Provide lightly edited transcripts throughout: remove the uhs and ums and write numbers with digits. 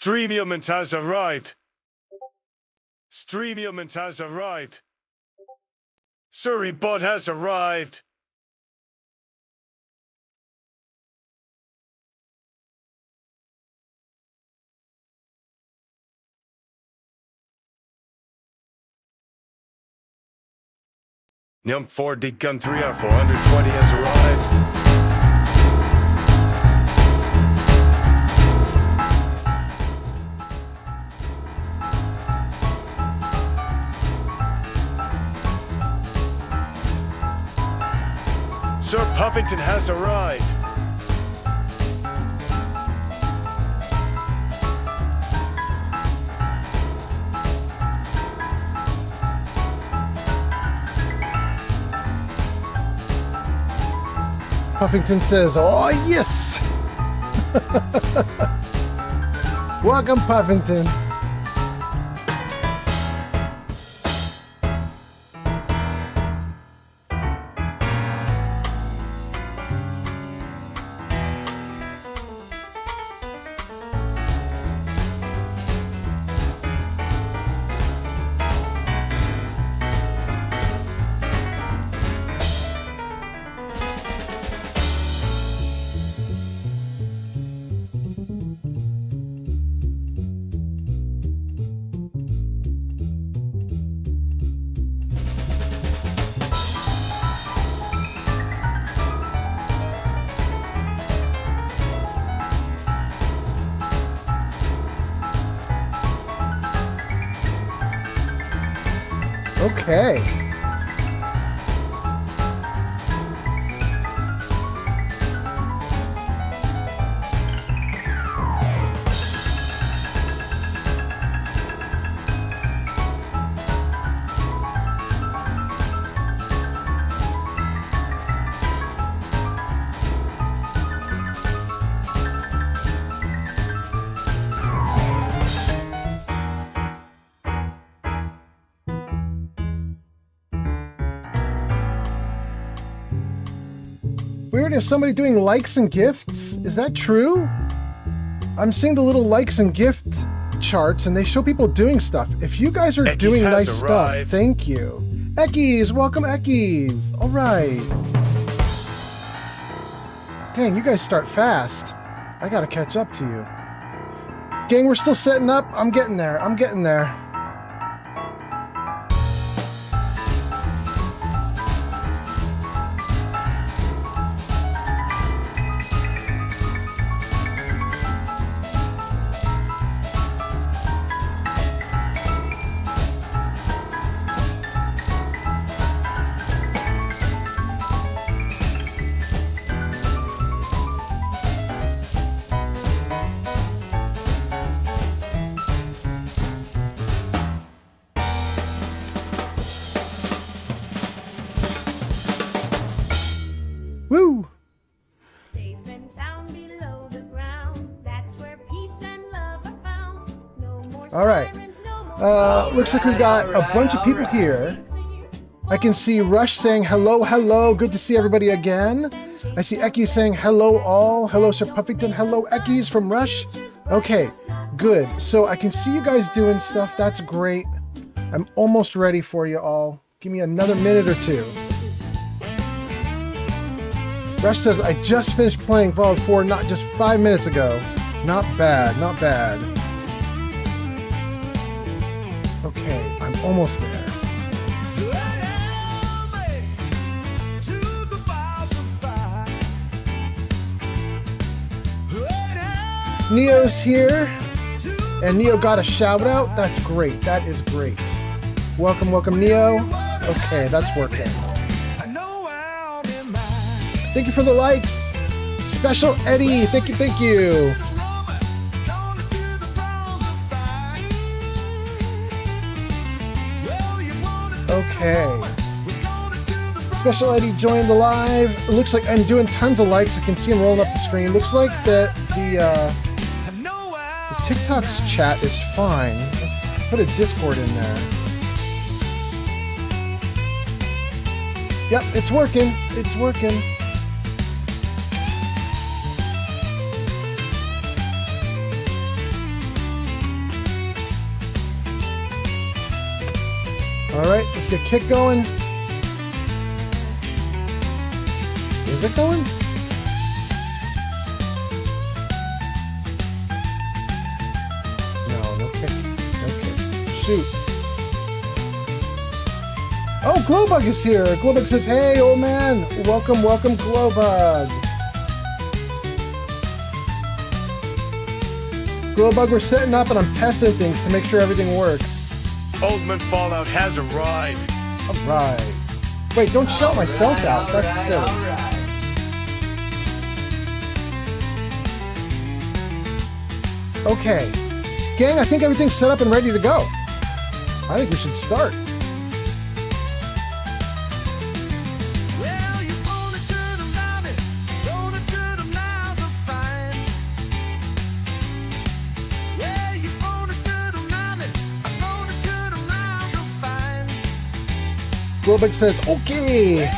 Streamulment has arrived. Streamulment has arrived. Surrey bot has arrived. Num 4D Gun 3 out 420 has arrived. Sir Puffington has arrived. Puffington says, "Oh yes!" Welcome, Puffington. Okay. Weird, is somebody doing likes and gifts? Is that true? I'm seeing the little likes and gift charts and they show people doing stuff. If you guys are doing nice stuff, thank you. Eckies, welcome Eckies. All right. Dang, you guys start fast. I gotta catch up to you. Gang, we're still setting up. I'm getting there. I'm getting there. Woo! Safe and sound below the ground. That's where peace and love are found. No more All right. sirens, no more Looks like we've got a bunch of people here. I can see Rush saying hello, hello. Good to see everybody again. I see Eckies saying hello all. Hello, Sir Puffington. Hello, Eckies from Rush. Okay, good. So I can see you guys doing stuff. That's great. I'm almost ready for you all. Give me another minute or two. Rush says, I just finished playing Fallout 4 not just 5 minutes ago. Not bad, not bad. Okay, I'm almost there. Neo's here, and Neo got a shout out. That's great. That is great. Welcome, welcome, Neo. Okay, that's working. Thank you for the likes. Special Eddie, thank you, thank you. Okay. Special Eddie joined the live. It looks like I'm doing tons of likes. I can see him rolling up the screen. Looks like the TikTok's chat is fine. Let's put a Discord in there. Yep, it's working. It's working. All right, let's get Kit going. Is it going? No Kit. No Kit. Shoot. Oh, Glowbug is here. Glowbug says, hey, old man. Welcome, welcome, Glowbug. Glowbug, we're setting up and I'm testing things to make sure everything works. Old Man Fallout has arrived. All right. Wait, don't shout myself out. That's silly. Okay. Gang, I think everything's set up and ready to go. I think we should start. Glowbug says, okay.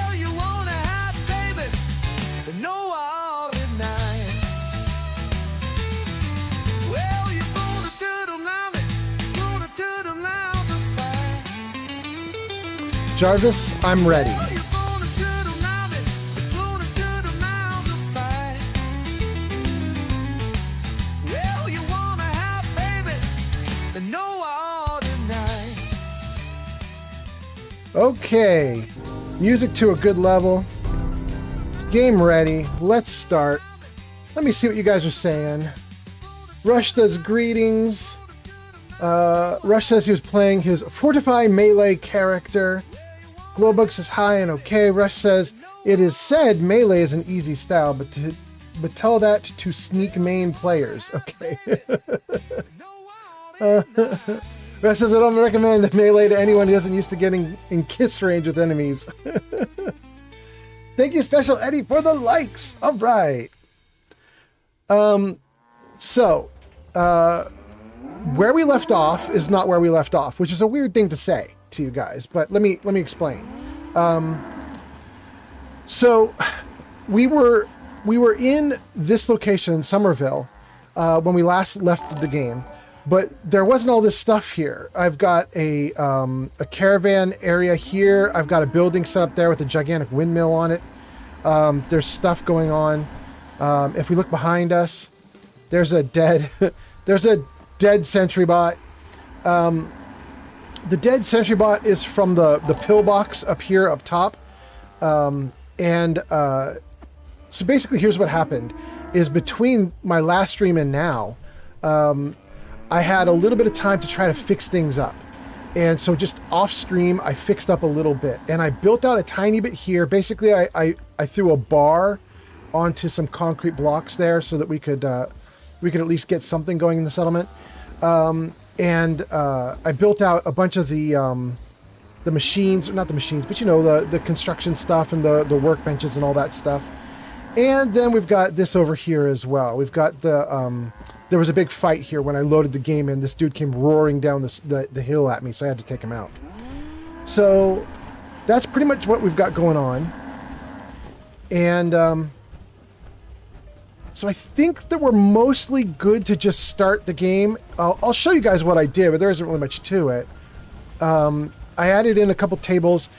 Jarvis, I'm ready. Okay, music to a good level. Game ready. Let's start. Let me see what you guys are saying. Rush does greetings. Rush says he was playing his Fortify Melee character. Glowbug says hi and okay. Rush says it is said Melee is an easy style, but tell that to sneak main players. Okay. Rush says I don't recommend Melee to anyone who isn't used to getting in kiss range with enemies. Thank you, Special Eddie, for the likes. All right. So, where we left off is not where we left off, which is a weird thing to say to you guys, but let me explain. So we were in this location in Somerville when we last left the game, but there wasn't all this stuff here. I've got a caravan area here. I've got a building set up there with a gigantic windmill on it. There's stuff going on. If we look behind us, there's a dead sentry bot. The dead sentry bot is from the pillbox up here up top. So basically here's what happened is between my last stream and now, I had a little bit of time to try to fix things up. And so just off stream, I fixed up a little bit and I built out a tiny bit here. Basically, I threw a bar onto some concrete blocks there so that we could at least get something going in the settlement. And I built out a bunch of the machines, not the machines, but you know, the construction stuff and the workbenches and all that stuff. And then we've got this over here as well. We've got there was a big fight here when I loaded the game in. This dude came roaring down the hill at me, so I had to take him out. So that's pretty much what we've got going on. And so I think that we're mostly good to just start the game. I'll show you guys what I did, but there isn't really much to it. I added in a couple tables.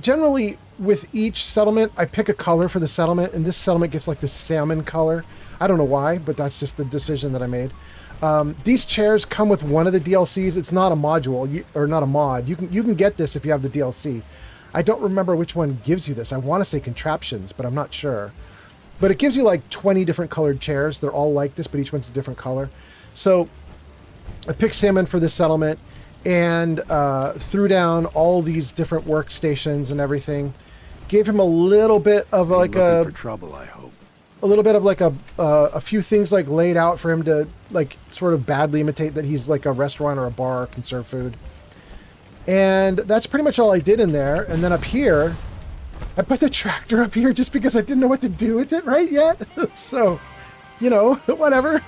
Generally, with each settlement, I pick a color for the settlement, and this settlement gets like this salmon color. I don't know why, but that's just the decision that I made. These chairs come with one of the DLCs. It's not a module, or not a mod. You can get this if you have the DLC. I don't remember which one gives you this. I want to say contraptions, but I'm not sure. But it gives you like 20 different colored chairs. They're all like this, but each one's a different color. So I picked salmon for this settlement and threw down all these different workstations and everything. Gave him a little bit of like for trouble, I hope. A little bit of like a few things like laid out for him to like sort of badly imitate that he's like a restaurant or a bar, conserve food. And that's pretty much all I did in there. And then up here, I put the tractor up here just because I didn't know what to do with it right yet. So, you know, whatever.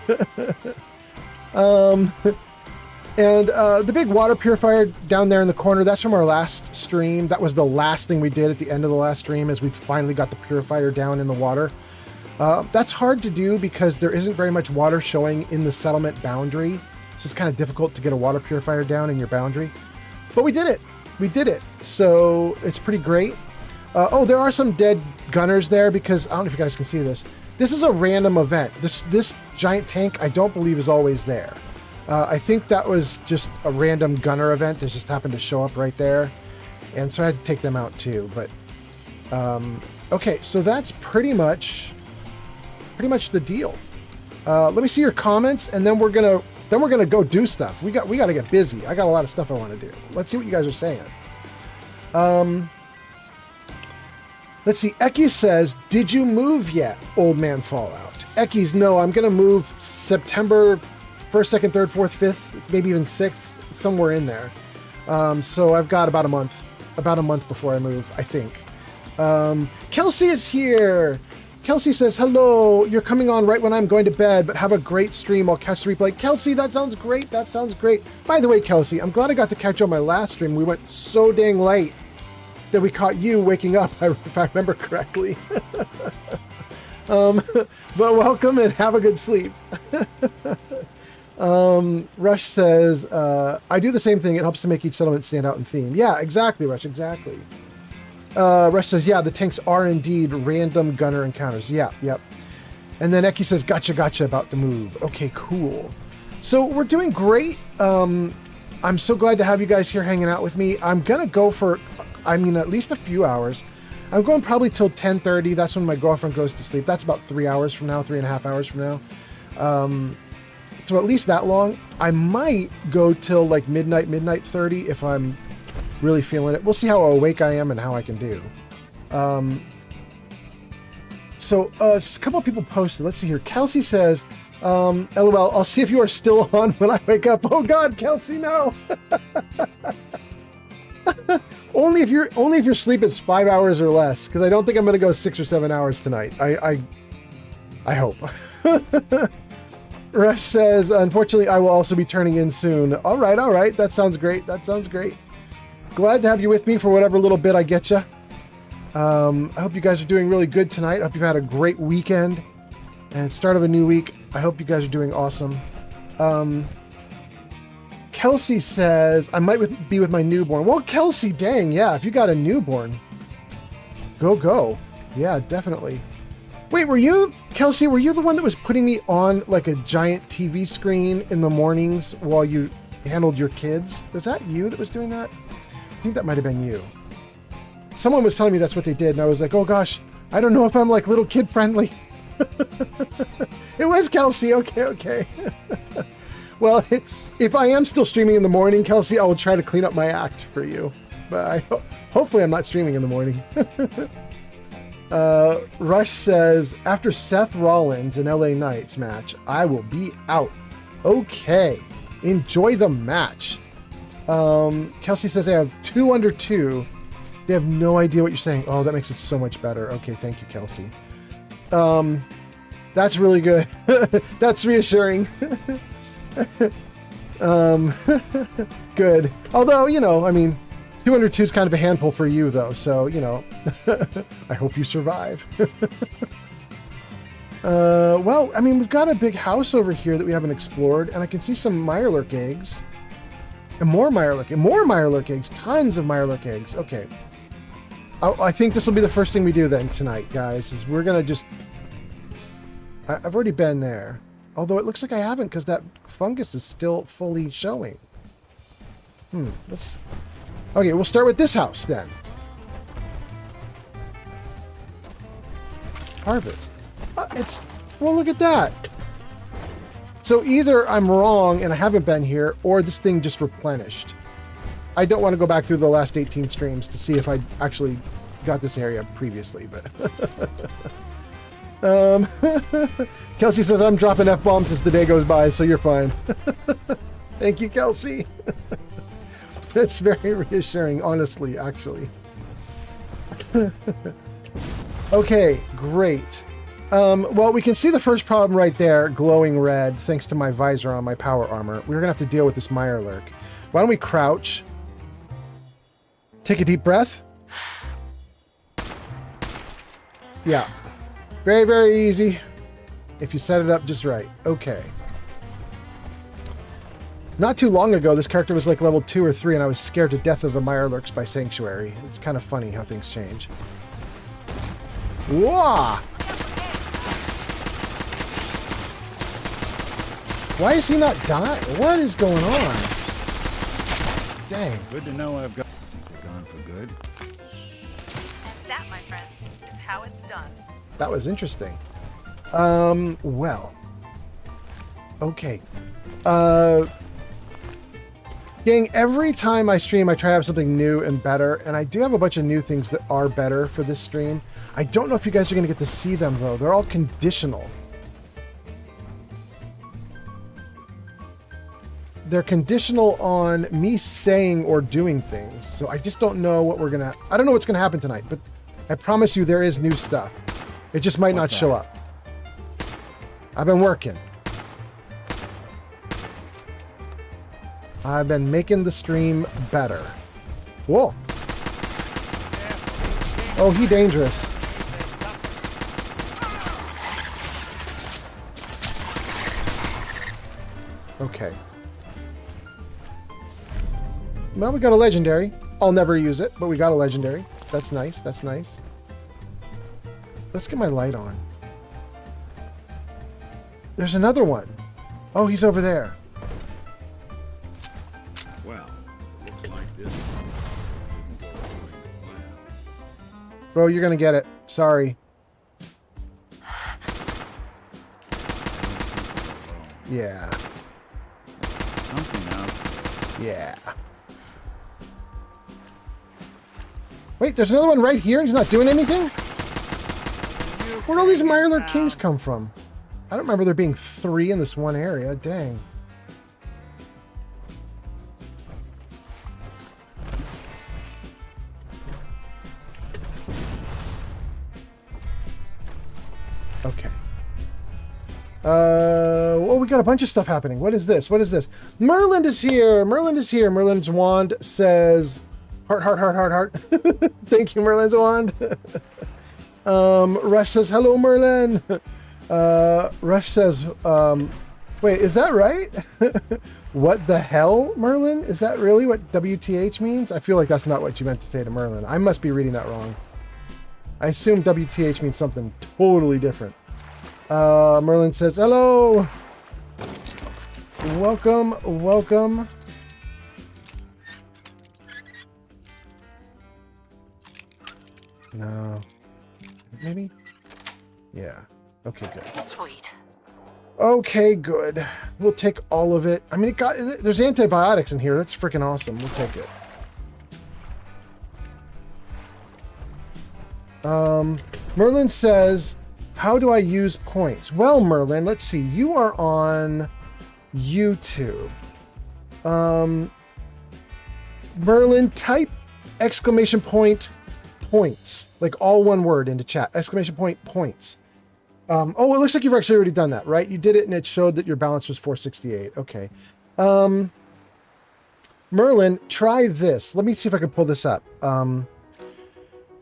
And the big water purifier down there in the corner, that's from our last stream. That was the last thing we did at the end of the last stream, is we finally got the purifier down in the water. That's hard to do because there isn't very much water showing in the settlement boundary. So it's kind of difficult to get a water purifier down in your boundary. But we did it. we did it. So it's pretty great. Oh, there are some dead gunners there because I don't know if you guys can see this. This is a random event. This giant tank I don't believe is always there. I think that was just a random gunner event that just happened to show up right there. And so I had to take them out too. But okay, so that's pretty much the deal. Let me see your comments, and then we're gonna go do stuff. We got to get busy. I got a lot of stuff I want to do. Let's see what you guys are saying. Let's see. Eki says, "Did you move yet, Old Man Fallout?" Eki's, no. I'm gonna move September 1st, 2nd, 3rd, 4th, 5th, maybe even 6th, somewhere in there. So I've got about a month before I move, I think. Kelsey is here. Kelsey says, hello, you're coming on right when I'm going to bed, but have a great stream. I'll catch the replay. Kelsey, that sounds great. That sounds great. By the way, Kelsey, I'm glad I got to catch you on my last stream. We went so dang late that we caught you waking up, if I remember correctly. But welcome and have a good sleep. Rush says, I do the same thing. It helps to make each settlement stand out in theme. Yeah, exactly, Rush, exactly. Rush says, yeah, the tanks are indeed random gunner encounters. Yeah, yep. And then Eki says, gotcha about the move. Okay, cool. So we're doing great. I'm so glad to have you guys here hanging out with me. I'm going to go for, at least a few hours. I'm going probably till 10:30. That's when my girlfriend goes to sleep. That's about 3 hours from now, 3.5 hours from now. So at least that long. I might go till like midnight 30 if I'm really feeling it. We'll see how awake I am and how I can do. So a couple of people posted. Let's see here. Kelsey says, LOL, I'll see if you are still on when I wake up. Oh God, Kelsey, no. only if your sleep is 5 hours or less, because I don't think I'm going to go 6 or 7 hours tonight. I hope. Rush says, unfortunately, I will also be turning in soon. All right. That sounds great. Glad to have you with me for whatever little bit I get you. I hope you guys are doing really good tonight. I hope you've had a great weekend and start of a new week. I hope you guys are doing awesome. Kelsey says, I might be with my newborn. Well, Kelsey, dang, yeah, if you got a newborn, go. Yeah, definitely. Wait, Kelsey, were you the one that was putting me on like a giant TV screen in the mornings while you handled your kids? Was that you that was doing that? I think that might have been you. Someone was telling me that's what they did, and I was like, oh gosh, I don't know if I'm like little kid friendly. It was Kelsey. Okay. Well, if I am still streaming in the morning, Kelsey, I will try to clean up my act for you. But hopefully I'm not streaming in the morning. Rush says, after Seth Rollins and LA Knights match, I will be out. Okay. Enjoy the match. Kelsey says I have 2 under 2. They have no idea what you're saying. Oh, that makes it so much better. Okay, thank you, Kelsey. That's really good. That's reassuring. Good. Although, 2 under 2 is kind of a handful for you, though. So, I hope you survive. Well, we've got a big house over here that we haven't explored, and I can see some Mirelurk eggs. And more Mirelurk eggs. Tons of Mirelurk eggs. Okay. I think this will be the first thing we do then tonight, guys, is we're going to just... I've already been there. Although it looks like I haven't, because that fungus is still fully showing. Okay, we'll start with this house then. Harvest. Well, look at that. So either I'm wrong and I haven't been here, or this thing just replenished. I don't want to go back through the last 18 streams to see if I actually got this area previously, but... Kelsey says, I'm dropping F-bombs as the day goes by, so you're fine. Thank you, Kelsey. That's very reassuring, honestly, actually. Okay, great. Well, we can see the first problem right there, glowing red, thanks to my visor on my power armor. We're going to have to deal with this Mirelurk. Why don't we crouch? Take a deep breath. Yeah. Very, very easy. If you set it up just right. Okay. Not too long ago, this character was like level 2 or 3, and I was scared to death of the Mirelurks by Sanctuary. It's kind of funny how things change. Whoa! Why is he not dying? What is going on? Dang. Good to know I've got gone for good. And that, my friends, is how it's done. That was interesting. Well. Okay. Gang, every time I stream, I try to have something new and better, and I do have a bunch of new things that are better for this stream. I don't know if you guys are going to get to see them, though. They're all conditional. They're conditional on me saying or doing things, so I just don't know what we're going to... I don't know what's going to happen tonight, but I promise you there is new stuff. It just might not show up. I've been working. I've been making the stream better. Whoa. Oh, he dangerous. Okay. Well, we got a legendary. I'll never use it, but we got a legendary. That's nice. That's nice. Let's get my light on. There's another one. Oh, he's over there. Well, looks like this didn't go according to plan. Bro, you're gonna get it. Sorry. Yeah. Something out. Yeah. Wait, there's another one right here and he's not doing anything? Where'd all these Mirelurk Kings come from? I don't remember there being 3 in this one area. Dang. Okay. Well, we got a bunch of stuff happening. What is this? What is this? Merlin is here. Merlin is here. Merlin's wand says heart, heart, heart, heart, heart. Thank you, Merlin's wand. Rush says, hello, Merlin. Rush says, wait, is that right? What the hell, Merlin? Is that really what WTH means? I feel like that's not what you meant to say to Merlin. I must be reading that wrong. I assume WTH means something totally different. Merlin says, hello. Welcome, welcome. No. Maybe? Yeah. Okay, good. Sweet. Okay, good. We'll take all of it. I mean, there's antibiotics in here. That's freaking awesome. We'll take it. Merlin says, how do I use points? Well, Merlin, let's see. You are on YouTube. Merlin, type exclamation point points, like all one word into chat. Exclamation point points. Oh, it looks like you've actually already done that, right? You did it and it showed that your balance was 468. Okay. Merlin, try this. Let me see if I can pull this up.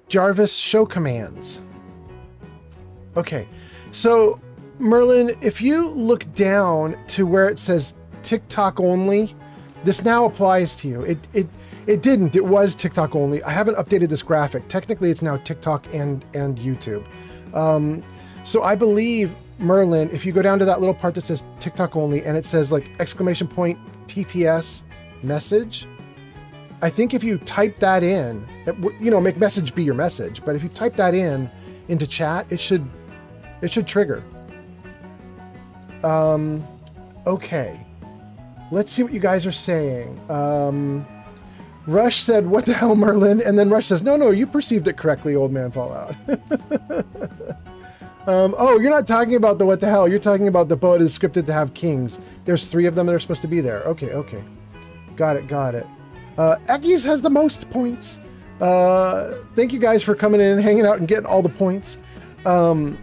Jarvis, show commands. Okay. So, Merlin, if you look down to where it says TikTok only, this now applies to you. It didn't. It was TikTok only. I haven't updated this graphic. Technically, it's now TikTok and YouTube. So I believe, Merlin, if you go down to that little part that says TikTok only and it says like exclamation point TTS message, I think if you type that in, you know, make message be your message, but if you type that in into chat, it should trigger. Okay. Let's see what you guys are saying. Rush said, what the hell, Merlin? And then Rush says, no, you perceived it correctly, old man Fallout. Oh, you're not talking about the what the hell. You're talking about the poet is scripted to have kings. There's 3 of them that are supposed to be there. Okay. Got it. Ekis has the most points. Thank you guys for coming in and hanging out and getting all the points. The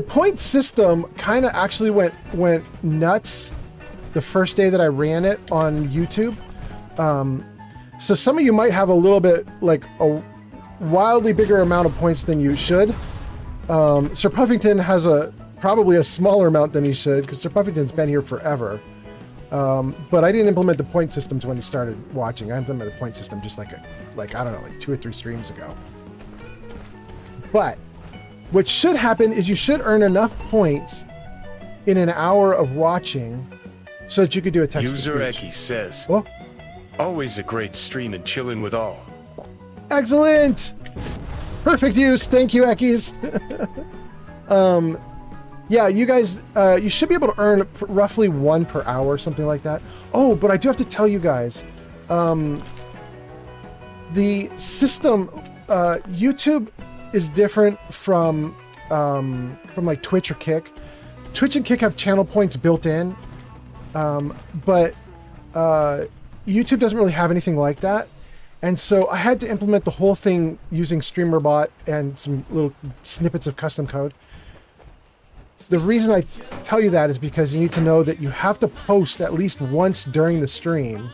point system kind of actually went nuts the first day that I ran it on YouTube. So some of you might have a little bit, like a wildly bigger amount of points than you should. Sir Puffington has probably a smaller amount than he should, because Sir Puffington's been here forever. But I didn't implement the point systems when he started watching. I implemented the point system just like I don't know, like 2 or 3 streams ago. But what should happen is you should earn enough points in an hour of watching so that you could do a text User to speech. Eki says, Oh, always a great stream and chilling with all. excellent! Perfect use. Thank you, Ekis. Yeah, you guys, you should be able to earn roughly 1 per hour, something like that. Oh, but I do have to tell you guys, the system, YouTube is different from like Twitch or Kick. Twitch and Kick have channel points built in, but YouTube doesn't really have anything like that. And so I had to implement the whole thing using StreamerBot and some little snippets of custom code. The reason I tell you that is because you need to know that you have to post at least once during the stream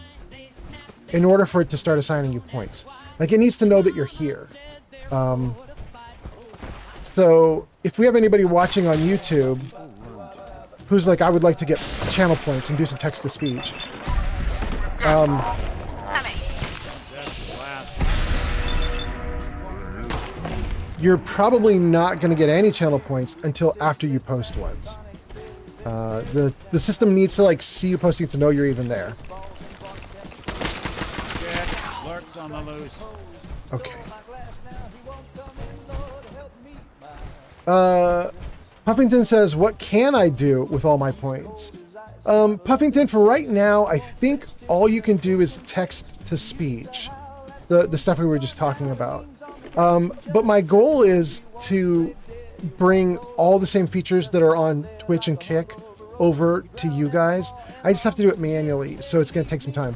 in order for it to start assigning you points. Like, it needs to know that you're here. So if we have anybody watching on YouTube who's like, I would like to get channel points and do some text-to-speech, Coming. you're probably not going to get any channel points until after you post once. The system needs to like see you posting to know you're even there. Lurks on the loose. Okay. Puffington says, what can I do with all my points? Puffington, for right now, I think all you can do is text to speech. The stuff we were just talking about. But my goal is to bring all the same features that are on Twitch and Kick over to you guys. I just have to do it manually, so it's going to take some time.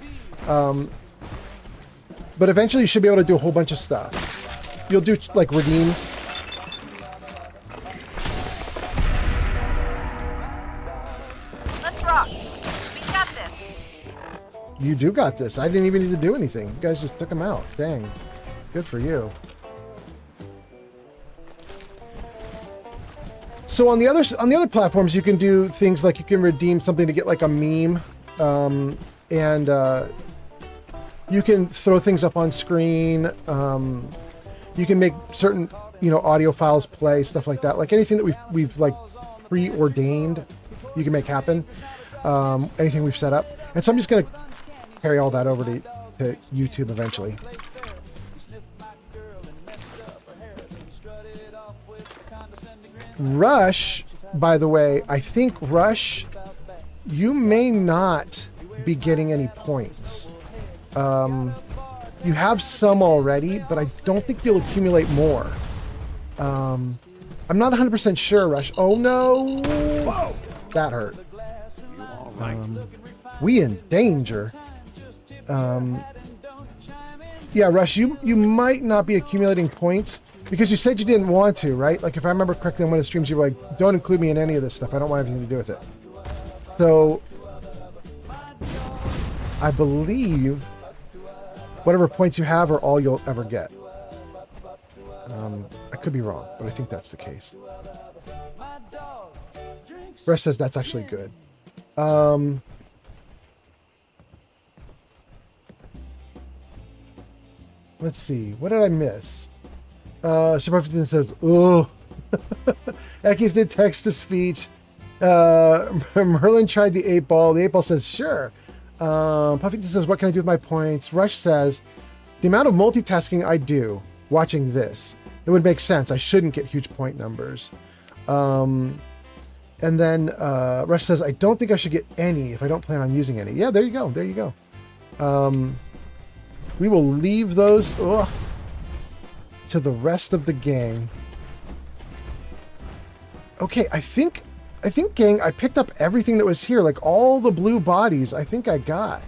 But eventually you should be able to do a whole bunch of stuff. You'll do, like, redeems. Let's rock. We got this. You do got this. I didn't even need to do anything. You guys just took them out. Dang. Good for you. So on the other platforms, you can do things like you can redeem something to get like a meme, and you can throw things up on screen. You can make certain audio files play, stuff like that. Like anything that we've like preordained, you can make happen. Anything we've set up, and so I'm just gonna carry all that over to YouTube eventually. Rush, by the way, I think Rush, you may not be getting any points. You have some already, but I don't think you'll accumulate more. I'm not 100% sure, Rush. Oh no! Whoa! That hurt. We in danger. Yeah, Rush, you might not be accumulating points because you said you didn't want to, right? Like, if I remember correctly on one of the streams, you were like, don't include me in any of this stuff. I don't want anything to do with it. So, I believe whatever points you have are all you'll ever get. I could be wrong, but I think that's the case. Rush says that's actually good. Let's see. What did I miss? Shabuffington says, oh. Ekis did text-to-speech. Merlin tried the 8-ball. The 8-ball says, sure. Puffington says, what can I do with my points? Rush says, the amount of multitasking I do watching this, it would make sense. I shouldn't get huge point numbers. And then Rush says, I don't think I should get any if I don't plan on using any. Yeah, there you go. There you go. We will leave those to the rest of the gang. Okay, I think, gang, I picked up everything that was here. Like, all the blue bodies, I think I got.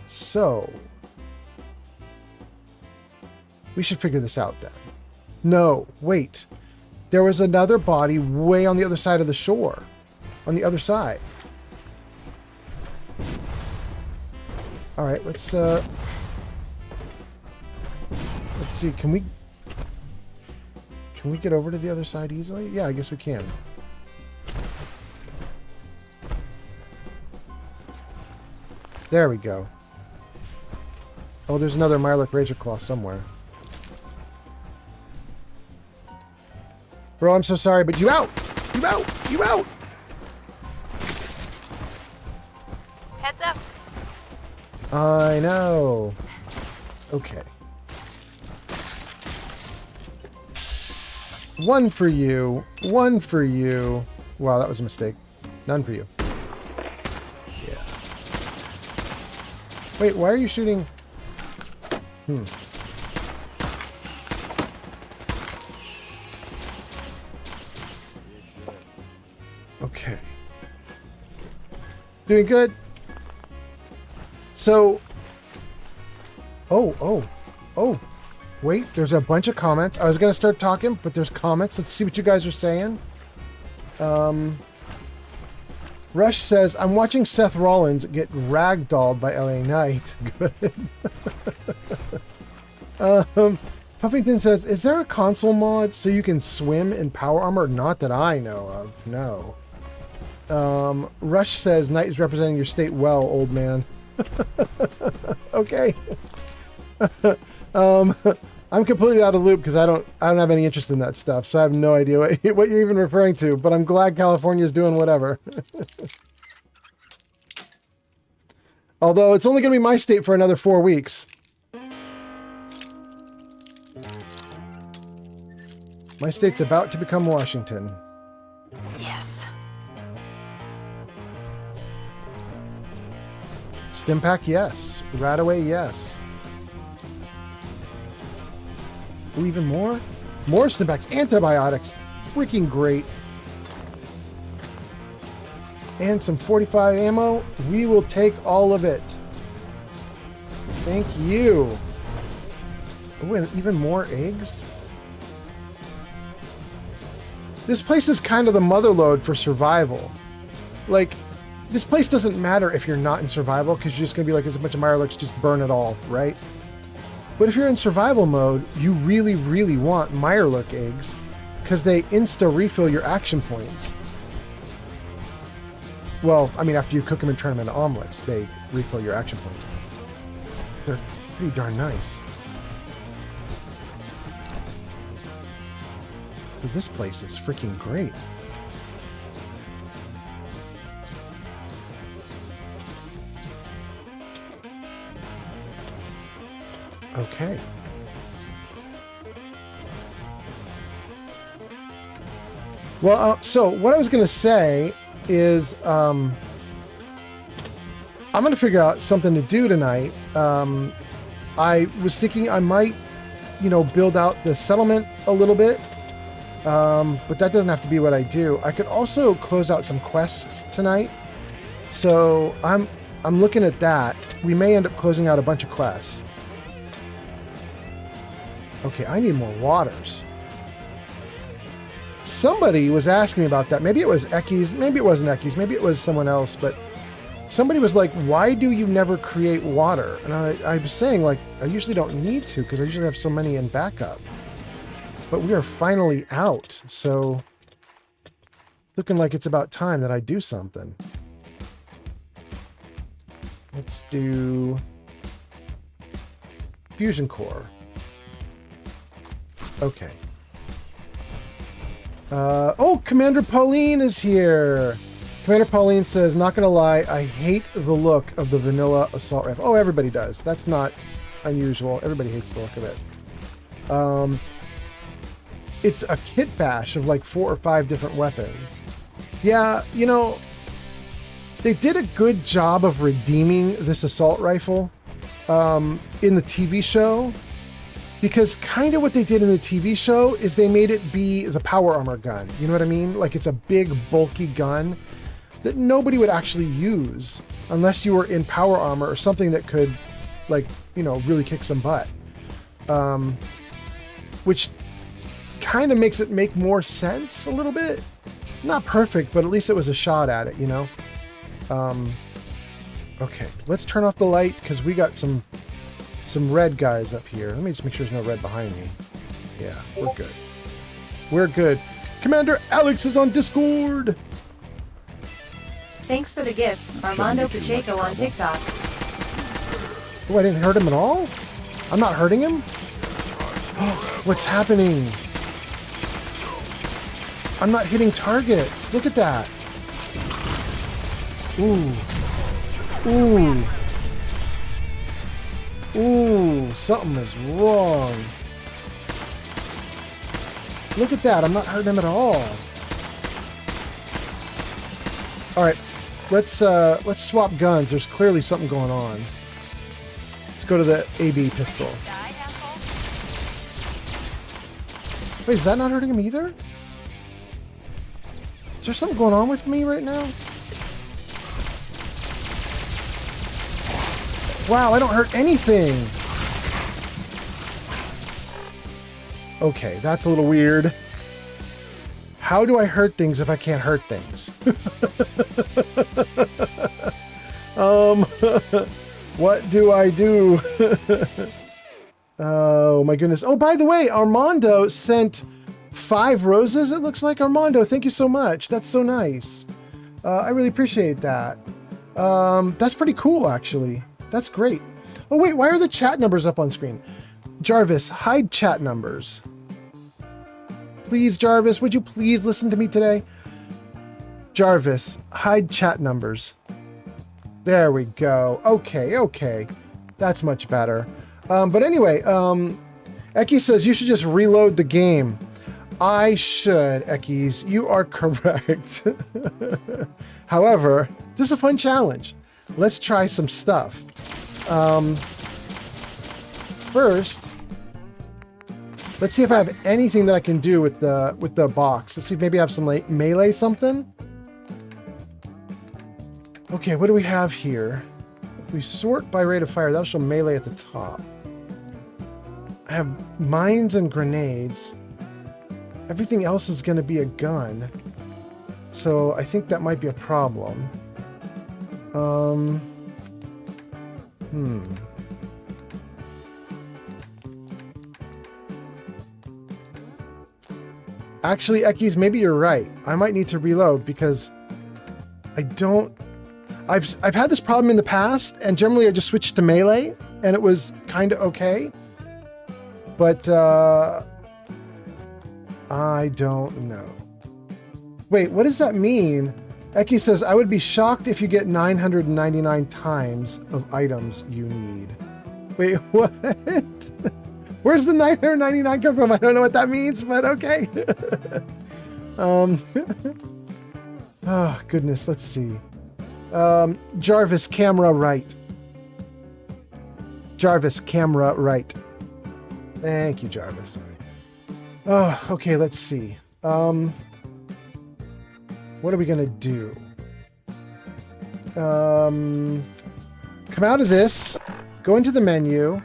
So, we should figure this out then. No, wait. There was another body way on the other side of the shore. On the other side. All right, let's see. Can we get over to the other side easily? Yeah, I guess we can. There we go. Oh, there's another Mirelurk Razor Claw somewhere. Bro, I'm so sorry, but you out! You out! You out! Heads up. I know. Okay. One for you. One for you. Wow, that was a mistake. None for you. Yeah. Wait, why are you shooting? Okay. Doing good. So... Oh. Wait, there's a bunch of comments. I was going to start talking, but there's comments. Let's see what you guys are saying. Rush says, I'm watching Seth Rollins get ragdolled by LA Knight. Good. Puffington says, is there a console mod so you can swim in power armor? Not that I know of. No. Rush says, Knight is representing your state well, old man. Okay. I'm completely out of loop because I don't have any interest in that stuff, so I have no idea what you're even referring to, but I'm glad California's doing whatever. Although it's only going to be my state for another 4 weeks. My state's about to become Washington. Yes. Stimpack, yes. Radaway, yes. Ooh, even more? More Stimpaks. Antibiotics. Freaking great. And some 45 ammo. We will take all of it. Thank you. Ooh, and even more eggs? This place is kind of the motherlode for survival. Like, this place doesn't matter if you're not in survival, because you're just going to be like, there's a bunch of Mirelurks, just burn it all, right? But if you're in survival mode, you really, really want Mirelurk eggs, because they insta-refill your action points. Well, I mean, after you cook them and turn them into omelets, they refill your action points. They're pretty darn nice. So this place is freaking great. Okay. Well, so what I was going to say is I'm going to figure out something to do tonight. I was thinking I might, build out the settlement a little bit, but that doesn't have to be what I do. I could also close out some quests tonight. So I'm looking at that. We may end up closing out a bunch of quests. Okay, I need more waters. Somebody was asking me about that. Maybe it was Ekkies. Maybe it wasn't Ekkies. Maybe it was someone else. But somebody was like, why do you never create water? And I was saying, like, I usually don't need to because I usually have so many in backup. But we are finally out. So it's looking like it's about time that I do something. Let's do Fusion Core. Okay. Oh, Commander Pauline is here. Commander Pauline says, not gonna lie, I hate the look of the vanilla assault rifle. Oh, everybody does. That's not unusual. Everybody hates the look of it. It's a kit bash of like 4 or 5 different weapons. Yeah, they did a good job of redeeming this assault rifle in the TV show. Because kind of what they did in the TV show is they made it be the power armor gun. You know what I mean? Like it's a big, bulky gun that nobody would actually use unless you were in power armor or something that could, like, really kick some butt. Which kind of makes it make more sense a little bit. Not perfect, but at least it was a shot at it, Okay, let's turn off the light because we got some red guys up here. Let me just make sure there's no red behind me. Yeah, we're good. We're good. Commander Alex is on Discord. Thanks for the gift, Armando Pacheco on TikTok. Oh, I didn't hurt him at all? I'm not hurting him? What's happening? I'm not hitting targets. Look at that. Ooh. Ooh. Ooh, something is wrong. Look at that. I'm not hurting him at all. All right. Let's swap guns. There's clearly something going on. Let's go to the AB pistol. Die, asshole. Wait, is that not hurting him either? Is there something going on with me right now? Wow, I don't hurt anything. Okay, that's a little weird. How do I hurt things if I can't hurt things? What do I do? Oh my goodness. Oh, by the way, Armando sent 5 roses, it looks like. Armando, thank you so much. That's so nice. I really appreciate that. That's pretty cool, actually. That's great. Oh, wait, why are the chat numbers up on screen? Jarvis, hide chat numbers. Please, Jarvis, would you please listen to me today? Jarvis, hide chat numbers. There we go. Okay, okay. That's much better. But anyway, Eki says you should just reload the game. I should, Ekis. You are correct. However, this is a fun challenge. Let's try some stuff. First, let's see if I have anything that I can do with the box. Let's see if maybe I have some like melee something. Okay, what do we have here? We sort by rate of fire. That'll show melee at the top. I have mines and grenades. Everything else is going to be a gun. So I think that might be a problem. Actually, Ekis, maybe you're right. I might need to reload because I don't... I've had this problem in the past, and generally I just switched to melee, and it was kind of okay. But, I don't know. Wait, what does that mean? Eki says, I would be shocked if you get 999 times of items you need. Wait, what? Where's the 999 come from? I don't know what that means, but okay. Oh, goodness, let's see. Jarvis, camera right. Jarvis, camera right. Thank you, Jarvis. Oh, okay, let's see. What are we gonna do? Come out of this, go into the menu,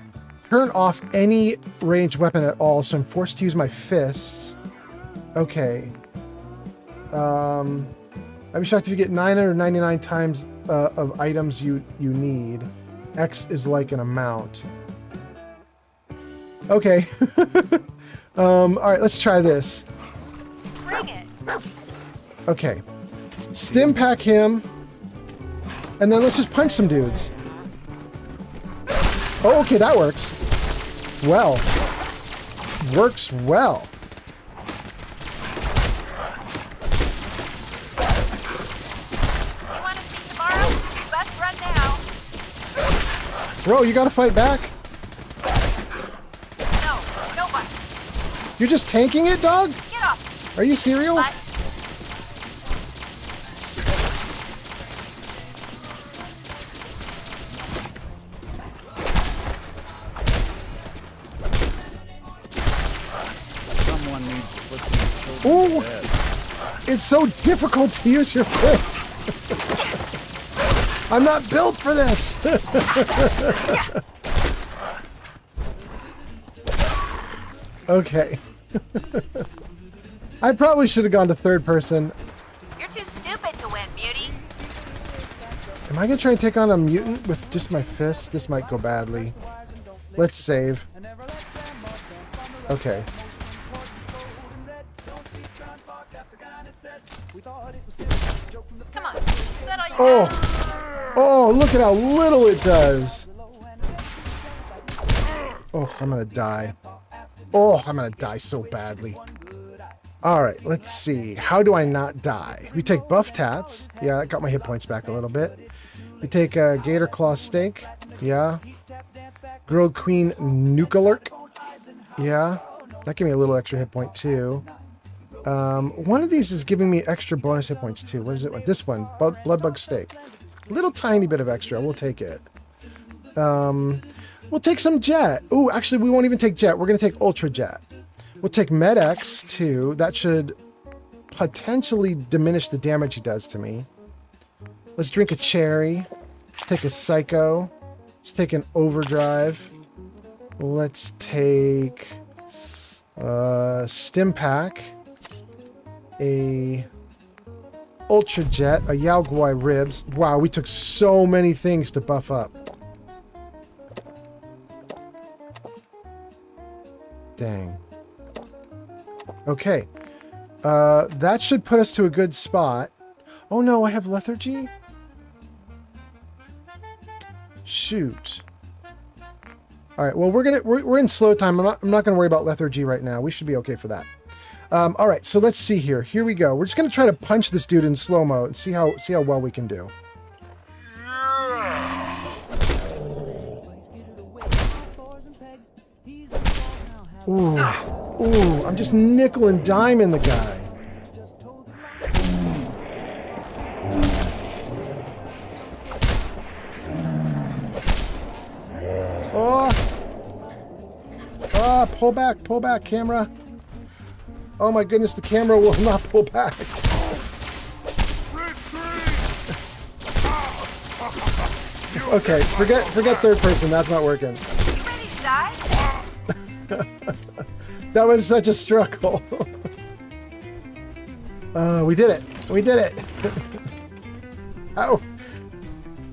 turn off any ranged weapon at all, so I'm forced to use my fists. Okay. I'd be shocked if you get 999 times of items you need. X is like an amount. Okay. Alright, let's try this. Bring it. Okay. Stim pack him. And then let's just punch some dudes. Oh, okay, that works. Well. Works well. You want to see tomorrow? You best run now. Bro, you gotta fight back. No, nobody. You're just tanking it, dog? Get off. Are you serial? But Someone needs to put these children Ooh. to bed. It's so difficult to use your fists. I'm not built for this. Okay. I probably should have gone to third person. you're too stupid to win, beauty. Am I gonna try and take on a mutant with just my fists? This might go badly. Let's save. Okay. Come on. Is that all you got? Oh! Oh, look at how little it does. Oh, I'm gonna die. Oh, I'm gonna die so badly. Alright, let's see. How do I not die? We take buff tats. Yeah, I got my hit points back a little bit. We take a gator claw steak. Yeah. Grilled queen nukalurk. Yeah. That gave me a little extra hit point too. One of these is giving me extra bonus hit points too. What is it? This one. Blood bug steak. Little tiny bit of extra. We'll take it. We'll take some jet. Ooh, actually, we won't even take jet. We're going to take ultra jet. We'll take Med-X too. That should potentially diminish the damage he does to me. Let's drink a cherry. Let's take a psycho. Let's take an overdrive. Let's take stim pack. A ultra jet. A Yao Guai ribs. Wow, we took so many things to buff up. Dang. Okay. That should put us to a good spot. Oh no, I have lethargy? Shoot. Alright, well we're in slow time. I'm not gonna worry about lethargy right now. We should be okay for that. Alright, so let's see here. Here we go. We're just gonna try to punch this dude in slow-mo and see how well we can do. Ooh. Ooh, I'm just nickel and diming the guy. Oh! Ah, pull back, camera. Oh my goodness, the camera will not pull back. Okay, forget third person, that's not working. You ready to die? That was such a struggle. We did it. We did it. Ow.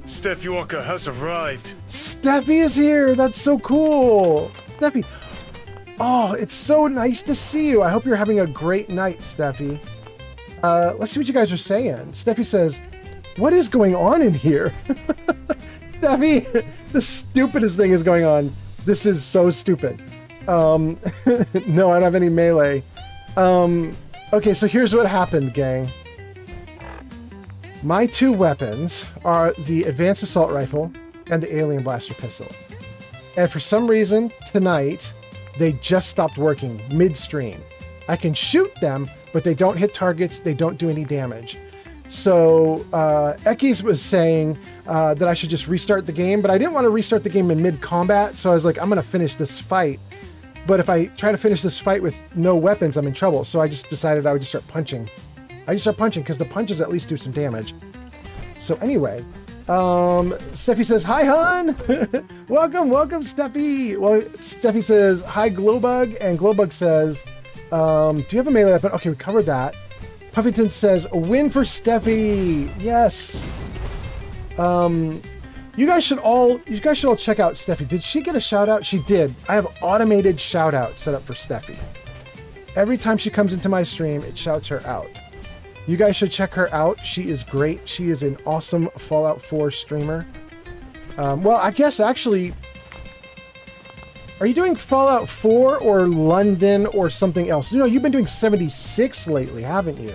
Steffi Walker has arrived. Steffi is here. That's so cool. Steffi. Oh, it's so nice to see you. I hope you're having a great night, Steffi. Let's see what you guys are saying. Steffi says, what is going on in here? Steffi, the stupidest thing is going on. This is so stupid. No, I don't have any melee. Okay, so here's what happened, gang. My two weapons are the Advanced Assault Rifle and the Alien Blaster Pistol. And for some reason, tonight, they just stopped working midstream. I can shoot them, but they don't hit targets, they don't do any damage. So, Ekis was saying that I should just restart the game, but I didn't want to restart the game in mid-combat, so I was like, I'm going to finish this fight. But if I try to finish this fight with no weapons, I'm in trouble. So I just decided I would just start punching. I just start punching because the punches at least do some damage. So anyway, Steffi says, hi, hon. welcome, Steffi. Well, Steffi says, hi, Glowbug. And Glowbug says, do you have a melee weapon? Okay, we covered that. Puffington says, a win for Steffi. Yes. You guys should all check out Steffi. Did she get a shout out? She did. I have automated shout out set up for Steffi. Every time she comes into my stream, it shouts her out. You guys should check her out. She is great. She is an awesome Fallout 4 streamer. Well, I guess actually, are you doing Fallout 4 or London or something else? You know, you've been doing 76 lately, haven't you?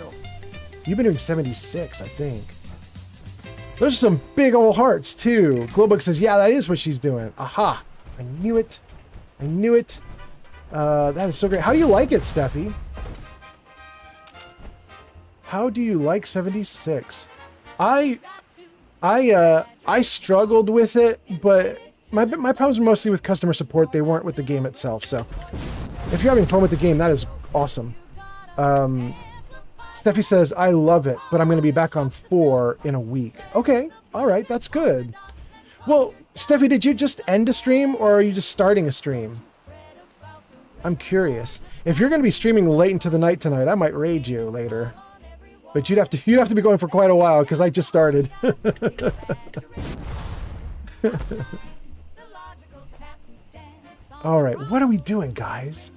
You've been doing 76, I think. Those are some big old hearts, too. Glowbug says, yeah, that is what she's doing. Aha. I knew it. I knew it. That is so great. How do you like it, Steffi? How do you like 76? I struggled with it, but my problems were mostly with customer support. They weren't with the game itself. So if you're having fun with the game, that is awesome. Steffi says, I love it, but I'm going to be back on 4 in a week. Okay. All right. That's good. Well, Steffi, did you just end a stream or are you just starting a stream? I'm curious. If you're going to be streaming late into the night tonight, I might raid you later. But you'd have to be going for quite a while because I just started. All right. What are we doing, guys?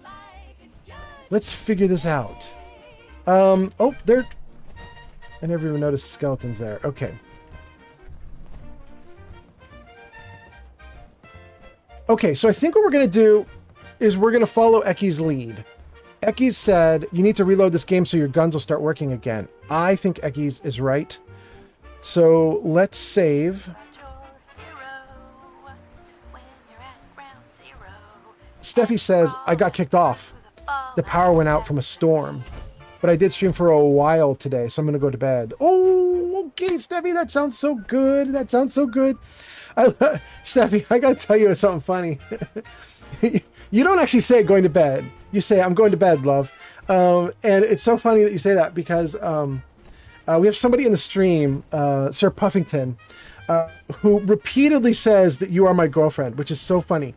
Let's figure this out. Oh, there. I never even noticed skeletons there. Okay. Okay, so I think what we're going to do is we're going to follow Eki's lead. Eki said, you need to reload this game so your guns will start working again. I think Eki's is right. So let's save. Steffi says, I got kicked off. The power went out from a storm. But I did stream for a while today, so I'm going to go to bed. Oh, okay, Steffi, that sounds so good. That sounds so good. Steffi, I got to tell you something funny. You don't actually say going to bed. You say, I'm going to bed, love. And it's so funny that you say that because we have somebody in the stream, Sir Puffington, who repeatedly says that you are my girlfriend, which is so funny.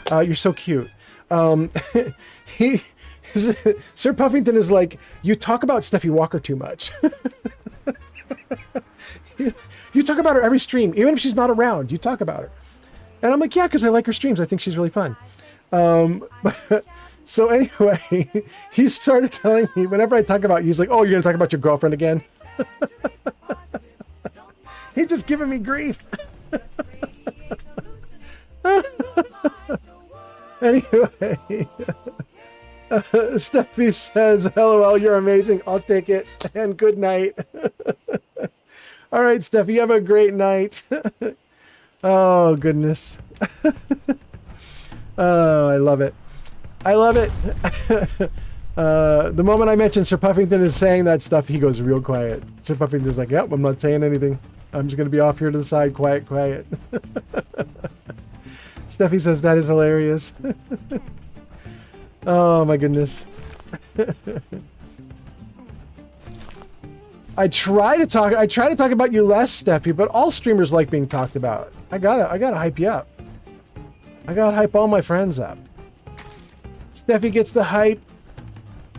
You're so cute. Sir Puffington is like, you talk about Steffi Walker too much. You talk about her every stream, even if she's not around, you talk about her. And I'm like, yeah, because I like her streams. I think she's really fun. So anyway, he started telling me whenever I talk about you, he's like, oh, you're going to talk about your girlfriend again? He's just giving me grief. Anyway, Steffi says, LOL, you're amazing. I'll take it. And good night. All right, Steffi, you have a great night. Oh, goodness. Oh, I love it. I love it. The moment I mention Sir Puffington is saying that stuff, he goes real quiet. Sir Puffington's like, yep, I'm not saying anything. I'm just going to be off here to the side, quiet, quiet. Steffi says, that is hilarious. Oh, my goodness. I try to talk about you less, Steffi, but all streamers like being talked about. I gotta hype you up. I gotta hype all my friends up. Steffi gets the hype.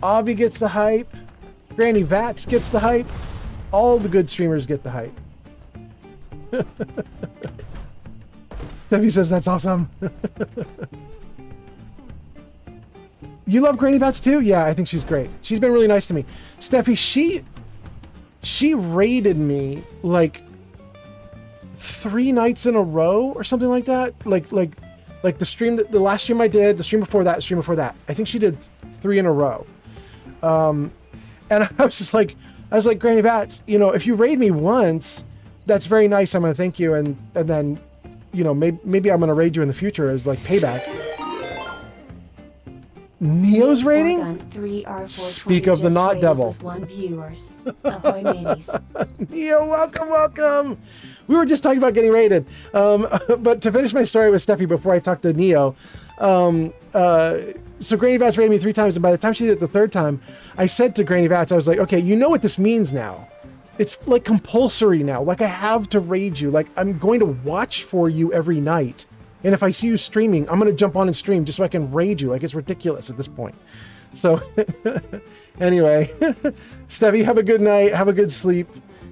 Avi gets the hype. Granny Vats gets the hype. All the good streamers get the hype. Steffi says that's awesome. You love Granny Vats too? Yeah, I think she's great. She's been really nice to me. Steffi, she raided me like 3 nights in a row or something like that. Like the stream, the last stream I did, the stream before that, stream before that. I think she did 3 in a row. And I was like, Granny Vats, you know, if you raid me once, that's very nice. I'm going to thank you. And then, you know, maybe I'm going to raid you in the future as like payback. Neo's rating? Speak of the not devil. Ahoy, mateys. Neo, welcome. We were just talking about getting raided. But to finish my story with Steffi before I talk to Neo, so Granny Vats raided me 3 times, and by the time she did it the 3rd time, I said to Granny Vats, I was like, okay, you know what this means now. It's like compulsory now. Like I have to raid you. Like I'm going to watch for you every night. And if I see you streaming, I'm going to jump on and stream just so I can raid you. Like, it's ridiculous at this point. So, anyway, Steffi, have a good night. Have a good sleep.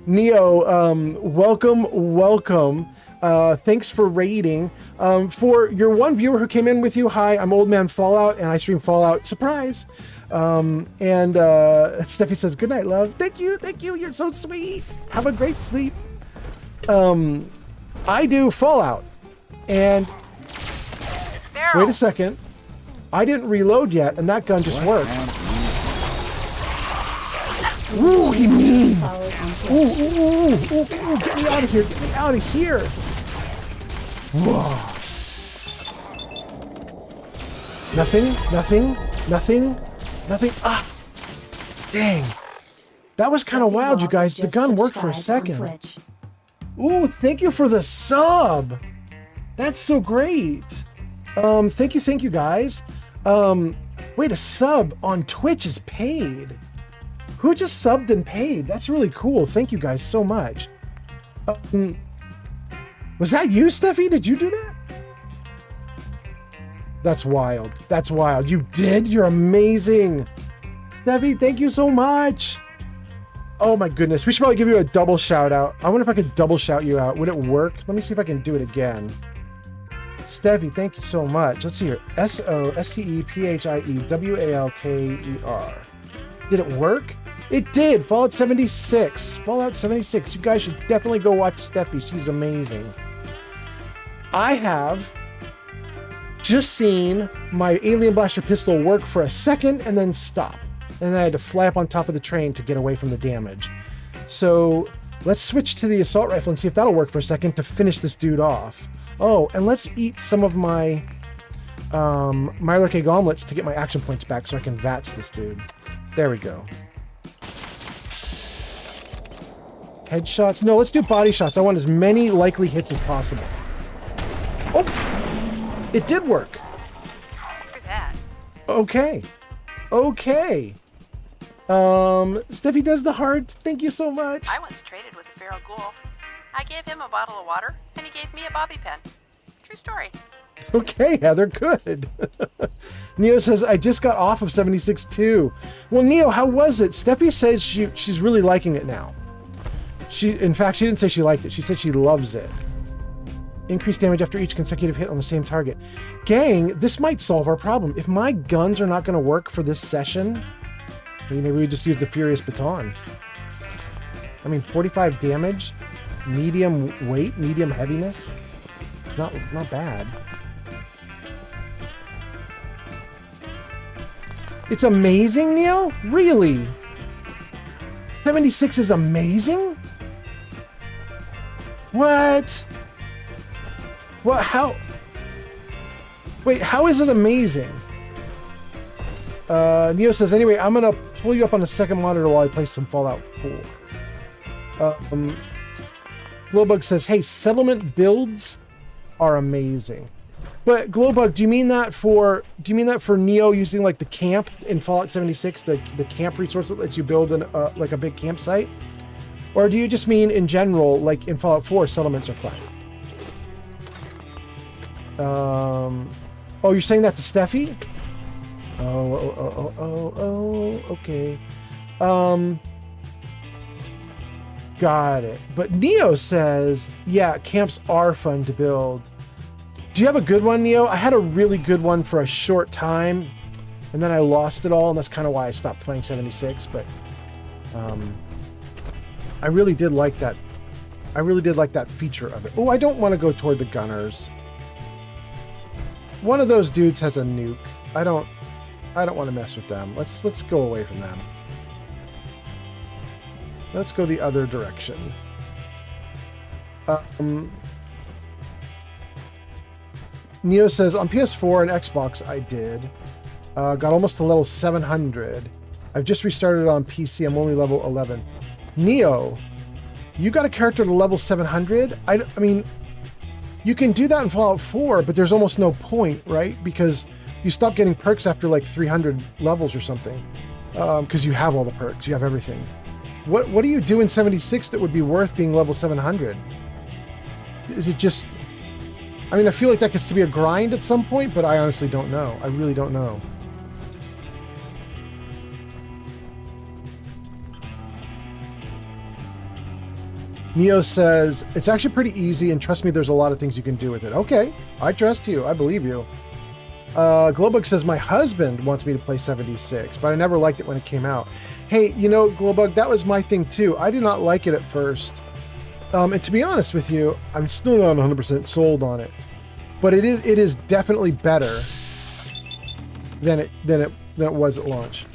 Neo, welcome. Thanks for raiding. For your one viewer who came in with you, hi, I'm Old Man Fallout, and I stream Fallout. Surprise! Steffi says, good night, love. Thank you. You're so sweet. Have a great sleep. I do Fallout. And wait a second, I didn't reload yet, and that gun just worked. Ooh, he mean. Ooh, get me out of here. Whoa. Nothing. Ah, dang. That was kind of wild, you guys. The gun worked for a second. Ooh, thank you for the sub. That's so great. Thank you guys. Wait, a sub on Twitch is paid. Who just subbed and paid? That's really cool. Thank you guys so much. Was that you, Steffi? Did you do that? That's wild. You did? You're amazing. Steffi, thank you so much. Oh my goodness. We should probably give you a double shout out. I wonder if I could double shout you out. Would it work? Let me see if I can do it again. Steffi, thank you so much. Let's see here. SOSTEPHIEWALKER. Did it work? It did. Fallout 76. You guys should definitely go watch Steffi. She's amazing. I have just seen my alien blaster pistol work for a second and then stop. And then I had to fly up on top of the train to get away from the damage. So let's switch to the assault rifle and see if that'll work for a second to finish this dude off. Oh, and let's eat some of my Mirelurk egg omelets to get my action points back so I can VATS this dude. There we go. Headshots? No, let's do body shots. I want as many likely hits as possible. Oh! It did work. Here's that. Okay. Okay. Steffi does the hearts. Thank you so much. I once traded with a feral ghoul. I gave him a bottle of water, and he gave me a bobby pin. True story. Okay, Heather, good. Neo says, I just got off of 76 too. Well, Neo, how was it? Steffi says she's really liking it now. In fact, she didn't say she liked it. She said she loves it. Increased damage after each consecutive hit on the same target. Gang, this might solve our problem. If my guns are not going to work for this session, maybe we just use the Furious Baton. I mean, 45 damage, medium weight, medium heaviness. Not bad. It's amazing, Neo? Really? 76 is amazing? What? What? How? Wait, how is it amazing? Neo says, anyway, I'm gonna pull you up on the second monitor while I play some Fallout 4. Glowbug says, hey, settlement builds are amazing. But Glowbug, do you mean that for Neo using like the camp in Fallout 76, the camp resource that lets you build like a big campsite? Or do you just mean in general, like in Fallout 4, settlements are fun? Oh, you're saying that to Steffi? Oh, okay. Got it. But Neo says, yeah, camps are fun to build. Do you have a good one, Neo? I had a really good one for a short time, and then I lost it all, and that's kind of why I stopped playing 76, but I really did like that. I really did like that feature of it. Oh, I don't want to go toward the gunners. One of those dudes has a nuke. I don't want to mess with them. Let's go away from them. Let's go the other direction. Neo says, on PS4 and Xbox I did. Got almost to level 700. I've just restarted on PC. I'm only level 11. Neo, you got a character to level 700? I mean, you can do that in Fallout 4, but there's almost no point, right? Because you stop getting perks after like 300 levels or something. Because you have all the perks. You have everything. What do you do in 76 that would be worth being level 700? Is it just... I mean, I feel like that gets to be a grind at some point, but I honestly don't know. I really don't know. Neo says, it's actually pretty easy, and trust me, there's a lot of things you can do with it. Okay, I trust you. I believe you. Glowbug says, my husband wants me to play 76, but I never liked it when it came out. Hey, you know, Glowbug, that was my thing too. I did not like it at first. And to be honest with you, I'm still not 100% sold on it. But it is definitely better than it was at launch.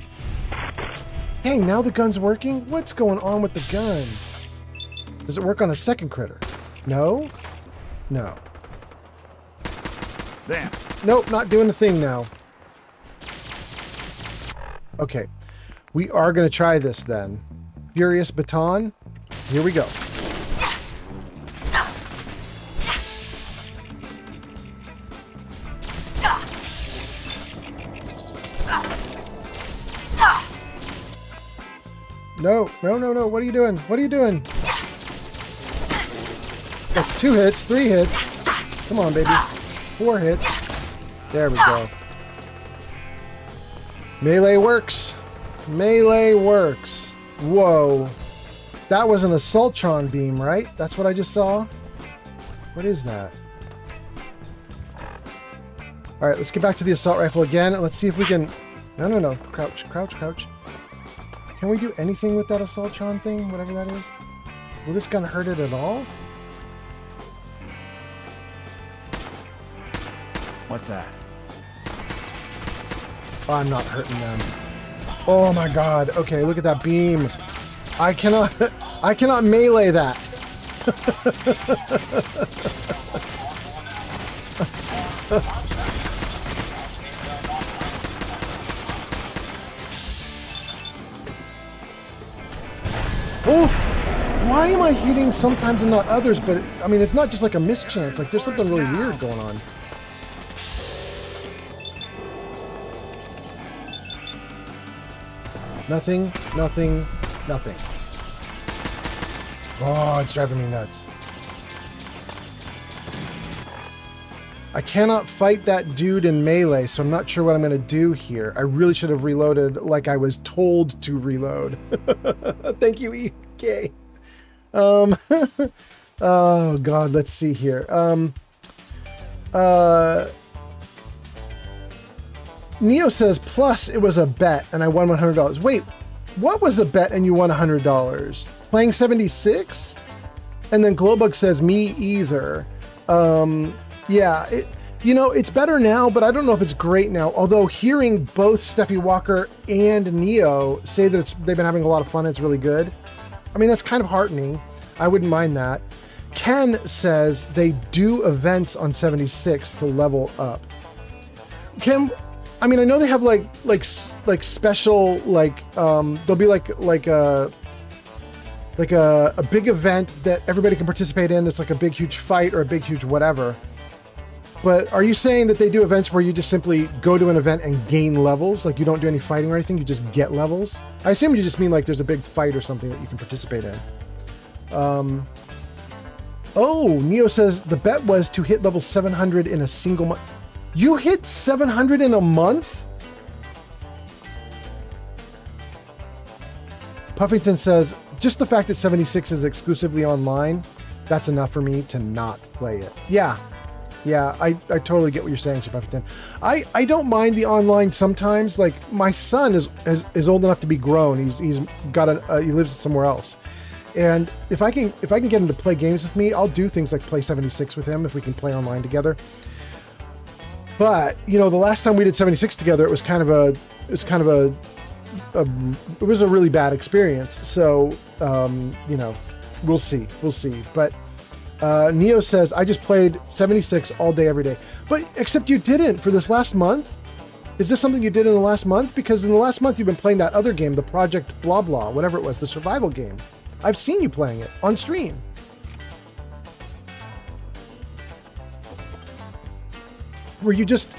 Dang, now the gun's working? What's going on with the gun? Does it work on a second critter? No? No. Damn. Nope, not doing a thing now. Okay. We are going to try this then. Furious Baton. Here we go. No, no, no, no. What are you doing? What are you doing? That's 2 hits, 3 hits. Come on, baby. 4 hits. There we go. Melee works. Melee works. Whoa. That was an Assaultron beam, right? That's what I just saw? What is that? Alright, let's get back to the assault rifle again. And let's see if we can... No, no, no. Crouch, crouch, crouch. Can we do anything with that Assaultron thing? Whatever that is? Will this gun hurt it at all? What's that? Oh, I'm not hurting them. Oh my god. Okay, look at that beam. I cannot I cannot melee that. Oh, why am I hitting sometimes and not others? But I mean, it's not just like a mischance. Like there's something really weird going on. Nothing, nothing, nothing. Oh, it's driving me nuts. I cannot fight that dude in melee, so I'm not sure what I'm going to do here. I really should have reloaded like I was told to reload. Thank you, EK. Oh, God, let's see here. Neo says, plus it was a bet and I won $100. Wait, what was a bet and you won $100? Playing 76? And then Glowbug says, me either. Yeah, it's better now, but I don't know if it's great now. Although hearing both Steffi Walker and Neo say that they've been having a lot of fun, it's really good. I mean, that's kind of heartening. I wouldn't mind that. Ken says they do events on 76 to level up. Ken, I mean, I know they have like special there'll be like a big event that everybody can participate in. That's like a big huge fight or a big huge whatever. But are you saying that they do events where you just simply go to an event and gain levels? Like you don't do any fighting or anything, you just get levels? I assume you just mean like there's a big fight or something that you can participate in. Oh, Neo says the bet was to hit level 700 in a single month. You hit 700 in a month? Puffington says, just the fact that 76 is exclusively online, that's enough for me to not play it. Yeah, I totally get what you're saying, Sir Puffington. I don't mind the online sometimes. Like, my son is old enough to be grown. He's got he lives somewhere else. And if I can get him to play games with me, I'll do things like play 76 with him if we can play online together. But, the last time we did 76 together, it was a really bad experience. So, we'll see. But Neo says, I just played 76 all day, every day. But except you didn't for this last month. Is this something you did in the last month? Because in the last month, you've been playing that other game, the Project blah blah, whatever it was, the survival game. I've seen you playing it on stream. Were you just...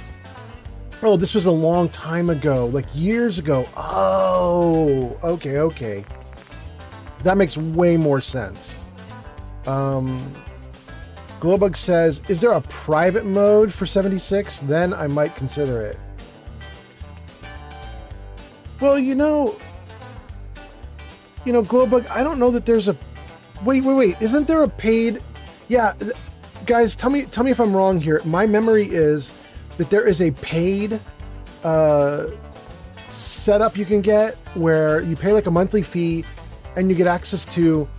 Oh, this was a long time ago, like years ago. Oh, okay. That makes way more sense. Glowbug says, is there a private mode for 76? Then I might consider it. Well, Glowbug, I don't know that there's a... Wait. Isn't there a paid... Yeah, guys, tell me if I'm wrong here. My memory is that there is a paid setup you can get where you pay like a monthly fee and you get access to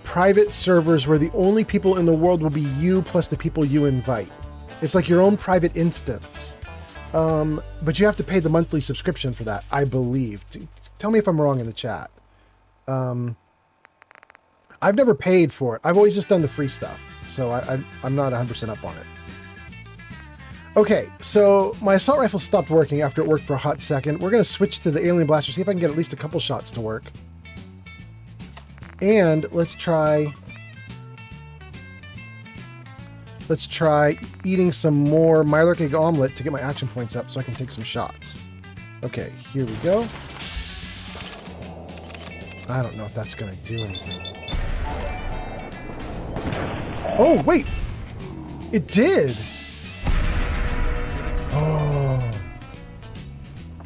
private servers where the only people in the world will be you plus the people you invite. It's like your own private instance. But you have to pay the monthly subscription for that, I believe. Tell me if I'm wrong in the chat. I've never paid for it. I've always just done the free stuff. So I'm not 100% up on it. Okay, so my assault rifle stopped working after it worked for a hot second. We're going to switch to the alien blaster, see if I can get at least a couple shots to work. And let's try eating some more Mylark egg omelet to get my action points up so I can take some shots. Okay, here we go. I don't know if that's going to do anything. Oh, wait! It did! Oh.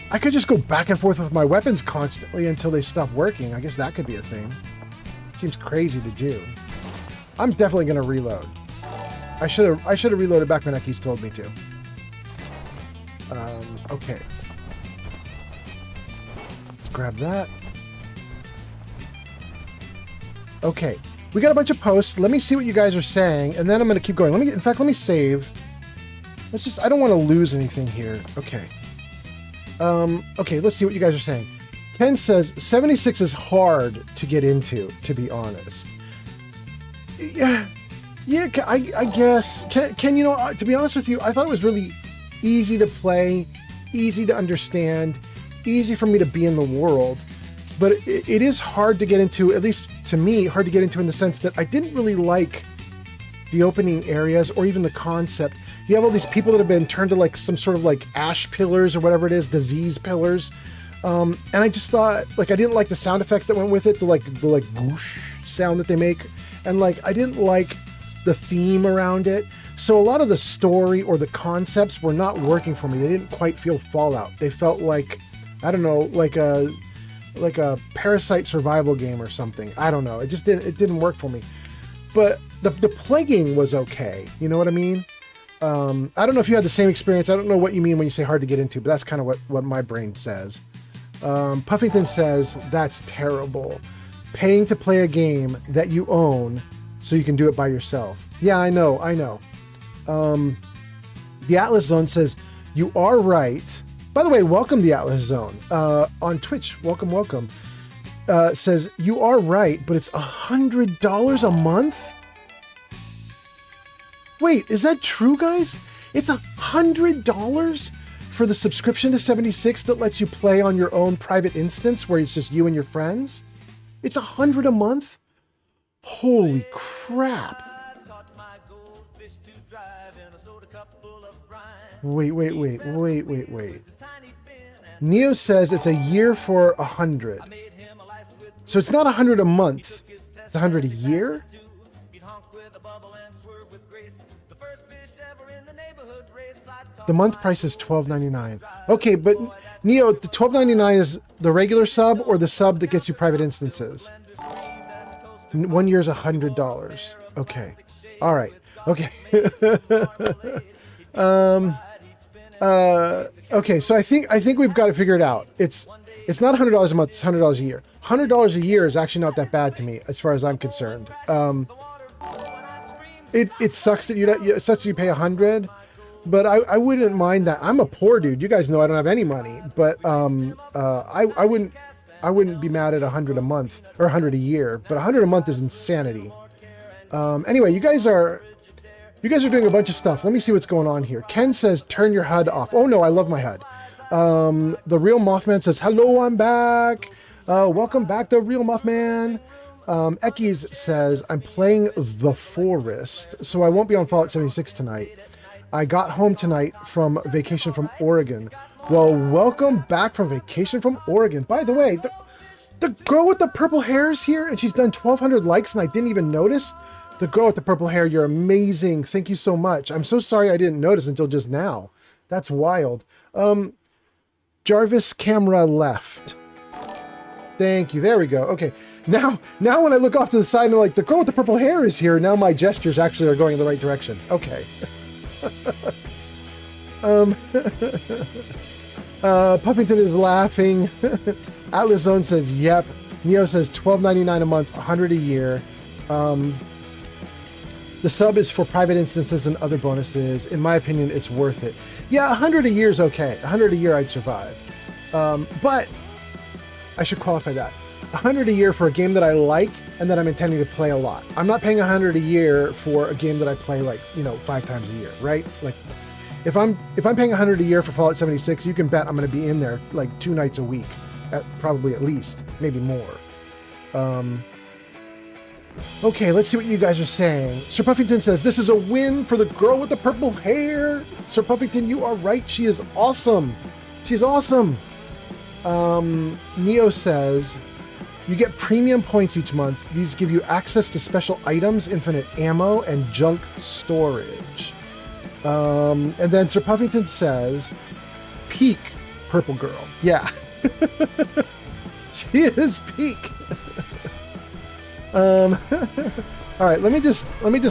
I could just go back and forth with my weapons constantly until they stop working. I guess that could be a thing. Seems crazy to do. I'm definitely going to reload. I should have reloaded back when Eki's told me to. Okay. Let's grab that. Okay. We got a bunch of posts. Let me see what you guys are saying, and then I'm going to keep going. In fact, let me save. let's just, I don't want to lose anything here. Okay. Okay, let's see what you guys are saying. Ken says 76 is hard to get into, to be honest. Yeah, I guess. Ken, you know, to be honest with you, I thought it was really easy to play, easy to understand, easy for me to be in the world. But it is hard to get into, at least to me, hard to get into in the sense that I didn't really like the opening areas or even the concept. You have all these people that have been turned to like some sort of like ash pillars or whatever it is, disease pillars. And I just thought, like, I didn't like the sound effects that went with it, the whoosh sound that they make. And like, I didn't like the theme around it. So a lot of the story or the concepts were not working for me. They didn't quite feel Fallout. They felt like, I don't know, like a Parasite survival game or something. I don't know. It didn't work for me. But the plaguing was okay. You know what I mean? I don't know if you had the same experience. I don't know what you mean when you say hard to get into, but that's kind of what my brain says. Puffington says, that's terrible. Paying to play a game that you own so you can do it by yourself. Yeah, I know. The Atlas Zone says, you are right. By the way, welcome the Atlas Zone on Twitch. Welcome. Says, you are right, but it's $100 a month? Wait, is that true, guys? It's $100 for the subscription to 76 that lets you play on your own private instance where it's just you and your friends? It's $100 a month? Holy crap. Wait. Neo says it's a year for 100. So it's not 100 a month. It's 100 a year? The month price is $12.99. Okay, but Neo, the $12.99 is the regular sub or the sub that gets you private instances? 1 year is $100. Okay. All right. Okay. Okay, so I think we've got it figured out. It's not $100 a month, it's $100 a year. $100 a year is actually not that bad to me as far as I'm concerned. It sucks that you pay 100, but I wouldn't mind that. I'm a poor dude. You guys know I don't have any money, but I wouldn't be mad at 100 a month or 100 a year, but 100 a month is insanity. Anyway, you guys are doing a bunch of stuff. Let me see what's going on here. Ken says, turn your HUD off. Oh no, I love my HUD. The Real Mothman says, hello, I'm back. Welcome back, The Real Mothman. Ekis says, I'm playing The Forest, so I won't be on Fallout 76 tonight. I got home tonight from vacation from Oregon. Well, welcome back from vacation from Oregon. By the way, the girl with the purple hair is here, and she's done 1,200 likes, and I didn't even notice. The girl with the purple hair, you're amazing. Thank you so much. I'm so sorry I didn't notice until just now. That's wild. Jarvis camera left. Thank you. There we go. Okay. Now when I look off to the side and I'm like, the girl with the purple hair is here, now my gestures actually are going in the right direction. Okay. Puffington is laughing. Atlas Zone says, yep. Neo says $12.99 a month, 100 a year. The sub is for private instances and other bonuses. In my opinion, it's worth it. Yeah, 100 a year is okay. 100 a year, I'd survive. But I should qualify that. 100 a year for a game that I like and that I'm intending to play a lot. I'm not paying 100 a year for a game that I play 5 times a year, right? Like, if I'm paying 100 a year for Fallout 76, you can bet I'm going to be in there 2 nights a week, probably at least, maybe more. Okay, let's see what you guys are saying. Sir Puffington says, this is a win for the girl with the purple hair. Sir Puffington, you are right. She is awesome. She's awesome. Neo says, you get premium points each month. These give you access to special items, infinite ammo, and junk storage. And then Sir Puffington says, peak purple girl. Yeah. She is peak. All right, let me just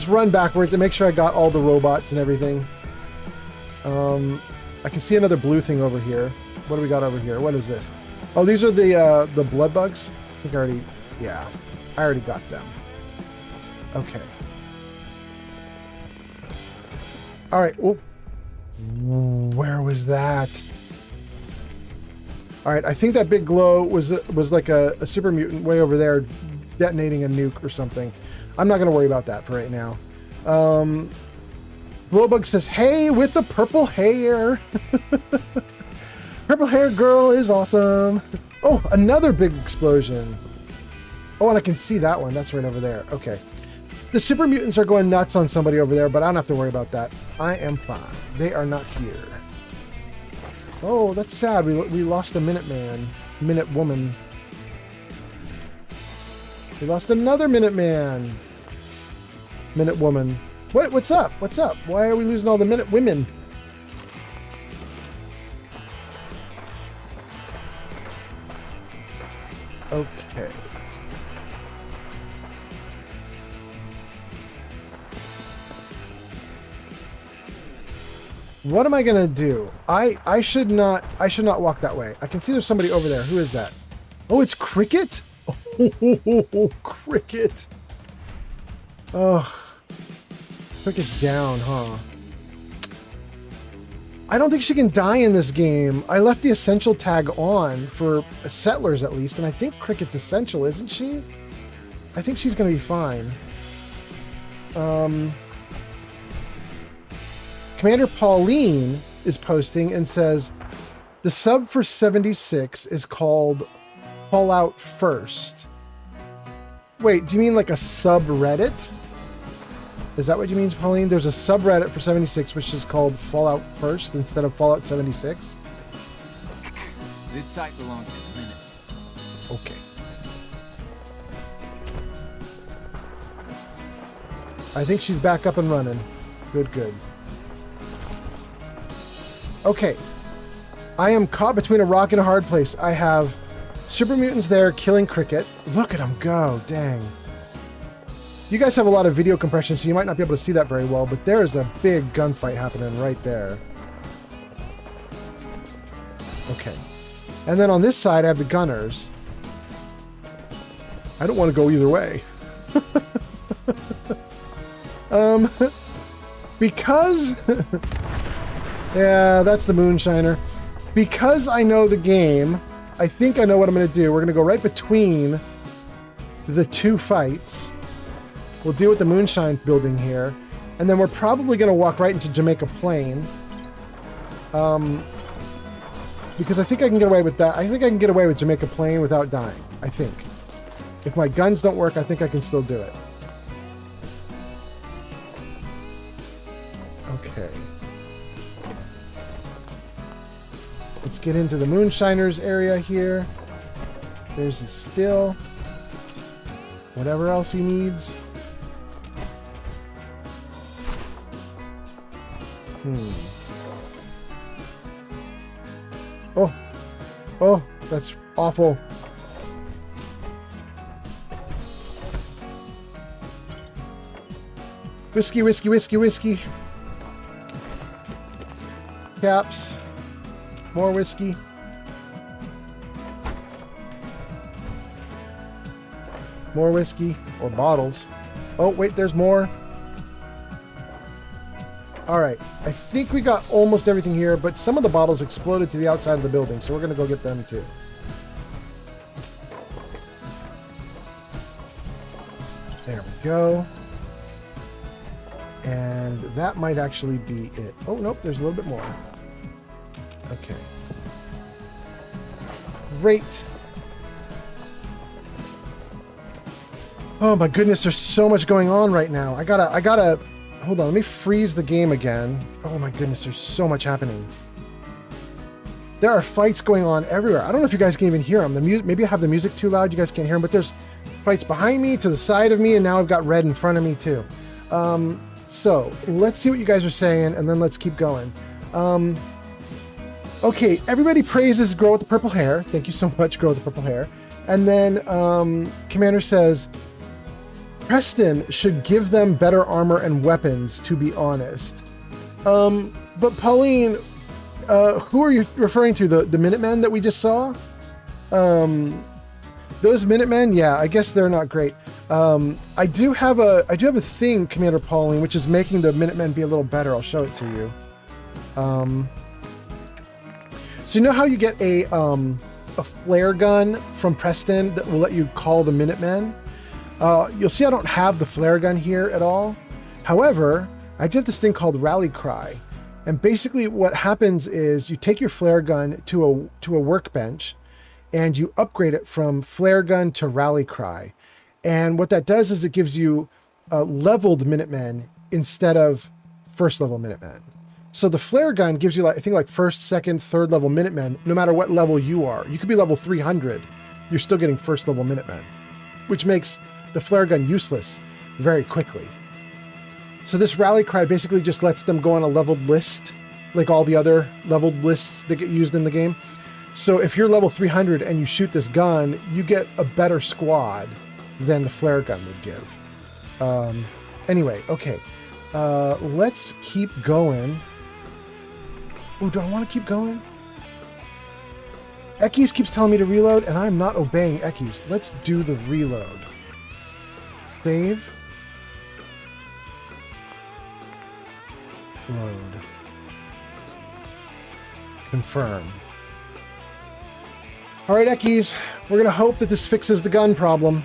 run backwards and make sure I got all the robots and everything. I can see another blue thing over here. What do we got over here? What is this? Oh, these are the blood bugs. I think I already got them. Okay. All right. Oh, Where was that? All right, I think that big glow was like a super mutant way over there detonating a nuke or something. I'm not going to worry about that for right now. Glowbug says, hey, with the purple hair. Purple hair girl is awesome. Oh, another big explosion. Oh, and I can see that one. That's right over there. Okay. The super mutants are going nuts on somebody over there, but I don't have to worry about that. I am fine. They are not here. Oh, that's sad. We lost a Minuteman. Minute Woman. We lost another Minuteman. Minute Woman. What's up? What's up? Why are we losing all the Minute Women? Okay. What am I gonna do? I should not walk that way. I can see there's somebody over there. Who is that? Oh, it's Cricket? Oh, Cricket. Ugh. Cricket's down, huh? I don't think she can die in this game. I left the essential tag on for settlers at least, and I think Cricket's essential, isn't she? I think she's gonna be fine. Commander Pauline is posting and says, the sub for 76 is called Fallout First. Wait, do you mean like a subreddit? Is that what you mean, Pauline? There's a subreddit for 76 which is called Fallout First instead of Fallout 76? This site belongs to the Minute. Okay. I think she's back up and running. Good, good. Okay. I am caught between a rock and a hard place. I have super mutants there killing Cricket. Look at them go. Dang. You guys have a lot of video compression, so you might not be able to see that very well, but there is a big gunfight happening right there. Okay. And then on this side, I have the gunners. I don't want to go either way. Because... yeah, that's the Moonshiner. Because I know the game, I think I know what I'm going to do. We're going to go right between the two fights. We'll deal with the Moonshine building here. And then we're probably going to walk right into Jamaica Plain. Because I think I can get away with that. I think I can get away with Jamaica Plain without dying. I think. If my guns don't work, I think I can still do it. Okay. Let's get into the Moonshiners area here. There's his still. Whatever else he needs. Oh. Oh, that's awful. Whiskey, whiskey, whiskey, whiskey. Caps. More whiskey. More whiskey. Or bottles. Oh, wait, there's more. Alright, I think we got almost everything here, but some of the bottles exploded to the outside of the building, so we're going to go get them too. There we go. And that might actually be it. Oh, nope, there's a little bit more. Okay. Great. Oh my goodness, there's so much going on right now. I gotta... Hold on, let me freeze the game again. Oh my goodness, there's so much happening. There are fights going on everywhere. I don't know if you guys can even hear them. The music, maybe I have the music too loud, you guys can't hear them, but there's fights behind me, to the side of me, and now I've got red in front of me too. So, let's see what you guys are saying, and then let's keep going. Okay, everybody praises Girl with the Purple Hair. Thank you so much, Girl with the Purple Hair. And then, Commander says, Preston should give them better armor and weapons, to be honest. But Pauline, who are you referring to? The Minutemen that we just saw? Those Minutemen, yeah, I guess they're not great. I do have a thing, Commander Pauline, which is making the Minutemen be a little better. I'll show it to you. So you know how you get a flare gun from Preston that will let you call the Minutemen? You'll see I don't have the flare gun here at all. However, I do have this thing called Rally Cry. And basically what happens is you take your flare gun to a workbench and you upgrade it from flare gun to Rally Cry. And what that does is it gives you leveled Minutemen instead of first level Minutemen. So the flare gun gives you, like, I think, like first, second, third level Minutemen, no matter what level you are. You could be level 300, you're still getting first level Minutemen, which makes the flare gun useless very quickly. So this Rally Cry basically just lets them go on a leveled list, like all the other leveled lists that get used in the game. So if you're level 300 and you shoot this gun, you get a better squad than the flare gun would give. Anyway, okay. Let's keep going. Oh, do I want to keep going? Ekis keeps telling me to reload, and I'm not obeying Ekis. Let's do the reload. Save. Load. Confirm. All right, Ekis. We're going to hope that this fixes the gun problem.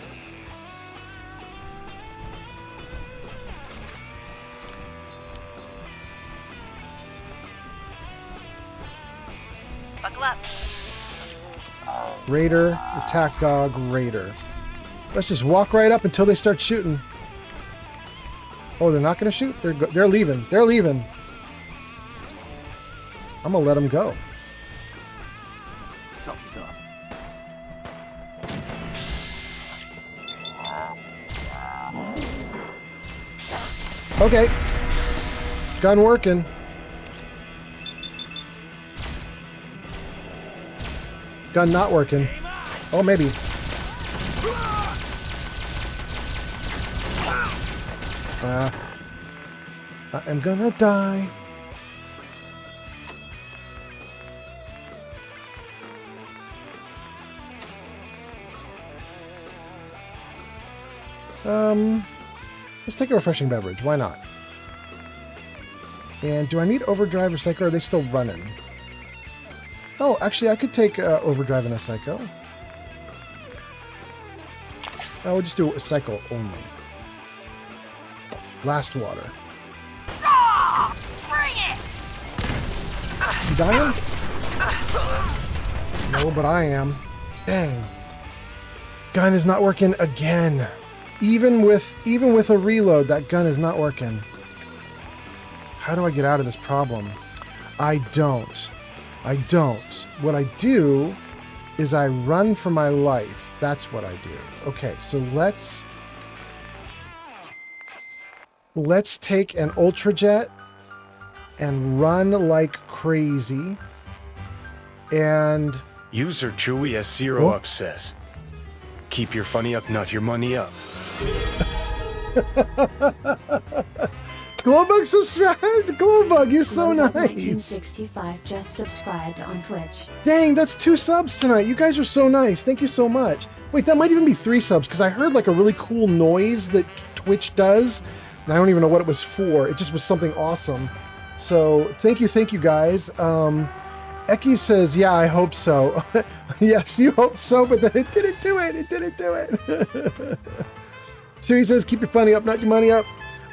Buckle up. Raider, attack dog, raider. Let's just walk right up until they start shooting. Oh, they're not going to shoot? They're leaving. They're leaving. I'm going to let them go. Something's up. Okay. Gun working. Gun not working. Oh, maybe. I am gonna die. Let's take a refreshing beverage. Why not? And do I need overdrive or psycho? Or are they still running? Oh, actually, I could take overdrive and a psycho. I would just do a cycle only. Last water. Bring it! Is he dying? No, but I am. Dang. Gun is not working again. Even with a reload, that gun is not working. How do I get out of this problem? I don't. What I do is I run for my life. That's what I do. Okay, so let's take an Ultrajet and run like crazy. And User Chewy S0 up says, keep your funny up, not your money up. Glowbug subscribed! Glowbug, you're so nice! 1965 just subscribed on Twitch. Dang, that's 2 subs tonight. You guys are so nice. Thank you so much. Wait, that might even be 3 subs, because I heard like a really cool noise that Twitch does. And I don't even know what it was for. It just was something awesome. So, thank you guys. Eki says, yeah, I hope so. Yes, you hope so, but then it didn't do it. It didn't do it. Siri says, keep your funny up, not your money up.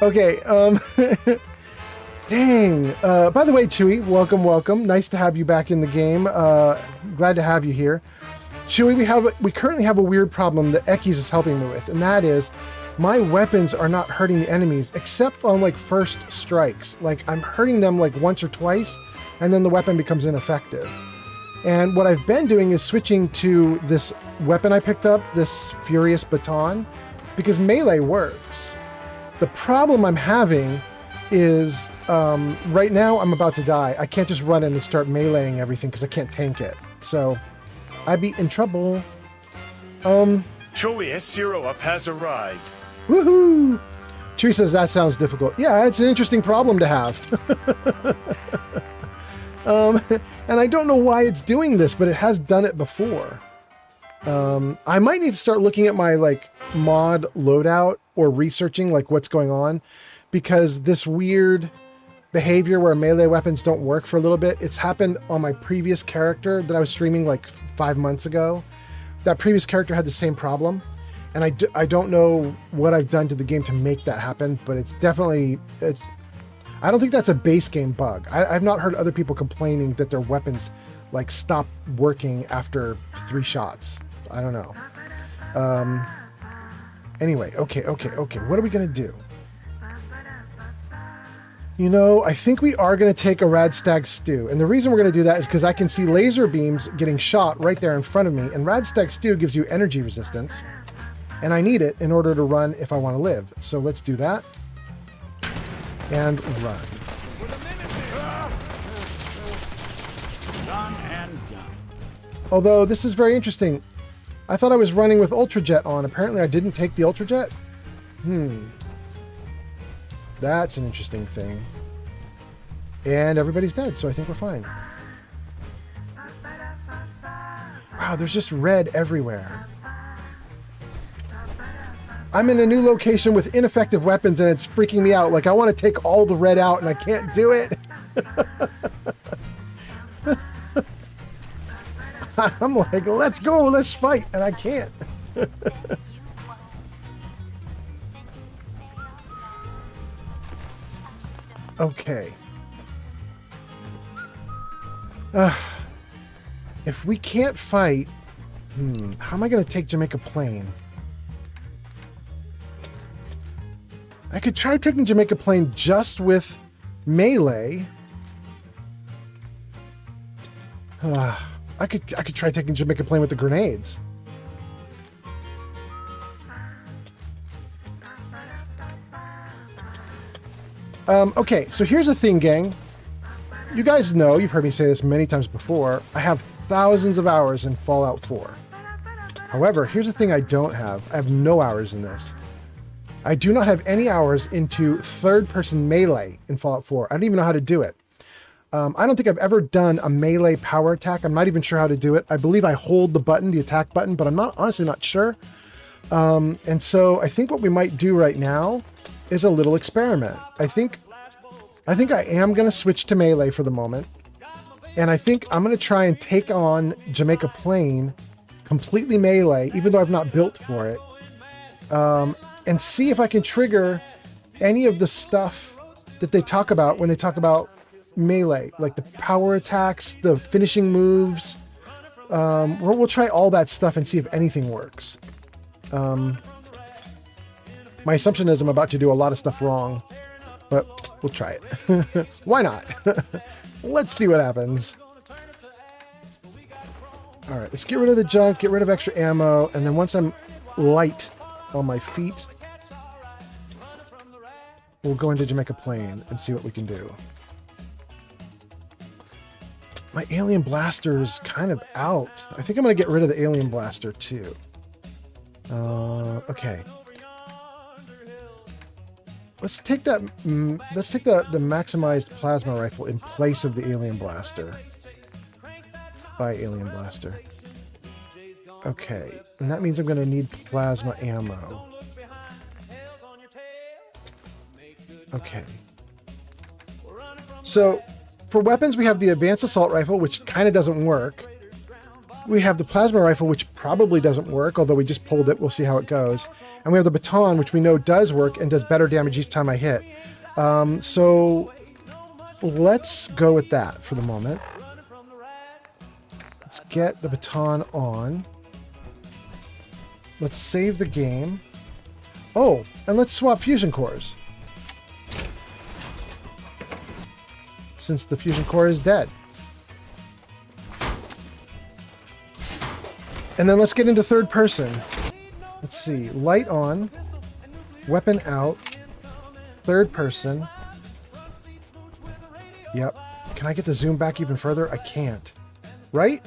Okay, dang. By the way, Chewy, welcome. Nice to have you back in the game. Glad to have you here. Chewy, we currently have a weird problem that Ekis is helping me with, and that is my weapons are not hurting the enemies except on like first strikes. Like I'm hurting them like once or twice, and then the weapon becomes ineffective. And what I've been doing is switching to this weapon I picked up, this Furious Baton, because melee works. The problem I'm having is right now I'm about to die. I can't just run in and start meleeing everything because I can't tank it. So I'd be in trouble. Chewy S0 up has arrived. Woohoo! Chewy says that sounds difficult. Yeah, it's an interesting problem to have. And I don't know why it's doing this, but it has done it before. I might need to start looking at my like mod loadout or researching like what's going on, because this weird behavior where melee weapons don't work for a little bit. It's happened on my previous character that I was streaming like 5 months ago. That previous character had the same problem, and I don't know what I've done to the game to make that happen, but it's definitely, I don't think that's a base game bug. I've not heard other people complaining that their weapons like stop working after 3 shots. I don't know. Anyway, okay. What are we gonna do? You know, I think we are going to take a Rad Stag Stew. And the reason we're going to do that is because I can see laser beams getting shot right there in front of me. And Rad Stag Stew gives you energy resistance. And I need it in order to run if I want to live. So let's do that. And run. Done and done. Although this is very interesting. I thought I was running with Ultrajet on. Apparently I didn't take the Ultrajet. That's an interesting thing. And everybody's dead, so I think we're fine. Wow, there's just red everywhere. I'm in a new location with ineffective weapons and it's freaking me out. Like, I want to take all the red out and I can't do it. I'm like, let's go, let's fight, and I can't. Okay. If we can't fight, how am I going to take Jamaica Plain? I could try taking Jamaica Plain just with melee. I could try taking Jamaica Plain with the grenades. Okay, so here's the thing, gang. You guys know, you've heard me say this many times before, I have thousands of hours in Fallout 4. However, here's the thing I don't have. I have no hours in this. I do not have any hours into third-person melee in Fallout 4. I don't even know how to do it. I don't think I've ever done a melee power attack. I'm not even sure how to do it. I believe I hold the button, the attack button, but I'm honestly not sure. And so I think what we might do right now is a little experiment. I think I am going to switch to melee for the moment. And I think I'm going to try and take on Jamaica Plain completely melee, even though I've not built for it. And see if I can trigger any of the stuff that they talk about when they talk about melee, like the power attacks, the finishing moves. We'll try all that stuff and see if anything works. My assumption is I'm about to do a lot of stuff wrong, but we'll try it. Why not? Let's see what happens. All right, let's get rid of the junk, get rid of extra ammo, and then once I'm light on my feet, we'll go into Jamaica Plain and see what we can do. My alien blaster is kind of out. I think I'm going to get rid of the alien blaster too. Okay. Let's take that. Let's take the maximized plasma rifle in place of the alien blaster. By alien blaster. Okay, and that means I'm going to need plasma ammo. Okay. So, for weapons, we have the advanced assault rifle, which kind of doesn't work. We have the plasma rifle, which probably doesn't work, although we just pulled it. We'll see how it goes. And we have the baton, which we know does work and does better damage each time I hit. So let's go with that for the moment. Let's get the baton on. Let's save the game. Oh, and let's swap fusion cores. Since the fusion core is dead. And then let's get into third person. Let's see. Light on. Weapon out. Third person. Yep. Can I get the zoom back even further? I can't. Right?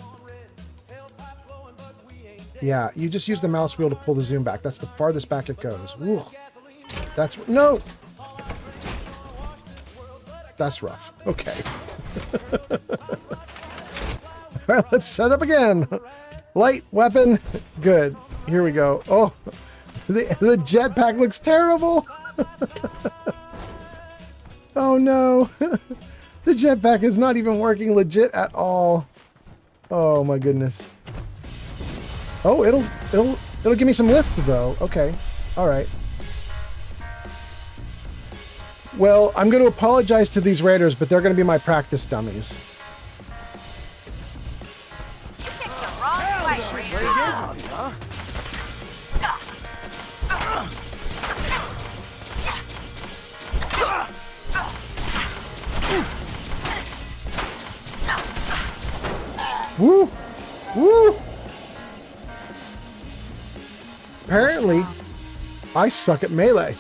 Yeah, you just use the mouse wheel to pull the zoom back. That's the farthest back it goes. Ooh. That's... No! That's rough. Okay. All right, let's set up again. Light, weapon, good. Here we go. Oh, the jetpack looks terrible. Oh no! The jetpack is not even working legit at all. Oh my goodness. Oh, it'll give me some lift though. Okay. All right. Well, I'm going to apologize to these raiders, but they're going to be my practice dummies. You picked the wrong fight, Raider. Woo! Woo! Apparently, I suck at melee.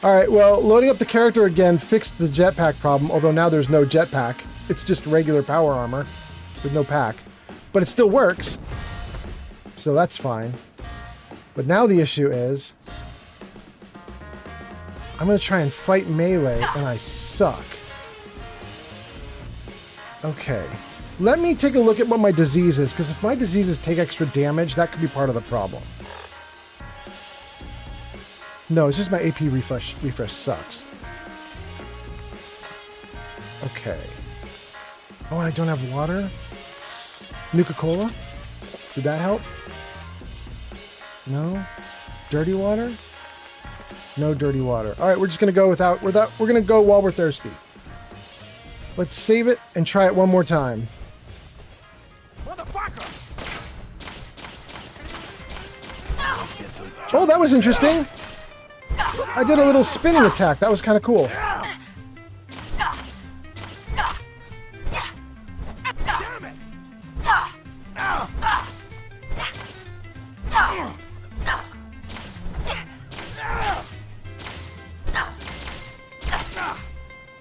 All right, well, loading up the character again fixed the jetpack problem, although now there's no jetpack. It's just regular power armor with no pack. But it still works, so that's fine. But now the issue is, I'm going to try and fight melee, and I suck. Okay. Let me take a look at what my disease is, because if my diseases take extra damage, that could be part of the problem. No, it's just my AP refresh sucks. Okay. Oh, and I don't have water? Nuka-Cola? Did that help? No? Dirty water? No dirty water. All right, we're just going to go without... We're going to go while we're thirsty. Let's save it and try it one more time. Oh, that was interesting. I did a little spinning attack. That was kind of cool.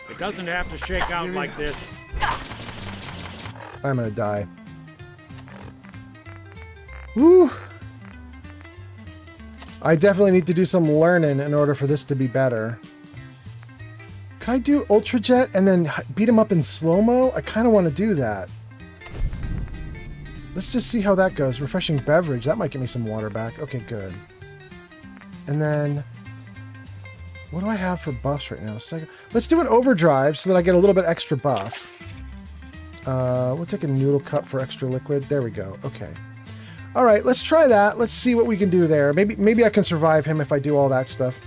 It doesn't have to shake out like this. I'm gonna die. Woo! I definitely need to do some learning in order for this to be better. Can I do Ultra Jet and then beat him up in slow-mo? I kind of want to do that. Let's just see how that goes. Refreshing beverage. That might give me some water back. Okay, good. And then... what do I have for buffs right now? Let's do an overdrive so that I get a little bit extra buff. We'll take a noodle cup for extra liquid. There we go. Okay. All right, let's try that. Let's see what we can do there. Maybe I can survive him if I do all that stuff.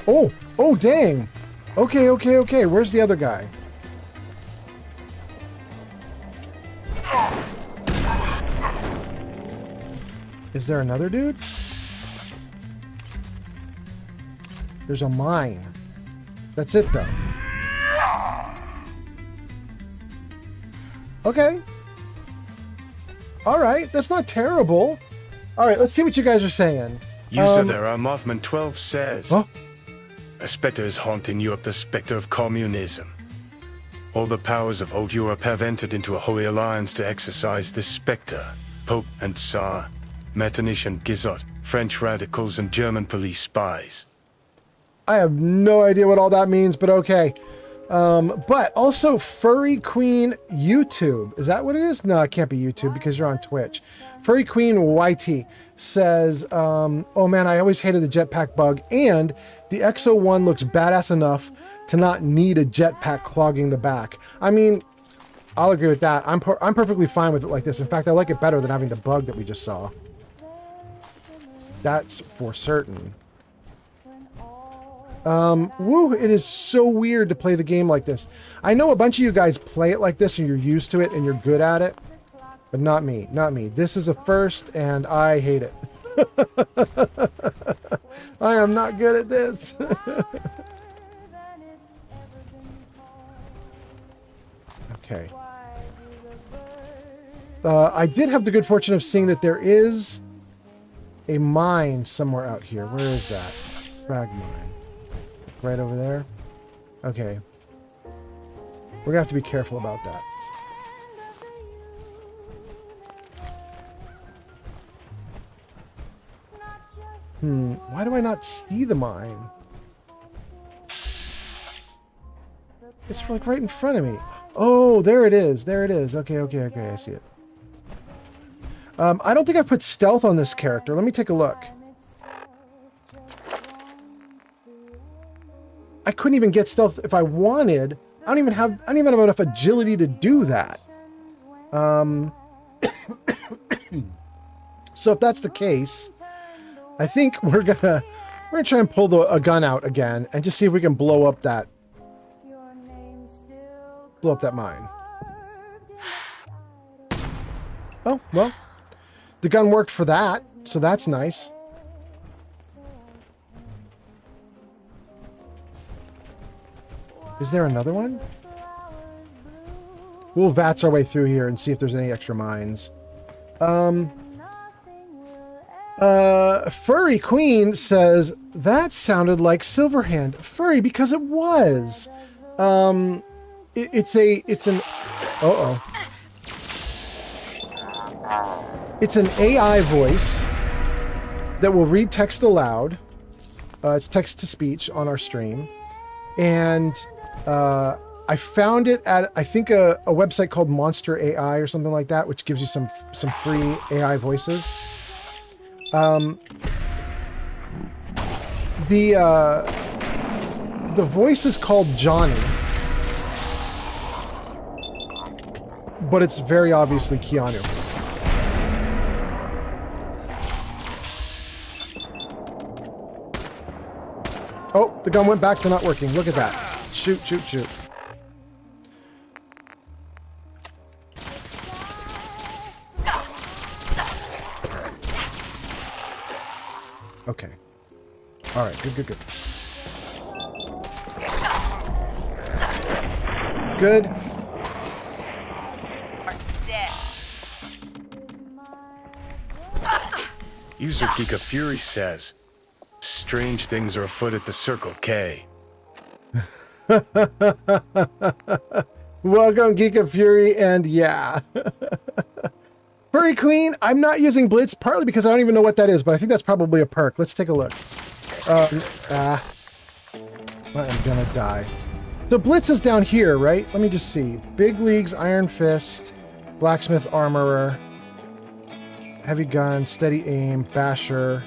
Oh, dang. Okay. Where's the other guy? Is there another dude? There's a mine. That's it, though. Okay. Alright, that's not terrible. Alright, let's see what you guys are saying. User there, Mothman 12 says, Huh? a spectre is haunting Europe, the spectre of communism. All the powers of old Europe have entered into a holy alliance to exorcise this spectre. Pope and Tsar, Metternich and Guizot, French radicals and German police spies. I have no idea what all that means, but okay. But also Furry Queen YouTube. Is that what it is? No, it can't be YouTube because you're on Twitch. Furry Queen YT says, oh man, I always hated the jetpack bug, and the XO1 looks badass enough to not need a jetpack clogging the back. I mean, I'll agree with that. I'm perfectly fine with it like this. In fact, I like it better than having the bug that we just saw. That's for certain. Woo, it is so weird to play the game like this. I know a bunch of you guys play it like this and you're used to it and you're good at it, but not me, not me. This is a first and I hate it. I am not good at this. Okay. I did have the good fortune of seeing that there is a mine somewhere out here. Where is that? Frag mine. Right over there? Okay. We're gonna have to be careful about that. Why do I not see the mine? It's like right in front of me. Oh, there it is. There it is. Okay, okay, okay. I see it. I don't think I've put stealth on this character. Let me take a look. I couldn't even get stealth if I wanted. I don't even have enough agility to do that. So if that's the case, I think we're gonna try and pull a gun out again and just see if we can blow up that mine. Oh, well, the gun worked for that, so that's nice. Is there another one? We'll VATS our way through here and see if there's any extra mines. Furry Queen says, that sounded like Silverhand. Furry, because it was. It's an It's an AI voice that will read text aloud. It's text to speech on our stream. And I found it at, I think, a website called Monster AI or something like that, which gives you some free AI voices. The voice is called Johnny, but it's very obviously Keanu. Oh, the gun went back to not working. Look at that. Shoot, shoot, shoot. Okay. All right, good, good, good. Good. User Geeka Fury says, strange things are afoot at the Circle K. Welcome, Geeka Fury, and yeah. Furry Queen, I'm not using Blitz, partly because I don't even know what that is, but I think that's probably a perk. Let's take a look. I'm gonna die. So Blitz is down here, right? Let me just see. Big Leagues, Iron Fist, Blacksmith Armorer, Heavy Gun, Steady Aim, Basher,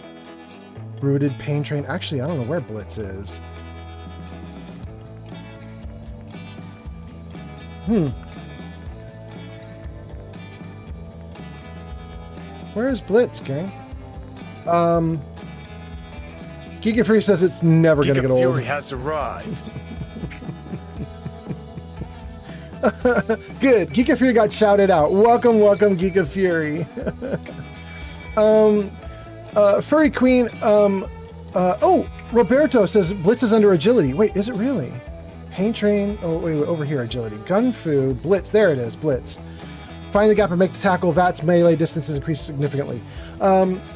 Rooted, Pain Train. Actually, I don't know where Blitz is. Where is Blitz, gang? Giga Fury says it's never going to get old. Fury has arrived. Good. Giga Fury got shouted out. Welcome, welcome, Giga Fury. Furry Queen. Oh, Roberto says Blitz is under agility. Wait, is it really? Pain Train. Oh, wait, over here, agility. Gun Fu. Blitz. There it is. Blitz. Find the gap and make the tackle. VATS melee distances increase significantly.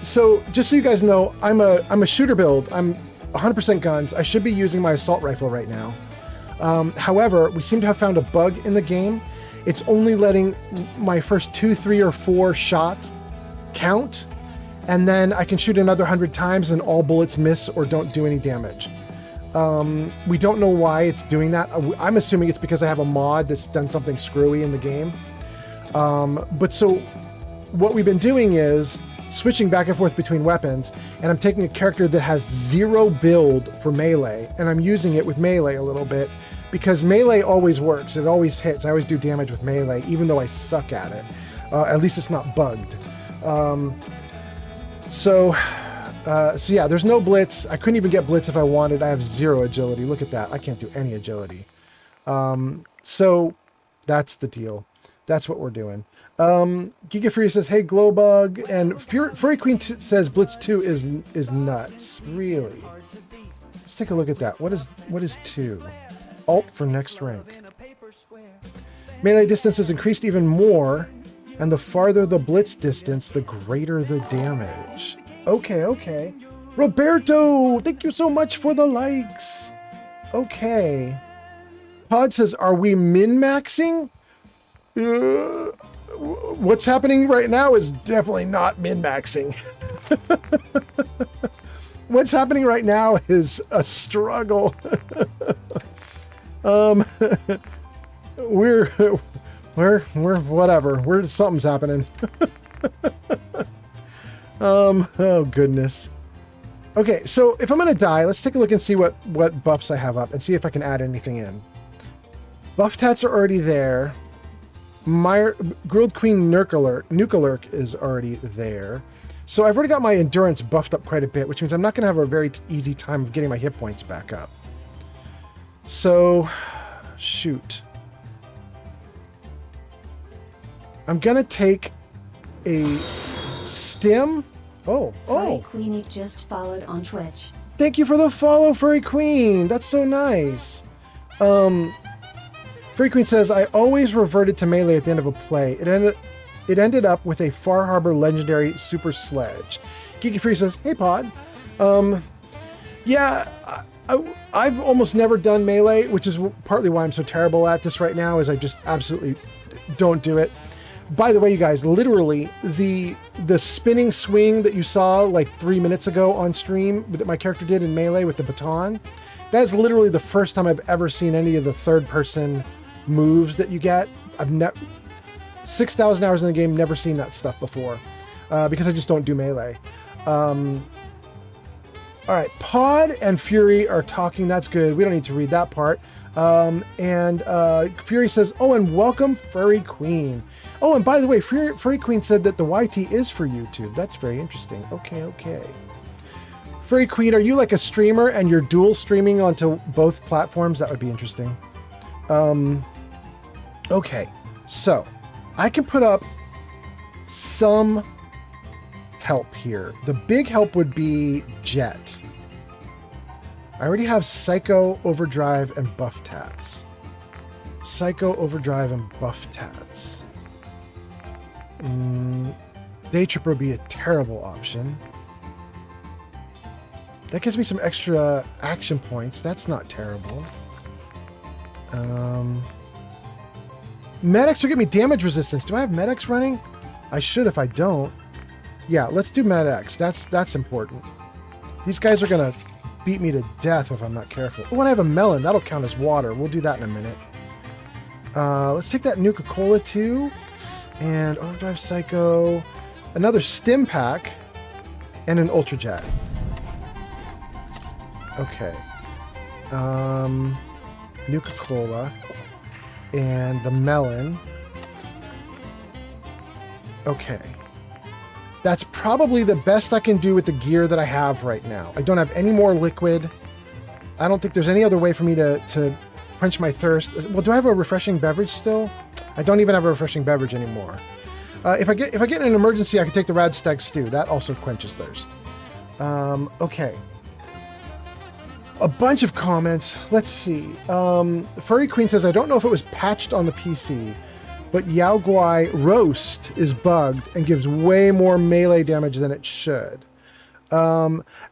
So just so you guys know, I'm a shooter build. I'm 100% guns. I should be using my assault rifle right now. However, we seem to have found a bug in the game. It's only letting my first 2, 3, or 4 shots count, and then I can shoot another 100 times and all bullets miss or don't do any damage. We don't know why it's doing that. I'm assuming it's because I have a mod that's done something screwy in the game. But so what we've been doing is switching back and forth between weapons, and I'm taking a character that has 0 build for melee, and I'm using it with melee a little bit, because melee always works. It always hits. I always do damage with melee, even though I suck at it. At least it's not bugged. So yeah, there's no Blitz. I couldn't even get Blitz if I wanted. I have 0 agility. Look at that. I can't do any agility. So that's the deal. That's what we're doing. Giga Fury says, hey, Glowbug. And Furry Queen says Blitz 2 is nuts. Really? Let's take a look at that. What is 2? Alt for next rank. Melee distance is increased even more, and the farther the Blitz distance, the greater the damage. Okay, okay. Roberto, thank you so much for the likes. Okay. Pod says, are we min-maxing? What's happening right now is definitely not min-maxing. What's happening right now is a struggle. We're whatever. Something's happening. Oh goodness. Okay, so if I'm gonna die, let's take a look and see what buffs I have up and see if I can add anything in. Buff tats are already there. Grilled Queen Nukalurk is already there. So I've already got my endurance buffed up quite a bit, which means I'm not gonna have a very easy time of getting my hit points back up. So, shoot. I'm gonna take a stim. Furry Queenie just followed on Twitch. Thank you for the follow, Furry Queen. That's so nice. Furry Queen says, I always reverted to melee at the end of a play. It ended up with a Far Harbor legendary super sledge. Geeky Free says, hey Pod. Yeah, I've almost never done melee, which is partly why I'm so terrible at this right now, is I just absolutely don't do it. By the way, you guys, literally the spinning swing that you saw like 3 minutes ago on stream that my character did in melee with the baton, that is literally the first time I've ever seen any of the third person moves that you get. I've 6,000 hours in the game, never seen that stuff before, because I just don't do melee. All right, Pod and Fury are talking. That's good. We don't need to read that part. And Fury says, oh, and welcome, Furry Queen. Oh, and by the way, Furry Queen said that the YT is for YouTube. That's very interesting. Okay. Furry Queen, are you like a streamer and you're dual streaming onto both platforms? That would be interesting. Okay, so I can put up some help here. The big help would be Jet. I already have Psycho, Overdrive, and Buff Tats. Psycho, Overdrive, and Buff Tats. Day Tripper would be a terrible option. That gives me some extra action points. That's not terrible. Medics will give me damage resistance. Do I have Medics running? I should if I don't. Yeah, let's do Medics. That's important. These guys are gonna beat me to death if I'm not careful. Oh, and I have a melon. That'll count as water. We'll do that in a minute. Let's take that Nuka-Cola too. And Overdrive Psycho. Another Stim Pack. And an Ultra Jet. Okay. Nuka-Cola. And the melon. Okay. That's probably the best I can do with the gear that I have right now. I don't have any more liquid. I don't think there's any other way for me to quench my thirst. Well, do I have a refreshing beverage still? I don't even have a refreshing beverage anymore. If I get in an emergency, I can take the Rad Stag Stew. That also quenches thirst. Okay. A bunch of comments. Let's see. Furry Queen says, I don't know if it was patched on the PC, but Yao Guai Roast is bugged and gives way more melee damage than it should.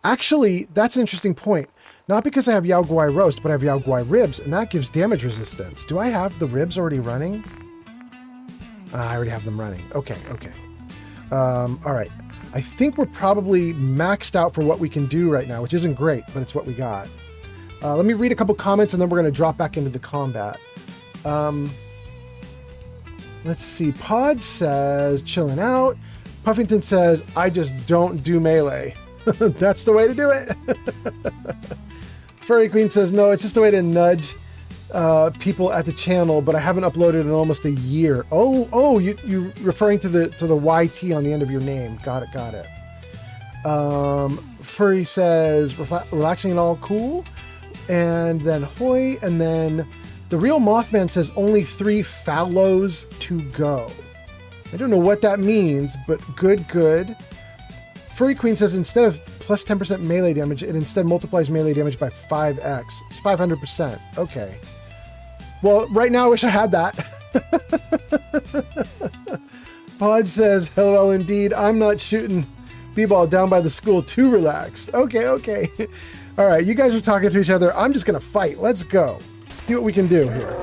Actually, that's an interesting point. Not because I have Yao Guai Roast, but I have Yao Guai Ribs, and that gives damage resistance. Do I have the ribs already running? I already have them running. Okay. All right. I think we're probably maxed out for what we can do right now, which isn't great, but it's what we got. Let me read a couple comments, and then we're going to drop back into the combat. Let's see. Pod says, chilling out. Puffington says, I just don't do melee. That's the way to do it. Furry Queen says, no, it's just a way to nudge people at the channel, but I haven't uploaded in almost a year. Oh, you're referring to the YT on the end of your name. Got it. Furry says, relaxing and all cool. And then Hoy, and then the real Mothman says only 3 fallows to go. I don't know what that means, but good. Furry Queen says instead of plus 10% melee damage, it instead multiplies melee damage by 5x. It's 500%. Okay. Well, right now I wish I had that. Pod says, LOL indeed, I'm not shooting b-ball down by the school, too relaxed. Okay. All right, you guys are talking to each other. I'm just going to fight. Let's go. See what we can do here.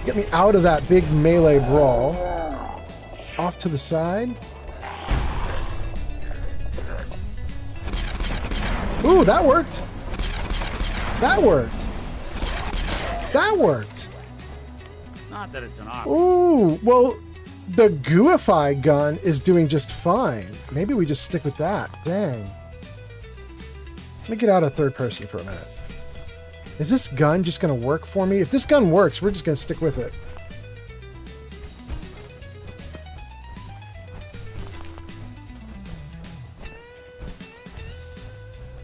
Get me out of that big melee brawl. Off to the side. Ooh, that worked. That That worked. Not that it's an option. Ooh, well, the Gooify gun is doing just fine. Maybe we just stick with that. Dang. Let me get out of third person for a minute. Is this gun just going to work for me? If this gun works, we're just going to stick with it.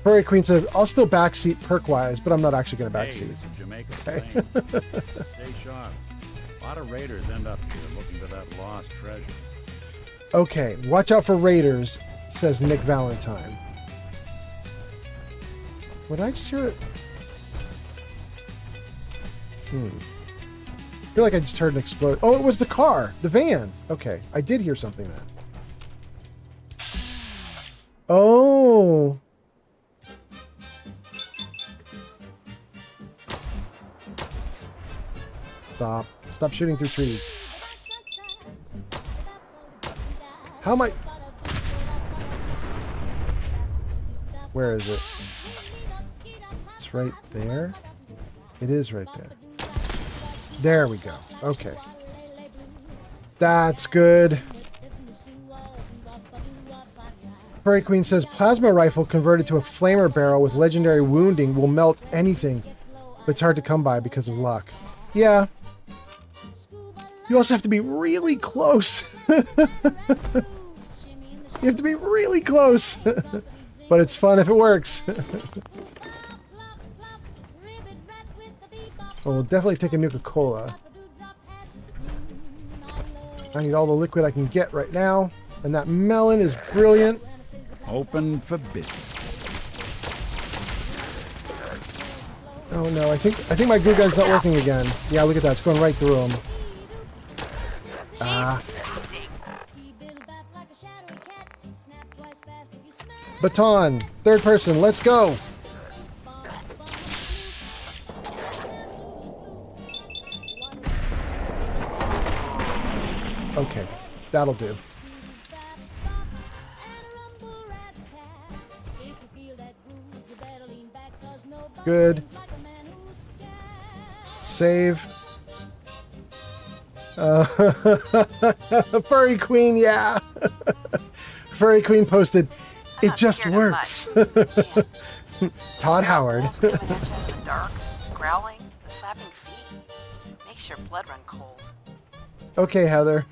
Furry Queen says, I'll still backseat perk-wise, but I'm not actually going to Hey, backseat. this is Jamaica Plain. Stay sharp. A lot of raiders end up here looking for that lost treasure. Okay, watch out for raiders, says Nick Valentine. Would I just hear it? I feel like I just heard an explode. Oh, it was the car, the van. Okay, I did hear something then. Oh. Stop. Stop shooting through trees. How am I... Where is it? It's right there. It is right there. There we go. Okay. That's good. Furry Queen says, plasma rifle converted to a flamer barrel with legendary wounding will melt anything, but it's hard to come by because of luck. Yeah. You also have to be really close. You have to be really close. But it's fun if it works. Well, we'll definitely take a Nuka-Cola. I need all the liquid I can get right now. And that melon is brilliant. Open for business. Oh no, I think my glue gun's not working again. Yeah, look at that. It's going right through him. Ah. Baton. Third person. Let's go. Okay. That'll do. Good. Save. Furry Queen, yeah. Furry Queen posted, it just works. Todd Howard. Dark, growling, the slapping feet. Makes your blood run cold. Okay, Heather.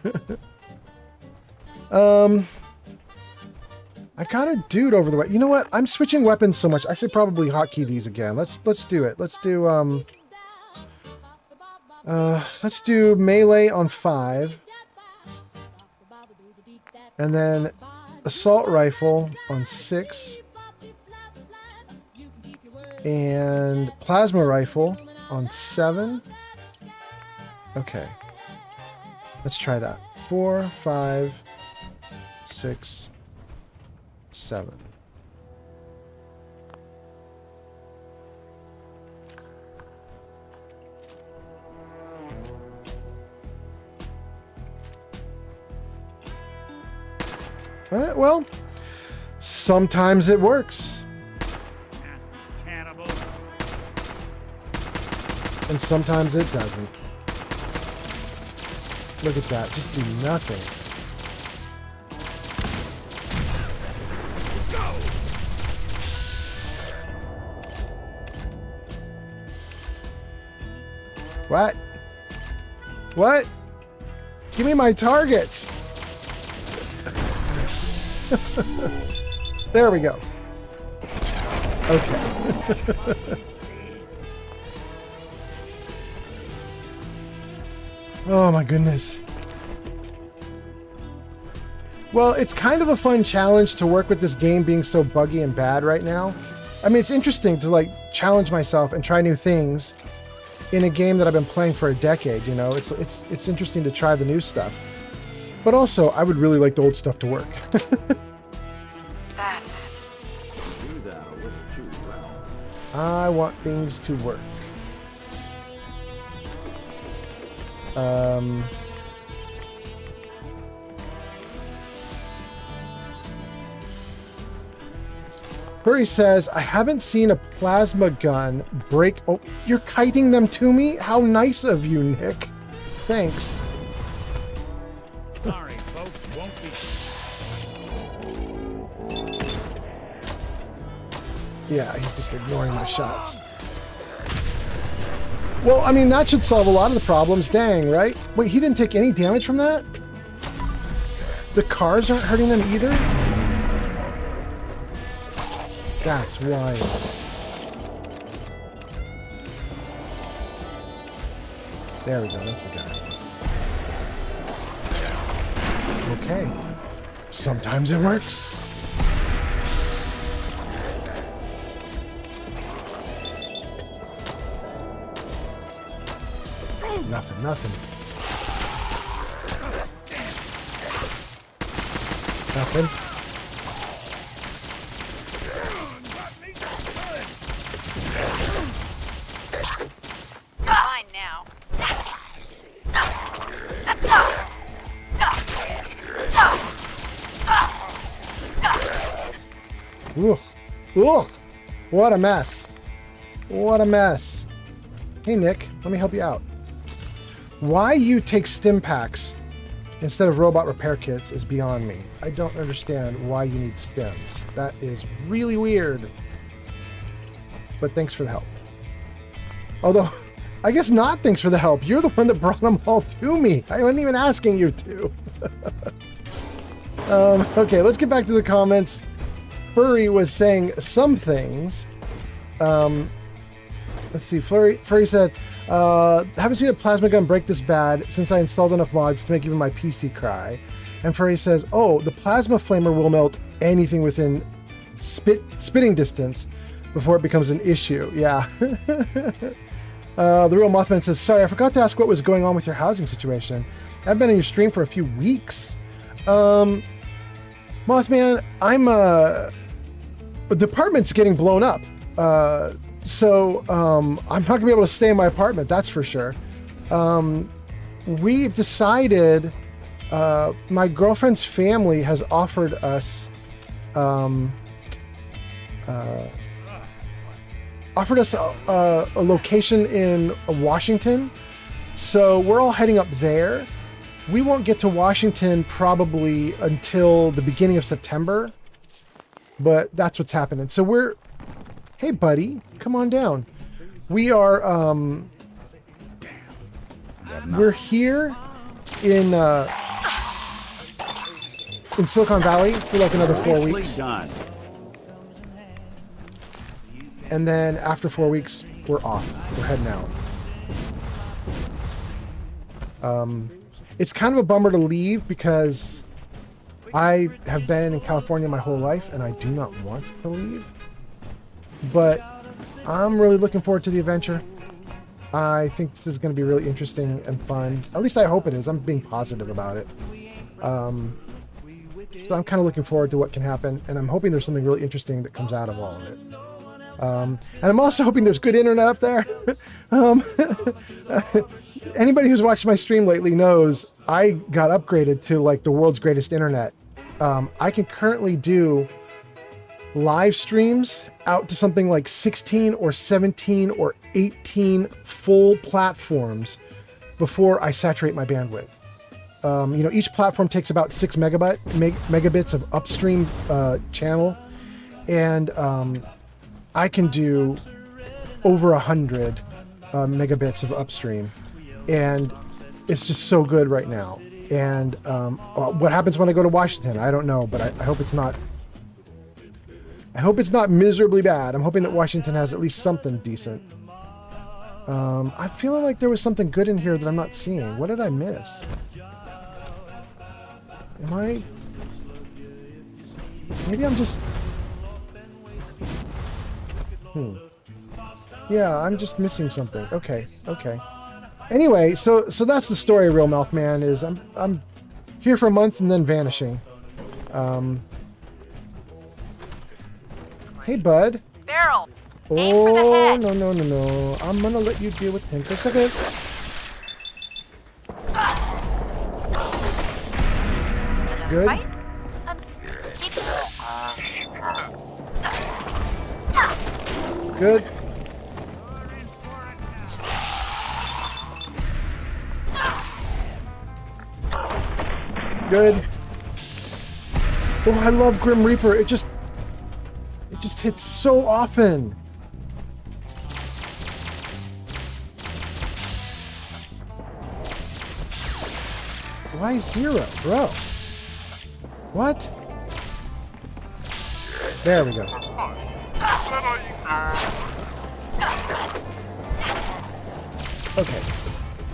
I got a dude over the way. You know what? I'm switching weapons so much. I should probably hotkey these again. Let's do it. Let's do melee on 5. And then assault rifle on 6. And plasma rifle on 7. Okay. Let's try that. 4, 5, 6, 7. All right, well, sometimes it works. Nasty cannibal. And sometimes it doesn't. Look at that. Just do nothing. What? What? Give me my targets. There we go. Okay. Oh my goodness. Well, it's kind of a fun challenge to work with this game being so buggy and bad right now. I mean, it's interesting to like challenge myself and try new things in a game that I've been playing for a decade, you know? It's interesting to try the new stuff. But also, I would really like the old stuff to work. That's it. Do that a little too well. I want things to work. Furry says, I haven't seen a plasma gun break. Oh, you're kiting them to me? How nice of you, Nick. Thanks. Sorry, folks, won't be. Yeah, he's just ignoring my shots. Well, I mean, that should solve a lot of the problems. Dang, right? Wait, he didn't take any damage from that? The cars aren't hurting them either? That's wild. There we go, that's the guy. Okay. Sometimes it works. Nothing, nothing. Nothing. Mine now. Ugh. Ugh. What a mess. What a mess. Hey, Nick, let me help you out. Why you take stim packs instead of robot repair kits is beyond me. I don't understand why you need stims. That is really weird. But thanks for the help. Although, I guess not thanks for the help. You're the one that brought them all to me. I wasn't even asking you to. Okay, let's get back to the comments. Furry was saying some things. Let's see. Furry said, haven't seen a plasma gun break this bad since I installed enough mods to make even my PC cry. And Furry says, oh, the plasma flamer will melt anything within spitting distance before it becomes an issue. Yeah. The Real Mothman says, sorry, I forgot to ask what was going on with your housing situation. I've been in your stream for a few weeks. Mothman, the apartment's getting blown up. So I'm not gonna be able to stay in my apartment, that's for sure. We've decided, my girlfriend's family has offered us a location in Washington. So we're all heading up there. We won't get to Washington probably until the beginning of September, but that's what's happening. So hey buddy, come on down. We are, we're here in Silicon Valley for like another 4 weeks. Done. And then after 4 weeks, we're off. We're heading out. It's kind of a bummer to leave because I have been in California my whole life and I do not want to leave. But I'm really looking forward to the adventure. I think this is going to be really interesting and fun. At least I hope it is. I'm being positive about it. So I'm kind of looking forward to what can happen, and I'm hoping there's something really interesting that comes out of all of it. And I'm also hoping there's good internet up there. Anybody who's watched my stream lately knows I got upgraded to like the world's greatest internet. I can currently do live streams out to something like 16 or 17 or 18 full platforms before I saturate my bandwidth. You know, each platform takes about 6 megabits of upstream channel, and I can do over 100 megabits of upstream, and it's just so good right now. And what happens when I go to Washington? I don't know, but I hope it's not. I hope it's not miserably bad. I'm hoping that Washington has at least something decent. I'm feeling like there was something good in here that I'm not seeing. What did I miss? Am I... Maybe I'm just... Yeah, I'm just missing something. Okay, okay. Anyway, so that's the story, Real Mouth Man, is I'm here for a month and then vanishing. Hey, bud. Barrel. Aim for the Oh, head. no. I'm gonna let you deal with him for a second. Good. Right? Keep... Good. Good. Oh, I love Grim Reaper. It just hits so often. Why 0, bro? What? There we go. Okay.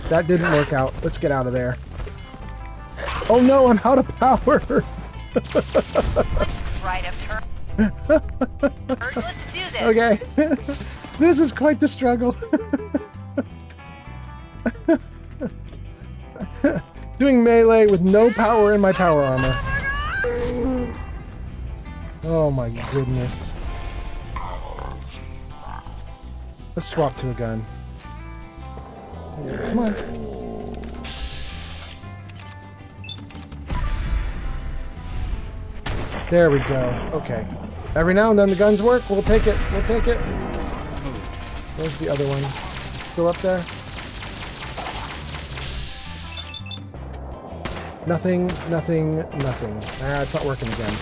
That didn't work out. Let's get out of there. Oh no, I'm out of power. Right of turn. Let's do this. Okay. This is quite the struggle. Doing melee with no power in my power armor. Oh my goodness. Let's swap to a gun. Come on. There we go. Okay. Every now and then the guns work. We'll take it. We'll take it. Where's the other one? Still up there? Nothing, nothing, nothing. Ah, it's not working again.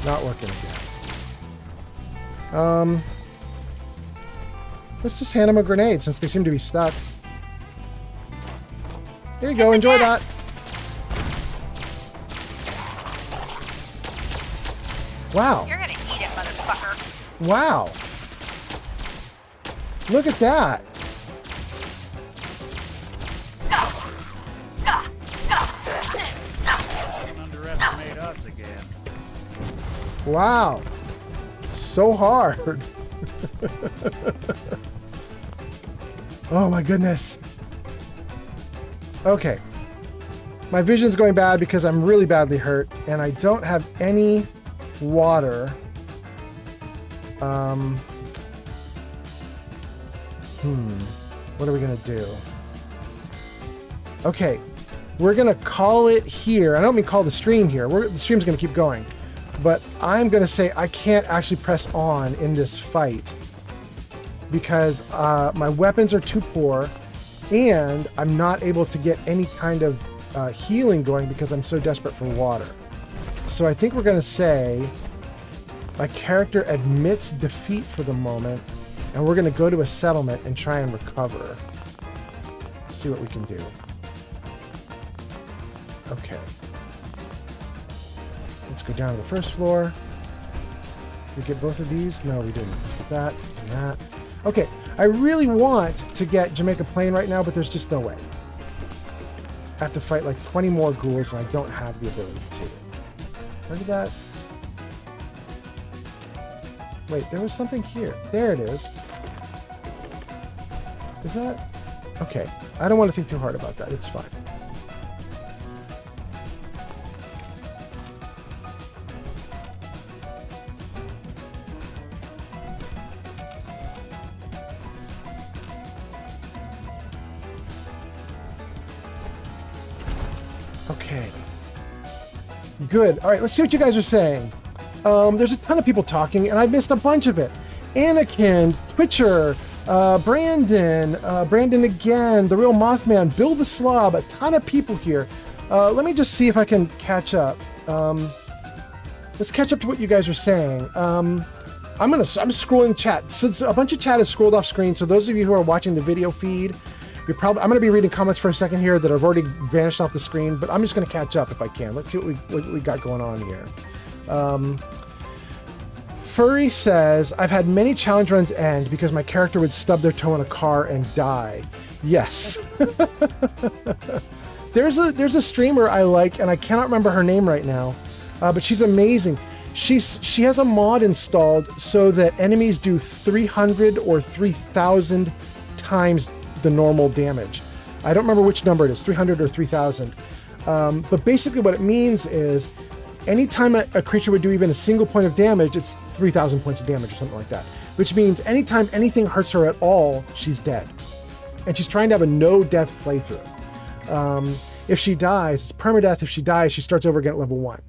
Not working again. Let's just hand them a grenade since they seem to be stuck. There you go, enjoy that. Wow. You're gonna eat it, motherfucker. Wow. Look at that. Don't underestimate us again. Wow. So hard. Oh my goodness. Okay. My vision's going bad because I'm really badly hurt and I don't have any water. What are we gonna do? Okay. We're gonna call it here. I don't mean call the stream here. The stream's gonna keep going. But I'm gonna say I can't actually press on in this fight because my weapons are too poor and I'm not able to get any kind of healing going because I'm so desperate for water. So I think we're gonna say my character admits defeat for the moment and we're gonna go to a settlement and try and recover. See what we can do. Okay. Let's go down to the first floor. Did we get both of these? No, we didn't. Let's get that and that. Okay, I really want to get Jamaica Plain right now, but there's just no way. I have to fight like 20 more ghouls, and I don't have the ability to. Where did that... Wait, there was something here. There it is. Is that... Okay, I don't want to think too hard about that. It's fine. Okay. Good. All right, let's see what you guys are saying. There's a ton of people talking, and I missed a bunch of it. Anakin, Twitcher, Brandon, Brandon again, The Real Mothman, Bill the Slob, a ton of people here. Let me just see if I can catch up. Let's catch up to what you guys are saying. I'm scrolling chat. So a bunch of chat is scrolled off screen, so those of you who are watching the video feed, I'm going to be reading comments for a second here that have already vanished off the screen, but I'm just going to catch up if I can. Let's see what we got going on here. Furry says, I've had many challenge runs end because my character would stub their toe in a car and die. Yes. There's a streamer I like, and I cannot remember her name right now, but she's amazing. She has a mod installed so that enemies do 300 or 3,000 times the normal damage. I don't remember which number it is, 300 or 3,000. But basically what it means is anytime a creature would do even a single point of damage, it's 3,000 points of damage or something like that. Which means anytime anything hurts her at all, she's dead. And she's trying to have a no-death playthrough. If she dies, it's permadeath. If she dies, she starts over again at level 1.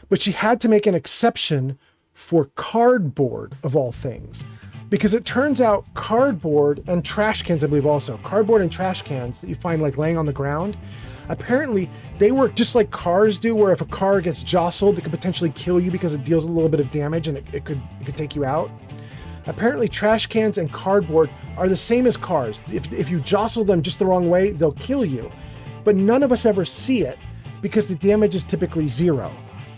But she had to make an exception for cardboard, of all things. Because it turns out cardboard and trash cans, I believe also, cardboard and trash cans that you find like laying on the ground, apparently they work just like cars do, where if a car gets jostled, it could potentially kill you because it deals a little bit of damage and it could take you out. Apparently trash cans and cardboard are the same as cars. If you jostle them just the wrong way, they'll kill you. But none of us ever see it because the damage is typically 0.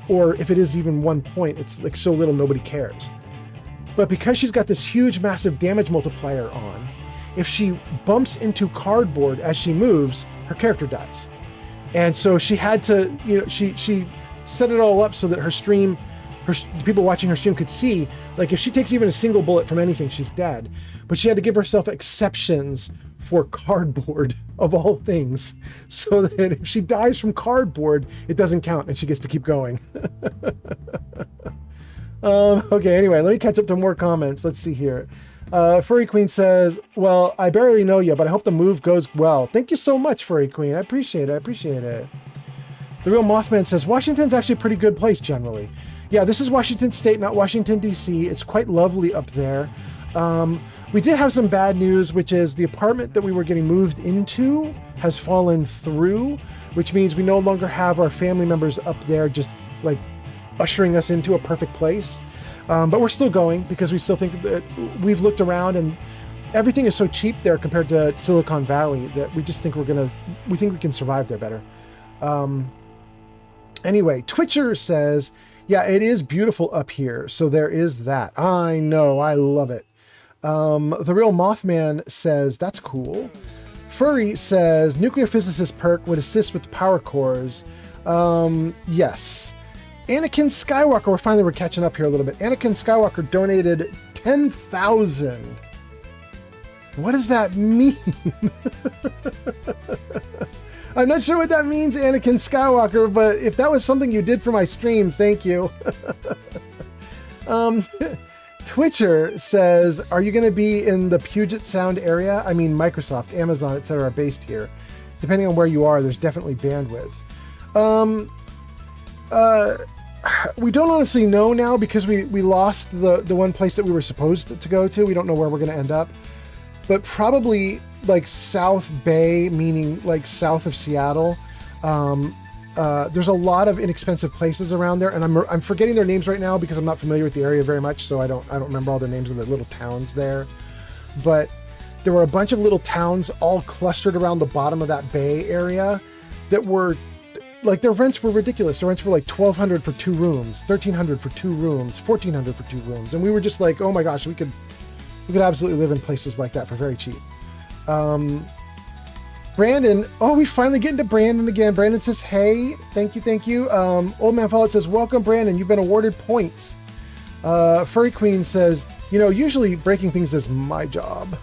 Or if it is even 1 point, it's like so little nobody cares. But because she's got this huge, massive damage multiplier on, if she bumps into cardboard as she moves, her character dies. And so she had to, she set it all up so that her stream, the people watching her stream could see, like if she takes even a single bullet from anything, she's dead. But she had to give herself exceptions for cardboard, of all things, so that if she dies from cardboard, it doesn't count and she gets to keep going. Okay, anyway, let me catch up to more comments. Let's see here. Furry Queen says, well, I barely know you, but I hope the move goes well. Thank you so much, Furry Queen. I appreciate it. The Real Mothman says, Washington's actually a pretty good place generally. Yeah, this is Washington State, not Washington, D.C. It's quite lovely up there. We did have some bad news, which is the apartment that we were getting moved into has fallen through, which means we no longer have our family members up there just like ushering us into a perfect place. But we're still going because we still think that we've looked around and everything is so cheap there compared to Silicon Valley that we just think we think we can survive there better. Anyway, Twitcher says, yeah, it is beautiful up here. So there is that. I know. I love it. The Real Mothman says, that's cool. Furry says, nuclear physicist perk would assist with the power cores. Yes. Anakin Skywalker, we're catching up here a little bit. Anakin Skywalker donated 10,000. What does that mean? I'm not sure what that means, Anakin Skywalker, but if that was something you did for my stream, thank you. Twitcher says, are you going to be in the Puget Sound area? I mean, Microsoft, Amazon, etc. are based here. Depending on where you are, there's definitely bandwidth. We don't honestly know now because we lost the one place that we were supposed to go to. We don't know where we're going to end up. But probably like South Bay, meaning like south of Seattle. There's a lot of inexpensive places around there, and I'm forgetting their names right now because I'm not familiar with the area very much, so I don't remember all the names of the little towns there. But there were a bunch of little towns all clustered around the bottom of that bay area that were like, their rents were ridiculous. Their rents were like $1,200 for 2 rooms, $1,300 for 2 rooms, $1,400 for 2 rooms, and we were just like, oh my gosh, we could absolutely live in places like that for very cheap. Brandon, oh, we finally get into Brandon again. Brandon says, hey, thank you. Old Man Fallout says, welcome, Brandon. You've been awarded points. Furry Queen says, usually breaking things is my job.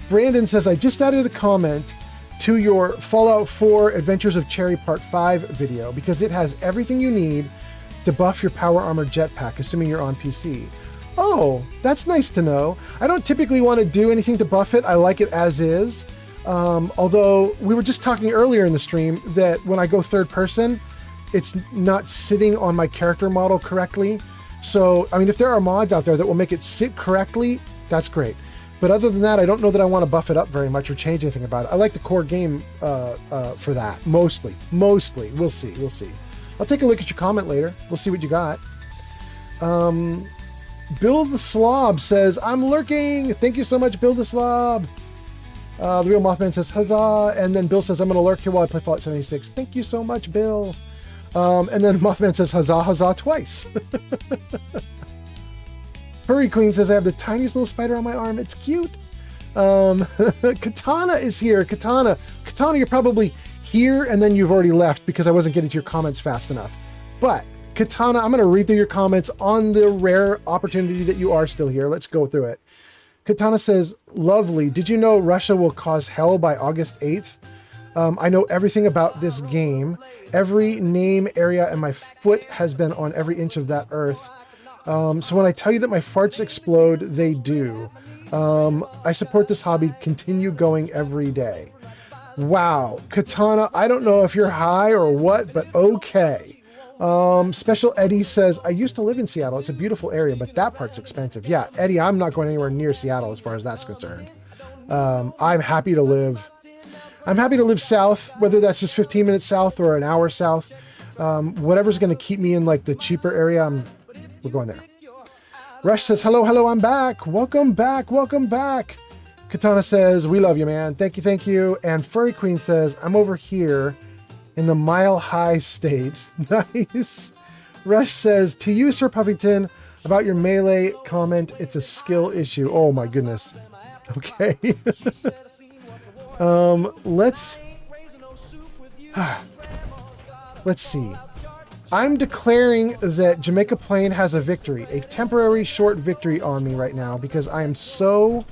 Brandon says, I just added a comment to your Fallout 4 Adventures of Cherry Part 5 video because it has everything you need to buff your power armor jetpack, assuming you're on PC. Oh, that's nice to know. I don't typically want to do anything to buff it. I like it as is. Although we were just talking earlier in the stream that when I go third person, it's not sitting on my character model correctly. So, I mean, if there are mods out there that will make it sit correctly, that's great. But other than that, I don't know that I want to buff it up very much or change anything about it. I like the core game for that, mostly. We'll see. I'll take a look at your comment later. We'll see what you got. Bill the Slob says, I'm lurking. Thank you so much, Bill the Slob. The Real Mothman says, huzzah. And then Bill says, I'm going to lurk here while I play Fallout 76. Thank you so much, Bill. And then Mothman says, huzzah twice. Furry Queen says, I have the tiniest little spider on my arm. It's cute. Katana is here. Katana, you're probably here and then you've already left because I wasn't getting to your comments fast enough. But Katana, I'm going to read through your comments on the rare opportunity that you are still here. Let's go through it. Katana says, lovely. Did you know Russia will cause hell by August 8th? I know everything about this game. Every name, area, and my foot has been on every inch of that earth. So when I tell you that my farts explode, they do. I support this hobby. Continue going every day. Wow. Katana, I don't know if you're high or what, but okay. Special Eddie says, I used to live in Seattle. It's a beautiful area, but that part's expensive. Yeah, Eddie, I'm not going anywhere near Seattle as far as that's concerned. I'm happy to live south, whether that's just 15 minutes south or an hour south. Whatever's going to keep me in like the cheaper area, we're going there. Rush says, hello, I'm back. Welcome back. Katana says, we love you, man. Thank you. And Furry Queen says, I'm over here in the Mile High State. Nice. Rush says, to you, Sir Puffington, about your melee comment, it's a skill issue. Oh my goodness. Okay. Let's see. I'm declaring that Jamaica Plain has a victory, a temporary short victory on me right now because I am so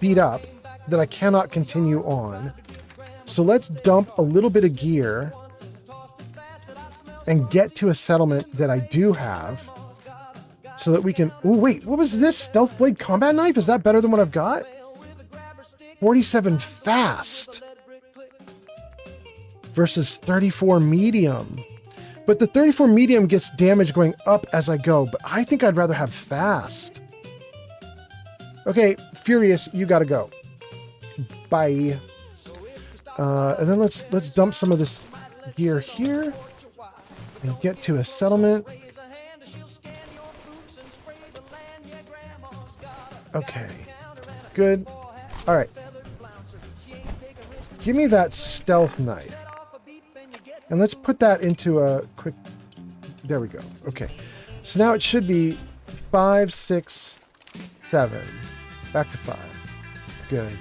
beat up that I cannot continue on. So let's dump a little bit of gear and get to a settlement that I do have so that we can... Oh, wait, what was this? Stealth Blade Combat Knife? Is that better than what I've got? 47 fast versus 34 medium. But the 34 medium gets damage going up as I go, but I think I'd rather have fast. Okay, Furious, you gotta go. Bye. And then let's dump some of this gear here and get to a settlement. Okay, good. All right. Give me that stealth knife. And let's put that into a quick... There we go. Okay. So now it should be 5, 6, 7. Back to 5. Good.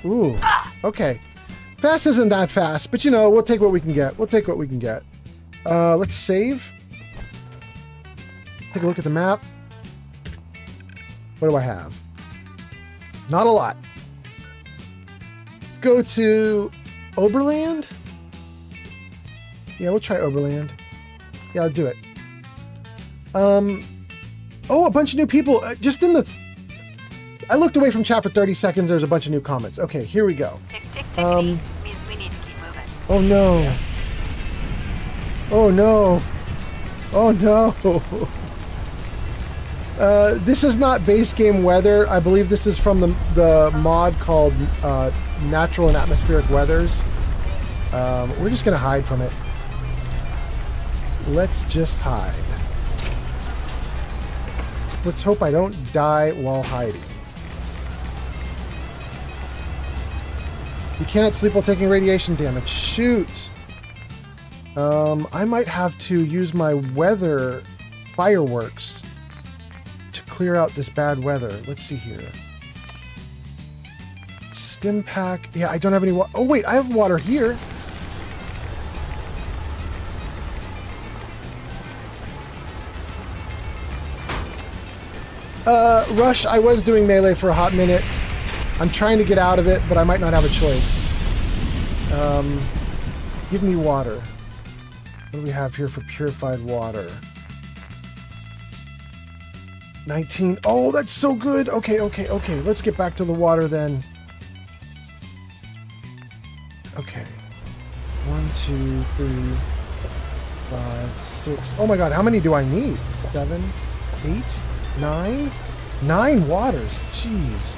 Ooh. Okay. Fast isn't that fast, but you know, we'll take what we can get. Let's save. Take a look at the map. What do I have? Not a lot. Let's go to Oberland. Yeah, we'll try Oberland. Yeah, I'll do it. Oh, a bunch of new people. Just in the... I looked away from chat for 30 seconds. There's a bunch of new comments. Okay, here we go. Tick, tick, tickety means we need to keep moving. Oh, no. Oh, no. Oh, no. This is not base game weather. I believe this is from the mod called Natural and Atmospheric Weathers. We're just going to hide from it. Let's just hide. Let's hope I don't die while hiding. You cannot sleep while taking radiation damage. Shoot! I might have to use my weather fireworks to clear out this bad weather. Let's see here. Stim pack. Yeah, I don't have any water. Oh, wait, I have water here. Rush, I was doing melee for a hot minute. I'm trying to get out of it, but I might not have a choice. Give me water. What do we have here for purified water? 19. Oh, that's so good. Okay. Let's get back to the water then. Okay. 1, 2, 3, 5, 6. Oh my god, how many do I need? 7, 8, 9? 9 waters. Jeez.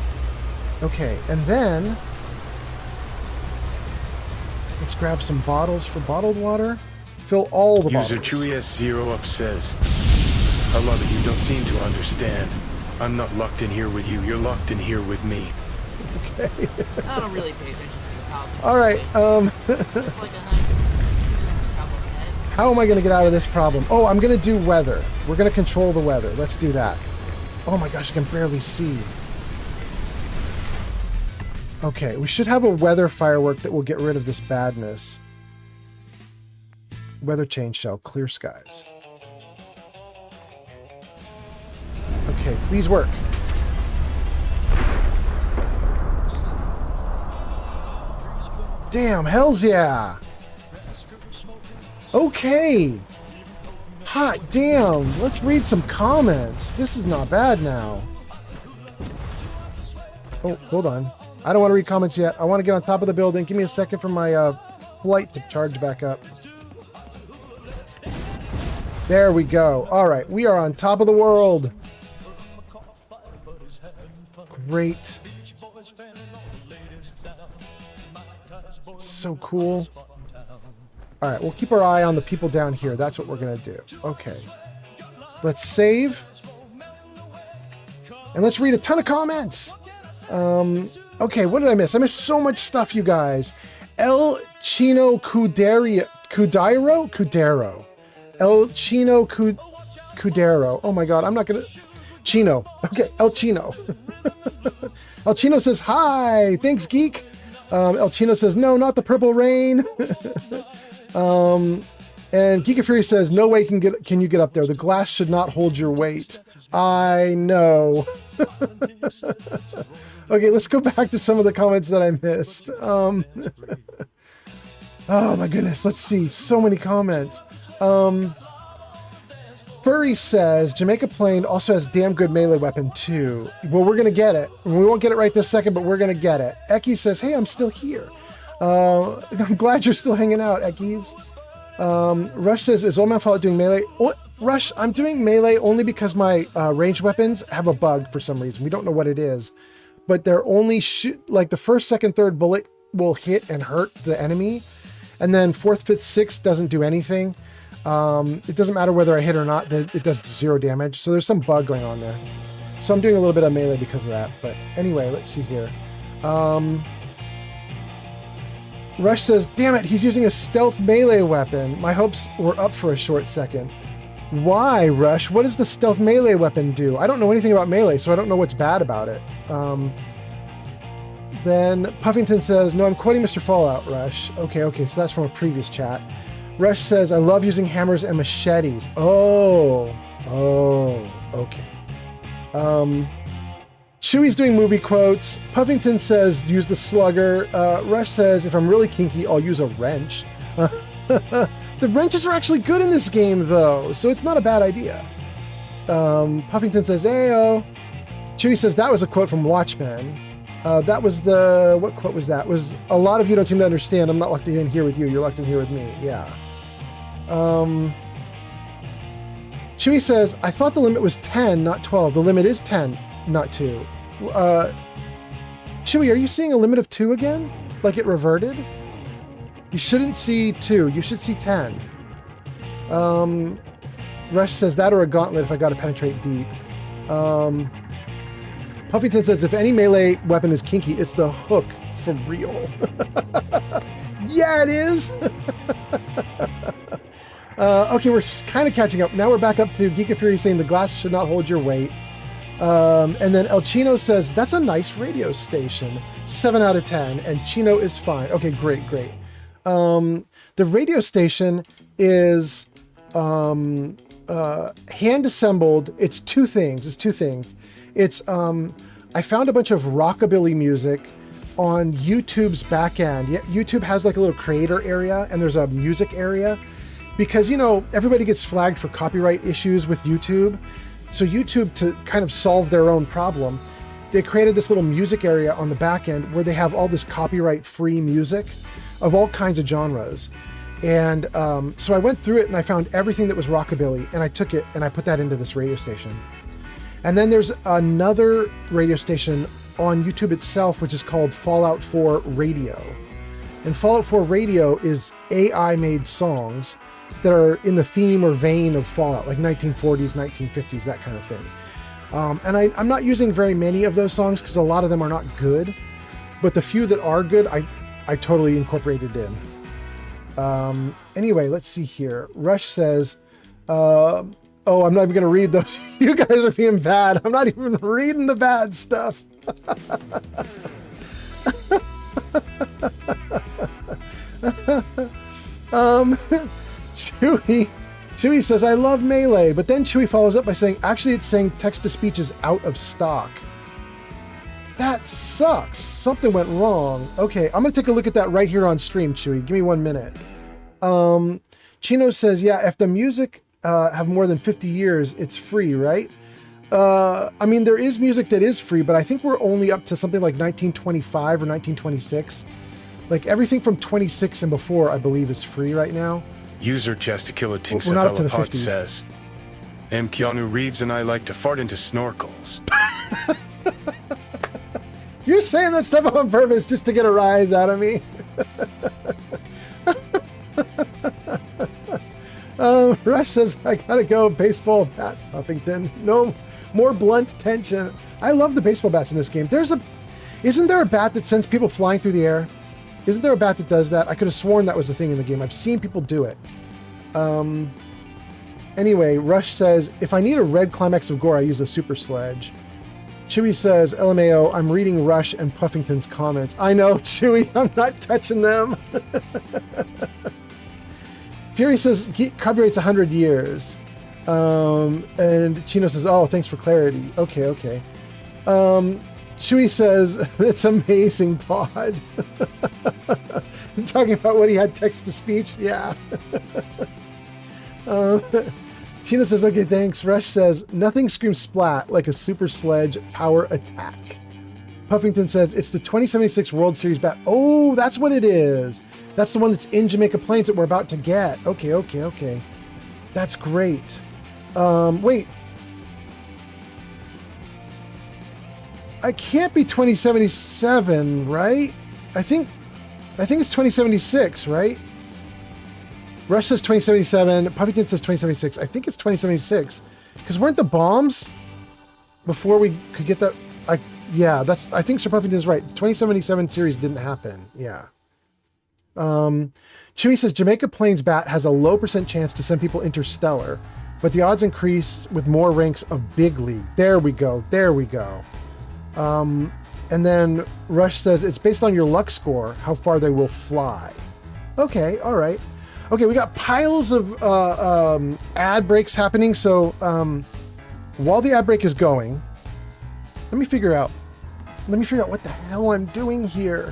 Okay, and then let's grab some bottles for bottled water. Fill all the User bottles. Chewy S0 up says, I love it, you don't seem to understand. I'm not locked in here with you, you're locked in here with me. Okay. I don't really pay attention to the politics. All right. How am I going to get out of this problem? Oh, I'm going to do weather. We're going to control the weather. Let's do that. Oh my gosh, I can barely see. Okay, we should have a weather firework that will get rid of this badness. Weather change shell, clear skies. Okay, please work. Damn, hells yeah! Okay! Hot damn! Let's read some comments. This is not bad now. Oh, hold on. I don't want to read comments yet. I want to get on top of the building. Give me a second for my flight to charge back up. There we go. All right, we are on top of the world. Great. So cool. All right, we'll keep our eye on the people down here. That's what we're going to do. Okay. Let's save. And let's read a ton of comments. Okay, what did I miss? I missed so much stuff, you guys. El Chino Cudero. El Chino Cudero. Oh my God, I'm not going to... Chino. Okay, El Chino. El Chino says, hi. Thanks, geek. El Chino says, no, not the purple rain. And Geek of Fury says, no way can you get up there. The glass should not hold your weight. I know. Okay, let's go back to some of the comments that I missed. Oh my goodness, let's see. So many comments. Furry says, Jamaica Plain also has damn good melee weapon too. Well, we're going to get it. We won't get it right this second, but we're going to get it. Eki says, hey, I'm still here. I'm glad you're still hanging out, Ekis. Rush says, is Old Man Fallout doing melee? Oh, Rush, I'm doing melee only because my ranged weapons have a bug for some reason. We don't know what it is. But they're only like the first, second, third bullet will hit and hurt the enemy. And then fourth, fifth, sixth doesn't do anything. It doesn't matter whether I hit or not, it does 0 damage. So there's some bug going on there. So I'm doing a little bit of melee because of that. But anyway, let's see here. Rush says, damn it, he's using a stealth melee weapon. My hopes were up for a short second. Why, Rush? What does the stealth melee weapon do? I don't know anything about melee, so I don't know what's bad about it. Then Puffington says, no, I'm quoting Mr. Fallout, Rush. Okay, so that's from a previous chat. Rush says, I love using hammers and machetes. Oh, okay. Chewy's doing movie quotes. Puffington says, use the slugger. Rush says, if I'm really kinky, I'll use a wrench. The wrenches are actually good in this game, though, so it's not a bad idea. Puffington says, ayo. Chewy says, that was a quote from Watchmen. That was what quote was that? Was a lot of you don't seem to understand. I'm not locked in here with you. You're locked in here with me. Yeah. Chewy says, I thought the limit was 10, not 12. The limit is 10, not 2. Chewy, are you seeing a limit of 2 again? Like it reverted? You shouldn't see 2. You should see 10. Rush says that or a gauntlet if I gotta penetrate deep. Puffington says, if any melee weapon is kinky, it's the hook for real. Yeah, it is. Okay, we're kind of catching up. Now we're back up to Geek of Fury saying the glass should not hold your weight. And then El Chino says, that's a nice radio station. 7 out of 10. And Chino is fine. Okay, great. The radio station is hand assembled. It's two things. It's I found a bunch of rockabilly music on YouTube's back end. Yeah, YouTube has like a little creator area and there's a music area because, you know, everybody gets flagged for copyright issues with YouTube. So YouTube, to kind of solve their own problem, they created this little music area on the back end where they have all this copyright free music of all kinds of genres. And so I went through it and I found everything that was rockabilly and I took it and I put that into this radio station. And then there's another radio station on YouTube itself, which is called Fallout 4 Radio. And Fallout 4 Radio is AI-made songs that are in the theme or vein of Fallout, like 1940s, 1950s, that kind of thing. And I'm not using very many of those songs because a lot of them are not good. But the few that are good, I totally incorporated in. Anyway, let's see here. Rush says... oh, I'm not even going to read those. You guys are being bad. I'm not even reading the bad stuff. Chewy says, I love Melee. But then Chewy follows up by saying, actually, it's saying text-to-speech is out of stock. That sucks. Something went wrong. Okay, I'm going to take a look at that right here on stream, Chewy. Give me 1 minute. Chino says, yeah, if the music... have more than 50 years, it's free, right? I mean, there is music that is free, but I think we're only up to something like 1925 or 1926. Like everything from 26 and before, I believe, is free right now. User Gesticula We're not up to the Tinksefalapod 50s. says, Keanu Reeves and I like to fart into snorkels. You're saying that stuff on purpose just to get a rise out of me. Rush says, I gotta go. Baseball bat, Puffington. No more blunt tension. I love the baseball bats in this game. Isn't there a bat that sends people flying through the air? Isn't there a bat that does that? I could have sworn that was the thing in the game. I've seen people do it. Anyway, Rush says, if I need a red climax of gore, I use a super sledge. Chewy says, LMAO, I'm reading Rush and Puffington's comments. I know, Chewy, I'm not touching them. Fury says, copyright's 100 years. And Chino says, oh, thanks for clarity. Okay. Chewy says, it's amazing, Pod. Talking about when he had text-to-speech? Yeah. Chino says, okay, thanks. Rush says, nothing screams splat like a super sledge power attack. Puffington says, it's the 2076 World Series bat. Oh, that's what it is. That's the one that's in Jamaica Plains that we're about to get. Okay. That's great. Wait. I can't be 2077, right? I think it's 2076, right? Rush says 2077. Puffington says 2076. I think it's 2076. Because weren't the bombs before we could get that? I think Sir Puffington's right. The 2077 series didn't happen. Yeah. Chewy says Jamaica Plains bat has a low % chance to send people interstellar, but the odds increase with more ranks of big league. There we go. And then Rush says it's based on your luck score, how far they will fly. Okay, all right. Okay, we got piles of ad breaks happening. So while the ad break is going, let me figure out what the hell I'm doing here.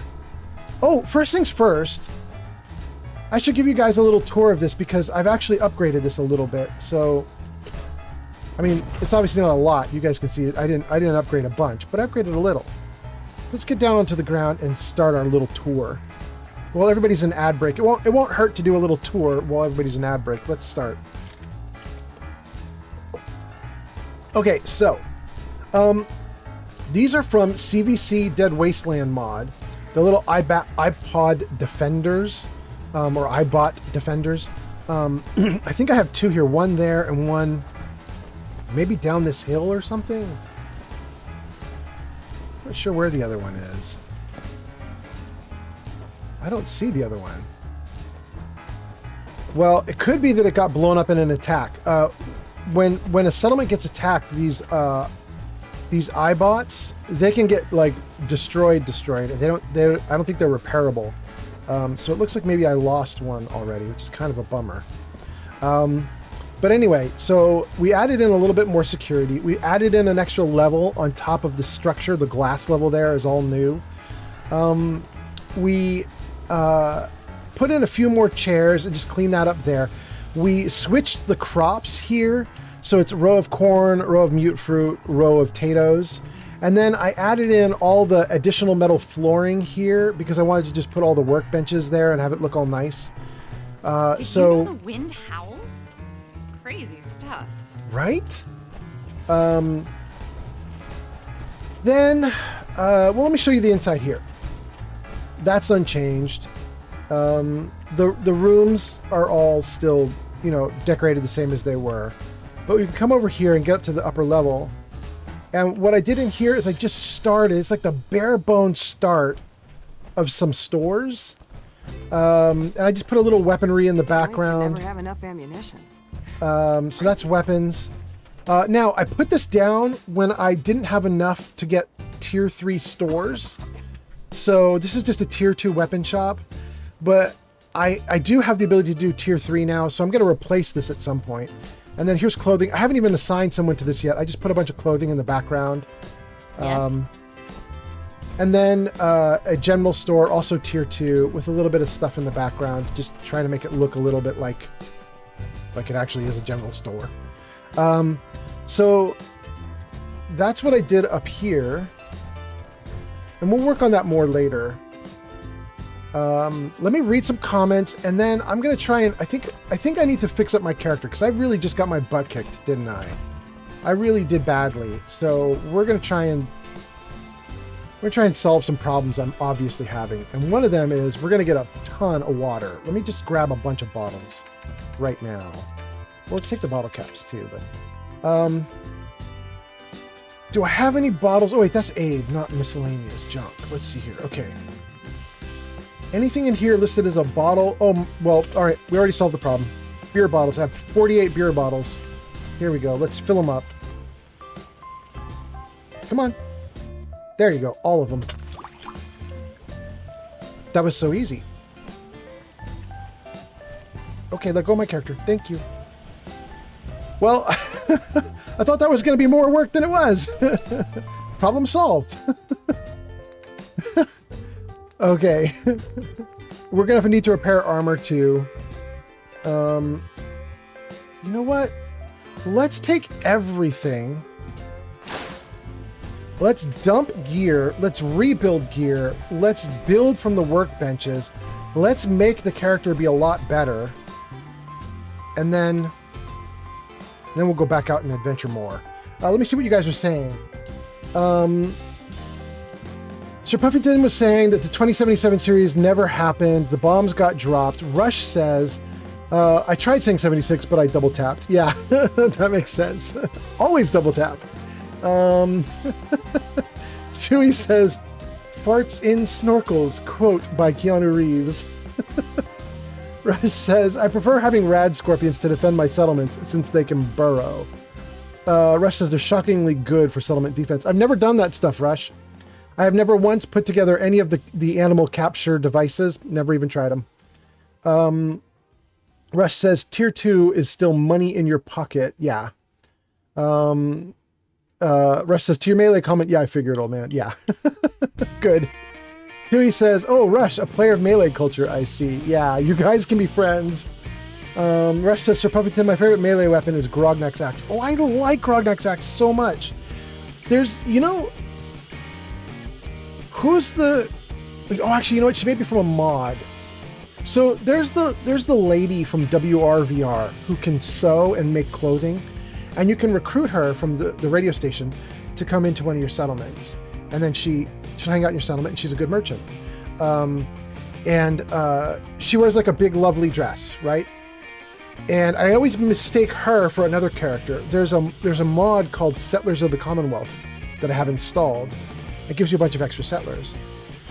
Oh, first things first, I should give you guys a little tour of this because I've actually upgraded this a little bit. So, I mean, it's obviously not a lot. You guys can see it. I didn't upgrade a bunch, but I upgraded a little. Let's get down onto the ground and start our little tour. While everybody's in ad break, it won't hurt to do a little tour while everybody's in ad break. Let's start. Okay, so these are from CVC Dead Wasteland mod, the little iPod Defenders, or iBot Defenders. I think I have two here, one there and one maybe down this hill or something. Not sure where the other one is. I don't see the other one. Well, it could be that it got blown up in an attack. When a settlement gets attacked, these iBots, they can get like destroyed. I don't think they're repairable. So it looks like maybe I lost one already, which is kind of a bummer. But anyway, so we added in a little bit more security. We added in an extra level on top of the structure. The glass level there is all new. We put in a few more chairs and just clean that up there. We switched the crops here. So it's a row of corn, row of mute fruit, row of potatoes. And then I added in all the additional metal flooring here because I wanted to just put all the workbenches there and have it look all nice. Did you know the wind howls? Crazy stuff. Right? Then, well, let me show you the inside here. That's unchanged. The rooms are all still, decorated the same as they were. But we can come over here and get up to the upper level. And what I did in here is I just started, it's like the bare bones start of some stores. And I just put a little weaponry in the background. Never have enough ammunition. So that's weapons. Now, I put this down when I didn't have enough to get tier 3 stores. So this is just a tier 2 weapon shop. But I do have the ability to do tier 3 now, so I'm going to replace this at some point. And then here's clothing. I haven't even assigned someone to this yet. I just put a bunch of clothing in the background. Yes. And then a general store, also tier 2, with a little bit of stuff in the background, just trying to make it look a little bit like it actually is a general store. So that's what I did up here. And we'll work on that more later. Let me read some comments, and then I'm gonna try and I think I need to fix up my character because I really just got my butt kicked, didn't I? I really did badly. So we're gonna try and solve some problems I'm obviously having, and one of them is we're gonna get a ton of water. Let me just grab a bunch of bottles right now. Well, let's take the bottle caps too. But do I have any bottles? Oh wait, that's aid, not miscellaneous junk. Let's see here. Okay. Anything in here listed as a bottle? Oh, well, all right. We already solved the problem. Beer bottles. I have 48 beer bottles. Here we go. Let's fill them up. Come on. There you go. All of them. That was so easy. Okay, let go of my character. Thank you. Well, I thought that was going to be more work than it was. Problem solved. Okay. We're going to need to repair armor too. You know what? Let's take everything. Let's dump gear. Let's rebuild gear. Let's build from the workbenches. Let's make the character be a lot better. And then we'll go back out and adventure more. Let me see what you guys are saying. Sir Puffington was saying that the 2077 series never happened. The bombs got dropped. Rush says, I tried saying 76, but I double tapped. Yeah, that makes sense. Always double tap. Chewie says, farts in snorkels, quote, by Keanu Reeves. Rush says, I prefer having rad scorpions to defend my settlements since they can burrow. Rush says they're shockingly good for settlement defense. I've never done that stuff, Rush. I have never once put together any of the animal capture devices. Never even tried them. Rush says tier 2 is still money in your pocket. Yeah. Rush says to your melee comment. Yeah, I figured, old man. Yeah. Good. Huey says, oh, Rush, a player of melee culture. I see. Yeah, you guys can be friends. Rush says, Sir Puffington, my favorite melee weapon is Grognak's axe. Oh, I don't like Grognak's axe so much. There's, you know, who's the... Oh, actually, you know what? She may be from a mod. So there's the lady from WRVR who can sew and make clothing, and you can recruit her from the radio station to come into one of your settlements, and then she'll hang out in your settlement, and she's a good merchant. She wears like a big lovely dress, right? And I always mistake her for another character. There's a mod called Settlers of the Commonwealth that I have installed. It gives you a bunch of extra settlers.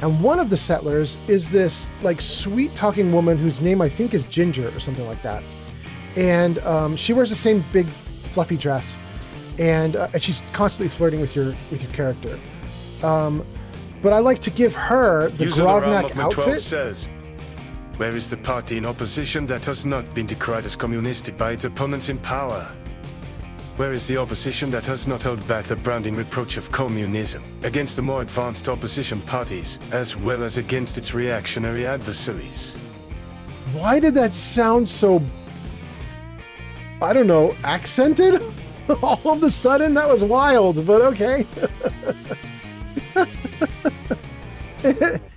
And one of the settlers is this like sweet talking woman whose name I think is Ginger or something like that. And she wears the same big fluffy dress, and she's constantly flirting with your character. But I like to give her the Grognak outfit. Says, where is the party in opposition that has not been decried as communistic by its opponents in power? Where is the opposition that has not held back the branding reproach of communism against the more advanced opposition parties, as well as against its reactionary adversaries? Why did that sound so, I don't know, accented? All of a sudden? That was wild, but okay.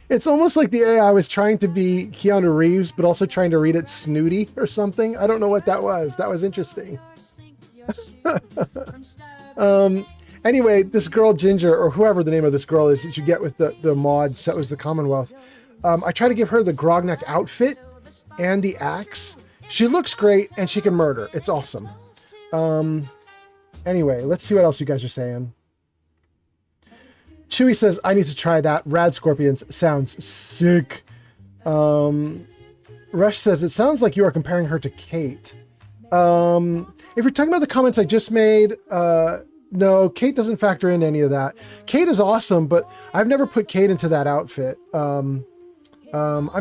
It's almost like the AI was trying to be Keanu Reeves, but also trying to read it snooty or something. I don't know what that was. That was interesting. Anyway, this girl Ginger, or whoever the name of this girl is that you get with the mod Settlers of the Commonwealth, I try to give her the Grognak outfit and the axe. She looks great and she can murder. It's awesome. Anyway, let's see what else you guys are saying. Chewie says, I need to try that. Rad Scorpions sounds sick. Rush says, it sounds like you are comparing her to Kate. If you're talking about the comments I just made, no, Kate doesn't factor into any of that. Kate is awesome, but I've never put Kate into that outfit. I'm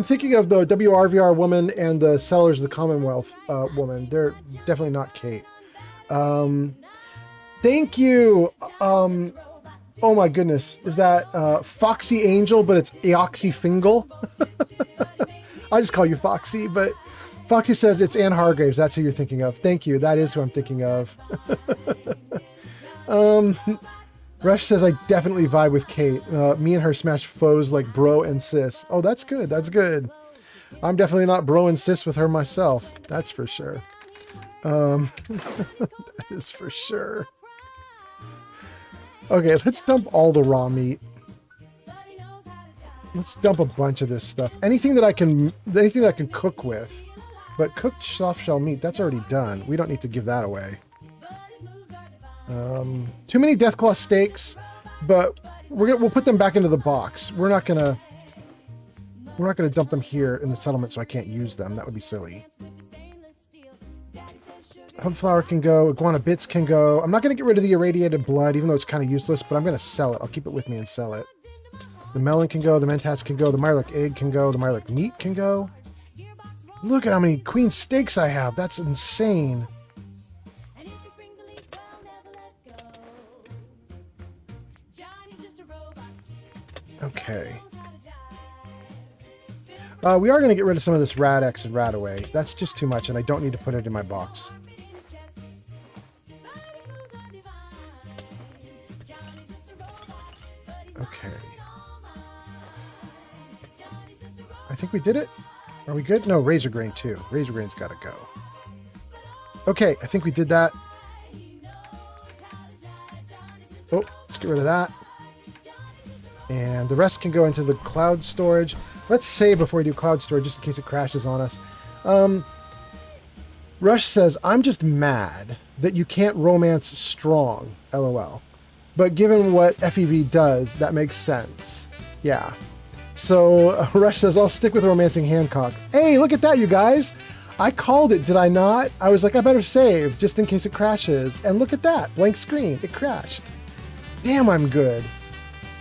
thinking of the WRVR woman and the Settlers of the Commonwealth woman. They're definitely not Kate. Thank you. Oh my goodness. Is that Foxy Angel, but it's Eoxy Fingal? I just call you Foxy, but Foxy says it's Anne Hargraves. That's who you're thinking of. Thank you. That is who I'm thinking of. Rush says, I definitely vibe with Kate. Me and her smash foes like bro and sis. Oh, that's good. That's good. I'm definitely not bro and sis with her myself. That's for sure. That is for sure. Okay, let's dump all the raw meat. Let's dump a bunch of this stuff. Anything that I can cook with. But cooked soft shell meat, that's already done. We don't need to give that away. Too many Deathclaw steaks, but we'll put them back into the box. We're not gonna dump them here in the settlement, so I can't use them. That would be silly. Hub flour can go. Iguana bits can go. I'm not gonna get rid of the irradiated blood, even though it's kind of useless. But I'm gonna sell it. I'll keep it with me and sell it. The melon can go. The mentats can go. The Mirelurk egg can go. The Mirelurk meat can go. Look at how many queen steaks I have. That's insane. Okay. We are going to get rid of some of this Rad-X and Rad-Away. That's just too much, and I don't need to put it in my box. Okay. I think we did it. Are we good? No, Razor Grain too. Razor Grain's got to go. Okay, I think we did that. Oh, let's get rid of that. And the rest can go into the cloud storage. Let's save before we do cloud storage, just in case it crashes on us. Rush says, I'm just mad that you can't romance strong, LOL. But given what FEV does, that makes sense. Yeah. So Rush says, I'll stick with romancing Hancock. Hey, look at that, you guys. I called it, did I not? I was like, I better save, just in case it crashes. And look at that, blank screen, it crashed. Damn, I'm good.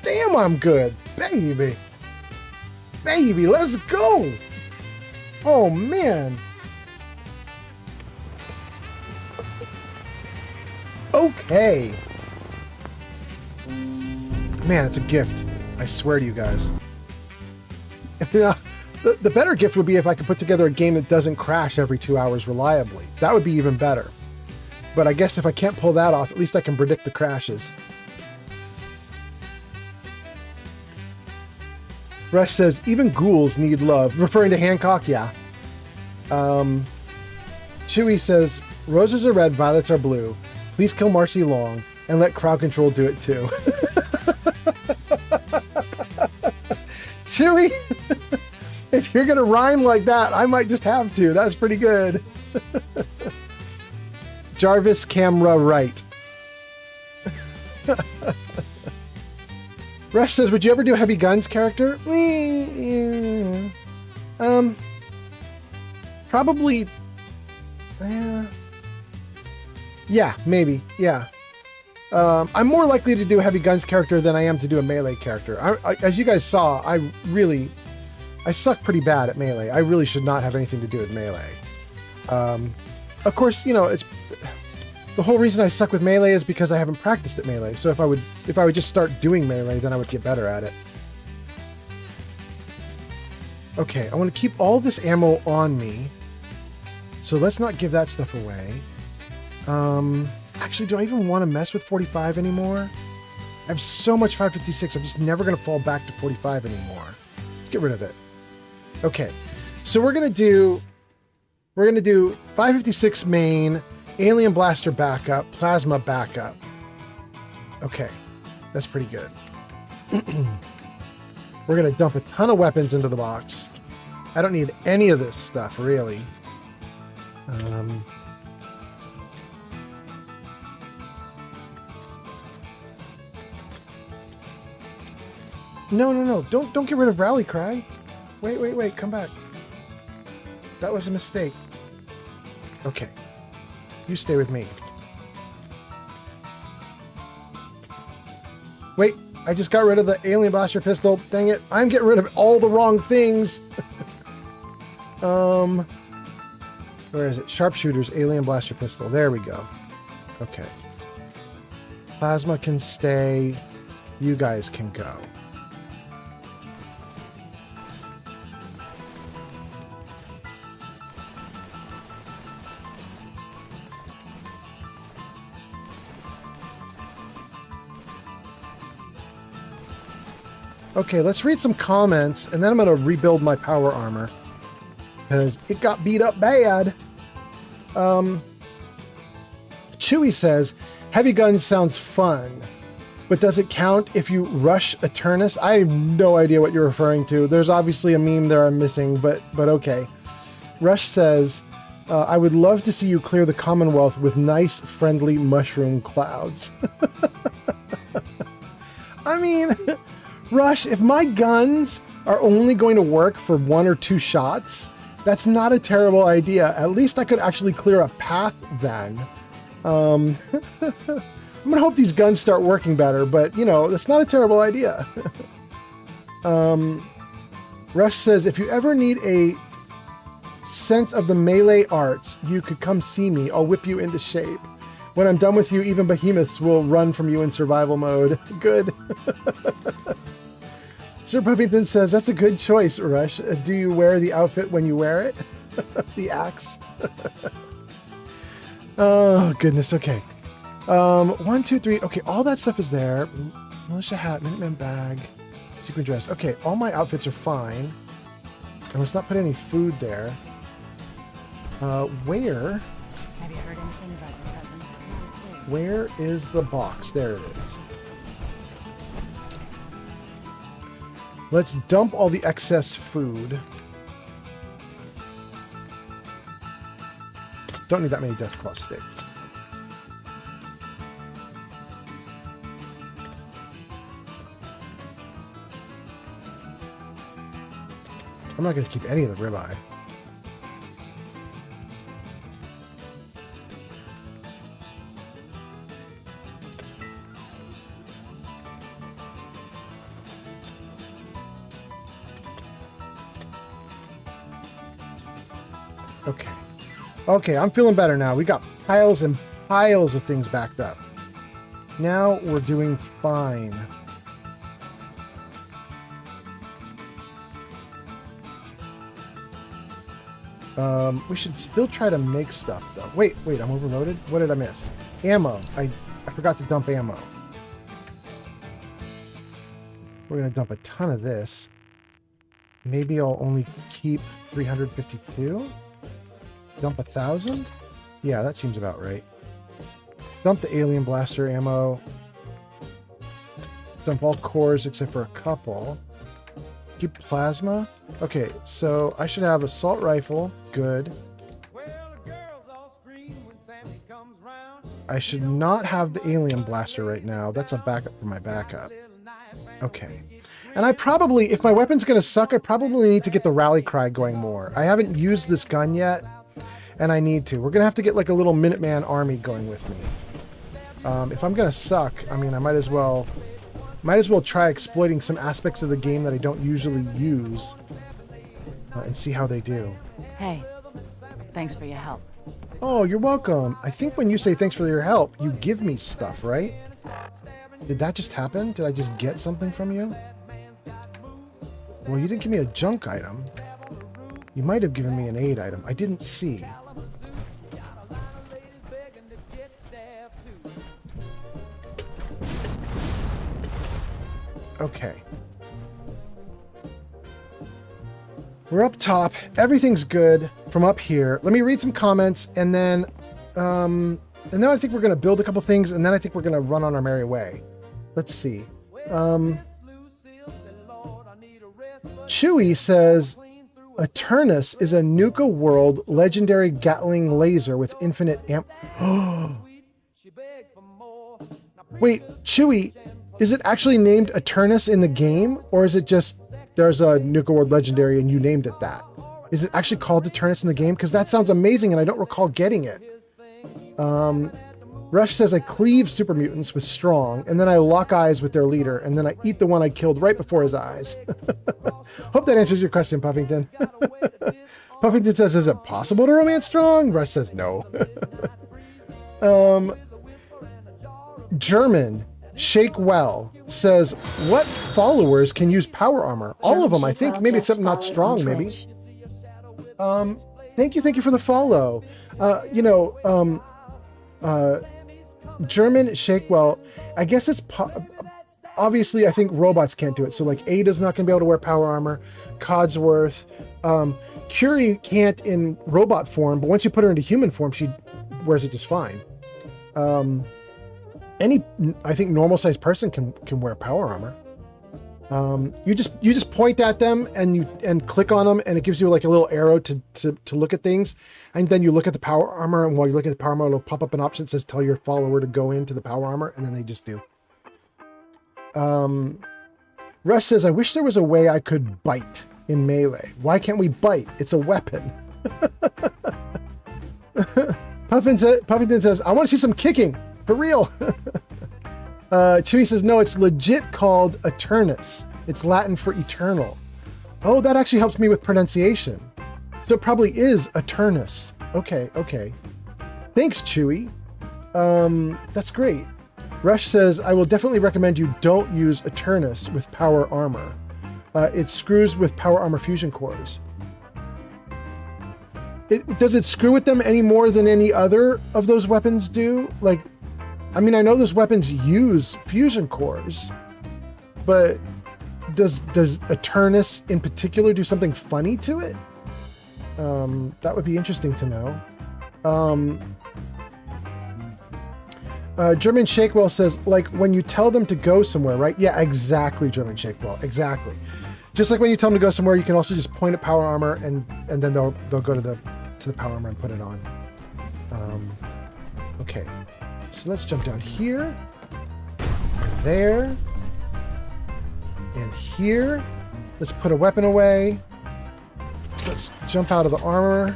Damn, I'm good. Baby. Baby, let's go. Oh, man. Okay. Man, it's a gift. I swear to you guys. The better gift would be if I could put together a game that doesn't crash every 2 hours reliably. That would be even better. But I guess if I can't pull that off, at least I can predict the crashes. Rush says, even ghouls need love. Referring to Hancock, yeah. Chewy says, roses are red, violets are blue. Please kill Marcy Long and let crowd control do it too. Chewy, if you're going to rhyme like that, I might just have to. That's pretty good. Jarvis camera right. Rush says, would you ever do a heavy guns character? Probably. Yeah, maybe. Yeah. I'm more likely to do a heavy guns character than I am to do a melee character. As you guys saw, I suck pretty bad at melee. I really should not have anything to do with melee. Of course, you know, it's the whole reason I suck with melee is because I haven't practiced at melee. So if I would just start doing melee, then I would get better at it. Okay, I want to keep all this ammo on me. So let's not give that stuff away. Actually, do I even want to mess with 45 anymore? I have so much 556, I'm just never going to fall back to 45 anymore. Let's get rid of it. Okay, so we're going to do 556 main, alien blaster backup, plasma backup. Okay, that's pretty good. We're going to dump a ton of weapons into the box. I don't need any of this stuff, really. No. Don't get rid of Rally Cry. Wait. Come back. That was a mistake. Okay. You stay with me. Wait, I just got rid of the alien blaster pistol. Dang it. I'm getting rid of all the wrong things. Where is it? Sharpshooter's alien blaster pistol. There we go. Okay. Plasma can stay. You guys can go. Okay, let's read some comments, and then I'm going to rebuild my power armor. Because it got beat up bad. Chewy says, heavy guns sounds fun. But does it count if you rush Eternus? I have no idea what you're referring to. There's obviously a meme there I'm missing, but okay. Rush says, I would love to see you clear the Commonwealth with nice, friendly mushroom clouds. I mean, Rush, if my guns are only going to work for 1 or 2 shots, that's not a terrible idea. At least I could actually clear a path then. I'm gonna hope these guns start working better, but you know, that's not a terrible idea. Rush says, if you ever need a sense of the melee arts, you could come see me. I'll whip you into shape. When I'm done with you, even behemoths will run from you in survival mode. Good. Sir Puffington says, that's a good choice, Rush. Do you wear the outfit when you wear it? The axe. Oh, goodness. Okay. 1, 2, 3. Okay, all that stuff is there. Militia hat, Minuteman bag, sequin dress. Okay, all my outfits are fine. And let's not put any food there. Where? Have you heard anything about your cousin? Where is the box? There it is. Let's dump all the excess food. Don't need that many Deathclaw sticks. I'm not going to keep any of the ribeye. Okay. Okay, I'm feeling better now. We got piles and piles of things backed up. Now we're doing fine. We should still try to make stuff, though. Wait, I'm overloaded? What did I miss? Ammo. I forgot to dump ammo. We're going to dump a ton of this. Maybe I'll only keep 352? Dump 1,000? Yeah, that seems about right. Dump the alien blaster ammo. Dump all cores except for a couple. Keep plasma. Okay, so I should have assault rifle. Good. I should not have the alien blaster right now. That's a backup for my backup. Okay. And I probably, if my weapon's going to suck, I probably need to get the rally cry going more. I haven't used this gun yet, and I need to. We're going to have to get like a little Minuteman army going with me. If I'm going to suck, I mean, I might as well try exploiting some aspects of the game that I don't usually use and see how they do. Hey, thanks for your help. Oh, you're welcome. I think when you say thanks for your help, you give me stuff, right? Did that just happen? Did I just get something from you? Well, you didn't give me a junk item. You might have given me an aid item. I didn't see. Okay. We're up top. Everything's good from up here. Let me read some comments, and then I think we're going to build a couple things, and then I think we're going to run on our merry way. Let's see. Chewy says, Eternus is a Nuka World legendary Gatling laser with infinite amp. Wait, Chewy, is it actually named Eternus in the game, or is it just there's a Nuka World legendary and you named it that? Is it actually called Eternus in the game? Because that sounds amazing and I don't recall getting it. Rush says I cleave super mutants with strong, and then I lock eyes with their leader, and then I eat the one I killed right before his eyes. Hope that answers your question, Puffington. Puffington says, is it possible to romance strong? Rush says no. German Shake Well says, what followers can use power armor? All of them, I think. Maybe except not strong, maybe. Thank you for the follow. German Shake Well, I guess it's obviously, I think robots can't do it. So like Ada's not going to be able to wear power armor. Codsworth. Curie can't in robot form, but once you put her into human form, she wears it just fine. Any, I think, normal-sized person can wear power armor. You just point at them and click on them, and it gives you like a little arrow to look at things, and then you look at the power armor, and while you look at the power armor, it'll pop up an option that says tell your follower to go into the power armor, and then they just do. Rush says, I wish there was a way I could bite in Melee. Why can't we bite? It's a weapon. Puffington says, I want to see some kicking for real. Chewy says, no, it's legit called Eternus. It's Latin for eternal. Oh, that actually helps me with pronunciation. So it probably is Eternus. Okay. Thanks, Chewy. That's great. Rush says, I will definitely recommend you don't use Eternus with power armor. It screws with power armor fusion cores. Does it screw with them any more than any other of those weapons do? Like, I mean, I know those weapons use fusion cores, but does Eternus in particular do something funny to it? That would be interesting to know. German Shakewell says, like when you tell them to go somewhere, right? Yeah, exactly, German Shakewell, exactly. Just like when you tell them to go somewhere, you can also just point at power armor and then they'll go to the power armor and put it on. Okay. So let's jump down here, and there, and here. Let's put a weapon away. Let's jump out of the armor.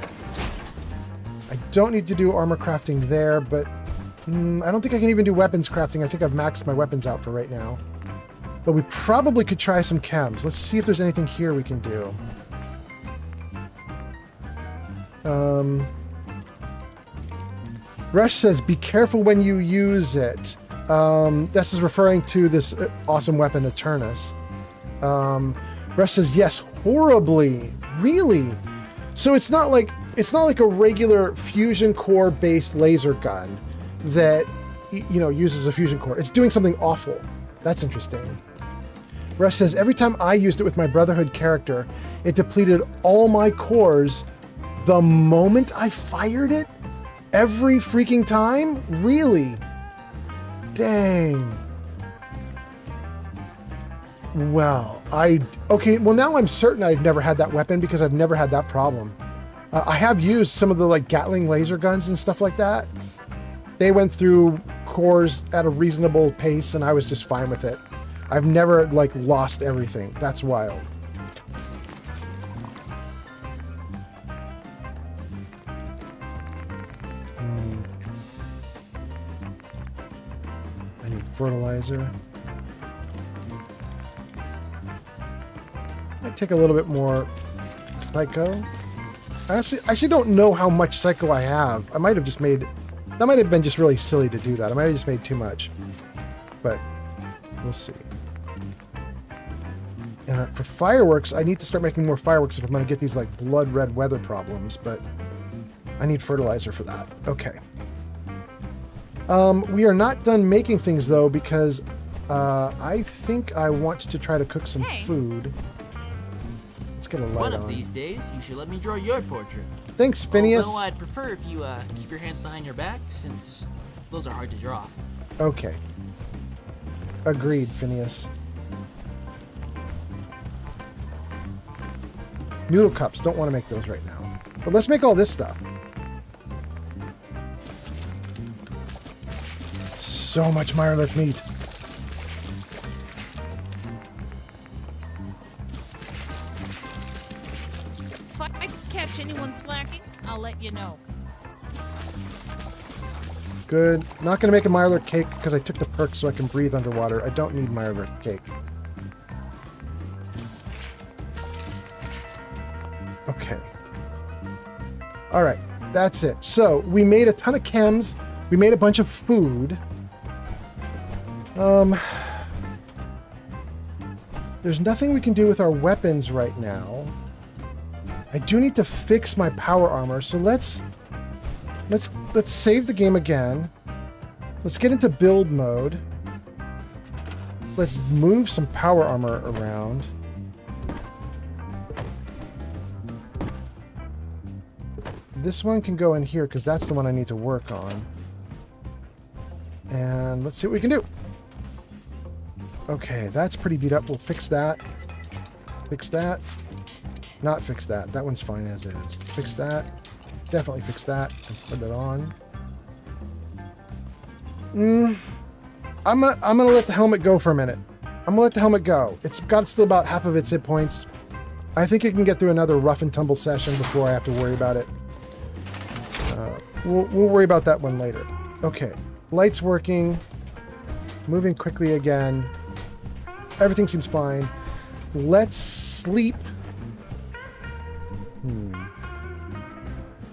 I don't need to do armor crafting there, but I don't think I can even do weapons crafting. I think I've maxed my weapons out for right now. But we probably could try some chems. Let's see if there's anything here we can do. Rush says, be careful when you use it. This is referring to this awesome weapon, Eternus. Rush says, yes, horribly. Really? So it's not like a regular fusion core based laser gun that, you know, uses a fusion core. It's doing something awful. That's interesting. Rush says, every time I used it with my Brotherhood character, it depleted all my cores the moment I fired it. Every freaking time? Really? Dang. Well, okay, well now I'm certain I've never had that weapon because I've never had that problem. I have used some of the like Gatling laser guns and stuff like that. They went through cores at a reasonable pace and I was just fine with it. I've never like lost everything. That's wild. I need fertilizer. Might take a little bit more psycho. I actually don't know how much psycho I have. I might have just made... That might have been just really silly to do that. I might have just made too much. But we'll see. And for fireworks, I need to start making more fireworks if I'm going to get these like blood red weather problems. But I need fertilizer for that. Okay. We are not done making things though because I think I want to try to cook some food. Let's get a light on. One of these days, you should let me draw your portrait. Thanks, Phineas. Although I'd prefer if you keep your hands behind your back, since those are hard to draw. Okay. Agreed, Phineas. Noodle cups. Don't want to make those right now. But let's make all this stuff. So much Mirelurk meat. If I catch anyone slacking, I'll let you know. Good. Not going to make a Mirelurk cake because I took the perk so I can breathe underwater. I don't need Mirelurk cake. Okay. Alright. That's it. So, we made a ton of chems. We made a bunch of food. There's nothing we can do with our weapons right now. I do need to fix my power armor, so let's save the game again. Let's get into build mode. let's move some power armor around. This one can go in here because that's the one I need to work on. And let's see what we can do. Okay, that's pretty beat up. We'll fix that. Fix that. Not fix that. That one's fine as is. Fix that. Definitely fix that and put it on. I'm gonna let the helmet go for a minute. I'm gonna let the helmet go. It's got still about half of its hit points. I think it can get through another rough and tumble session before I have to worry about it. We'll worry about that one later. Okay, lights working. Moving quickly again. Everything seems fine. Let's sleep.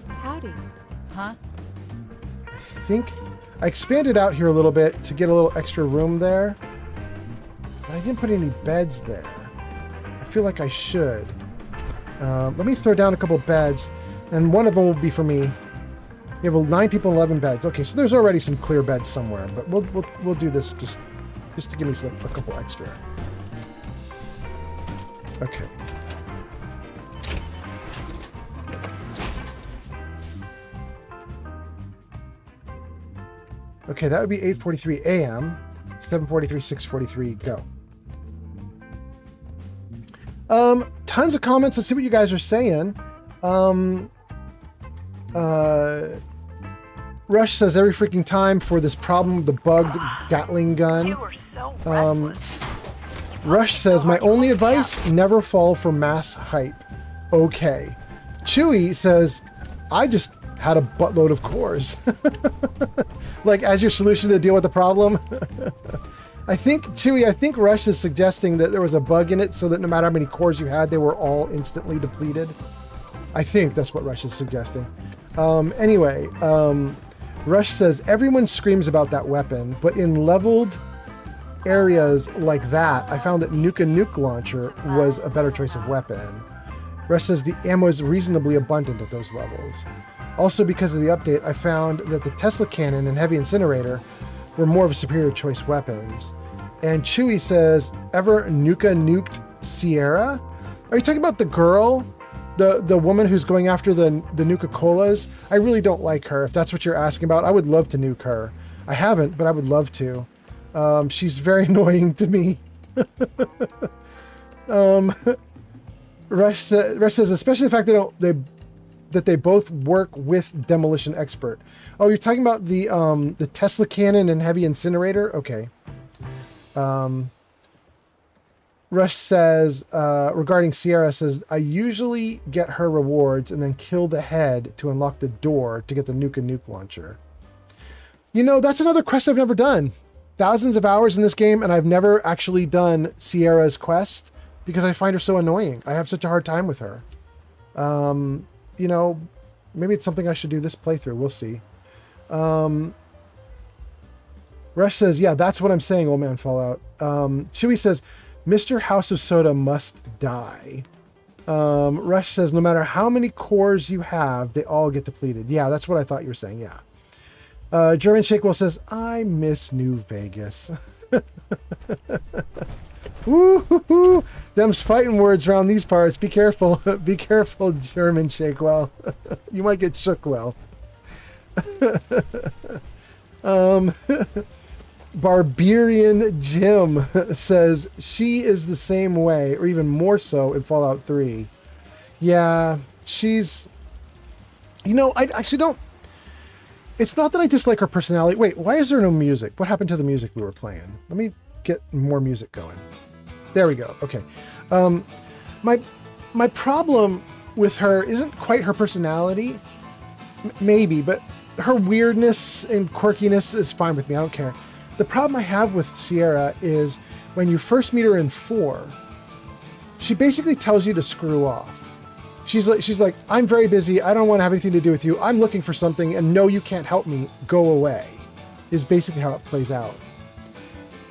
Howdy. Huh? I think I expanded out here a little bit to get a little extra room there, but I didn't put any beds there. I feel like I should. Let me throw down a couple beds, and one of them will be for me. We have 9 people, 11 beds. Okay, so there's already some clear beds somewhere, but we'll do this just to give me a couple extra. Okay. Okay, that would be 8:43 a.m. 7:43, 6:43, go. Tons of comments. Let's see what you guys are saying. Rush says every freaking time for this problem with the bugged Gatling gun. You were so restless. Rush says, my only advice, never fall for mass hype. Okay. Chewy says, I just had a buttload of cores. Like, as your solution to deal with the problem? I think Rush is suggesting that there was a bug in it so that no matter how many cores you had, they were all instantly depleted. I think that's what Rush is suggesting. Anyway, Rush says, everyone screams about that weapon, but in leveled areas like that, I found that Nuke Launcher was a better choice of weapon. Rush says the ammo is reasonably abundant at those levels. Also, because of the update, I found that the Tesla Cannon and Heavy Incinerator were more of a superior choice weapons. And Chewy says, ever nuked Sierra? Are you talking about the girl? The woman who's going after the Nuka-Colas? I really don't like her, if that's what you're asking about. I would love to nuke her. I haven't, but I would love to. She's very annoying to me. Rush says, especially the fact that they both work with Demolition Expert. Oh, you're talking about the Tesla Cannon and Heavy Incinerator? Okay. Rush says, regarding Sierra, says, I usually get her rewards and then kill the head to unlock the door to get the Nuke Launcher. You know, that's another quest I've never done. Thousands of hours in this game, and I've never actually done Sierra's quest because I find her so annoying. I have such a hard time with her. You know, maybe it's something I should do this playthrough. We'll see. Rush says, yeah, that's what I'm saying, Old Man Fallout. Chewy says, Mr. House of Soda must die. Rush says, no matter how many cores you have, they all get depleted. Yeah, that's what I thought you were saying, yeah. German Shakewell says, I miss New Vegas. Woo-hoo-hoo. Them's fighting words around these parts. Be careful. Be careful, German Shakewell. You might get shook well. Barbarian Jim says she is the same way, or even more so in Fallout 3. Yeah, she's... You know, I actually don't... It's not that I dislike her personality. Wait, why is there no music? What happened to the music we were playing? Let me get more music going. There we go. Okay. My problem with her isn't quite her personality. Maybe, but her weirdness and quirkiness is fine with me. I don't care. The problem I have with Sierra is when you first meet her in 4, she basically tells you to screw off. She's like, I'm very busy. I don't want to have anything to do with you. I'm looking for something, and no, you can't help me. Go away. Is basically how it plays out.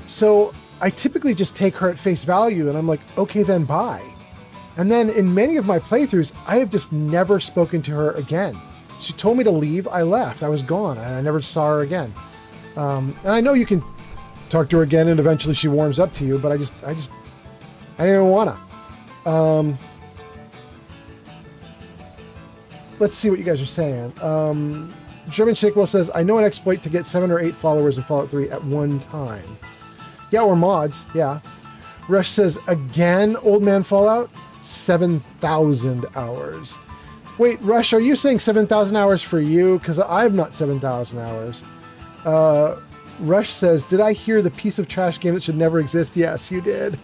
So I typically just take her at face value, and I'm like, okay, then bye. And then in many of my playthroughs, I have just never spoken to her again. She told me to leave. I left. I was gone, and I never saw her again. And I know you can talk to her again, and eventually she warms up to you. But I didn't even wanna. Let's see what you guys are saying. German Shakewell says, I know an exploit to get 7 or 8 followers in Fallout 3 at one time. Yeah, or mods, yeah. Rush says, again, Old Man Fallout? 7,000 hours. Wait, Rush, are you saying 7,000 hours for you? Because I've not 7,000 hours. Rush says, did I hear the piece of trash game that should never exist? Yes, you did.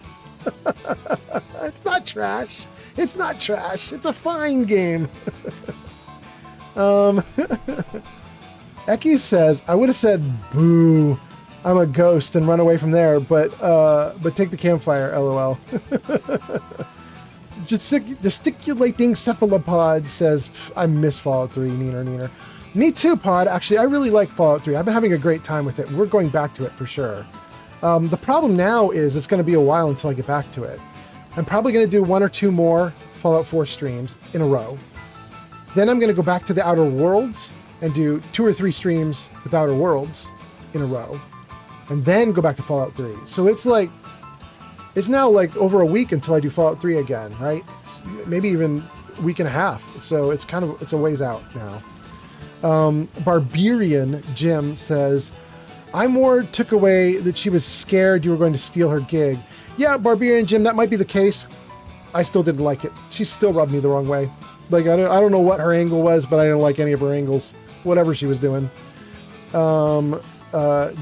It's not trash. It's not trash. It's a fine game. Eki says, I would have said, boo, I'm a ghost and run away from there, but take the campfire, lol. Gesticulating cephalopod says, I miss Fallout 3, neener. Me too, Pod. Actually, I really like Fallout 3. I've been having a great time with it. We're going back to it for sure. The problem now is it's going to be a while until I get back to it. I'm probably going to do 1 or 2 more Fallout 4 streams in a row. Then I'm going to go back to the Outer Worlds and do 2 or 3 streams with Outer Worlds in a row. And then go back to Fallout 3. So it's now like over a week until I do Fallout 3 again, right? Maybe even a week and a half. So it's a ways out now. Barbarian Jim says, I more took away that she was scared you were going to steal her gig. Yeah, Barbarian Jim, that might be the case. I still didn't like it. She still rubbed me the wrong way. Like, I don't know what her angle was, but I didn't like any of her angles. Whatever she was doing.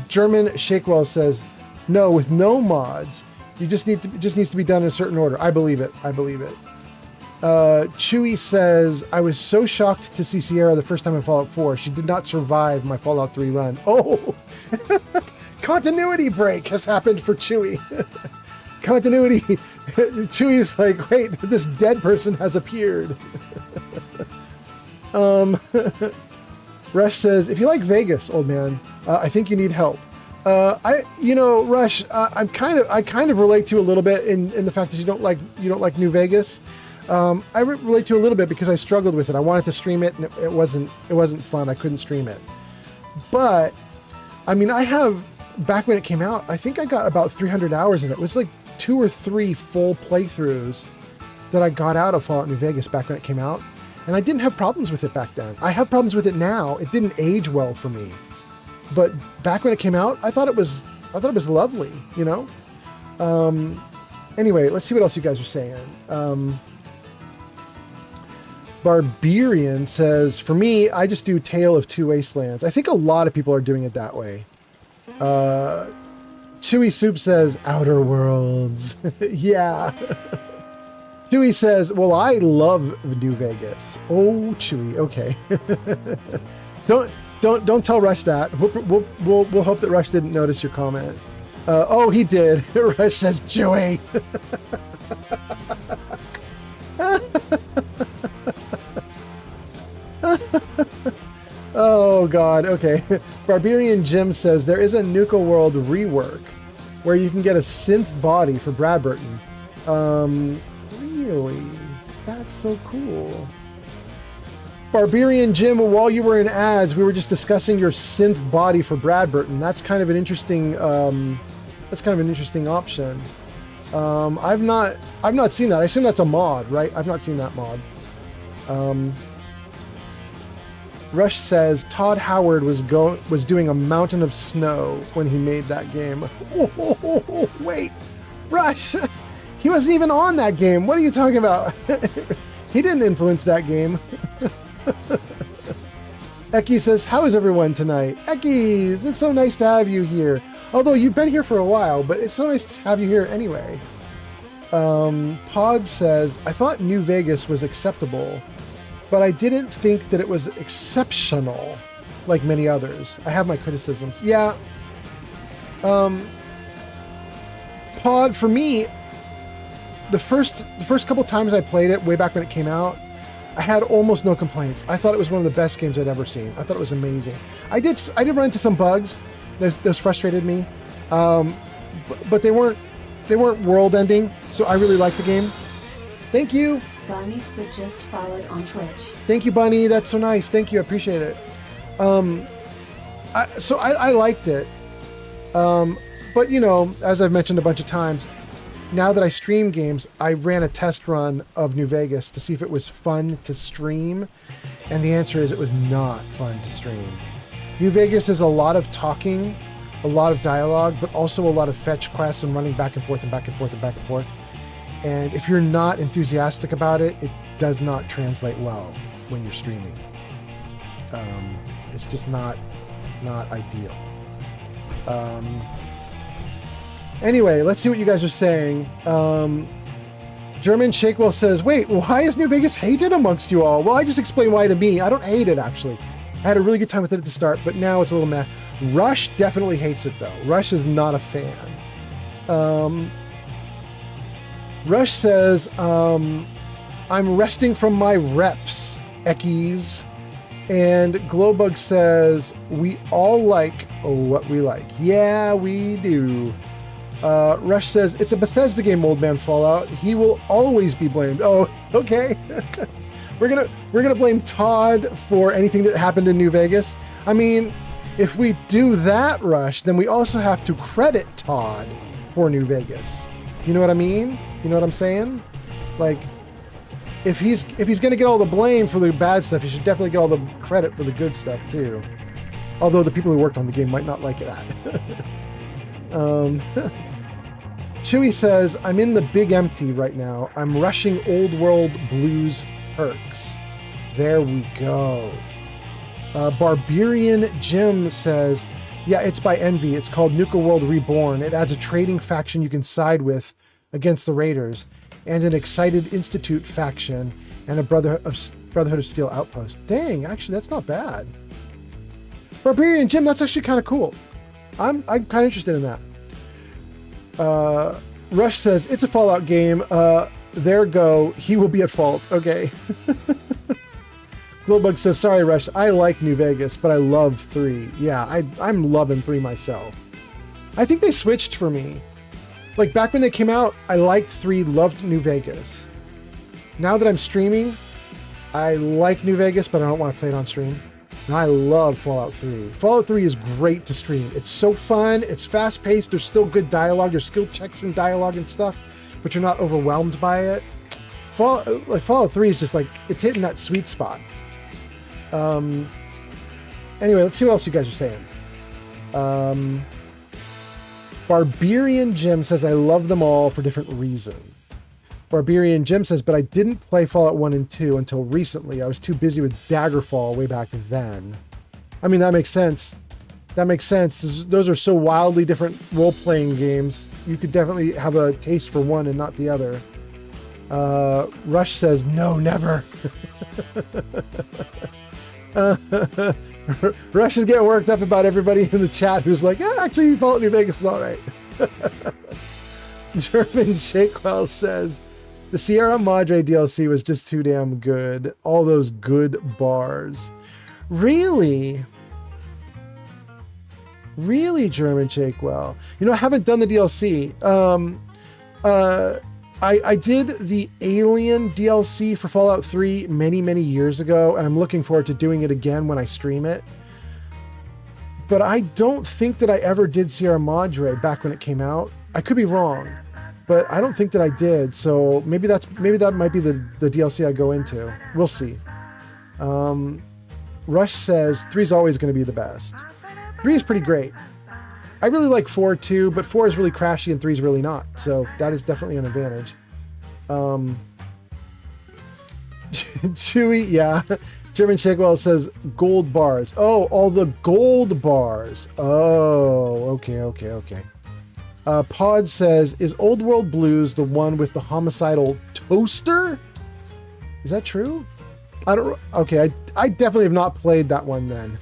German Shakewell says, no, with no mods. You just needs to be done in a certain order. I believe it. Chewy says, I was so shocked to see Sierra the first time in Fallout 4. She did not survive my Fallout 3 run. Oh! Continuity break has happened for Chewy. Continuity. Chewy's like, wait, this dead person has appeared. Rush says, if you like Vegas, old man, I think you need help. Rush, I kind of relate to you a little bit in the fact that you don't like New Vegas. I relate to you a little bit because I struggled with it. I wanted to stream it, and it wasn't fun. I couldn't stream it. But I mean, back when it came out, I think I got about 300 hours in it. It was like 2 or 3 full playthroughs that I got out of Fallout New Vegas back when it came out, and I didn't have problems with it back then. I have problems with it now. It didn't age well for me, but back when it came out, I thought it was lovely. Anyway, let's see what else you guys are saying. Barbarian says, for me, I just do Tale of Two Wastelands. I think a lot of people are doing it that way. Chewy Soup says, Outer Worlds. Yeah. Chewy says, well, I love New Vegas. Oh, Chewy, okay. Don't tell Rush that. We'll hope that Rush didn't notice your comment. Oh, he did. Rush says, Chewy. Oh God, okay. Barbarian Jim says there is a Nuka World rework where you can get a synth body for Brad Burton. Really? That's so cool. Barbarian Jim, while you were in ads, we were just discussing your synth body for Brad Burton. That's kind of an interesting option. I've not seen that. I assume that's a mod, right? I've not seen that mod. Rush says Todd Howard was doing a mountain of snow when he made that game. Oh, wait, Rush, he wasn't even on that game. What are you talking about? He didn't influence that game. Eki says, how is everyone tonight? Eki, it's so nice to have you here. Although you've been here for a while, but it's so nice to have you here anyway. Pod says, I thought New Vegas was acceptable, but I didn't think that it was exceptional like many others. I have my criticisms. Yeah. Pod, for me, the first couple times I played it, way back when it came out, I had almost no complaints. I thought it was one of the best games I'd ever seen. I thought it was amazing. I did run into some bugs. Those frustrated me. But they weren't world ending, so I really liked the game. Thank you. Bunny Spit just followed on Twitch. Thank you, Bunny. That's so nice. Thank you. I appreciate it. I liked it. But, you know, as I've mentioned a bunch of times, now that I stream games, I ran a test run of New Vegas to see if it was fun to stream. And the answer is it was not fun to stream. New Vegas is a lot of talking, a lot of dialogue, but also a lot of fetch quests and running back and forth and back and forth and back and forth. And if you're not enthusiastic about it, it does not translate well when you're streaming. It's just not ideal. Anyway, let's see what you guys are saying. German Shakewell says, wait, why is New Vegas hated amongst you all? Well, I just explained why to me. I don't hate it, actually. I had a really good time with it at the start, but now it's a little meh. Rush definitely hates it, though. Rush is not a fan. Rush says, I'm resting from my reps, Eckies. And Glowbug says, we all like what we like. Yeah, we do. Rush says, it's a Bethesda game, Old Man Fallout. He will always be blamed. Oh, okay. We're gonna blame Todd for anything that happened in New Vegas. I mean, if we do that, Rush, then we also have to credit Todd for New Vegas. You know what I mean? You know what I'm saying? Like, if he's gonna get all the blame for the bad stuff, he should definitely get all the credit for the good stuff too. Although the people who worked on the game might not like that. Chewy says, I'm in the big empty right now. I'm rushing Old World Blues perks. There we go. Barbarian Jim says, yeah, it's by Envy. It's called Nuka World Reborn. It adds a trading faction you can side with against the Raiders, and an Excited Institute faction, and a Brotherhood of Steel outpost. Dang, actually, that's not bad. Barbarian Jim, that's actually kind of cool. I'm kind of interested in that. Rush says, it's a Fallout game. There go. He will be at fault. Okay. Glowbug says, sorry, Rush. I like New Vegas, but I love 3. Yeah, I'm loving 3 myself. I think they switched for me. Like, back when they came out, I liked 3, loved New Vegas. Now that I'm streaming, I like New Vegas, but I don't want to play it on stream. And I love Fallout 3. Fallout 3 is great to stream. It's so fun. It's fast-paced. There's still good dialogue. There's skill checks and dialogue and stuff, but you're not overwhelmed by it. Fallout 3 is just like, it's hitting that sweet spot. Anyway, let's see what else you guys are saying. Barbarian Jim says, I love them all for different reasons. Barbarian Jim says, but I didn't play Fallout 1 and 2 until recently. I was too busy with Daggerfall way back then. I mean, that makes sense. That makes sense. Those are so wildly different role-playing games. You could definitely have a taste for one and not the other. Rush says, no, never. Rush is getting worked up about everybody in the chat who's like, yeah, actually, Fallout New Vegas is all right. German Shakewell says, the Sierra Madre DLC was just too damn good. All those good bars. Really? Really, German Shakewell? You know, I haven't done the DLC. I did the Alien DLC for Fallout 3 many, many years ago, and I'm looking forward to doing it again when I stream it. But I don't think that I ever did Sierra Madre back when it came out. I could be wrong, but I don't think that I did. So maybe that might be the DLC I go into. We'll see. Rush says 3 is always going to be the best. 3 is pretty great. I really like 4 too, but 4 is really crashy and 3 is really not. So that is definitely an advantage. Chewy, yeah. German Shakewell says gold bars. Oh, all the gold bars. Oh, okay. Pod says, is Old World Blues the one with the homicidal toaster? Is that true? Okay, I definitely have not played that one then.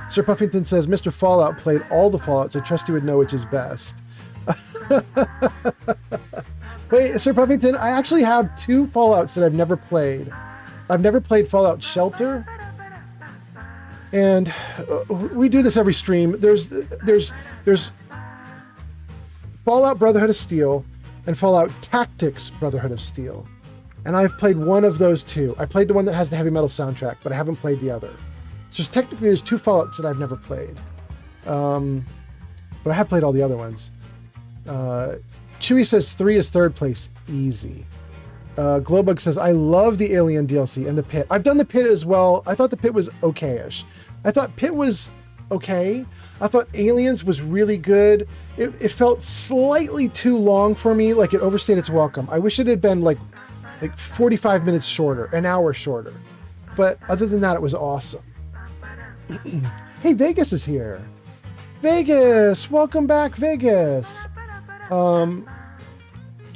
Sir Puffington says, Mr. Fallout played all the Fallouts. I trust you would know which is best. Wait, Sir Puffington, I actually have 2 Fallouts that I've never played. I've never played Fallout Shelter. And we do this every stream. There's Fallout Brotherhood of Steel and Fallout Tactics Brotherhood of Steel. And I've played one of those 2. I played the one that has the heavy metal soundtrack, but I haven't played the other. So technically there's 2 Fallouts that I've never played. but I have played all the other ones. Chewy says 3 is third place. Easy. Glowbug says, I love the Alien DLC and the Pit. I've done the Pit as well. I thought the Pit was okay-ish. I thought Pit was okay. I thought Aliens was really good. It felt slightly too long for me, like it overstayed its welcome. I wish it had been like 45 minutes shorter, an hour shorter. But other than that, it was awesome. Hey, Vegas is here. Vegas, welcome back, Vegas.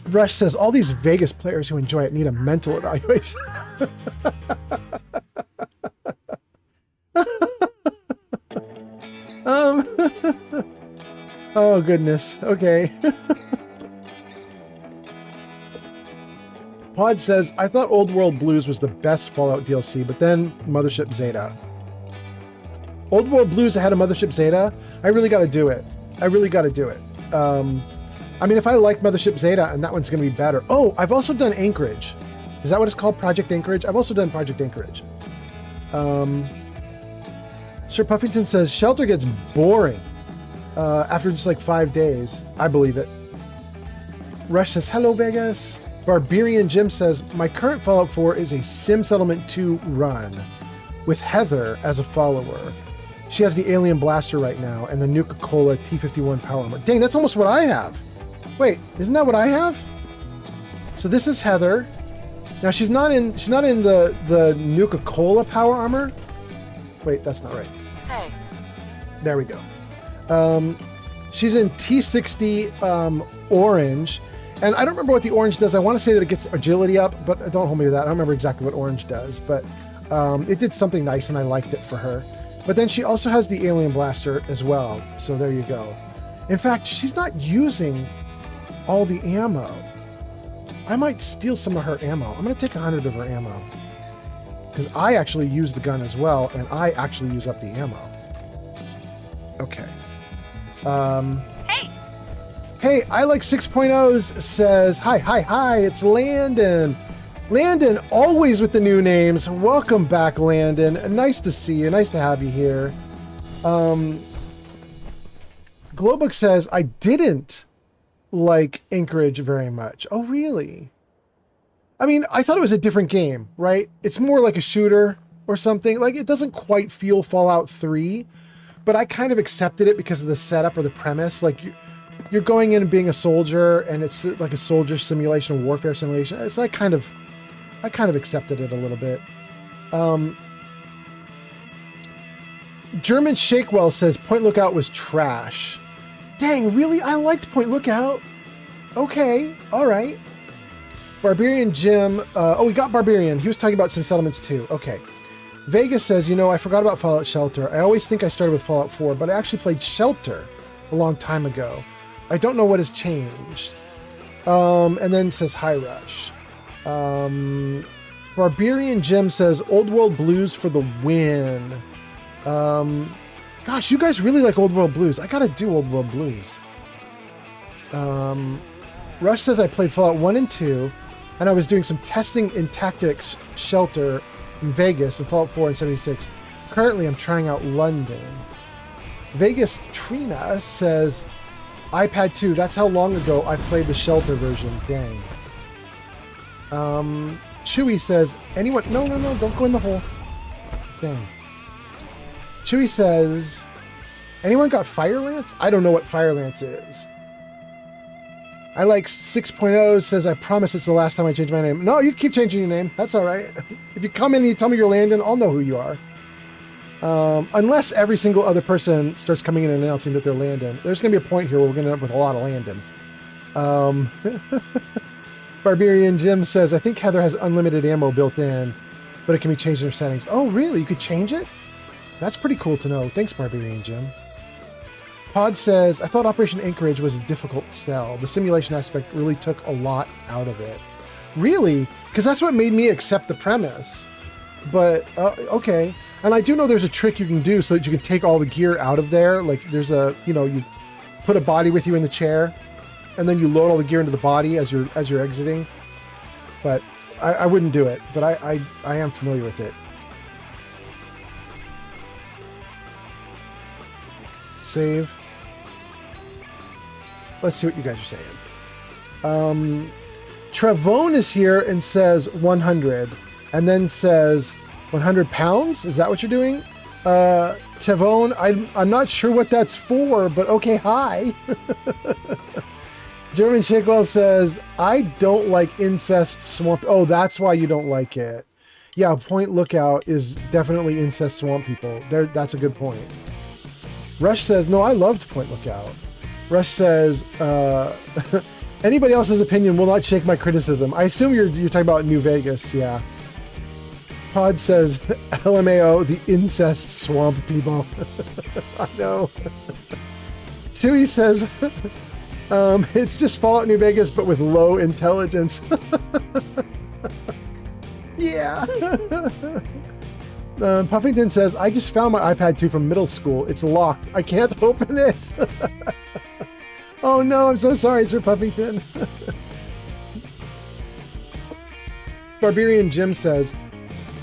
Rush says, all these Vegas players who enjoy it need a mental evaluation. Oh, goodness. Okay. Pod says, I thought Old World Blues was the best Fallout DLC, but then Mothership Zeta. Old World Blues ahead of Mothership Zeta? I really got to do it. I mean, if I like Mothership Zeta, and that one's going to be better. Oh, I've also done Anchorage. Is that what it's called? Project Anchorage? I've also done Project Anchorage. Sir Puffington says, Shelter gets boring after just like 5 days. I believe it. Rush says, hello, Vegas. Barbarian Jim says, my current Fallout 4 is a Sim Settlement 2 run with Heather as a follower. She has the Alien Blaster right now and the Nuka-Cola T-51 power armor. Dang, that's almost what I have. Wait, isn't that what I have? So this is Heather. Now she's not in the Nuka-Cola power armor. Wait, that's not right. Hey. There we go. She's in T60 orange, and I don't remember what the orange does. I want to say that it gets agility up, but don't hold me to that. I don't remember exactly what orange does, but it did something nice, and I liked it for her. But then she also has the Alien Blaster as well, so there you go. In fact, she's not using all the ammo. I might steal some of her ammo. I'm going to take 100 of her ammo. Because I actually use the gun as well, and I actually use up the ammo. Okay. Hey, I like 6.0s says, hi, it's Landon. Landon, always with the new names. Welcome back, Landon. Nice to see you. Nice to have you here. Glowbook says, I didn't like Anchorage very much. Oh, really? I mean, I thought it was a different game, right? It's more like a shooter or something. Like, it doesn't quite feel Fallout 3, but I kind of accepted it because of the setup or the premise. Like, you're going in and being a soldier, and it's like a soldier simulation, a warfare simulation. It's like I kind of accepted it a little bit. German Shakewell says Point Lookout was trash. Dang, really? I liked Point Lookout. Okay, all right. Barbarian Jim. We got Barbarian. He was talking about some settlements too. Okay. Vegas says, I forgot about Fallout Shelter. I always think I started with Fallout 4, but I actually played Shelter a long time ago. I don't know what has changed. And then says, hi, Rush. Barbarian Jim says, Old World Blues for the win. Gosh, you guys really like Old World Blues. I gotta do Old World Blues. Rush says I played Fallout 1 and 2, and I was doing some testing in Tactics Shelter in Vegas and Fallout 4 and 76. Currently, I'm trying out London. Vegas Trina says, iPad 2, that's how long ago I played the Shelter version. Dang. Chewy says, anyone... No, don't go in the hole. Dang. Chewy says, anyone got Fire Lance? I don't know what Fire Lance is. I like 6.0 says, I promise it's the last time I change my name. No, you keep changing your name. That's all right. If you come in and you tell me you're Landon, I'll know who you are. Unless every single other person starts coming in and announcing that they're Landon. There's going to be a point here where we're going to end up with a lot of Landons. Barbarian Jim says, I think Heather has unlimited ammo built in, but it can be changed in her settings. Oh, really? You could change it? That's pretty cool to know. Thanks, Barbarian Jim. Pod says, I thought Operation Anchorage was a difficult sell. The simulation aspect really took a lot out of it. Really? Because that's what made me accept the premise. But, okay. And I do know there's a trick you can do so that you can take all the gear out of there. Like, there's a, you put a body with you in the chair, and then you load all the gear into the body as you're exiting. But I wouldn't do it. But I am familiar with it. Save. let's see what you guys are saying. Trevone is here and says 100, and then says 100 pounds. Is that what you're doing? Trevone, I'm not sure what that's for, but okay, hi. German Shakewell says, I don't like incest swamp. Oh, that's why you don't like it. Yeah, Point Lookout is definitely incest swamp people. That's a good point. Rush says, no, I loved Point Lookout. Rush says, anybody else's opinion will not shake my criticism. I assume you're talking about New Vegas, yeah. Pod says, LMAO, the incest swamp people. I know. Sui says, it's just Fallout New Vegas, but with low intelligence. Yeah. Puffington says, I just found my iPad 2 from middle school. It's locked. I can't open it. Oh no, I'm so sorry, Sir Puffington. Barbarian Jim says,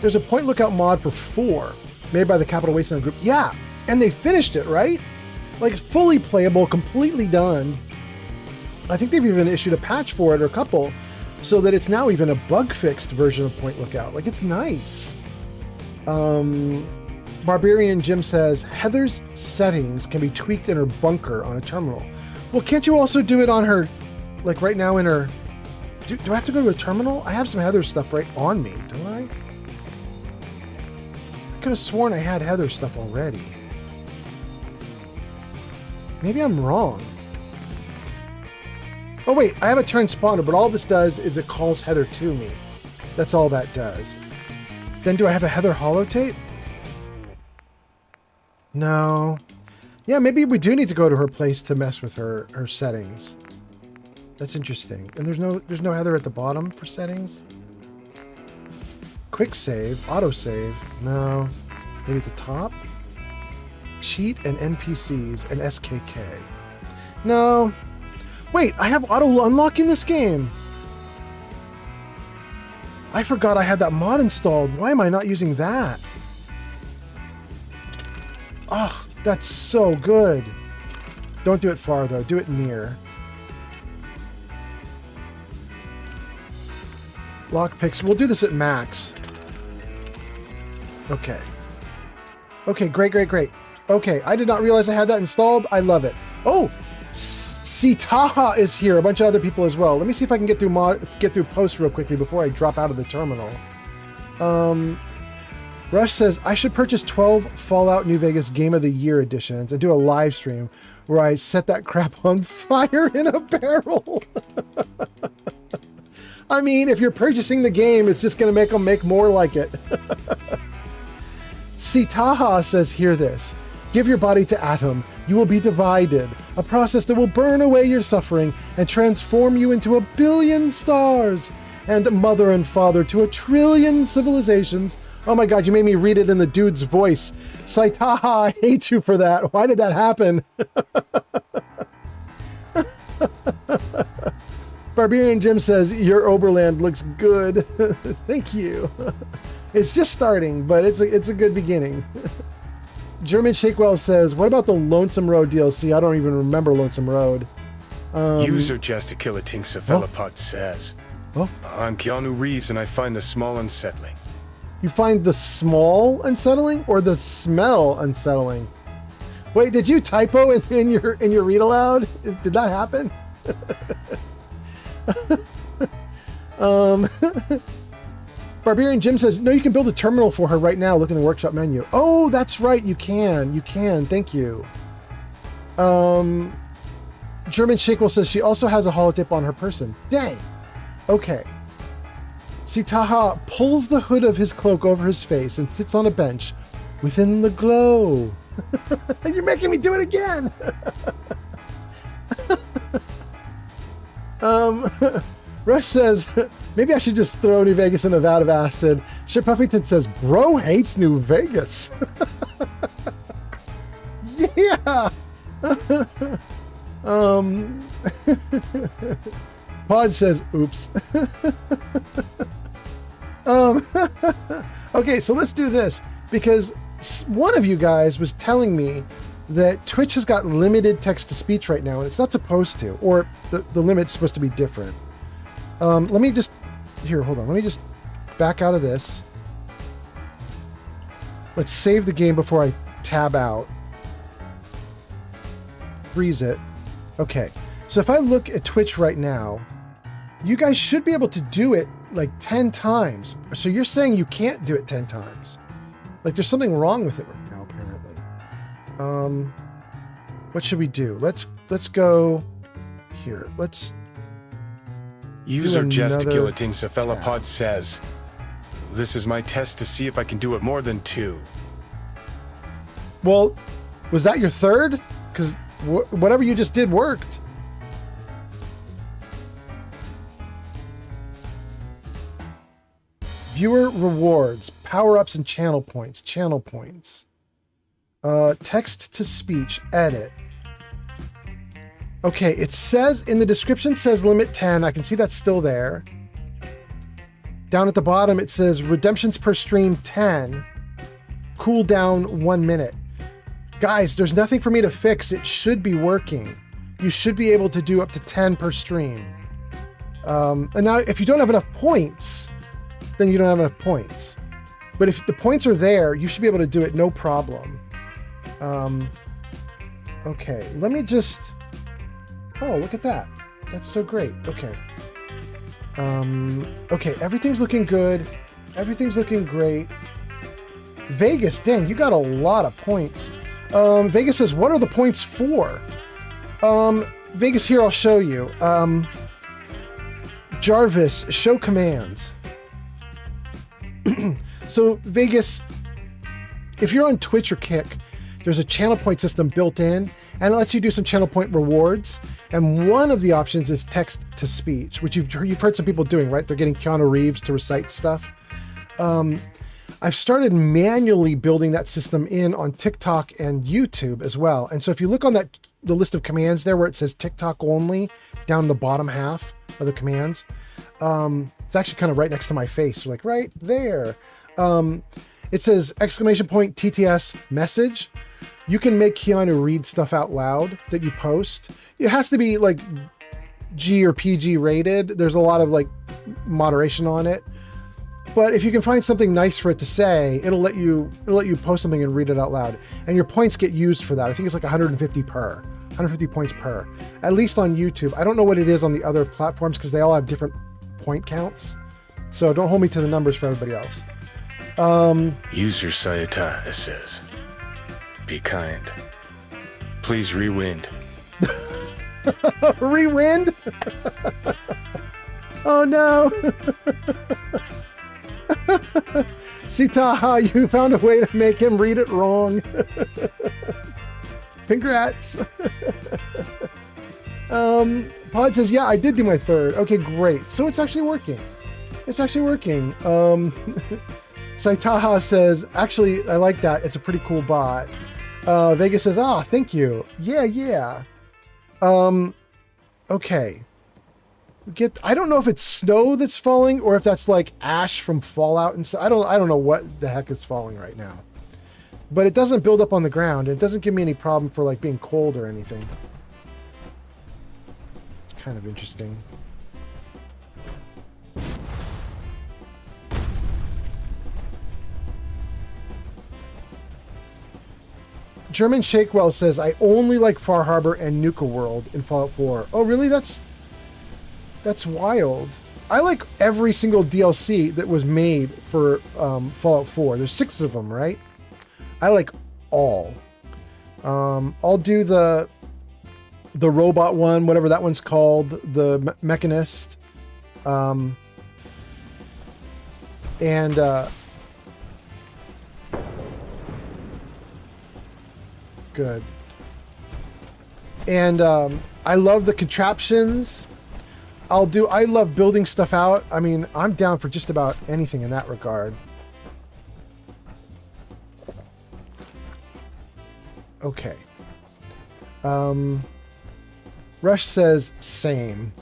there's a Point Lookout mod for 4 made by the Capital Wasteland Group. Yeah, and they finished it, right? Like, fully playable, completely done. I think they've even issued a patch for it, or a couple, so that it's now even a bug-fixed version of Point Lookout. Like, it's nice. Barbarian Jim says, Heather's settings can be tweaked in her bunker on a terminal. Well, can't you also do it on her, like right now in her... Do I have to go to a terminal? I have some Heather stuff right on me, don't I? I could have sworn I had Heather stuff already. Maybe I'm wrong. Oh wait, I have a transponder, but all this does is it calls Heather to me. That's all that does. Then do I have a Heather holotape? No. Yeah, maybe we do need to go to her place to mess with her settings. That's interesting. And there's no Heather at the bottom for settings? Quick save, autosave. No. Maybe at the top? Cheat and NPCs and SKK. No. Wait, I have auto unlock in this game. I forgot I had that mod installed. Why am I not using that? Oh, that's so good. Don't do it far though. Do it near. Lockpicks. We'll do this at max. Okay. Okay, great. Okay, I did not realize I had that installed. I love it. Oh, Sitaha is here. A bunch of other people as well. Let me see if I can get through posts real quickly before I drop out of the terminal. Rush says, I should purchase 12 Fallout New Vegas Game of the Year editions and do a live stream where I set that crap on fire in a barrel. I mean, if you're purchasing the game, it's just going to make them make more like it. Sitaha says, hear this. Give your body to Atom. You will be divided. A process that will burn away your suffering and transform you into 1 billion stars and mother and father to 1 trillion civilizations. Oh my god, you made me read it in the dude's voice. Saitaha, I hate you for that. Why did that happen? Barbarian Jim says, your Oberland looks good. Thank you. It's just starting, but it's a good beginning. German Shakewell says, what about the Lonesome Road DLC? I don't even remember Lonesome Road. User Justicilla Tinksavellapod says, I'm Keanu Reeves and I find the small unsettling. You find the small unsettling or the smell unsettling? Wait, did you typo in your read aloud? Did that happen? Barbarian Jim says, no, you can build a terminal for her right now. Look in the workshop menu. Oh, that's right. You can. Thank you. German Shakewell says she also has a holotape on her person. Dang. Okay. Sitaha pulls the hood of his cloak over his face and sits on a bench within the glow. You're making me do it again. Rush says, maybe I should just throw New Vegas in a vat of acid. Sir Puffington says, bro hates New Vegas. Yeah. Pod says, oops. Okay, so let's do this because one of you guys was telling me that Twitch has got limited text-to-speech right now, and it's not supposed to, or the limit's supposed to be different. Let me just... Here, hold on. Let me just back out of this. Let's save the game before I tab out. Freeze it. Okay. So if I look at Twitch right now, you guys should be able to do it like 10 times. So you're saying you can't do it 10 times. Like there's something wrong with it right now, apparently. What should we do? Let's go here. Let's User gesticulating cephalopod says, "This is my test to see if I can do it more than 2. Well, was that your third? Because whatever you just did worked. Viewer rewards, power-ups and channel points. Channel points. Text to speech, edit. Okay, it says, in the description says limit 10. I can see that's still there. Down at the bottom, it says redemptions per stream 10. Cooldown 1 minute. Guys, there's nothing for me to fix. It should be working. You should be able to do up to 10 per stream. And now, if you don't have enough points, then you don't have enough points. But if the points are there, you should be able to do it no problem. Okay, let me just... Oh, look at that. That's so great. Okay. Okay, everything's looking good. Everything's looking great. Vegas, dang, you got a lot of points. Vegas says, what are the points for? Vegas, here, I'll show you. Jarvis, show commands. So, Vegas, if you're on Twitch or Kick, there's a channel point system built in, and it lets you do some channel point rewards. And one of the options is text to speech, which you've heard some people doing, right? They're getting Keanu Reeves to recite stuff. I've started manually building that system in on TikTok and YouTube as well. And so if you look on the list of commands there where it says TikTok only, down the bottom half of the commands, it's actually kind of right next to my face, so like right there. It says exclamation point TTS message. You can make Keanu read stuff out loud that you post. It has to be like G or PG rated. There's a lot of like moderation on it. But if you can find something nice for it to say, it'll let you post something and read it out loud. And your points get used for that. I think it's like 150 points per. At least on YouTube. I don't know what it is on the other platforms because they all have different point counts. So don't hold me to the numbers for everybody else. User Sayata says, "Be kind. Please rewind." Rewind? Oh no. Sitaha, you found a way to make him read it wrong. Congrats. Pod says, yeah, I did do my third. Okay, great. So it's actually working. It's actually working. Saitaha says, actually, I like that. It's a pretty cool bot. Vegas says, thank you. Yeah. Okay. I don't know if it's snow that's falling or if that's like ash from Fallout and so I don't know what the heck is falling right now. But it doesn't build up on the ground. It doesn't give me any problem for like being cold or anything. It's kind of interesting. German Shakewell says, I only like Far Harbor and Nuka World in Fallout 4. Oh, really? That's wild. I like every single DLC that was made for Fallout 4. There's 6 of them, right? I like all. I'll do the robot one, whatever that one's called, the Mechanist. Good. And I love the contraptions. I love building stuff out. I mean, I'm down for just about anything in that regard. Okay. Rush says same.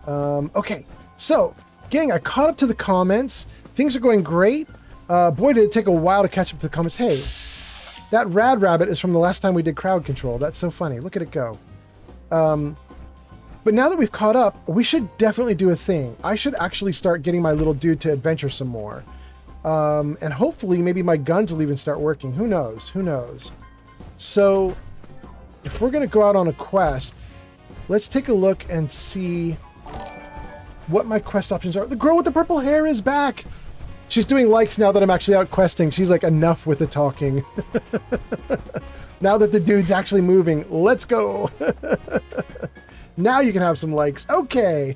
Okay. So, gang, I caught up to the comments. Things are going great. Boy, did it take a while to catch up to the comments. Hey, That rad rabbit is from the last time we did crowd control. That's so funny. Look at it go. But now that we've caught up, we should definitely do a thing. I should actually start getting my little dude to adventure some more. And hopefully maybe my guns will even start working. Who knows? Who knows? So if we're going to go out on a quest, let's take a look and see what my quest options are. The girl with the purple hair is back. She's doing likes now that I'm actually out questing. She's like, enough with the talking. Now that the dude's actually moving, let's go. Now you can have some likes. Okay.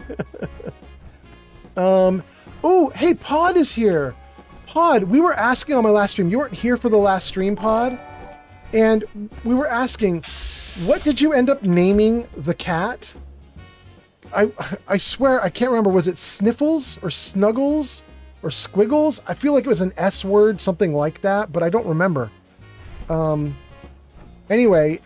Oh, hey, Pod is here. Pod, we were asking on my last stream. You weren't here for the last stream, Pod. And we were asking, what did you end up naming the cat? I swear, I can't remember. Was it Sniffles or Snuggles or Squiggles? I feel like it was an S word, something like that, but I don't remember. Anyway,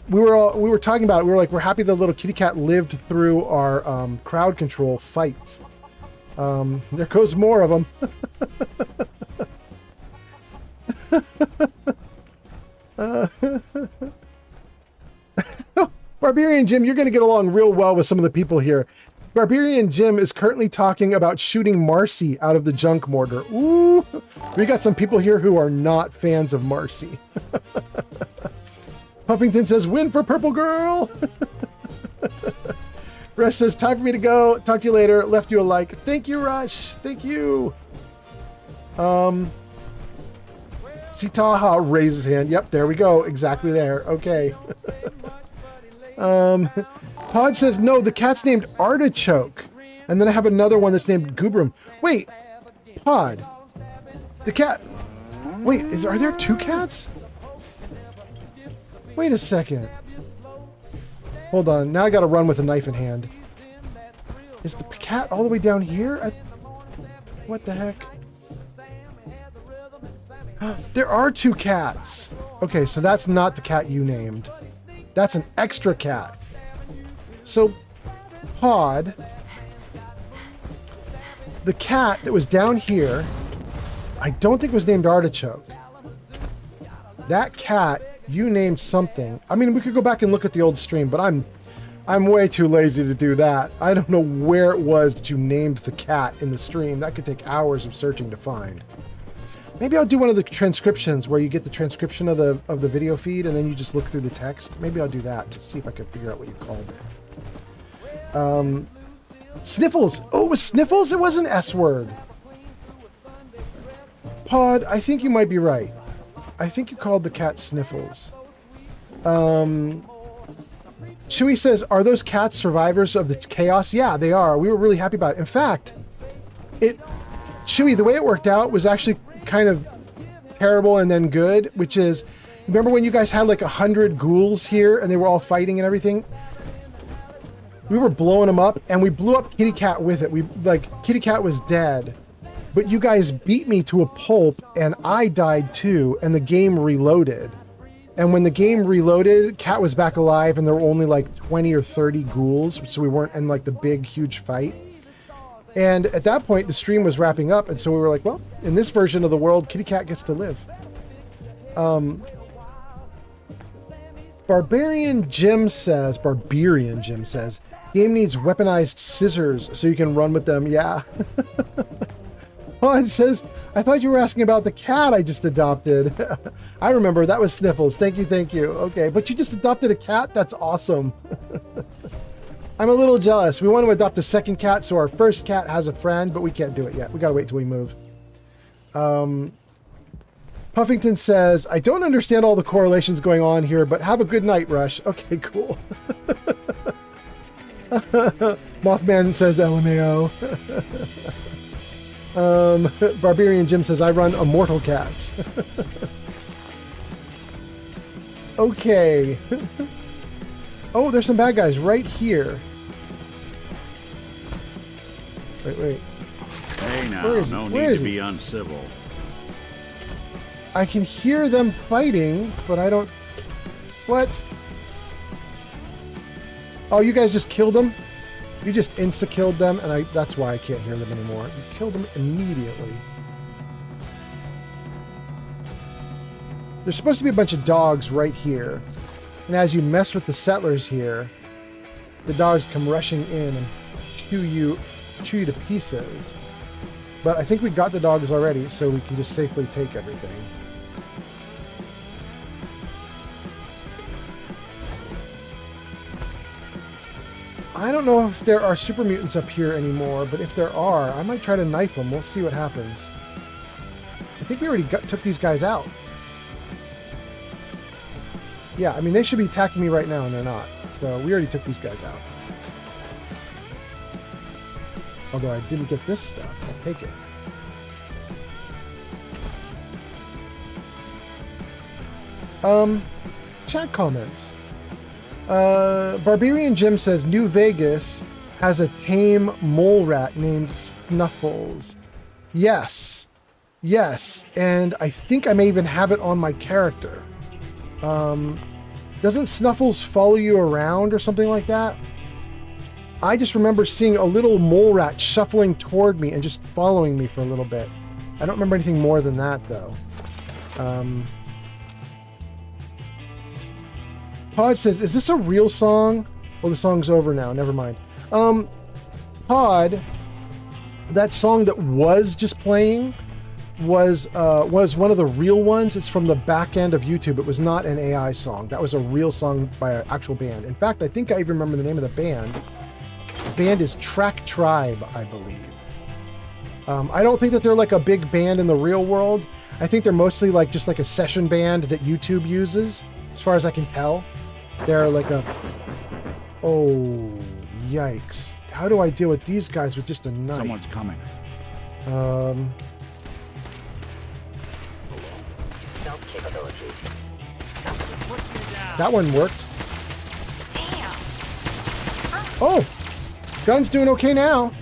we were talking about it. We were like, we're happy the little kitty cat lived through our crowd control fights. There goes more of them. Barbarian Jim, you're going to get along real well with some of the people here. Barbarian Jim is currently talking about shooting Marcy out of the junk mortar. Ooh, we got some people here who are not fans of Marcy. Puffington says, win for Purple Girl. Rush says, time for me to go. Talk to you later. Left you a like. Thank you, Rush. Thank you. Sitaha raises hand. Yep, there we go. Exactly there. Okay. Pod says, no, the cat's named Artichoke. And then I have another one that's named Goobrum. Wait, Pod. The cat... Wait, are there two cats? Wait a second. Hold on. Now I gotta run with a knife in hand. Is the cat all the way down here? What the heck? There are two cats. Okay, so that's not the cat you named. That's an extra cat. So, Pod, the cat that was down here, I don't think was named Artichoke. That cat, you named something. I mean, we could go back and look at the old stream, but I'm way too lazy to do that. I don't know where it was that you named the cat in the stream. That could take hours of searching to find. Maybe I'll do one of the transcriptions where you get the transcription of the video feed and then you just look through the text. Maybe I'll do that to see if I can figure out what you called it. Sniffles. Oh, it was Sniffles? It was an S word. Pod, I think you might be right. I think you called the cat Sniffles. Chewy says, are those cats survivors of the chaos? Yeah, they are. We were really happy about it. In fact, Chewy, the way it worked out was actually kind of terrible and then good, which is, remember when you guys had like 100 ghouls here and they were all fighting and everything? We were blowing them up and we blew up Kitty Cat with it. Kitty Cat was dead, but you guys beat me to a pulp and I died too and the game reloaded. And when the game reloaded, Cat was back alive and there were only like 20 or 30 ghouls, so we weren't in like the big huge fight. And at that point, the stream was wrapping up, and so we were like, well, in this version of the world, Kitty Cat gets to live. Barbarian Jim says, game needs weaponized scissors so you can run with them. Yeah. Oh, it says, I thought you were asking about the cat I just adopted. I remember, that was Sniffles. Thank you. Okay, but you just adopted a cat? That's awesome. I'm a little jealous. We want to adopt a second cat, so our first cat has a friend, but we can't do it yet. We gotta wait till we move. Puffington says, I don't understand all the correlations going on here, but have a good night, Rush. Okay, cool. Mothman says LMAO. Barbarian Jim says, I run Immortal Cats. Okay. Oh, there's some bad guys right here. Wait. Hey now, no Where need is to he? be uncivil. I can hear them fighting, but I don't... What? Oh, you guys just killed them? You just insta-killed them, and that's why I can't hear them anymore. You killed them immediately. There's supposed to be a bunch of dogs right here. And as you mess with the settlers here, the dogs come rushing in and chew you to pieces. But I think we got the dogs already, so we can just safely take everything. I don't know if there are super mutants up here anymore, but if there are, I might try to knife them. We'll see what happens. I think we already took these guys out. Yeah, I mean, they should be attacking me right now, and they're not. So we already took these guys out. Although I didn't get this stuff. I'll take it. Chat comments. Barbarian Jim says New Vegas has a tame mole rat named Snuffles. Yes. Yes. And I think I may even have it on my character. Doesn't Snuffles follow you around or something like that? I just remember seeing a little mole rat shuffling toward me and just following me for a little bit. I don't remember anything more than that, though. Pod says, is this a real song? Well, the song's over now. Never mind. Pod, that song that was just playing was one of the real ones. It's from the back end of YouTube. It was not an AI song. That was a real song by an actual band. In fact, I think I even remember the name of the band. The band is Track Tribe, I believe. I don't think that they're like a big band in the real world. I think they're mostly like just like a session band that YouTube uses, as far as I can tell. They're like a... Oh, yikes. How do I deal with these guys with just a knife? Someone's coming. That one worked. Damn. Oh! Gun's doing okay now.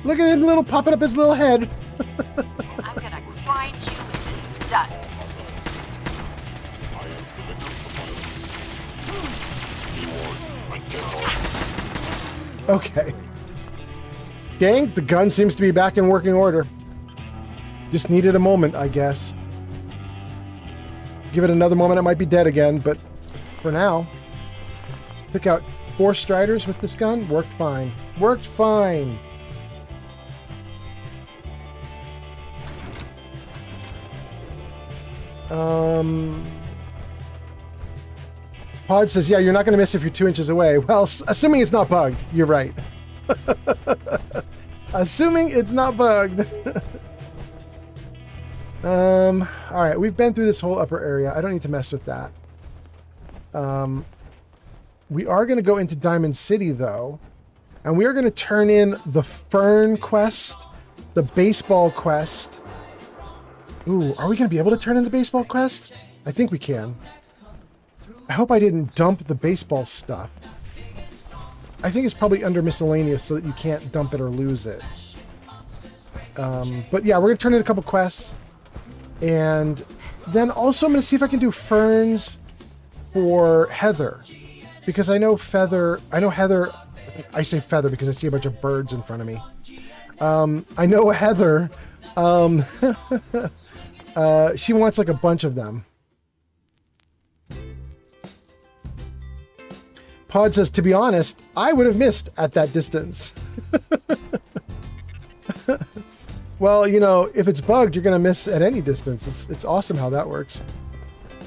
Look at him little popping up his little head. I'm gonna grind you into dust. Okay. Gang, the gun seems to be back in working order. Just needed a moment, I guess. Give it another moment, it might be dead again, but for now. Took out 4 striders with this gun. Worked fine. Worked fine. Pod says, yeah, you're not going to miss if you're 2 inches away. Well, assuming it's not bugged. You're right. Assuming it's not bugged. Alright, we've been through this whole upper area. I don't need to mess with that. We are going to go into Diamond City, though. And we are going to turn in the Fern quest, the baseball quest. Ooh, are we going to be able to turn in the baseball quest? I think we can. I hope I didn't dump the baseball stuff. I think it's probably under miscellaneous so that you can't dump it or lose it. But yeah, we're going to turn in a couple quests. And then also I'm going to see if I can do ferns for Heather. Because I know Heather, I say feather because I see a bunch of birds in front of me. I know Heather, she wants like a bunch of them. Pod says, to be honest, I would have missed at that distance. Well, you know, if it's bugged, you're going to miss at any distance. It's awesome how that works.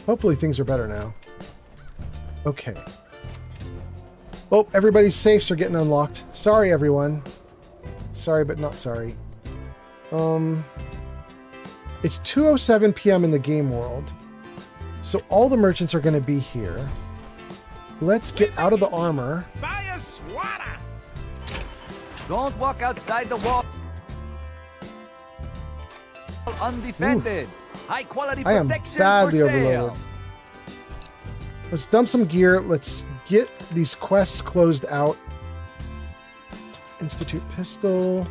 Hopefully things are better now. Okay. Oh, everybody's safes are getting unlocked. Sorry, everyone. Sorry, but not sorry. It's 2:07 p.m. in the game world. So all the merchants are going to be here. Let's get out of the armor. Buy a swatter! Don't walk outside the wall undefended. High quality I am protection badly for sale. overloaded. Let's dump some gear. Let's get these quests closed out. Institute pistol.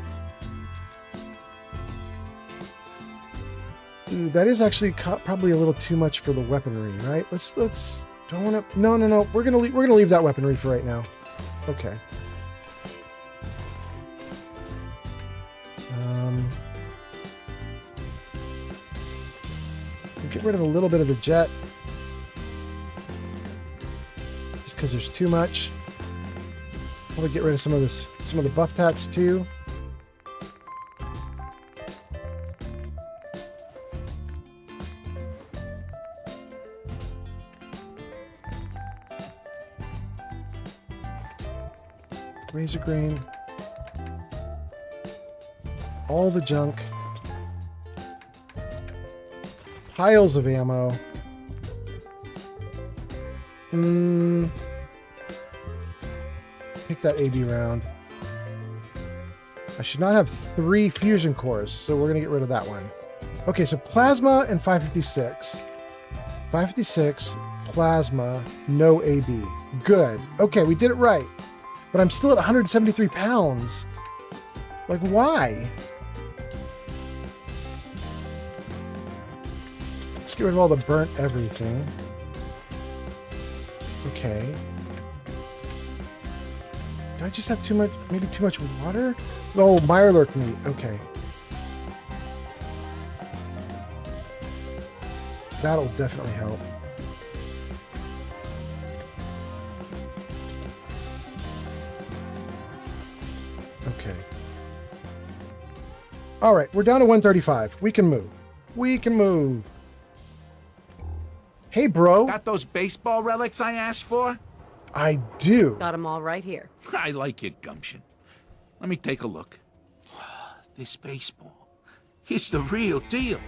Ooh, that is actually probably a little too much for the weaponry, right? Let's don't want to. No. We're gonna leave that weaponry for right now. Okay. get rid of a little bit of the jet. Just because there's too much. Probably get rid of some of the buff tats too. Razor grain. All the junk. Piles of ammo. Pick that AB round. I should not have 3 fusion cores, so we're going to get rid of that one. Okay, so plasma and 556. 556, plasma, no AB. Good. Okay, we did it right. But I'm still at 173 pounds. Like, why? Let's get rid of all the burnt everything. Okay. Do I just have too much, maybe too much water? Oh, Mirelurk meat. Okay. That'll definitely help. Okay. All right, we're down to 135. We can move. We can move. Hey, bro. Got those baseball relics I asked for? I do. Got them all right here. I like your gumption. Let me take a look. This baseball, it's the real deal.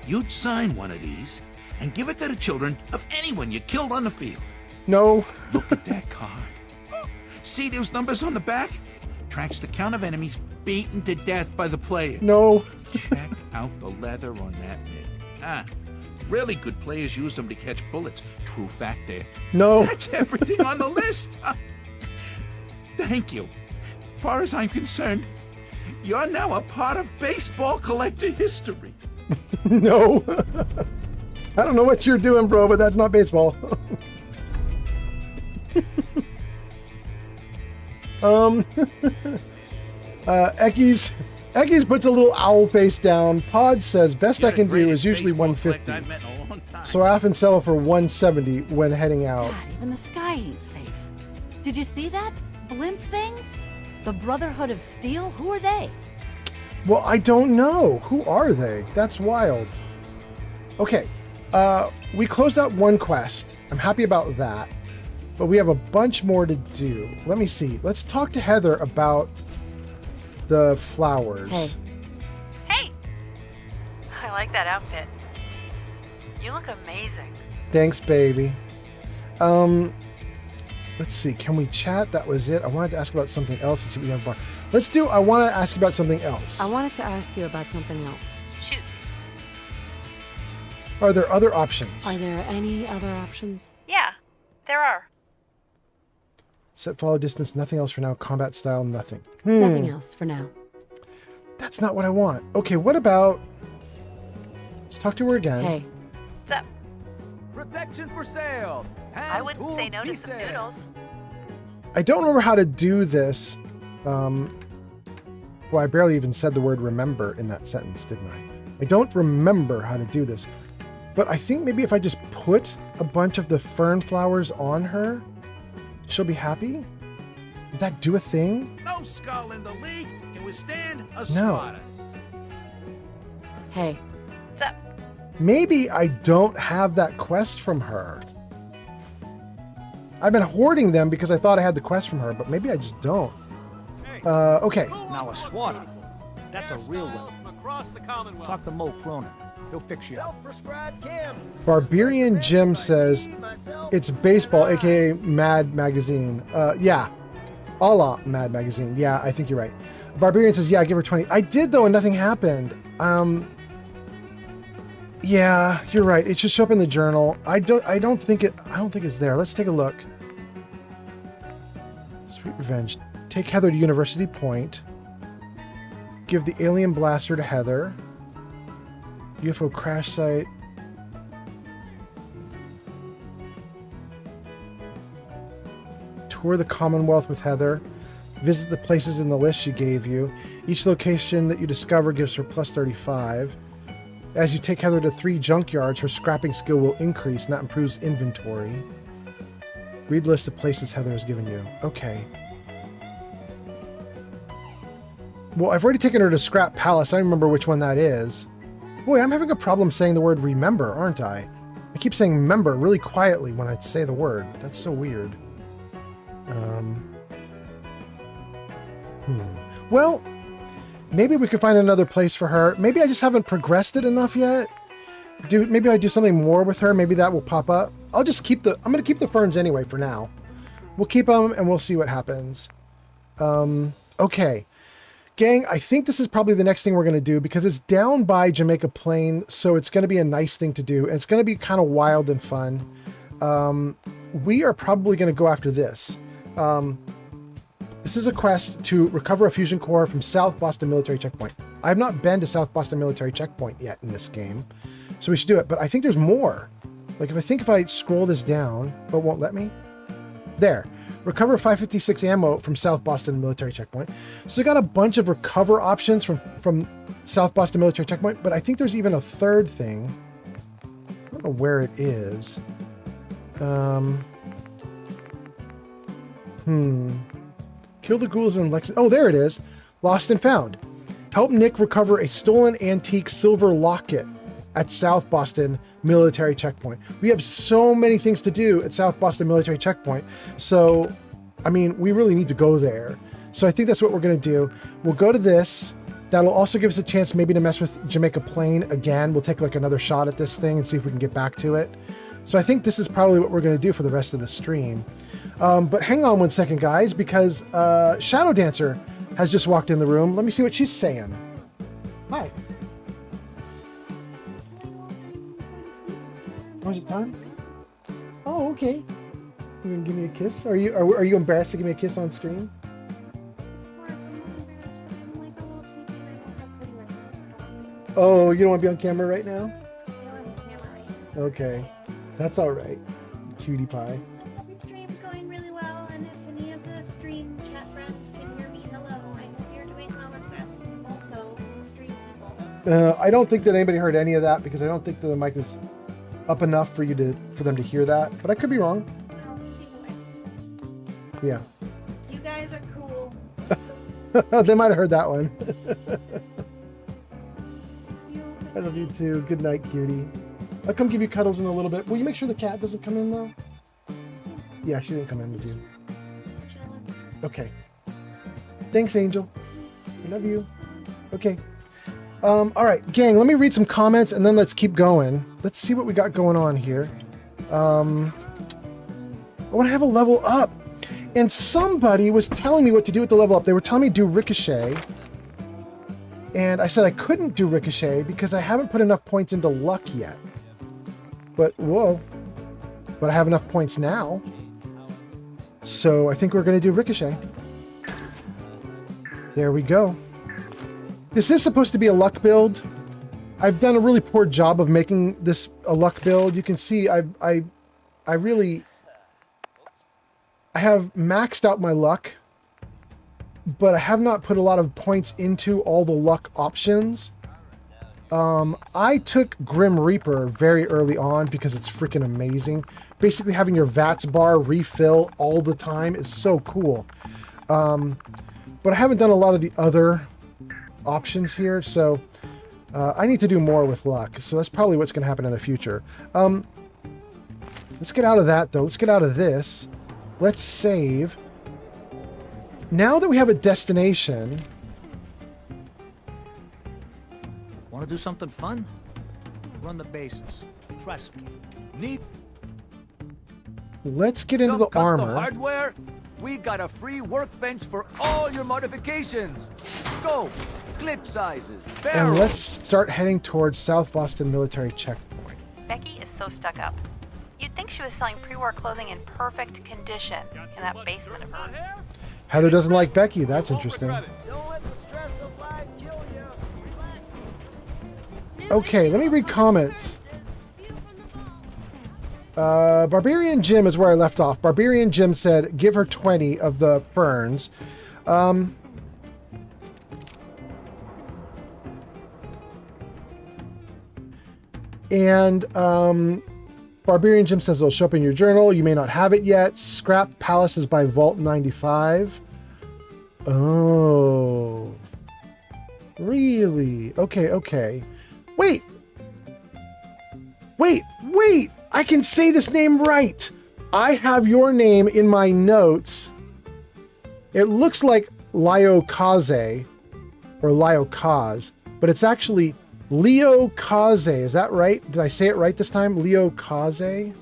You'd sign one of these and give it to the children of anyone you killed on the field. No. Look at that card. See those numbers on the back? Tracks the count of enemies beaten to death by the player. No. Check out the leather on that nib. Really good players use them to catch bullets. True fact there. No. That's everything on the list. Thank you. As far as I'm concerned, you're now a part of baseball collector history. No. I don't know what you're doing, bro, but that's not baseball. Ekkies puts a little owl face down. Pod says, best I can do is usually 150. So I often settle for 170 when heading out. God, even the sky ain't safe. Did you see that blimp thing? The Brotherhood of Steel? Who are they? Well, I don't know. Who are they? That's wild. Okay. We closed out one quest. I'm happy about that. But we have a bunch more to do. Let me see. Let's talk to Heather about the flowers. Hey! I like that outfit. You look amazing. Thanks, baby. Let's see. Can we chat? That was it. I wanted to ask about something else and see what we have bar. Let's do. I want to ask you about something else. I wanted to ask you about something else. Shoot. Are there other options? Are there any other options? Yeah, there are. Set follow distance. Nothing else for now. Combat style. Nothing. Nothing else for now. That's not what I want. Okay. What about? Let's talk to her again. Hey. What's up? Protection for sale. I wouldn't say no to some noodles. I don't remember how to do this. Well, I barely even said the word remember in that sentence, didn't I? I don't remember how to do this. But I think maybe if I just put a bunch of the fern flowers on her, she'll be happy? Did that do a thing? No skull in the league can withstand a No. slaughter. Hey. What's up? Maybe I don't have that quest from her. I've been hoarding them because I thought I had the quest from her, but maybe I just don't. Okay. Now a swatter. That's a real one. Talk to Mo Cronin. He'll fix you up. Barbarian Jim says it's baseball, aka Mad Magazine. Yeah. A la Mad Magazine. Yeah, I think you're right. Barbarian says, yeah, give her 20. I did though, and nothing happened. Yeah, you're right. It should show up in the journal. I don't think it's there. Let's take a look. Sweet Revenge. Take Heather to University Point. Give the alien blaster to Heather. UFO crash site. Tour the Commonwealth with Heather. Visit the places in the list she gave you. Each location that you discover gives her plus 35. As you take Heather to 3 junkyards, her scrapping skill will increase, and that improves inventory. Read list of places Heather has given you. Okay. Well, I've already taken her to Scrap Palace. I don't remember which one that is. Boy, I'm having a problem saying the word remember, aren't I? I keep saying remember really quietly when I say the word. That's so weird. Well, maybe we could find another place for her. Maybe I just haven't progressed it enough yet. Maybe I do something more with her. Maybe that will pop up. I'll just keep I'm going to keep the ferns anyway for now. We'll keep them and we'll see what happens. Okay. Gang, I think this is probably the next thing we're going to do because it's down by Jamaica Plain, so it's going to be a nice thing to do. And it's going to be kind of wild and fun. We are probably going to go after this. This is a quest to recover a fusion core from South Boston Military Checkpoint. I have not been to South Boston Military Checkpoint yet in this game, so we should do it. But I think there's more. Like if I scroll this down, but it won't let me. There. Recover 556 ammo from South Boston Military Checkpoint. So I got a bunch of recover options from South Boston Military Checkpoint, but I think there's even a third thing. I don't know where it is. Kill the ghouls in Lexington. Oh, there it is. Lost and found. Help Nick recover a stolen antique silver locket at South Boston Military Checkpoint. We have so many things to do at South Boston Military Checkpoint. So, I mean, we really need to go there. So I think that's what we're going to do. We'll go to this. That'll also give us a chance maybe to mess with Jamaica Plain again. We'll take like another shot at this thing and see if we can get back to it. So I think this is probably what we're going to do for the rest of the stream. But hang on one second, guys, because Shadow Dancer has just walked in the room. Let me see what she's saying. Hi. Was it time? Oh, okay. You gonna give me a kiss? Are you embarrassed to give me a kiss on stream? Oh, you don't want to be on camera right now? Okay, that's all right, cutie pie. The stream's going really well, and if any of the stream chat friends can hear me, hello. I hope you're doing well as well. Also, stream people. I don't think that anybody heard any of that because I don't think that the mic is up enough for them to hear that, but I could be wrong. Yeah. You guys are cool. They might have heard that one. I love you too. Good night, cutie. I'll come give you cuddles in a little bit. Will you make sure the cat doesn't come in though? Yeah, she didn't come in with you. Okay. Thanks, Angel. I love you. Okay. All right, gang, let me read some comments and then let's keep going. Let's see what we got going on here. I want to have a level up. And somebody was telling me what to do with the level up. They were telling me to do Ricochet. And I said I couldn't do Ricochet because I haven't put enough points into luck yet. But, whoa. But I have enough points now. So I think we're going to do Ricochet. There we go. This is supposed to be a luck build. I've done a really poor job of making this a luck build. You can see I have maxed out my luck, but I have not put a lot of points into all the luck options. I took Grim Reaper very early on because it's freaking amazing. Basically having your VATS bar refill all the time is so cool. But I haven't done a lot of the other options here, so I need to do more with luck. So that's probably what's going to happen in the future. Let's get out of that, though. Let's get out of this. Let's save. Now that we have a destination... Want to do something fun? Run the bases. Trust me. Let's get into the armor. Hardware? We got a free workbench for all your modifications. Scopes, clip sizes, barrels. And let's start heading towards South Boston Military Checkpoint. Becky is so stuck up. You'd think she was selling pre-war clothing in perfect condition in that basement of hers. Heather doesn't like Becky. That's interesting. Okay, let me read comments. Barbarian Jim is where I left off. Barbarian Jim said, give her 20 of the ferns. And Barbarian Jim says it'll show up in your journal. You may not have it yet. Scrap Palace is by Vault 95. Oh. Really? Okay, okay. Wait! Wait! Wait! I can say this name right! I have your name in my notes. It looks like Lio Kaze, or Lio Kaz, but it's actually Leo Kaze. Is that right? Did I say it right this time? Leo Kaze?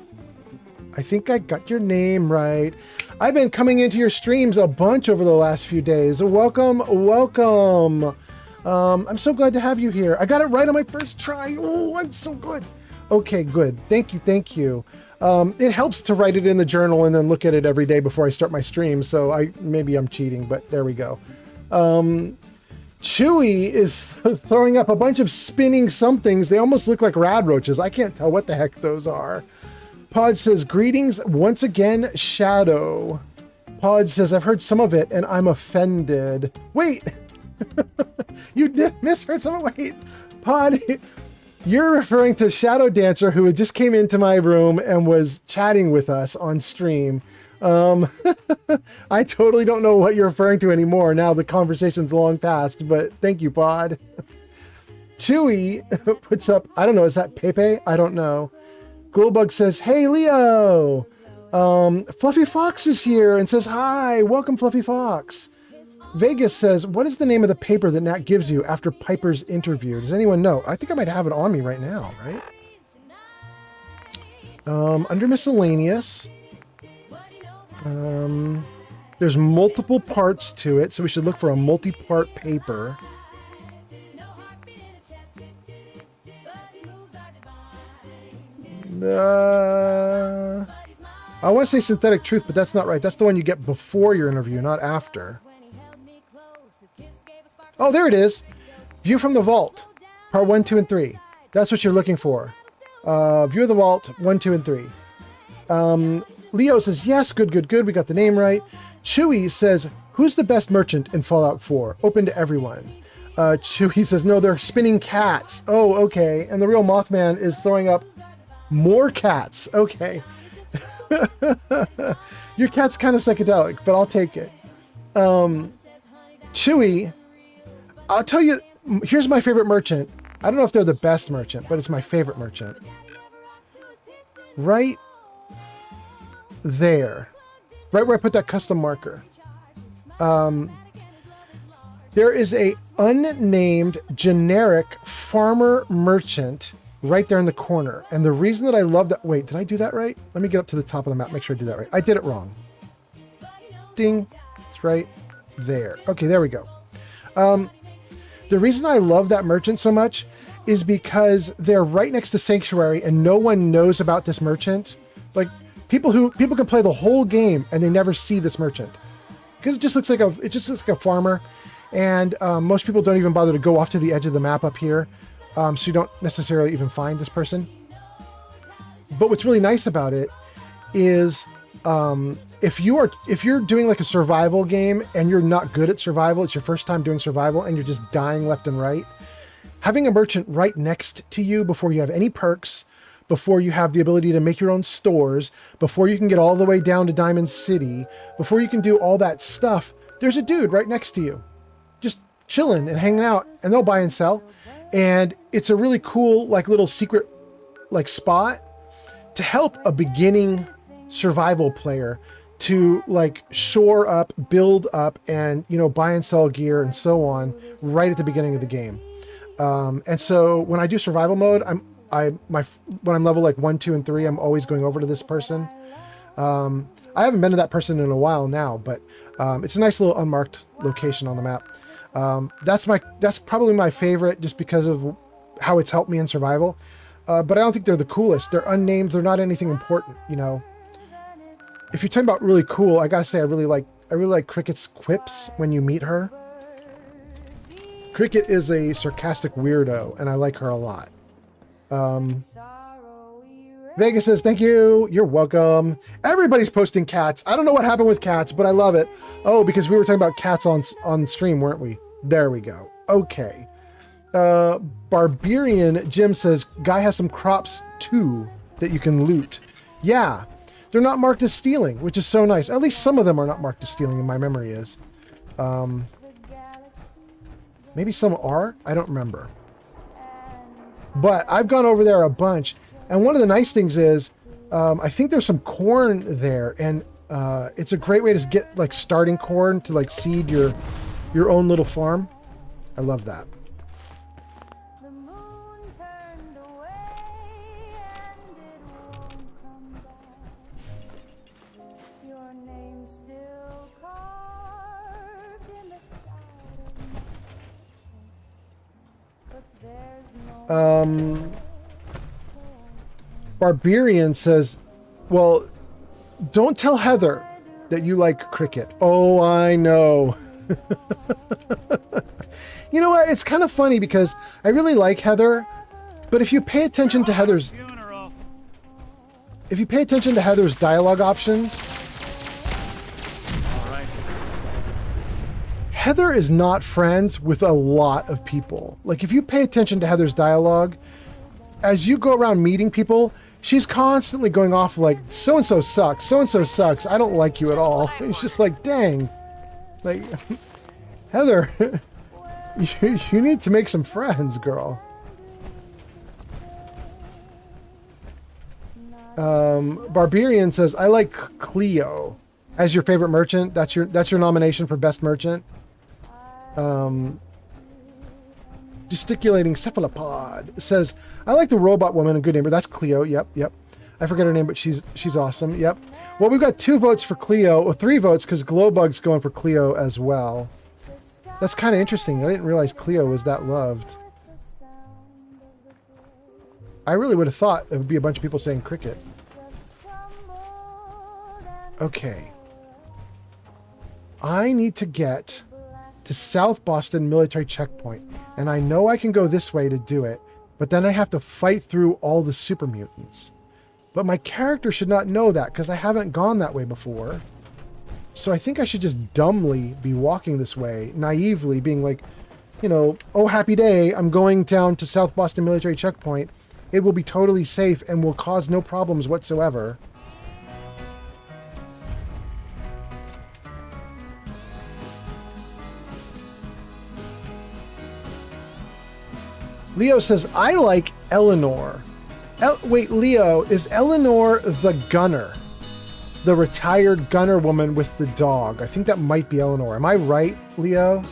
I think I got your name right. I've been coming into your streams a bunch over the last few days. Welcome, welcome. I'm so glad to have you here. I got it right on my first try. Oh, I'm so good. Okay, good. Thank you, thank you. It helps to write it in the journal and then look at it every day before I start my stream, so maybe I'm cheating, but there we go. Chewy is throwing up a bunch of spinning somethings. They almost look like rad roaches. I can't tell what the heck those are. Pod says, greetings once again, Shadow. Pod says, I've heard some of it and I'm offended. Wait, you did misheard some of it. Wait, Pod, you're referring to Shadow Dancer, who had just came into my room and was chatting with us on stream. I totally don't know what you're referring to anymore. Now the conversation's long past, but thank you, Pod. Chewy puts up, I don't know, is that Pepe? I don't know. Glowbug says, hey, Leo. Fluffy Fox is here and says, hi, welcome, Fluffy Fox. Vegas says, what is the name of the paper that Nat gives you after Piper's interview? Does anyone know? I think I might have it on me right now, right? Under miscellaneous, there's multiple parts to it, so we should look for a multi-part paper. I want to say Synthetic Truth, but that's not right. That's the one you get before your interview, not after. Oh, there it is. View from the Vault, part 1, 2, and 3. That's what you're looking for. View of the Vault, 1, 2, and 3. Leo says, yes, good, good, good. We got the name right. Chewy says, who's the best merchant in Fallout 4? Open to everyone. Chewy says, no, they're spinning cats. Oh, okay. And the real Mothman is throwing up more cats. Okay. Your cat's kind of psychedelic, but I'll take it. Chewy, I'll tell you, here's my favorite merchant. I don't know if they're the best merchant, but it's my favorite merchant. Right there. Right where I put that custom marker. There is a unnamed generic farmer merchant right there in the corner. And the reason that I love that... Wait, did I do that right? Let me get up to the top of the map, make sure I do that right. I did it wrong. Ding. It's right there. Okay, there we go. The reason I love that merchant so much is because they're right next to Sanctuary and no one knows about this merchant. Like, people can play the whole game and they never see this merchant. Because it just looks like a farmer. And most people don't even bother to go off to the edge of the map up here. So you don't necessarily even find this person. But what's really nice about it is if you're doing like a survival game and you're not good at survival, it's your first time doing survival and you're just dying left and right, having a merchant right next to you before you have any perks, before you have the ability to make your own stores, before you can get all the way down to Diamond City, before you can do all that stuff, there's a dude right next to you, just chilling and hanging out, and they'll buy and sell. And it's a really cool, like, little secret, like, spot to help a beginning survival player to, like, shore up, build up, and, you know, buy and sell gear and so on right at the beginning of the game. And so when I do survival mode, when I'm level like 1, 2, and 3, I'm always going over to this person. I haven't been to that person in a while now, but it's a nice little unmarked location on the map. That's probably my favorite just because of how it's helped me in survival. But I don't think they're the coolest. They're unnamed. They're not anything important, you know. If you're talking about really cool, I gotta say I really like Cricket's quips when you meet her. Cricket is a sarcastic weirdo, and I like her a lot. Vegas says, thank you. You're welcome. Everybody's posting cats. I don't know what happened with cats, but I love it. Oh, because we were talking about cats on stream, weren't we? There we go. Okay. Barbarian Jim says, guy has some crops too that you can loot. Yeah, they're not marked as stealing, which is so nice. At least some of them are not marked as stealing, in my memory is. Maybe some are? I don't remember. But I've gone over there a bunch, and one of the nice things is, I think there's some corn there, and it's a great way to get like starting corn to like seed your own little farm. I love that. Barbarian says, well, don't tell Heather that you like cricket. Oh, I know. You know what? It's kind of funny because I really like Heather, but if you pay attention to Heather's dialogue options, Heather is not friends with a lot of people. Like if you pay attention to Heather's dialogue, as you go around meeting people, she's constantly going off like, so-and-so sucks, so-and-so sucks, I don't like you at all. It's just like, dang. Like, Heather, you need to make some friends, girl. Barbarian says, I like Cleo as your favorite merchant. That's your nomination for best merchant. Gesticulating cephalopod says, I like the robot woman, a good neighbor. That's Cleo. Yep. I forget her name, but she's awesome. Yep. Well, we've got 2 votes for Cleo, or 3 votes because Glowbug's going for Cleo as well. That's kind of interesting. I didn't realize Cleo was that loved. I really would have thought it would be a bunch of people saying cricket. Okay. I need to get to South Boston military checkpoint, and I know I can go this way to do it, but then I have to fight through all the super mutants. But my character should not know that because I haven't gone that way before. So I think I should just dumbly be walking this way, naively being like, you know, oh happy day, I'm going down to South Boston military checkpoint. It will be totally safe and will cause no problems whatsoever. Leo says, I like Eleanor. Wait, Leo, is Eleanor the gunner? The retired gunner woman with the dog. I think that might be Eleanor. Am I right, Leo?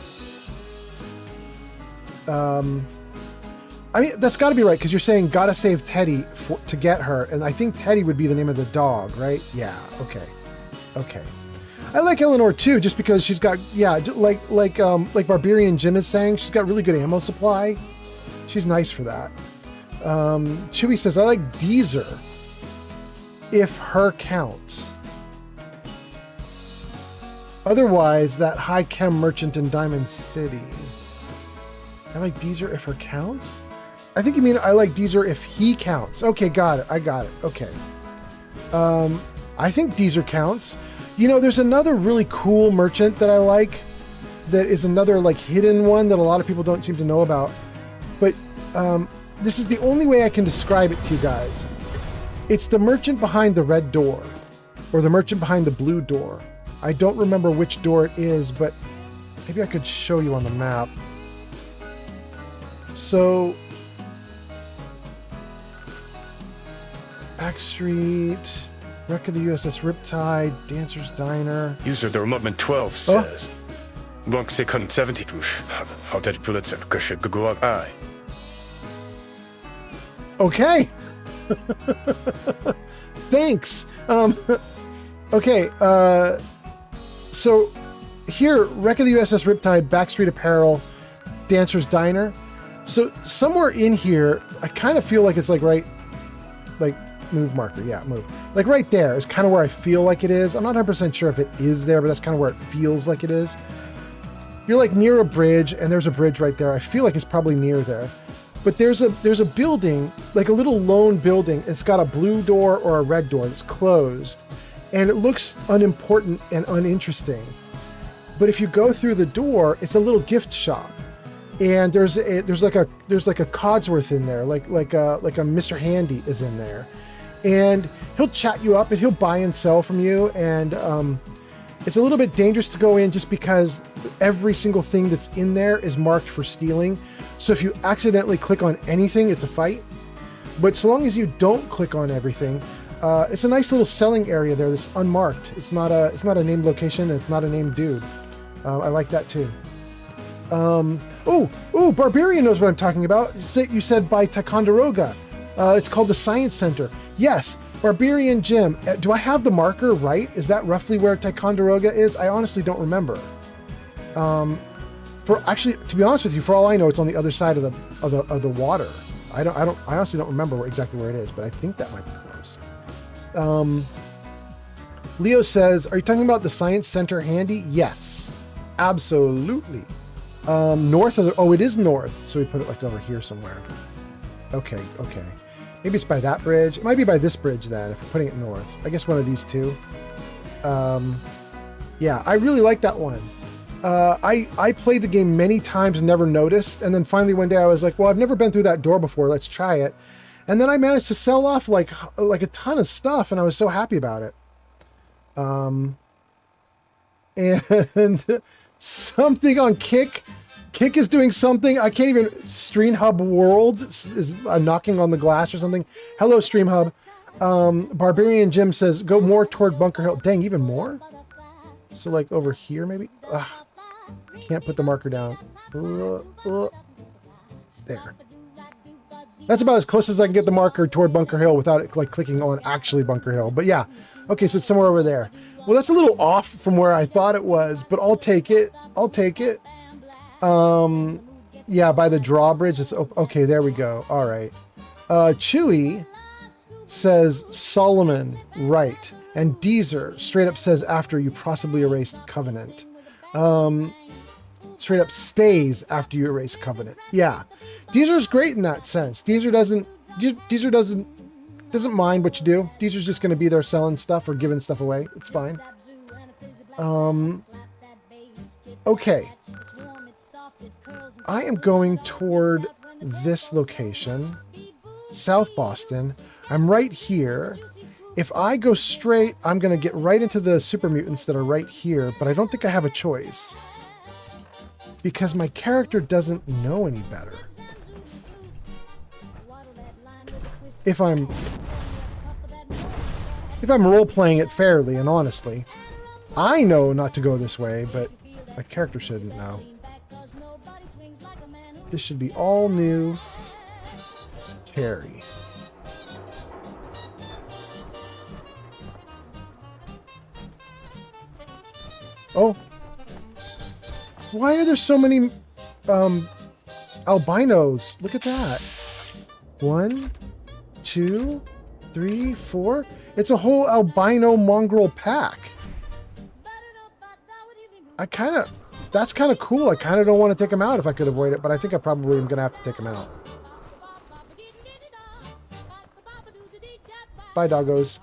I mean, that's got to be right, because you're saying gotta save Teddy to get her, and I think Teddy would be the name of the dog, right? Yeah, okay. I like Eleanor too, just because she's got, yeah, like Barbarian Jim is saying, she's got really good ammo supply. She's nice for that. Chewy says, I like Deezer, if her counts. Otherwise, that high chem merchant in Diamond City. I like Deezer if her counts? I think you mean I like Deezer if he counts. Okay, got it. I got it. Okay. I think Deezer counts. You know, there's another really cool merchant that I like that is another like hidden one that a lot of people don't seem to know about. But this is the only way I can describe it to you guys. It's the merchant behind the red door, or the merchant behind the blue door. I don't remember which door it is, but maybe I could show you on the map. So, Backstreet, Wreck of the USS Riptide, Dancer's Diner. User the remotement 12 says, Blank second 70 how did Pulitzer go up? Okay. Thanks. Okay. So here, Wreck of the USS Riptide, Backstreet Apparel, Dancer's Diner. So somewhere in here, I kind of feel like it's like right, like move marker. Yeah, move. Like right there is kind of where I feel like it is. I'm not 100% sure if it is there, but that's kind of where it feels like it is. You're like near a bridge, and there's a bridge right there. I feel like it's probably near there. But there's a building, like a little lone building. It's got a blue door or a red door that's closed. And it looks unimportant and uninteresting. But if you go through the door, it's a little gift shop. and there's like a Codsworth in there, like a Mr. Handy is in there, and he'll chat you up and he'll buy and sell from you, and it's a little bit dangerous to go in just because every single thing that's in there is marked for stealing. So if you accidentally click on anything, it's a fight. But so long as you don't click on everything, it's a nice little selling area there that's unmarked. It's not a named location, and it's not a named dude. I like that too. Barbarian knows what I'm talking about. You said by Ticonderoga. It's called the Science Center. Yes, Barbarian Jim. Do I have the marker right? Is that roughly where Ticonderoga is? I honestly don't remember. To be honest with you, for all I know, it's on the other side of the water. I honestly don't remember exactly where it is, but I think that might be close. Leo says, "Are you talking about the Science Center handy?" Yes, absolutely. North of it is north, so we put it like over here somewhere. Okay. Maybe it's by that bridge. It might be by this bridge then, if we're putting it north. I guess one of these two. Yeah, I really like that one. I played the game many times and never noticed, and then finally one day I was like, well, I've never been through that door before, let's try it. And then I managed to sell off like a ton of stuff, and I was so happy about it. And something on Kick is doing something. I can't even. Stream Hub World is knocking on the glass or something. Hello, Stream Hub. Barbarian Jim says, go more toward Bunker Hill. Dang, even more? So like over here maybe? Ugh. Can't put the marker down. There. That's about as close as I can get the marker toward Bunker Hill without it like clicking on actually Bunker Hill. But yeah. Okay, so it's somewhere over there. Well, that's a little off from where I thought it was, but I'll take it. Yeah, by the drawbridge. It's okay. There we go. All right. Chewy says Solomon, right? And Deezer straight up says after you possibly erased Covenant. Straight up stays after you erase Covenant. Yeah, Deezer's great in that sense. Deezer doesn't mind what you do. Deezer's just going to be there selling stuff or giving stuff away. It's fine. Okay. I am going toward this location, South Boston. I'm right here. If I go straight, I'm going to get right into the super mutants that are right here, but I don't think I have a choice because my character doesn't know any better. If I'm role-playing it fairly and honestly, I know not to go this way, but my character shouldn't know. This should be all new Terry. Oh. Why are there so many albinos? Look at that. 1, 2, 3, 4. It's a whole albino mongrel pack. That's kind of cool. I kind of don't want to take them out if I could avoid it, but I think I probably am going to have to take them out. Bye, doggos.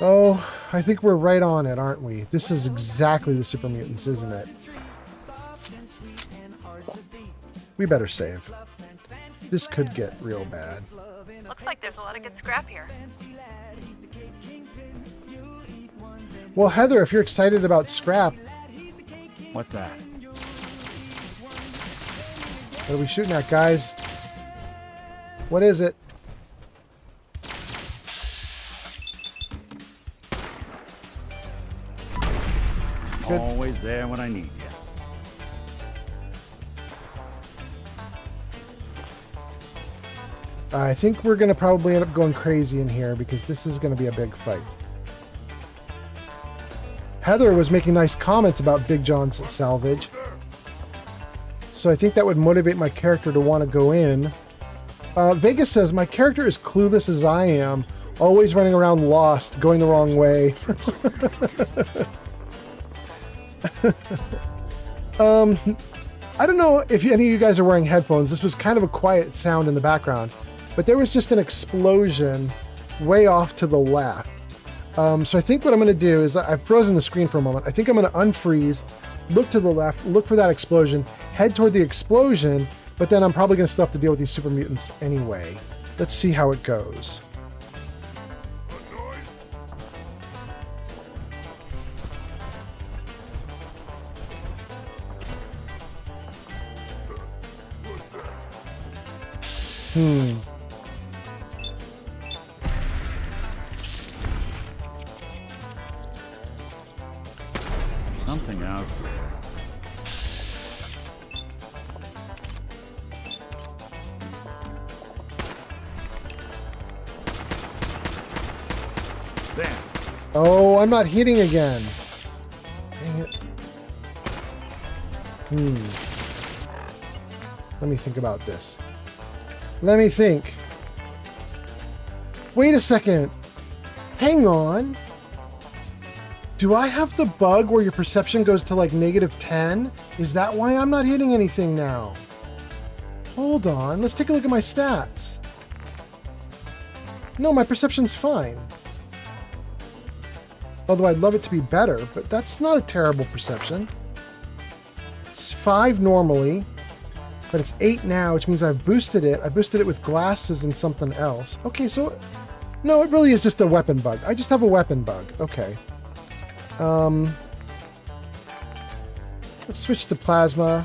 Oh, I think we're right on it, aren't we? This is exactly the Super Mutants, isn't it? We better save. This could get real bad. Looks like there's a lot of good scrap here. Well, Heather, if you're excited about scrap... What's that? What are we shooting at, guys? What is it? Good. Always there when I need you. I think we're going to probably end up going crazy in here because this is going to be a big fight. Heather was making nice comments about Big John's salvage. So I think that would motivate my character to want to go in. Vegas says, my character is clueless as I am, always running around lost, going the wrong way. I don't know if any of you guys are wearing headphones. This was kind of a quiet sound in the background, but there was just an explosion way off to the left. So I think what I'm going to do is I've frozen the screen for a moment. I think I'm going to unfreeze, look to the left, look for that explosion, head toward the explosion, but then I'm probably going to still have to deal with these super mutants anyway. Let's see how it goes. Something out there. There. Oh, I'm not hitting again. Dang it. Let me think about this. Let me think. Wait a second. Hang on. Do I have the bug where your perception goes to like -10? Is that why I'm not hitting anything now? Hold on. Let's take a look at my stats. No, my perception's fine. Although I'd love it to be better, but that's not a terrible perception. It's 5 normally, but it's 8 now, which means I've boosted it. I boosted it with glasses and something else. Okay, so... No, it really is just a weapon bug. I just have a weapon bug. Okay. Let's switch to plasma.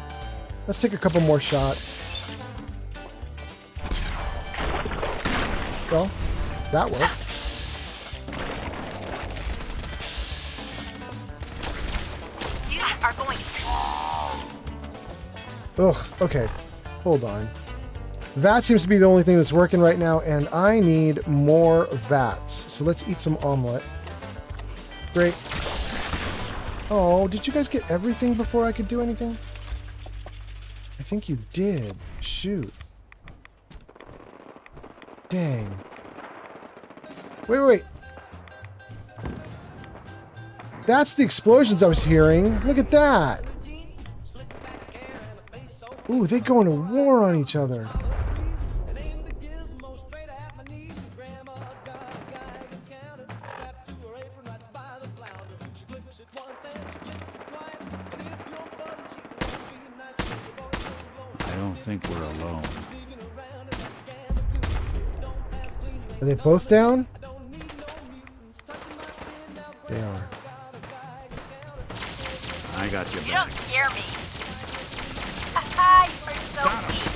Let's take a couple more shots. Well, that worked. You are going. Ugh, okay. Hold on. That seems to be the only thing that's working right now, and I need more VATS. So let's eat some omelet. Great. Oh, did you guys get everything before I could do anything? I think you did. Shoot. Dang. Wait. That's the explosions I was hearing. Look at that. Ooh, they go into war on each other. I don't think we're alone. Are they both down? They are. I got you You back. don't scare me. Haha, you are so weak.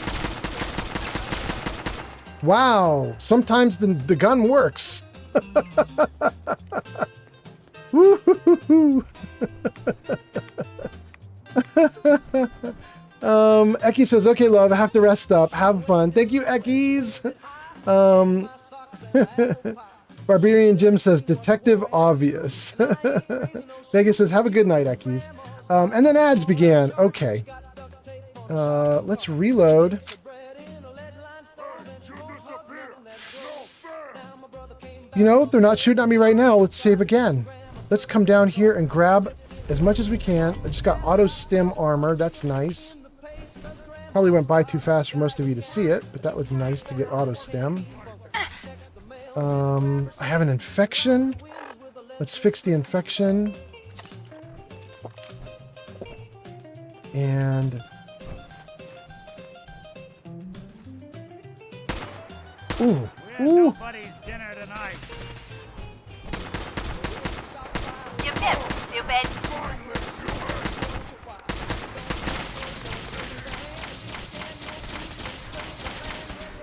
Wow, sometimes the gun works. Woo-hoo-hoo-hoo. Eki says, okay, love, I have to rest up. Have fun. Thank you, Ekis. Barbarian Jim says, Detective Obvious. Vegas says, have a good night, Ekis. And then ads began. Okay. Let's reload. You know, they're not shooting at me right now. Let's save again. Let's come down here and grab as much as we can. I just got auto stim armor. That's nice. Probably went by too fast for most of you to see it, but that was nice to get auto stim. I have an infection. Let's fix the infection. And... Ooh. Ooh. Nobody's dinner tonight. You missed, stupid.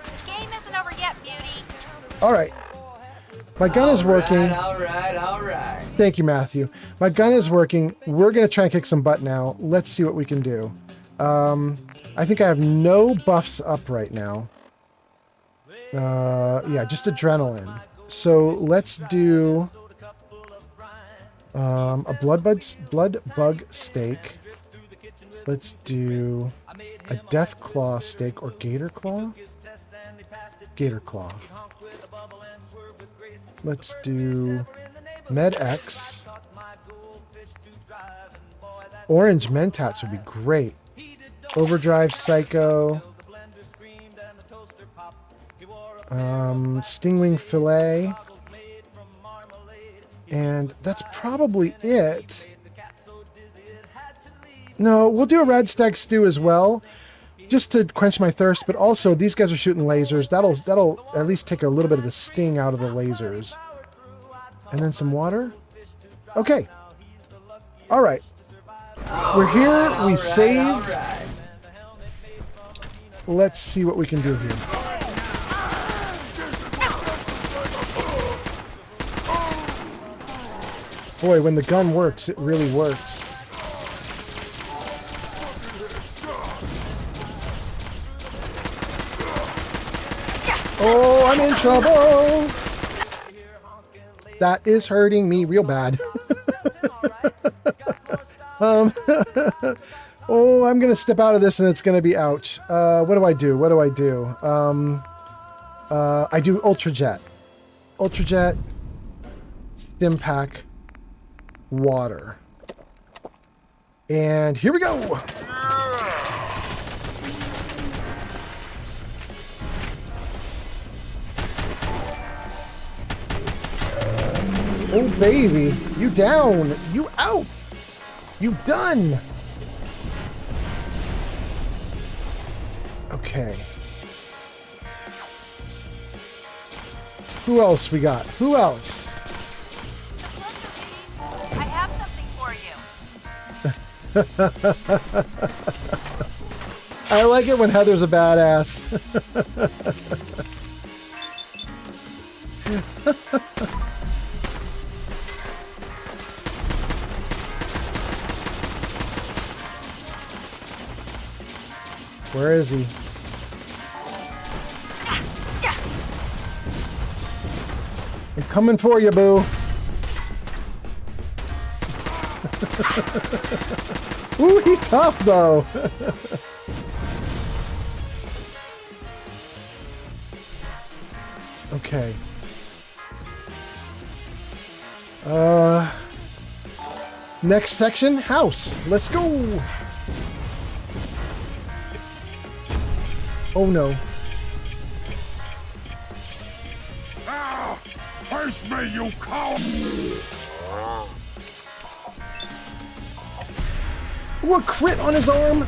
The game isn't over yet, beauty. All right. My gun is working. All right. Thank you, Matthew. My gun is working. We're going to try and kick some butt now. Let's see what we can do. I think I have no buffs up right now. Yeah, just adrenaline. So let's do a blood bug steak. Let's do a death claw steak or gator claw. Gator claw. Let's do Med X. Orange Mentats would be great. Overdrive Psycho. Stingwing Fillet. And that's probably it. No, we'll do a Rad Stag Stew as well, just to quench my thirst, but also these guys are shooting lasers. That'll at least take a little bit of the sting out of the lasers. And then some water. Okay. All right. We're here. We saved. Let's see what we can do here. Boy, when the gun works, it really works. Oh, I'm in trouble! That is hurting me real bad. Oh, I'm gonna step out of this and it's gonna be ouch. What do I do? What do I do? I do Ultrajet. Ultrajet, Stim Pack, water. And here we go! Oh, baby. You down. You out. You done. Okay. Who else we got? Who else? I have something for you. I like it when Heather's a badass. Where is he? I'm coming for you, boo. Ooh, he's tough, though. Okay. Next section, house. Let's go. Oh no. Face me, you coward! Ooh, a crit on his arm. Ooh.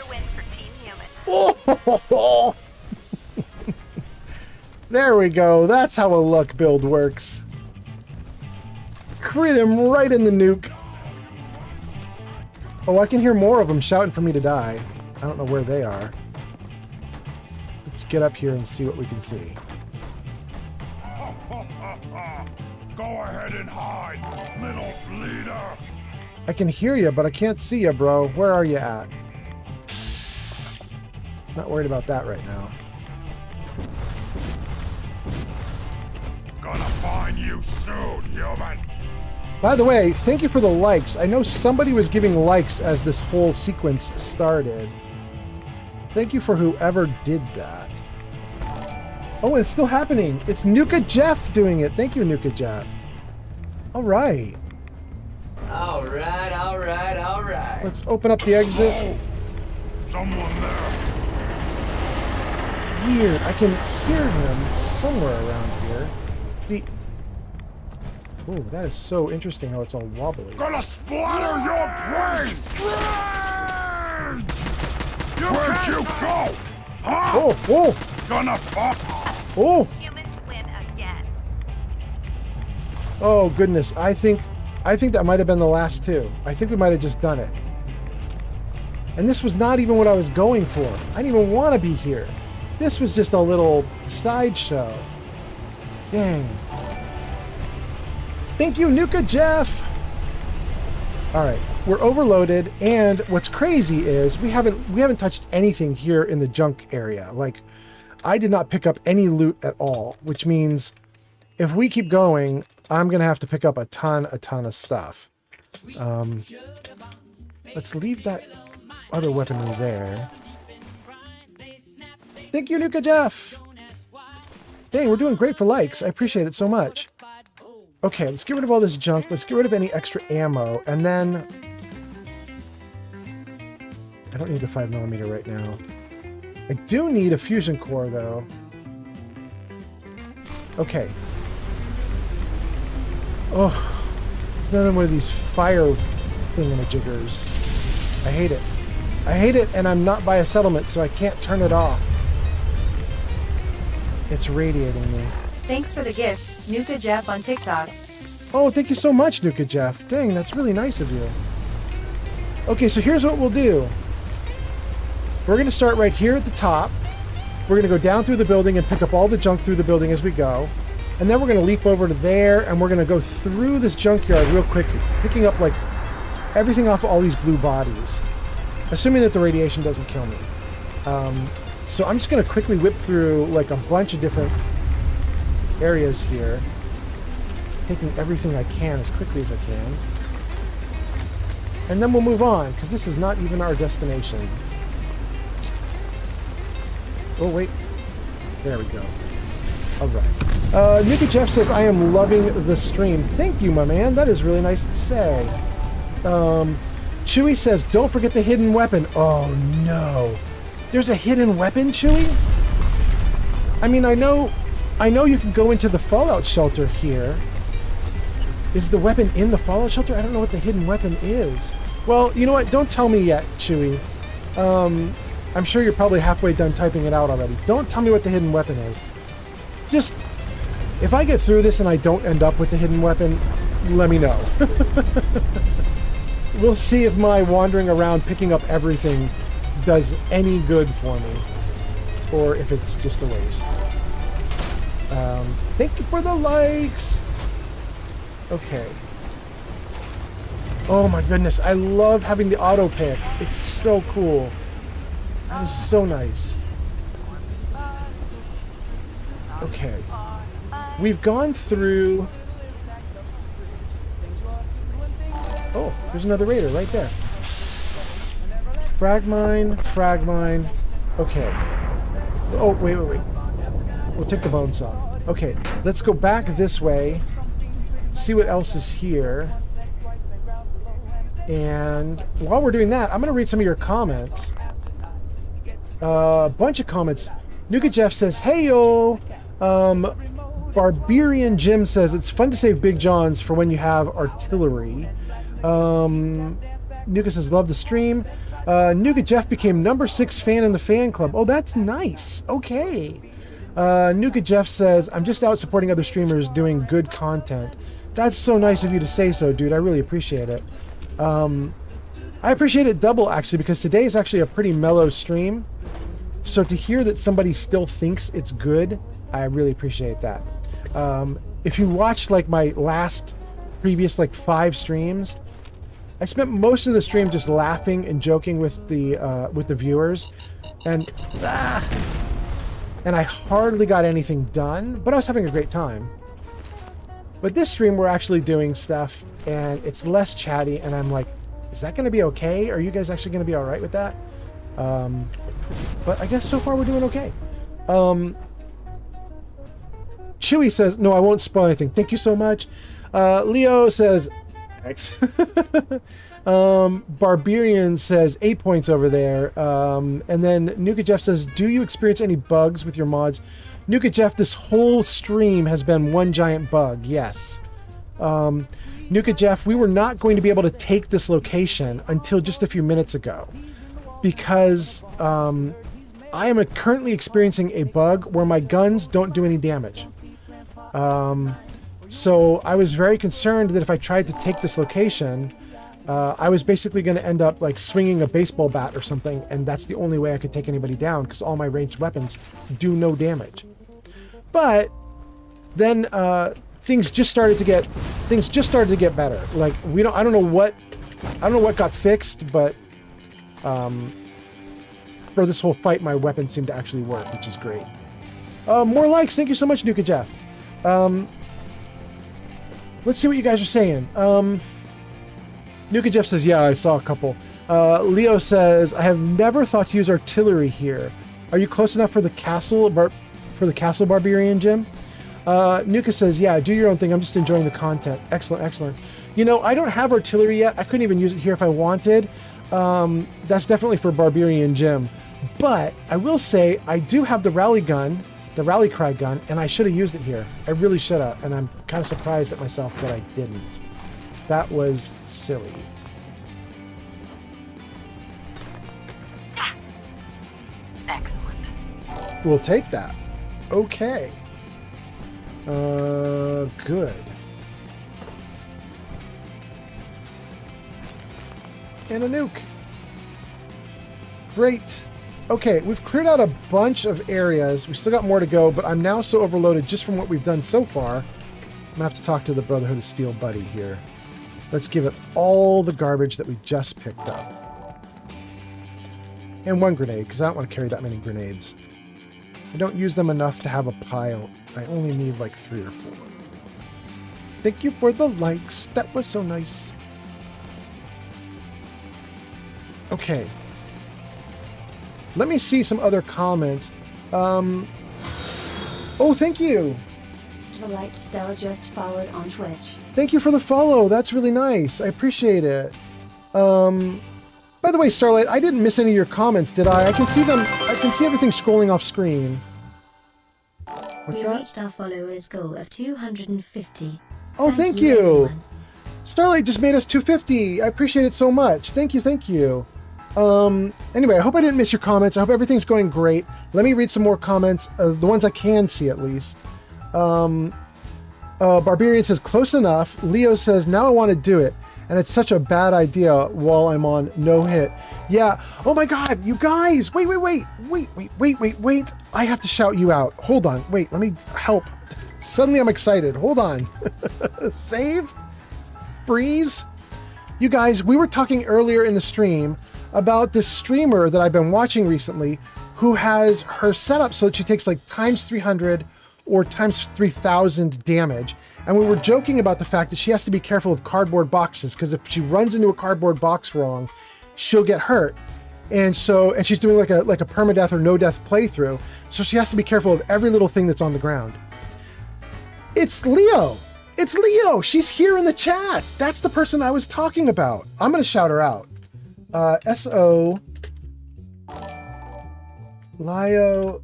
Win for Team Human. Oh. There we go. That's how a luck build works. Crit him right in the nuke. Oh, I can hear more of them shouting for me to die. I don't know where they are. Let's get up here and see what we can see. Go ahead and hide, little bleeder. I can hear you, but I can't see you, bro. Where are you at? Not worried about that right now. Gonna find you soon, human. By the way, thank you for the likes. I know somebody was giving likes as this whole sequence started. Thank you for whoever did that. Oh, it's still happening. It's Nuka Jeff doing it. Thank you, Nuka Jeff. All right. All right, all right, all right. Let's open up the exit. Someone there. Weird. I can hear him somewhere around here. Oh, that is so interesting how it's all wobbly. Gonna splatter your brain! Where'd you go? Huh? Oh, oh, Gonna fuck! oh. Humans win again. Oh, goodness. I think that might have been the last two. I think we might have just done it. And this was not even what I was going for. I didn't even want to be here. This was just a little sideshow. Dang. Thank you, Nuka Jeff! Alright, we're overloaded, and what's crazy is we haven't touched anything here in the junk area. Like, I did not pick up any loot at all, which means if we keep going, I'm gonna have to pick up a ton of stuff. Let's leave that other weaponry there. Thank you, Nuka Jeff! Dang, we're doing great for likes. I appreciate it so much. Okay, let's get rid of all this junk. Let's get rid of any extra ammo. And then I don't need the 5mm right now. I do need a fusion core, though. Okay. Oh, another one of these fire thingamajiggers. I hate it. I hate it, and I'm not by a settlement, so I can't turn it off. It's radiating me. Thanks for the gift, Nuka Jeff on TikTok. Oh, thank you so much, Nuka Jeff. Dang, that's really nice of you. Okay, so here's what we'll do. We're going to start right here at the top. We're going to go down through the building and pick up all the junk through the building as we go. And then we're going to leap over to there, and we're going to go through this junkyard real quick, picking up, like, everything off of all these blue bodies. Assuming that the radiation doesn't kill me. So I'm just going to quickly whip through, like, a bunch of different areas here. Taking everything I can as quickly as I can. And then we'll move on, because this is not even our destination. Oh, wait. There we go. Alright. Nuka Jeff says, I am loving the stream. Thank you, my man. That is really nice to say. Chewy says, don't forget the hidden weapon. Oh, no. There's a hidden weapon, Chewy? I mean, I know you can go into the fallout shelter here. Is the weapon in the fallout shelter? I don't know what the hidden weapon is. Well, you know what? Don't tell me yet, Chewy. I'm sure you're probably halfway done typing it out already. Don't tell me what the hidden weapon is. Just, if I get through this and I don't end up with the hidden weapon, let me know. We'll see if my wandering around picking up everything does any good for me, or if it's just a waste. Thank you for the likes! Okay. Oh my goodness, I love having the auto pick. It's so cool. That is so nice. Okay. We've gone through... Oh, there's another raider right there. Frag mine, frag mine. Okay. Oh, wait. We'll take the bone saw. Okay, let's go back this way. See what else is here. And while we're doing that, I'm going to read some of your comments. A bunch of comments. Nuka Jeff says, hey yo! Barbarian Jim says, it's fun to save Big Johns for when you have artillery. Nuka says, love the stream. Nuka Jeff became number 6 fan in the fan club. Oh, that's nice. Okay. Nuka Jeff says, I'm just out supporting other streamers doing good content. That's so nice of you to say so, dude. I really appreciate it. I appreciate it double, actually, because today is actually a pretty mellow stream. So to hear that somebody still thinks it's good, I really appreciate that. If you watched, like, my previous, like, 5 streams, I spent most of the stream just laughing and joking with the viewers. And I hardly got anything done, but I was having a great time. But this stream, we're actually doing stuff, and it's less chatty, and I'm like, is that going to be okay? Are you guys actually going to be all right with that? But I guess so far we're doing okay. Chewy says, no, I won't spoil anything. Thank you so much. Leo says, X. Barbarian says 8 points over there. And then Nuka Jeff says, do you experience any bugs with your mods? Nuka Jeff, this whole stream has been one giant bug. Yes. Nuka Jeff, we were not going to be able to take this location until just a few minutes ago because I am currently experiencing a bug where my guns don't do any damage. So I was very concerned that if I tried to take this location, I was basically going to end up like swinging a baseball bat or something, and that's the only way I could take anybody down because all my ranged weapons do no damage. But then things just started to get better. Like I don't know what got fixed, but for this whole fight, my weapons seem to actually work, which is great. More likes. Thank you so much, Nuka Jeff. Let's see what you guys are saying. Nuka Jeff says, yeah, I saw a couple. Leo says, I have never thought to use artillery here. Are you close enough for the castle Barbarian Jim? Nuka says, yeah, do your own thing. I'm just enjoying the content. Excellent, excellent. You know, I don't have artillery yet. I couldn't even use it here if I wanted. That's definitely for Barbarian Jim. But I will say I do have the rally gun, the rally cry gun, and I should have used it here. I really should have, and I'm kind of surprised at myself that I didn't. That was silly. Excellent. We'll take that. Okay. Good. And a nuke. Great. Okay, we've cleared out a bunch of areas. We still got more to go, but I'm now so overloaded just from what we've done so far. I'm gonna have to talk to the Brotherhood of Steel buddy here. Let's give it all the garbage that we just picked up. And one grenade, because I don't want to carry that many grenades. I don't use them enough to have a pile. I only need like 3 or 4. Thank you for the likes. That was so nice. Okay. Let me see some other comments. Oh, thank you. Starlight Stella just followed on Twitch. Thank you for the follow. That's really nice. I appreciate it. By the way, Starlight, I didn't miss any of your comments, did I? I can see them. I can see everything scrolling off screen. What's We that? reached our followers goal of 250. Oh, thank you. Everyone. Starlight just made us 250. I appreciate it so much. Thank you, thank you. Anyway, I hope I didn't miss your comments. I hope everything's going great. Let me read some more comments, the ones I can see at least. Barbarian says, close enough. Leo says, now I want to do it. And it's such a bad idea while I'm on no hit. Yeah. Oh my God, you guys. Wait. I have to shout you out. Hold on. Wait, let me help. Suddenly I'm excited. Hold on. Save. Freeze. You guys, we were talking earlier in the stream about this streamer that I've been watching recently who has her setup so that she takes like times 300 or times 3,000 damage. And we were joking about the fact that she has to be careful of cardboard boxes because if she runs into a cardboard box wrong, she'll get hurt. And she's doing like a permadeath or no death playthrough. So she has to be careful of every little thing that's on the ground. It's Leo. It's Leo. She's here in the chat. That's the person I was talking about. I'm going to shout her out. S-O Leo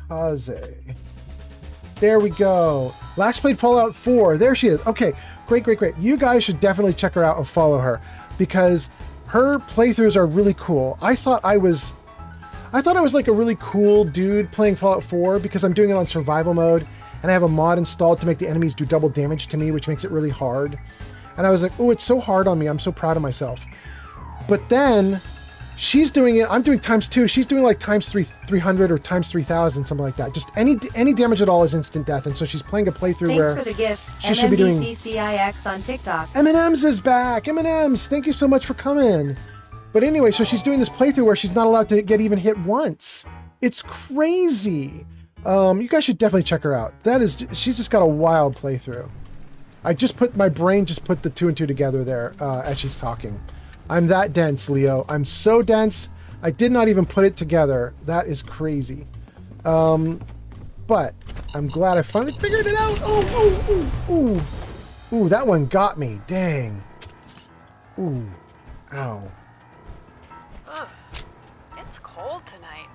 Kaze. There we go. Last played Fallout 4. There she is. Okay, great. You guys should definitely check her out and follow her because her playthroughs are really cool. I thought I was like a really cool dude playing Fallout 4 because I'm doing it on survival mode and I have a mod installed to make the enemies do double damage to me, which makes it really hard. And I was like, oh, it's so hard on me. I'm so proud of myself. But then she's doing it. I'm doing times 2. She's doing like times 300 or times 3,000, something like that. Just any damage at all is instant death. And so she's playing a playthrough where Thanks for the gift. she should be doing. MMBCCIX on TikTok. M&M's is back. M&M's, thank you so much for coming. But anyway, so she's doing this playthrough where she's not allowed to get even hit once. It's crazy. You guys should definitely check her out. She's just got a wild playthrough. My brain just put the 2 and 2 together there as she's talking. I'm that dense, Leo. I'm so dense, I did not even put it together. That is crazy. But I'm glad I finally figured it out. Ooh, that one got me. Dang. Ooh, ow. Ugh, it's cold tonight.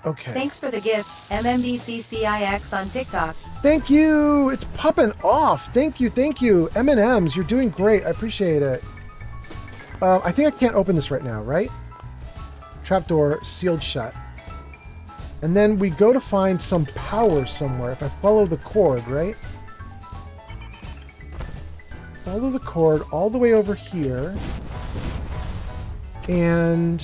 Okay. Thanks for the gift. MMBCCIX on TikTok. Thank you. It's popping off. Thank you. M&M's, you're doing great. I appreciate it. I think I can't open this right now, right? Trapdoor sealed shut. And then we go to find some power somewhere. If I follow the cord, right? Follow the cord all the way over here. And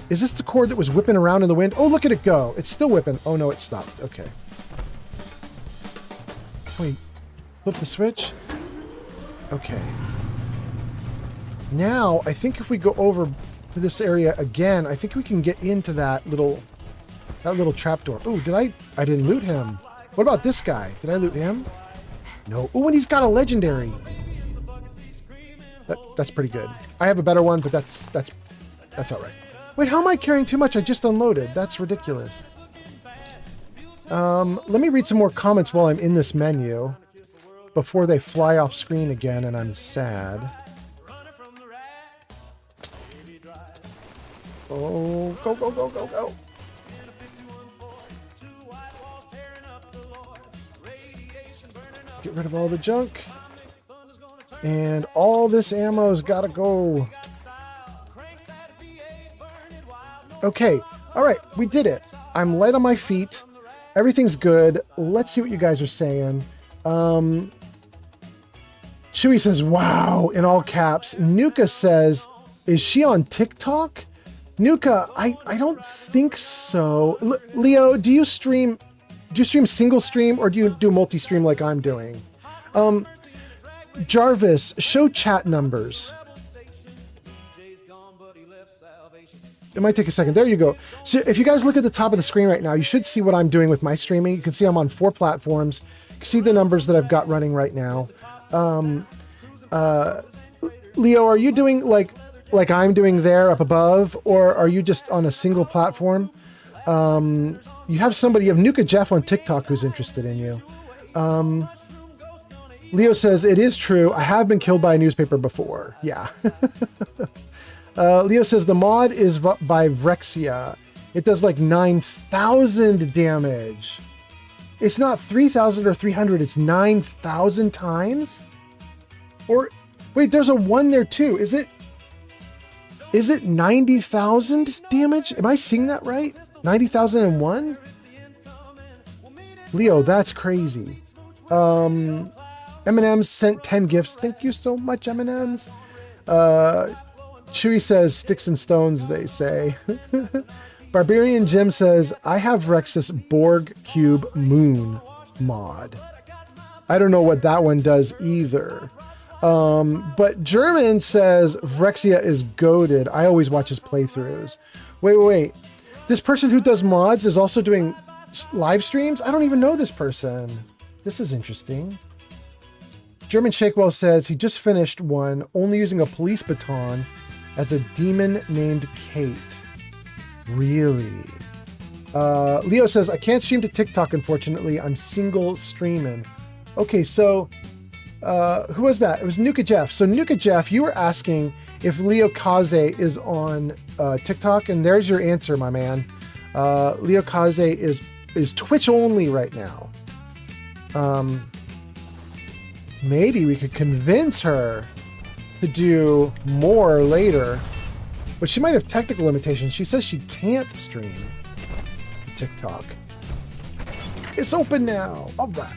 is this the cord that was whipping around in the wind? Oh, look at it go. It's still whipping. Oh, no, it stopped. Okay. Wait. Flip the switch. Okay. Now, I think if we go over to this area again, I think we can get into that little trapdoor. Oh, I didn't loot him. What about this guy? Did I loot him? No. Oh, and he's got a legendary. That's pretty good. I have a better one, but that's all right. Wait, how am I carrying too much? I just unloaded. That's ridiculous. Let me read some more comments while I'm in this menu. before they fly off screen again and I'm sad. Oh, go, go, go, go, go. Get rid of all the junk. And all this ammo's gotta go. Okay, all right, we did it. I'm light on my feet. Everything's good. Let's see what you guys are saying. Chewy says, wow, in all caps. Nuka says, is she on TikTok? Nuka, I don't think so. Leo, do you stream single stream or do you do multi-stream like I'm doing? Jarvis, show chat numbers. It might take a second. There you go. So if you guys look at the top of the screen right now, you should see what I'm doing with my streaming. You can see I'm on 4 platforms. You can see the numbers that I've got running right now. Leo, are you doing like I'm doing there up above, or are you just on a single platform? You have Nuka Jeff on TikTok who's interested in you. Leo says, it is true. I have been killed by a newspaper before. Yeah. Leo says, the mod is by Vrexia. It does like 9,000 damage. It's not 3,000 or 300. It's 9,000 times? Or, wait, there's a 1 there too. Is it 90,000 damage? Am I seeing that right? 90,001? Leo, that's crazy. M&M's sent 10 gifts. Thank you so much, M&M's. Chewy says, sticks and stones, they say. Barbarian Jim says, I have Rexus Borg Cube Moon mod. I don't know what that one does either. But German says, Vrexia is goated. I always watch his playthroughs. Wait. This person who does mods is also doing live streams? I don't even know this person. This is interesting. German Shakewell says he just finished one only using a police baton as a demon named Kate. Really? Leo says, I can't stream to TikTok, unfortunately. I'm single streaming. Okay, so who was that? It was Nuka Jeff. So Nuka Jeff, you were asking if Leo Kaze is on TikTok, and there's your answer, my man. Leo Kaze is Twitch only right now. Maybe we could convince her to do more later, but she might have technical limitations. She says she can't stream TikTok. It's open now. All right.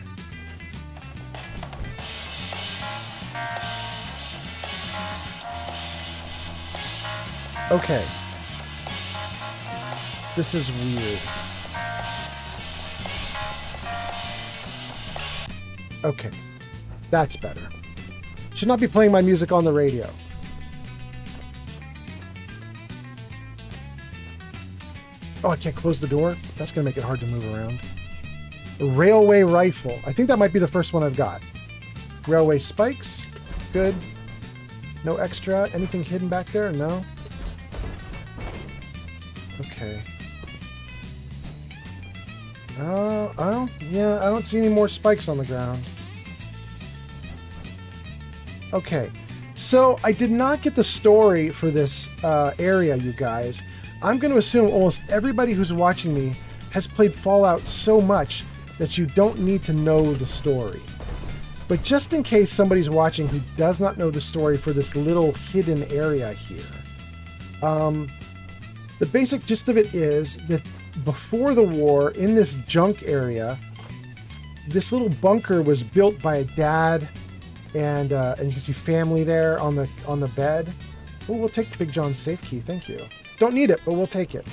Okay. This is weird. Okay. That's better. Should not be playing my music on the radio. Oh, I can't close the door? That's going to make it hard to move around. A railway rifle. I think that might be the first one I've got. Railway spikes. Good. No extra. Anything hidden back there? No. Okay. Oh, yeah, I don't see any more spikes on the ground. Okay, so I did not get the story for this area, you guys. I'm going to assume almost everybody who's watching me has played Fallout so much that you don't need to know the story. But just in case somebody's watching who does not know the story for this little hidden area here, the basic gist of it is that before the war, in this junk area, this little bunker was built by a dad, and you can see family there on the bed. Oh, we'll take Big John's safe key, thank you. Don't need it, but we'll take it.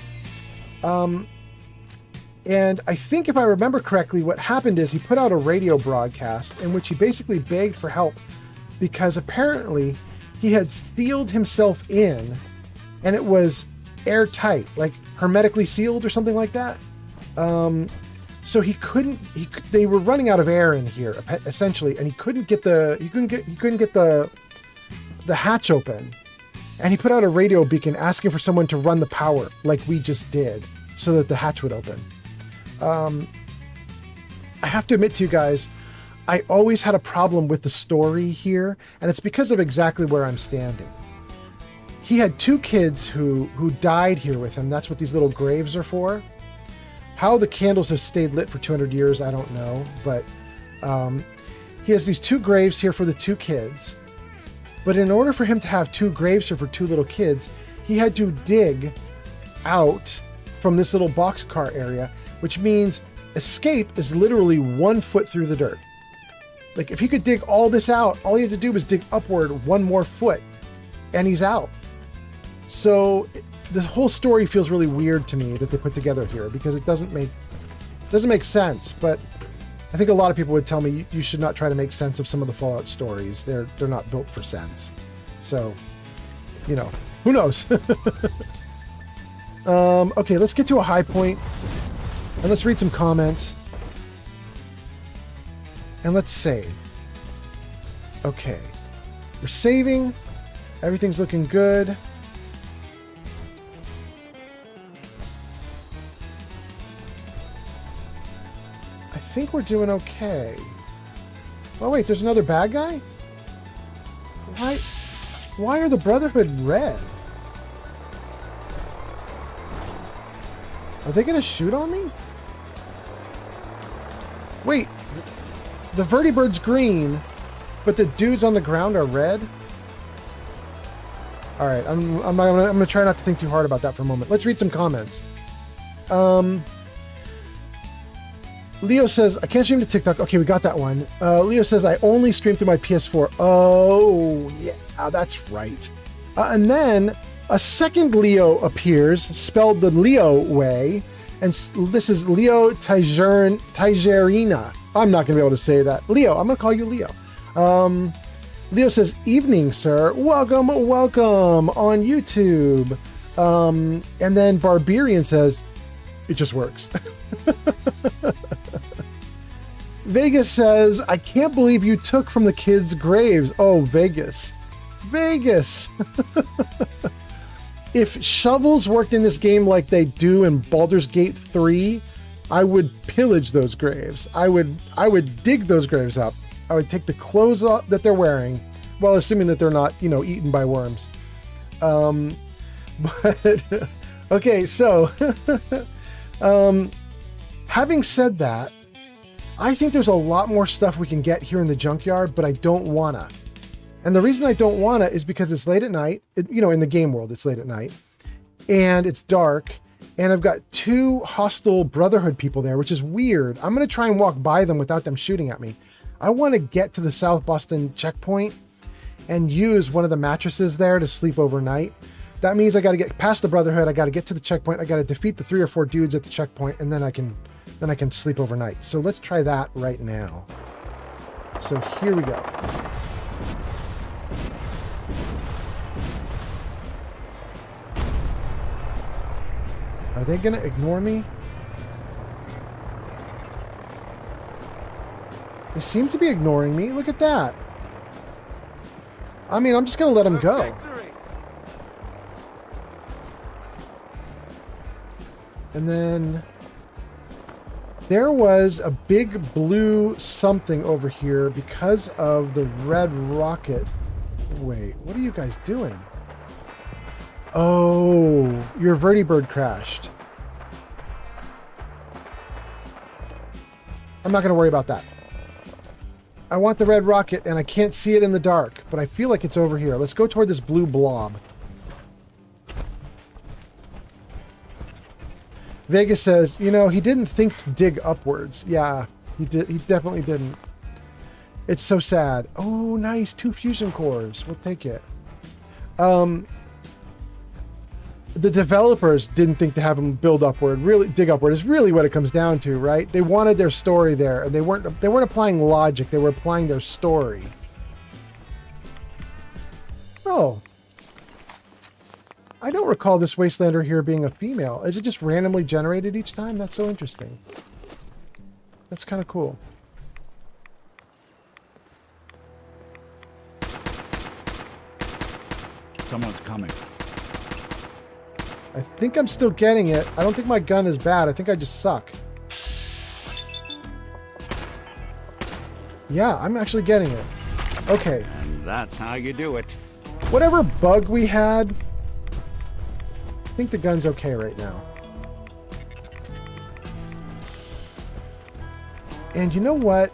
And I think if I remember correctly, what happened is he put out a radio broadcast in which he basically begged for help because apparently he had sealed himself in, and it was airtight, like hermetically sealed or something like that. So they were running out of air in here essentially, and he couldn't get the hatch open. And he put out a radio beacon asking for someone to run the power like we just did so that the hatch would open. I have to admit to you guys, I always had a problem with the story here, and it's because of exactly where I'm standing. He had 2 kids who died here with him. That's what these little graves are for. How the candles have stayed lit for 200 years, I don't know. But he has these 2 graves here for the 2 kids. But in order for him to have 2 graves here for 2 little kids, he had to dig out from this little boxcar area, which means escape is literally 1 foot through the dirt. Like, if he could dig all this out, all he had to do was dig upward 1 more foot, and he's out. So the whole story feels really weird to me that they put together here, because it doesn't make sense. But I think a lot of people would tell me you should not try to make sense of some of the Fallout stories. They're not built for sense. So, you know, who knows? Okay, let's get to a high point, and let's read some comments, and let's save. Okay, we're saving. Everything's looking good. I think we're doing okay. Oh wait, there's another bad guy? Why are the Brotherhood red? Are they gonna shoot on me? Wait, the vertibird's green, but the dudes on the ground are red? Alright, I'm gonna try not to think too hard about that for a moment. Let's read some comments. Leo says, I can't stream to TikTok. Okay, we got that one. Leo says, I only stream through my PS4. Oh, yeah, that's right. And then a second Leo appears, spelled the Leo way. And this is Leo Tigerina. I'm not going to be able to say that. Leo, I'm going to call you Leo. Leo says, evening, sir. Welcome, welcome on YouTube. And then Barbarian says, it just works. Vegas says, I can't believe you took from the kids' graves. Oh, Vegas. Vegas. If shovels worked in this game like they do in Baldur's Gate 3, I would pillage those graves. I would dig those graves up. I would take the clothes off that they're wearing, while assuming that they're not, you know, eaten by worms. But okay, so having said that, I think there's a lot more stuff we can get here in the junkyard, but I don't wanna. And the reason I don't wanna is because it's late at night. You know, in the game world, it's late at night, and it's dark, and I've got 2 hostile Brotherhood people there, which is weird. I'm gonna try and walk by them without them shooting at me. I want to get to the South Boston checkpoint and use one of the mattresses there to sleep overnight. That means I got to get past the Brotherhood. I got to get to the checkpoint. I got to defeat the 3 or 4 dudes at the checkpoint, and then I can sleep overnight. So let's try that right now. So here we go. Are they gonna ignore me? They seem to be ignoring me. Look at that. I mean, I'm just gonna let them go. And then there was a big blue something over here because of the red rocket. Wait, what are you guys doing? Oh, your vertibird crashed. I'm not going to worry about that. I want the red rocket, and I can't see it in the dark, but I feel like it's over here. Let's go toward this blue blob. Vegas says, you know, he didn't think to dig upwards. Yeah, he did. He definitely didn't. It's so sad. Oh, nice. 2 fusion cores. We'll take it. The developers didn't think to have him build upward. Really, dig upward is really what it comes down to, right? They wanted their story there, and they weren't applying logic. They were applying their story. Oh. I don't recall this Wastelander here being a female. Is it just randomly generated each time? That's so interesting. That's kind of cool. Someone's coming. I think I'm still getting it. I don't think my gun is bad. I think I just suck. Yeah, I'm actually getting it. Okay. And that's how you do it. Whatever bug we had, I think the gun's okay right now. And you know what?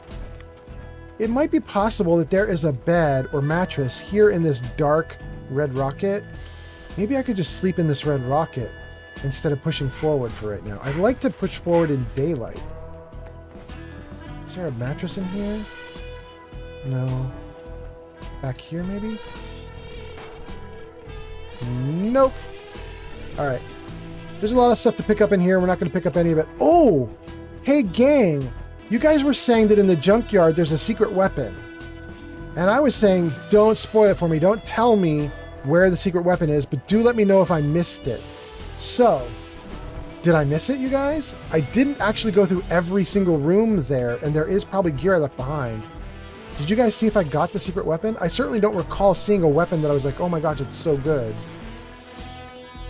It might be possible that there is a bed or mattress here in this dark red rocket. Maybe I could just sleep in this red rocket instead of pushing forward for right now. I'd like to push forward in daylight. Is there a mattress in here? No. Back here, maybe? Nope. All right. There's a lot of stuff to pick up in here. We're not going to pick up any of it. Oh! Hey, gang! You guys were saying that in the junkyard there's a secret weapon. And I was saying, don't spoil it for me. Don't tell me where the secret weapon is, but do let me know if I missed it. So, did I miss it, you guys? I didn't actually go through every single room there, and there is probably gear I left behind. Did you guys see if I got the secret weapon? I certainly don't recall seeing a weapon that I was like, oh my gosh, it's so good.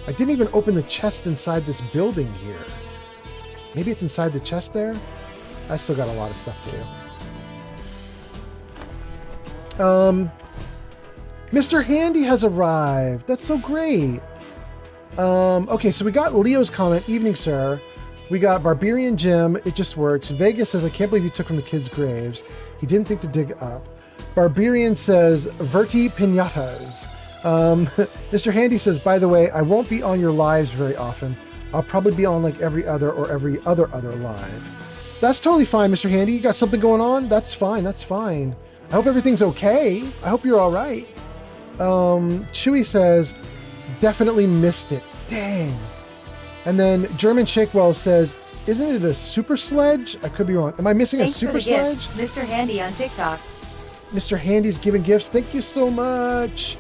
I didn't even open the chest inside this building here. Maybe it's inside the chest there? I still got a lot of stuff to do. Mr. Handy has arrived. That's so great. Okay, so we got Leo's comment, evening, sir. We got Barbarian Jim, it just works. Vegas says, I can't believe you took from the kids' graves. He didn't think to dig up. Barbarian says, Verti Pinatas. Mr. Handy says, by the way, I won't be on your lives very often. I'll probably be on like every other or every other live. That's totally fine, Mr. Handy. You got something going on? That's fine, that's fine. I hope everything's okay. I hope you're all right. Chewy says, definitely missed it. Dang. And then German Shakewell says, isn't it a super sledge? I could be wrong. Am I missing Thanks a super for the sledge? gift, Mr. Handy on TikTok. Mr. Handy's giving gifts. Thank you so much.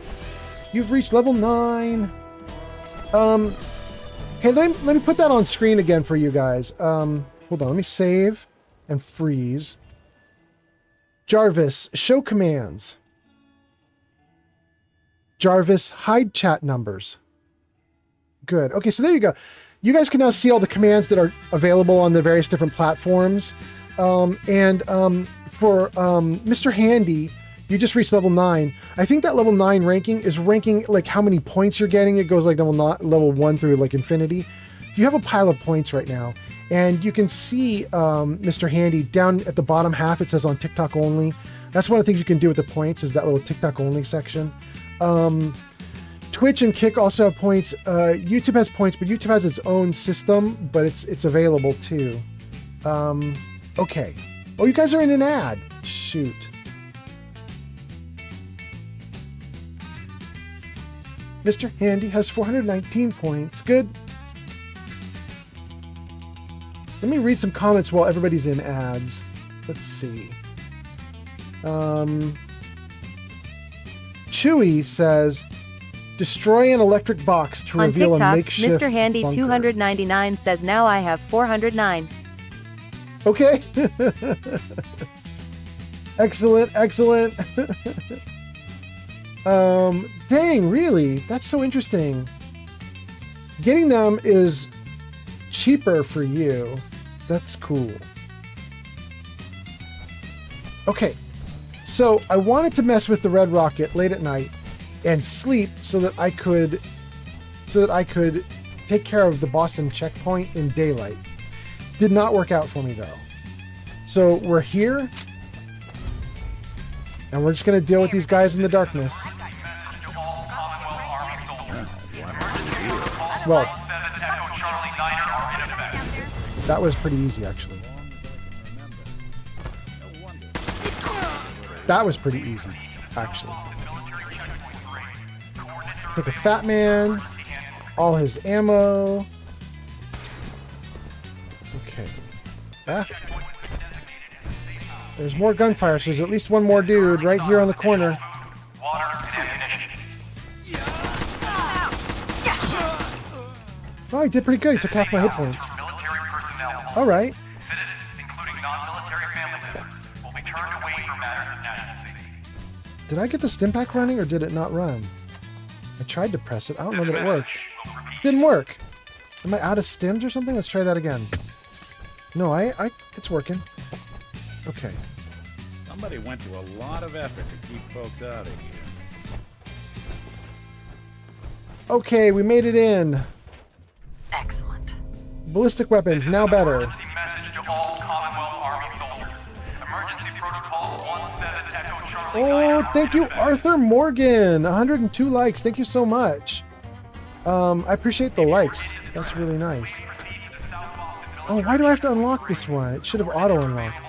You've reached level 9. Hey, let me put that on screen again for you guys. Hold on, let me save and freeze. Jarvis, show commands. Jarvis, hide chat numbers. Good. Okay, so there you go. You guys can now see all the commands that are available on the various different platforms. For Mr. Handy, you just reached level 9. I think that level 9 ranking is ranking like how many points you're getting. It goes like level 1 through like infinity. You have a pile of points right now. And you can see Mr. Handy down at the bottom half. It says on TikTok only. That's one of the things you can do with the points is that little TikTok only section. Twitch and Kick also have points. YouTube has points, but YouTube has its own system, but it's available too. Okay. Oh, you guys are in an ad. Shoot. Mr. Handy has 419 points. Good. Let me read some comments while everybody's in ads. Let's see. Chewy says, destroy an electric box to On reveal TikTok, a makeshift Mr. Handy bunker. 299 says, now I have 409. Okay. Excellent, excellent. Dang, really? That's so interesting. Getting them is cheaper for you. That's cool. Okay. So I wanted to mess with the red rocket late at night and sleep so that I could take care of the Boston checkpoint in daylight. Did not work out for me though. So we're here and we're just going to deal with these guys in the darkness. Well, that was pretty easy actually. That was pretty easy, actually. Take a fat man, all his ammo. Okay. Ah. There's more gunfire, so there's at least one more dude right here on the corner. Oh, he did pretty good. He took half my hit points. All right. Did I get the stim pack running or did it not run? I tried to press it. I don't know that it worked. Didn't work. Am I out of stims or something? Let's try that again. No, it's working. Okay. Somebody went to a lot of effort to keep folks out of here. Okay, we made it in. Excellent. Ballistic weapons, now better. Message to all Commonwealth Army soldiers. Emergency protocol 17 Echo Charlie. Oh, thank you, Arthur Morgan. 102 likes. Thank you so much. I appreciate the likes. That's really nice. Oh, why do I have to unlock this one? It should have auto-unlocked.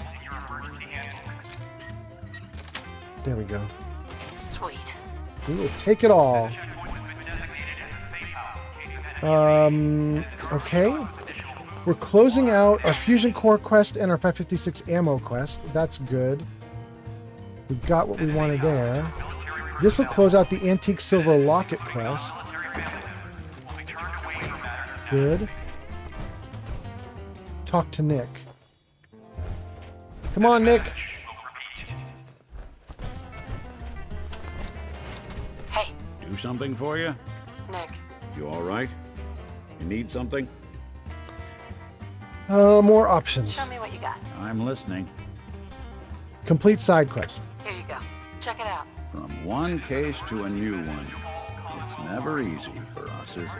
There we go. Sweet. We will take it all. Okay. We're closing out our Fusion Core quest and our 556 ammo quest. That's good. We got what we wanted there. This will close out the Antique Silver Locket quest. Good. Talk to Nick. Come on, Nick. Hey, Do something for you? Nick. You all right? You need something? More options. Show me what you got. I'm listening. Complete side quest. Here you go. Check it out. From one case to a new one. It's never easy for us, is it?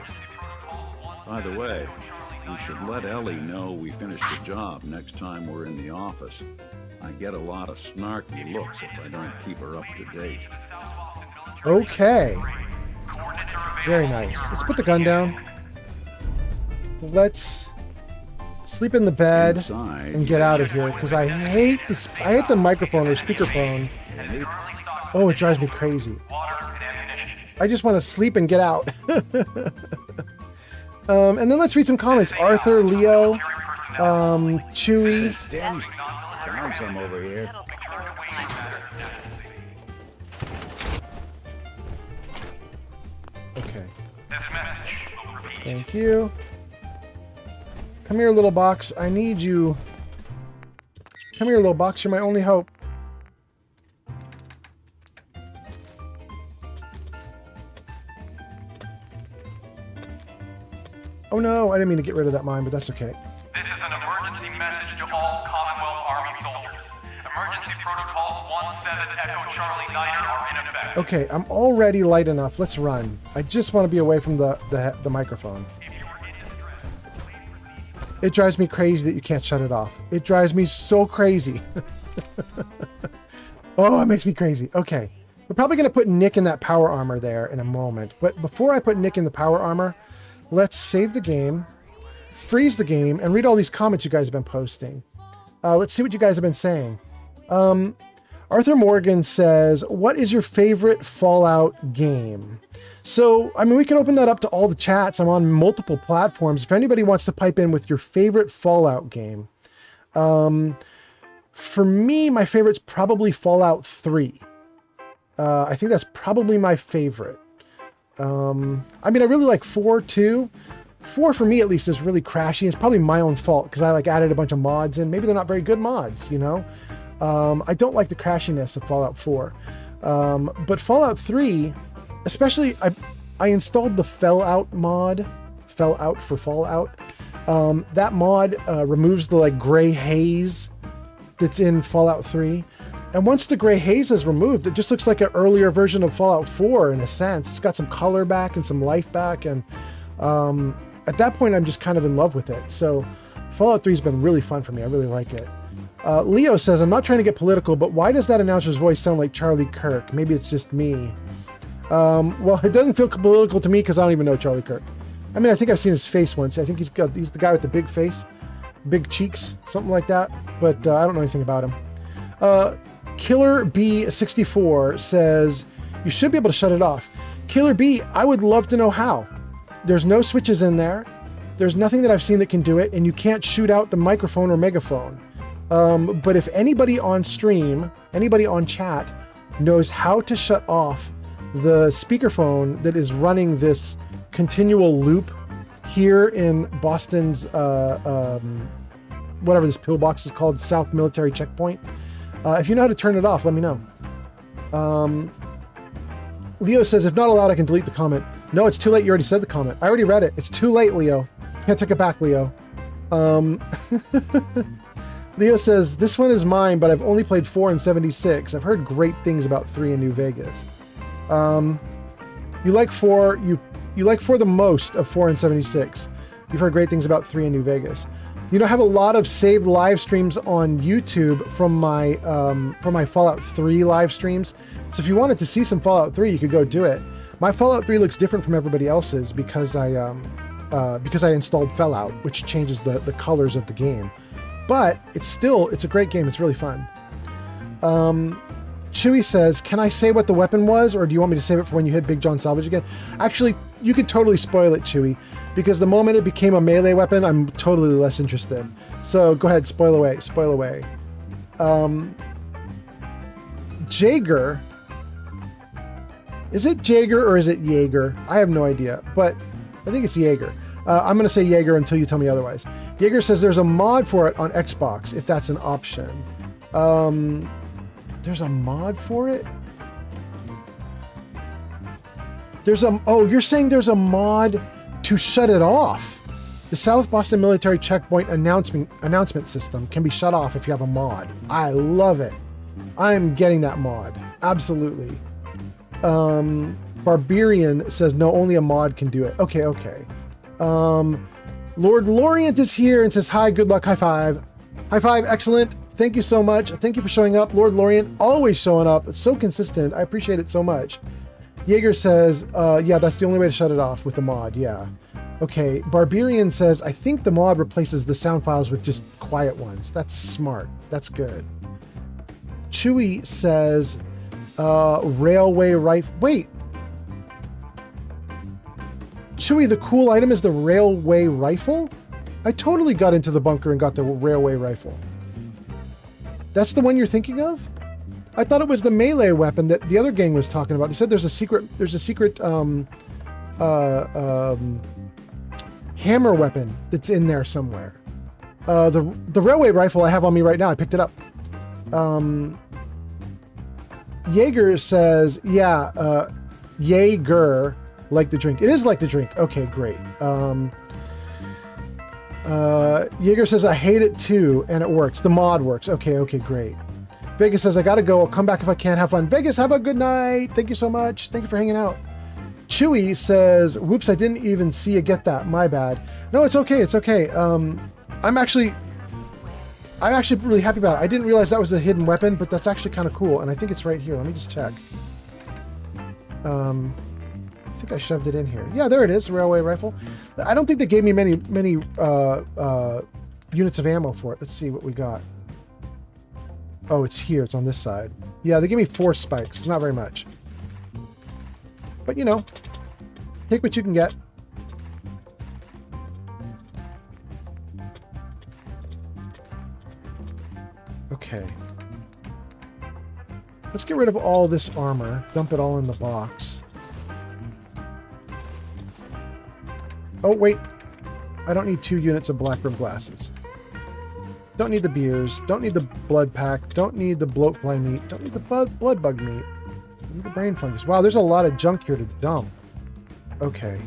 By the way, we should let Ellie know we finished the job next time we're in the office. I get a lot of snarky looks if I don't keep her up to date. Okay. Very nice. Let's put the gun down. Let's sleep in the bed Inside, and get out of here because I hate this. I hate the microphone or speakerphone. Oh, it drives me crazy. I just want to sleep and get out. And then let's read some comments. Arthur, Leo, Chewy. Found some over here. Okay. Thank you. Come here, little box. I need you. Come here, little box. You're my only hope. Oh no, I didn't mean to get rid of that mine, but that's okay. This is an emergency message to all Commonwealth Army soldiers. Emergency protocol 17 Echo Charlie Niner are in effect. Okay, I'm already light enough. Let's run. I just want to be away from the microphone. It drives me crazy that you can't shut it off. It drives me so crazy. Oh, it makes me crazy. Okay, we're probably going to put Nick in that power armor there in a moment. But before I put Nick in the power armor, let's save the game, freeze the game, and read all these comments you guys have been posting. Let's see what you guys have been saying. Arthur Morgan says, what is your favorite Fallout game? So, I mean, we can open that up to all the chats. I'm on multiple platforms. If anybody wants to pipe in with your favorite Fallout game. For me, my favorite's probably Fallout 3. I think that's probably my favorite. I mean, I really like 4 too. 4 for me at least is really crashy. It's probably my own fault because I like added a bunch of mods in. Maybe they're not very good mods, you know? I don't like the crashiness of Fallout 4. But Fallout 3, especially, I installed the Fallout mod. Fallout for Fallout. That mod removes the like gray haze that's in Fallout 3. And once the gray haze is removed, it just looks like an earlier version of Fallout 4 in a sense. It's got some color back and some life back. And at that point, I'm just kind of in love with it. So Fallout 3 has been really fun for me. I really like it. Leo says, I'm not trying to get political, but why does that announcer's voice sound like Charlie Kirk? Maybe it's just me. Well, it doesn't feel political to me because I don't even know Charlie Kirk. I mean, I think I've seen his face once. I think he's the guy with the big face, big cheeks, something like that. But I don't know anything about him. Killer B64 says, you should be able to shut it off. Killer B, I would love to know how. There's no switches in there. There's nothing that I've seen that can do it, and you can't shoot out the microphone or megaphone. But if anybody on stream, anybody on chat knows how to shut off the speakerphone that is running this continual loop here in Boston's, whatever this pillbox is called, South Military Checkpoint. If you know how to turn it off, let me know. Leo says, if not allowed, I can delete the comment. No, it's too late. You already said the comment. I already read it. It's too late, Leo. Can't take it back, Leo. Leo says, this one is mine, but I've only played 4 and 76. I've heard great things about 3 in New Vegas. You like 4, you like 4 the most of 4 and 76. You've heard great things about 3 in New Vegas. You know, I have a lot of saved live streams on YouTube from my Fallout 3 live streams. So if you wanted to see some Fallout 3, you could go do it. My Fallout 3 looks different from everybody else's because I installed Fallout, which changes the colors of the game. But it's a great game. It's really fun. Chewy says, can I say what the weapon was, or do you want me to save it for when you hit Big John Salvage again? Actually, you could totally spoil it, Chewy, because the moment it became a melee weapon, I'm totally less interested. So go ahead, spoil away. Jaeger. Is it Jaeger or is it Jaeger? I have no idea, but I think it's Jaeger. I'm going to say Jaeger until you tell me otherwise. Jaeger says there's a mod for it on Xbox, if that's an option. There's a mod for it? You're saying there's a mod to shut it off. The South Boston Military Checkpoint announcement system can be shut off if you have a mod. I love it. I'm getting that mod. Absolutely. Barbarian says no, only a mod can do it. Okay. Lord Lorient is here and says hi, good luck, high five. High five, excellent. Thank you so much. Thank you for showing up. Lord Lorient, always showing up. It's so consistent. I appreciate it so much. Jaeger says, yeah, that's the only way to shut it off with the mod. Yeah. Okay. Barbarian says, I think the mod replaces the sound files with just quiet ones. That's smart. That's good. Chewy says, railway rifle. Wait. Chewy, the cool item is the railway rifle? I totally got into the bunker and got the railway rifle. That's the one you're thinking of? I thought it was the melee weapon that the other gang was talking about. They said there's a secret hammer weapon that's in there somewhere. The railway rifle I have on me right now. I picked it up. Jaeger says, yeah, Jaeger, like the drink. It is like the drink. Okay, great. Jaeger says, I hate it too, and it works. The mod works. Okay, great. Vegas says, I gotta go. I'll come back if I can. Have fun. Vegas, have a good night. Thank you so much. Thank you for hanging out. Chewy says, whoops, I didn't even see you get that. My bad. No, it's okay. It's okay. I'm actually really happy about it. I didn't realize that was a hidden weapon, but that's actually kind of cool. And I think it's right here. Let me just check. I think I shoved it in here. Yeah, there it is. Railway rifle. I don't think they gave me many units of ammo for it. Let's see what we got. Oh, it's here. It's on this side. Yeah, they gave me 4 spikes. It's not very much. But, you know, take what you can get. Okay. Let's get rid of all this armor. Dump it all in the box. Oh, wait. I don't need 2 units of black rim glasses. Don't need the beers. Don't need the blood pack. Don't need the bloatfly meat. Don't need the blood bug meat. Need the brain fungus. Wow, there's a lot of junk here to dump. Okay.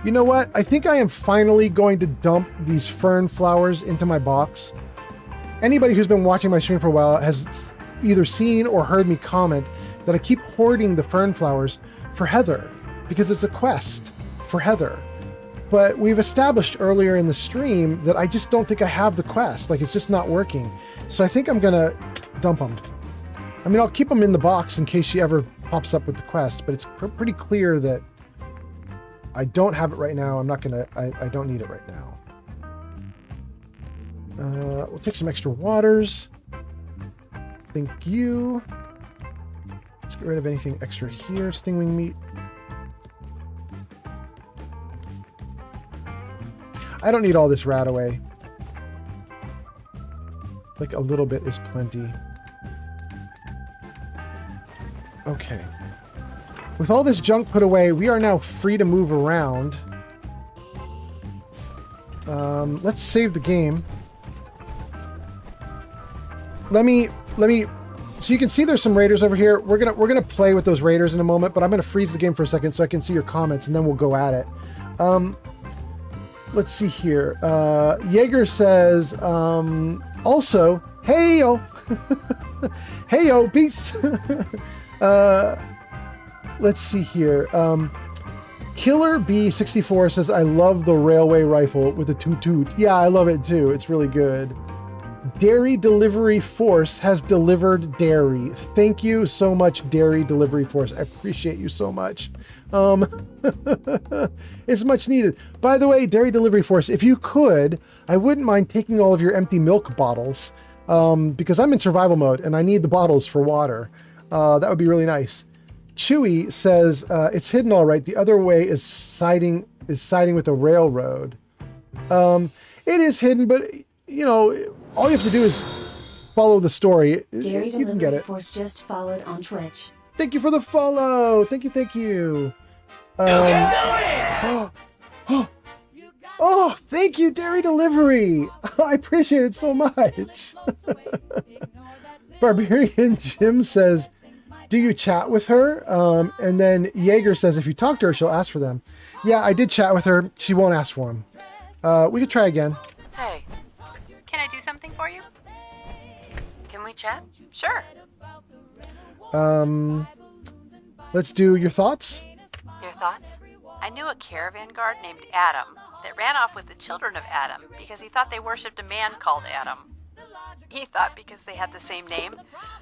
You know what? I think I am finally going to dump these fern flowers into my box. Anybody who's been watching my stream for a while has either seen or heard me comment that I keep hoarding the fern flowers for Heather, because it's a quest for Heather. But we've established earlier in the stream that I just don't think I have the quest. Like, it's just not working. So I think I'm gonna dump them. I mean, I'll keep them in the box in case she ever pops up with the quest, but it's pretty clear that I don't have it right now. I'm not gonna, I don't need it right now. We'll take some extra waters. Thank you. Let's get rid of anything extra here. Stingwing meat. I don't need all this rat away. Like, a little bit is plenty. Okay. With all this junk put away, we are now free to move around. Let's save the game. Let me So you can see there's some raiders over here. We're gonna play with those raiders in a moment, but I'm gonna freeze the game for a second so I can see your comments, and then we'll go at it. Let's see here. Jaeger says, also, hey yo, hey yo, peace. Let's see here. Killer B64 says, I love the railway rifle with the toot. Yeah, I love it too. It's really good. Dairy Delivery Force has delivered dairy. Thank you so much, Dairy Delivery Force. I appreciate you so much. It's much needed. By the way, Dairy Delivery Force, if you could, I wouldn't mind taking all of your empty milk bottles, because I'm in survival mode and I need the bottles for water. That would be really nice. Chewy says, it's hidden all right. The other way is siding with the railroad. It is hidden, but you know, all you have to do is follow the story. Dairy You can get it. Force just followed on Twitch. Thank you for the follow. Thank you. Oh, thank you, Dairy Delivery. I appreciate it so much. Barbarian Jim says, do you chat with her? And then Jaeger says, if you talk to her, she'll ask for them. Yeah, I did chat with her. She won't ask for them. We could try again. Hey, can I do something for you? Can we chat? Sure. Let's do your thoughts. Your thoughts? I knew a caravan guard named Adam that ran off with the children of Adam because he thought they worshipped a man called Adam. He thought because they had the same name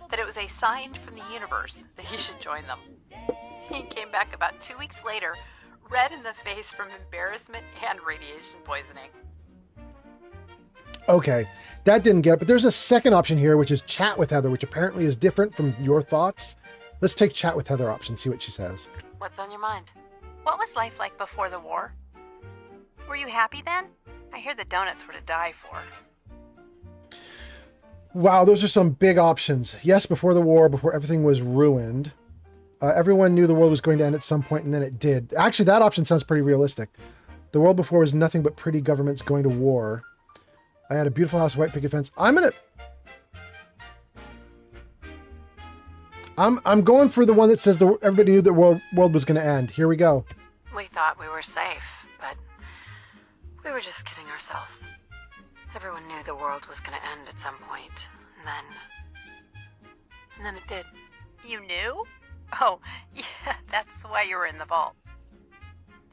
that it was a sign from the universe that he should join them. He came back about 2 weeks later, red in the face from embarrassment and radiation poisoning. Okay, that didn't get it, but there's a second option here, which is chat with Heather, which apparently is different from your thoughts. Let's take chat with Heather option, see what she says. What's on your mind? What was life like before the war? Were you happy then? I hear the donuts were to die for. Wow, those are some big options. Yes, before the war, before everything was ruined. Everyone knew the world was going to end at some point, and then it did. Actually, that option sounds pretty realistic. The world before was nothing but pretty governments going to war. I had a beautiful house, white picket fence. I'm going for the one that says everybody knew the world was going to end. Here we go. We thought we were safe, but we were just kidding ourselves. Everyone knew the world was going to end at some point, and then it did. You knew? Oh, yeah, that's why you were in the vault.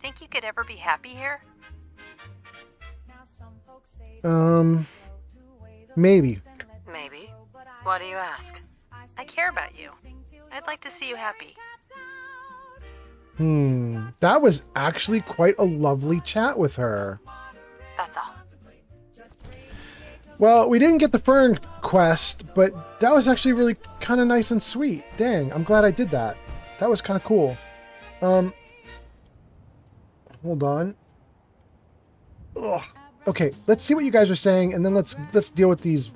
Think you could ever be happy here? Maybe. Maybe. Why do you ask? I care about you. I'd like to see you happy. That was actually quite a lovely chat with her. That's all. Well, we didn't get the fern quest, but that was actually really kind of nice and sweet. Dang, I'm glad I did that. That was kind of cool. Hold on. Ugh. Okay, let's see what you guys are saying, and then let's deal with these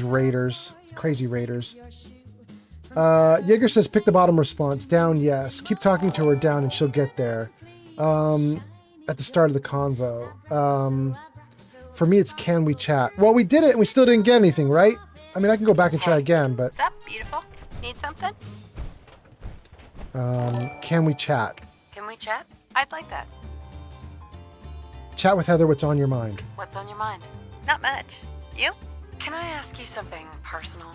raiders, crazy raiders. Jaeger says, pick the bottom response. Down, yes. Keep talking to her, down, and she'll get there. At the start of the convo. For me, it's can we chat? Well, we did it, and we still didn't get anything, right? I mean, I can go back and try again, but... What's up, beautiful? Need something? Can we chat? Can we chat? I'd like that. Chat with Heather, what's on your mind? What's on your mind? Not much. You? Can I ask you something personal?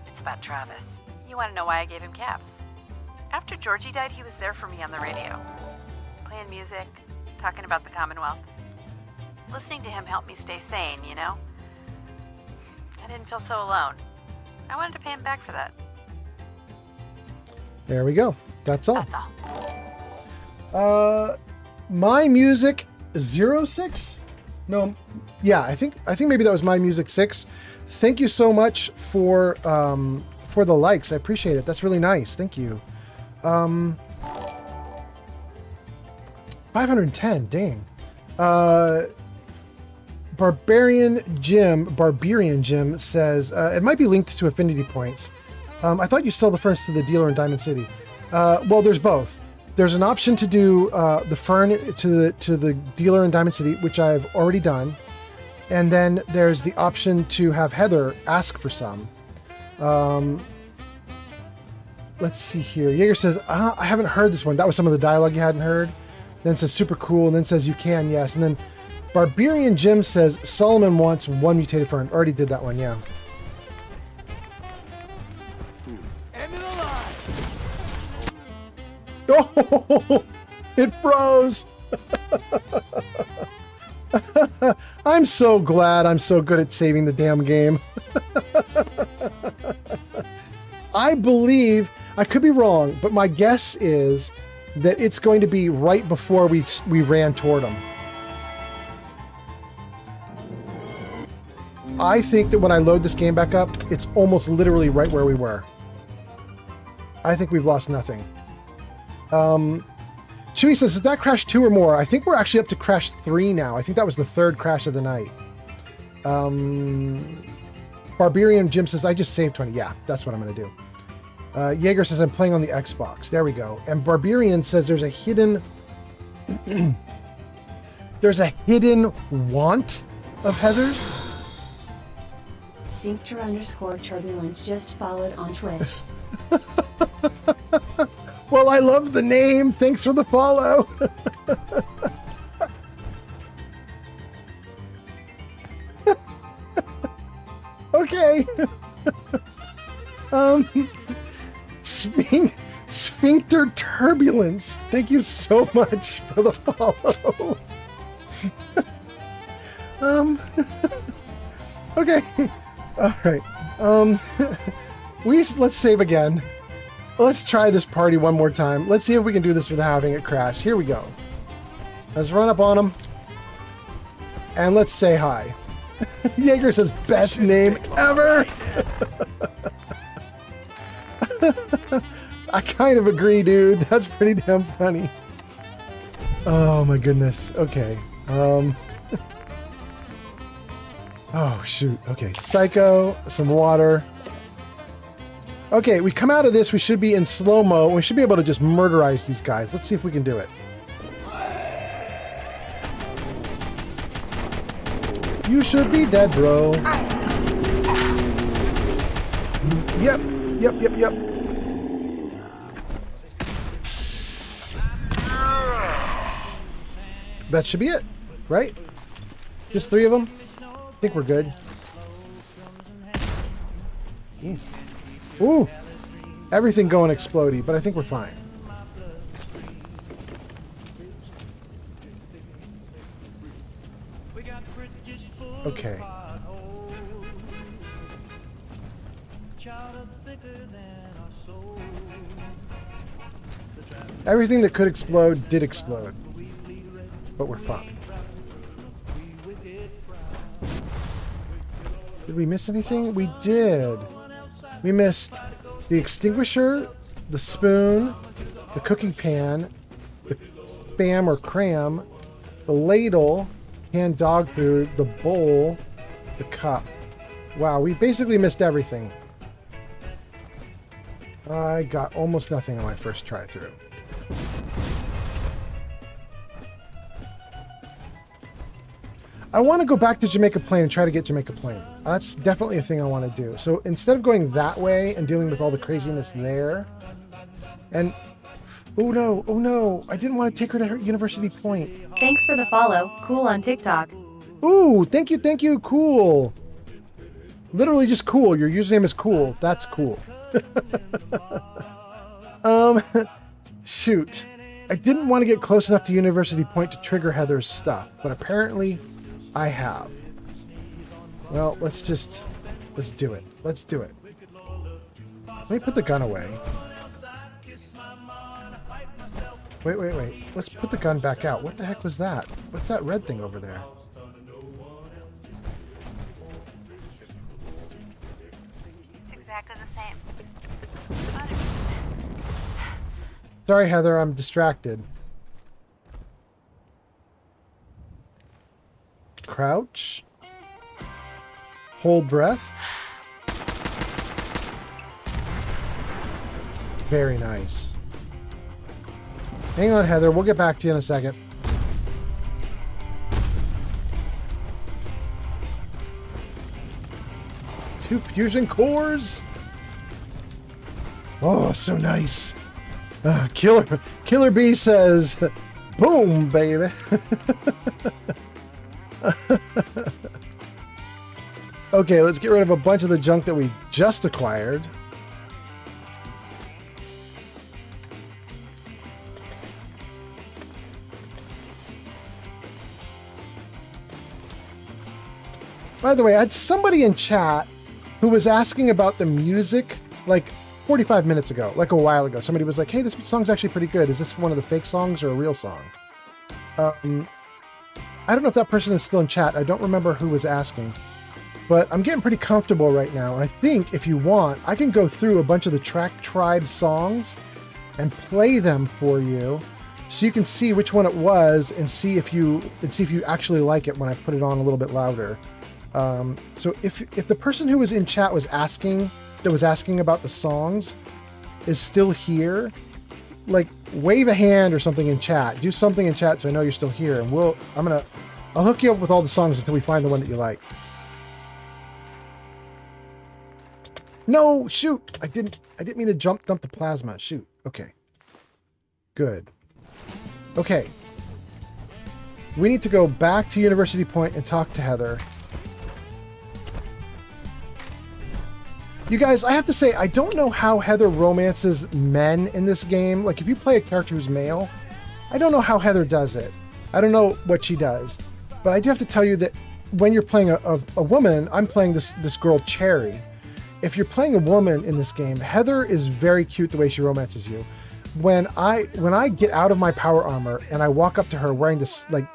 It's about Travis. You want to know why I gave him caps? After Georgie died, he was there for me on the radio. Playing music, talking about the Commonwealth. Listening to him helped me stay sane, you know? I didn't feel so alone. I wanted to pay him back for that. There we go. That's all. That's all. My Music 06? No, yeah, I think maybe that was My Music 6. Thank you so much for the likes. I appreciate it. That's really nice. Thank you. 510. Dang. Barbarian Jim says it might be linked to affinity points. I thought you sell the ferns to the dealer in Diamond City. Well, there's both. There's an option to do the fern to the dealer in Diamond City, which I've already done, and then there's the option to have Heather ask for some. Let's see here. Jaeger says, I haven't heard this one. That was some of the dialogue you hadn't heard. Then says super cool, and then says you can, yes. And then Barbarian Jim says Solomon wants one mutated fern. Already did that one, yeah. End of the line. Oh, it froze. I'm so glad I'm so good at saving the damn game. I believe, I could be wrong, but my guess is that it's going to be right before we ran toward them. I think that when I load this game back up, it's almost literally right where we were. I think we've lost nothing. Chewy says, is that crash 2 or more? I think we're actually up to crash 3 now. I think that was the 3rd crash of the night. Barbarian Jim says, I just saved 20. Yeah, that's what I'm going to do. Jaeger says, I'm playing on the Xbox. There we go. And Barbarian says there's a hidden... there's a hidden want of Heather's. Sphincter _ turbulence just followed on Twitch. Well, I love the name. Thanks for the follow. Okay. Sphincter turbulence. Thank you so much for the follow. Okay. All right. Let's save again. Let's try this party one more time. Let's see if we can do this without having it crash. Here we go. Let's run up on them. And let's say hi. Jaeger says, best name ever. I kind of agree, dude. That's pretty damn funny. Oh my goodness. Okay. Oh shoot. Okay. Psycho, some water. Okay, we come out of this, we should be in slow-mo, and we should be able to just murderize these guys. Let's see if we can do it. You should be dead, bro. Yep. That should be it, right? Just 3 of them? I think we're good. Jeez. Ooh, everything going explodey, but I think we're fine. Okay. Everything that could explode did explode, but we're fine. Did we miss anything? We did. We missed the extinguisher, the spoon, the cooking pan, the spam or cram, the ladle, canned dog food, the bowl, the cup. Wow, we basically missed everything. I got almost nothing on my first try through. I want to go back to Jamaica Plain and try to get Jamaica Plain. That's definitely a thing I want to do. So instead of going that way and dealing with all the craziness there, and oh no, I didn't want to take her to her University Point. Thanks for the follow. Cool on TikTok. Ooh, thank you, cool. Literally just cool. Your username is cool. That's cool. Shoot. I didn't want to get close enough to University Point to trigger Heather's stuff, but apparently I have. Well, let's do it. Let's do it. Let me put the gun away. Wait. Let's put the gun back out. What the heck was that? What's that red thing over there? It's exactly the same. Sorry, Heather, I'm distracted. Crouch. Hold breath. Very nice. Hang on, Heather. We'll get back to you in a second. Two fusion cores. Oh, so nice. Killer Bee says, boom, baby. Okay, let's get rid of a bunch of the junk that we just acquired. By the way, I had somebody in chat who was asking about the music like 45 minutes ago, like a while ago. Somebody was like, hey, this song's actually pretty good. Is this one of the fake songs or a real song? I don't know if that person is still in chat. I don't remember who was asking. But I'm getting pretty comfortable right now. And I think if you want, I can go through a bunch of the Track Tribe songs and play them for you so you can see which one it was and see if you actually like it when I put it on a little bit louder. So if the person who was in chat was asking about the songs is still here, like wave a hand or something in chat. Do something in chat so I know you're still here, and I'll hook you up with all the songs until we find the one that you like. No, shoot! I didn't mean to dump the plasma. Shoot. Okay. Good. Okay. We need to go back to University Point and talk to Heather. You guys, I have to say, I don't know how Heather romances men in this game. Like, if you play a character who's male, I don't know how Heather does it. I don't know what she does. But I do have to tell you that when you're playing a woman, I'm playing this girl, Cherry. If you're playing a woman in this game, Heather is very cute the way she romances you. When I get out of my power armor and I walk up to her wearing this, like,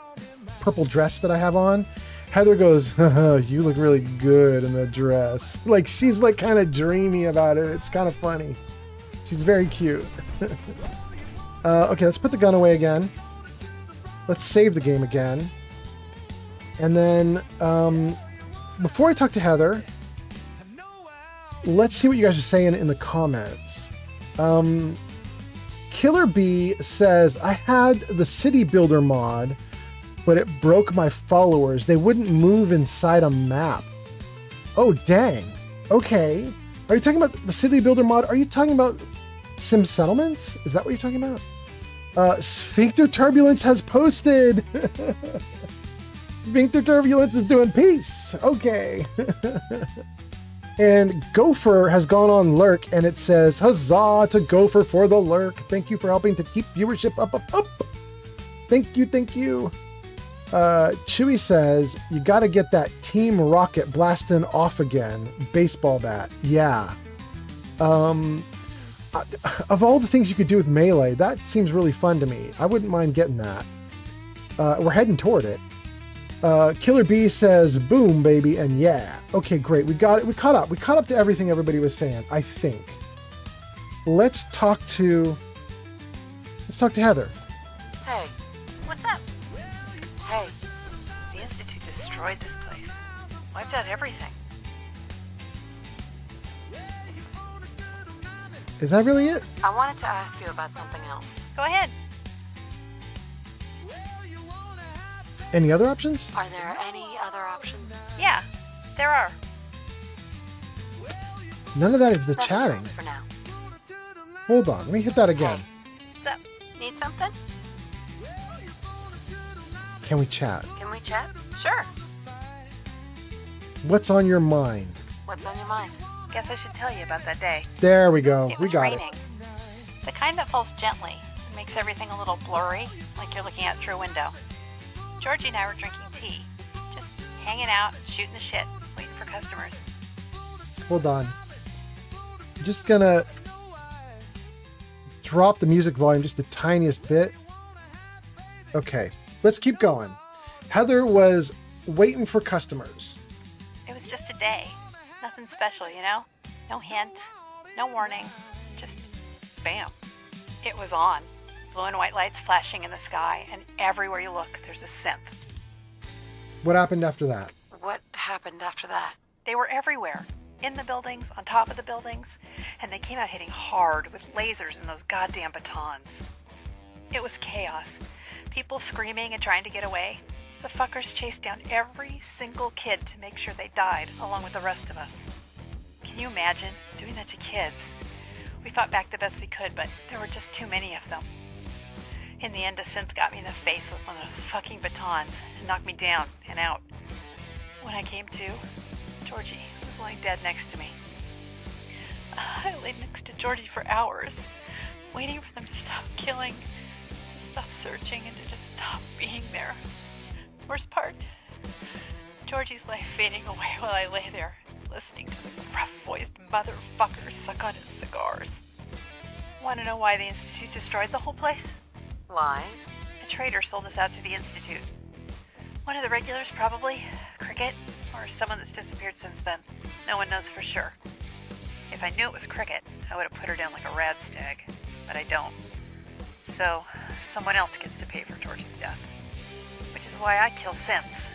purple dress that I have on, Heather goes, you look really good in the dress. Like, she's like kind of dreamy about it. It's kind of funny. She's very cute. Okay, let's put the gun away again. Let's save the game again. And then, before I talk to Heather, let's see what you guys are saying in the comments. Killer Bee says, I had the City Builder mod, but it broke my followers. They wouldn't move inside a map. Oh, dang. Okay. Are you talking about the City Builder mod? Are you talking about Sim Settlements? Is that what you're talking about? Sphincter Turbulence has posted. Sphincter Turbulence is doing peace. Okay. And Gopher has gone on Lurk, and it says, huzzah to Gopher for the Lurk. Thank you for helping to keep viewership up. Thank you, thank you. Chewy says, you gotta get that Team Rocket blasting off again. Baseball bat. Yeah. Of all the things you could do with Melee, that seems really fun to me. I wouldn't mind getting that. We're heading toward it. Killer Bee says, boom, baby, and yeah. Okay, great. We got it. We caught up. We caught up to everything everybody was saying, I think. Let's talk to Heather. Hey. What's up? Hey. The Institute destroyed this place. Wiped out everything. Is that really it? I wanted to ask you about something else. Go ahead. Any other options? Are there any other options? Yeah, there are. None of that is the Nothing chatting. else for now. Hold on, let me hit that again. What's up? Need something? Can we chat? Can we chat? Sure. What's on your mind? What's on your mind? Guess I should tell you about that day. There we go. It We was got raining. The kind that falls gently and makes everything a little blurry, like you're looking out through a window. Georgie and I were drinking tea, just hanging out, shooting the shit, waiting for customers. it. Hold on. I'm just gonna drop the music volume just the tiniest bit. Okay, let's keep going. Heather was waiting for customers. It was just a day. Nothing special, you know? No hint, no warning, just bam. It was on. Blue and white lights flashing in the sky, and everywhere you look, there's a synth. What happened after that? What happened after that? They were everywhere. In the buildings, on top of the buildings, and they came out hitting hard with lasers and those goddamn batons. It was chaos. People screaming and trying to get away. The fuckers chased down every single kid to make sure they died, along with the rest of us. Can you imagine doing that to kids? We fought back the best we could, but there were just too many of them. In the end, a synth got me in the face with one of those fucking batons and knocked me down and out. When I came to, Georgie was lying dead next to me. I lay next to Georgie for hours, waiting for them to stop killing, to stop searching, and to just stop being there. Worst part, Georgie's life fading away while I lay there, listening to the rough-voiced motherfucker suck on his cigars. Want to know why the Institute destroyed the whole place? Why? A traitor sold us out to the Institute. One of the regulars, probably. Cricket, or someone that's disappeared since then. No one knows for sure. If I knew it was Cricket, I would have put her down like a rad stag, but I don't. So, someone else gets to pay for Georgie's death. Which is why I kill synths,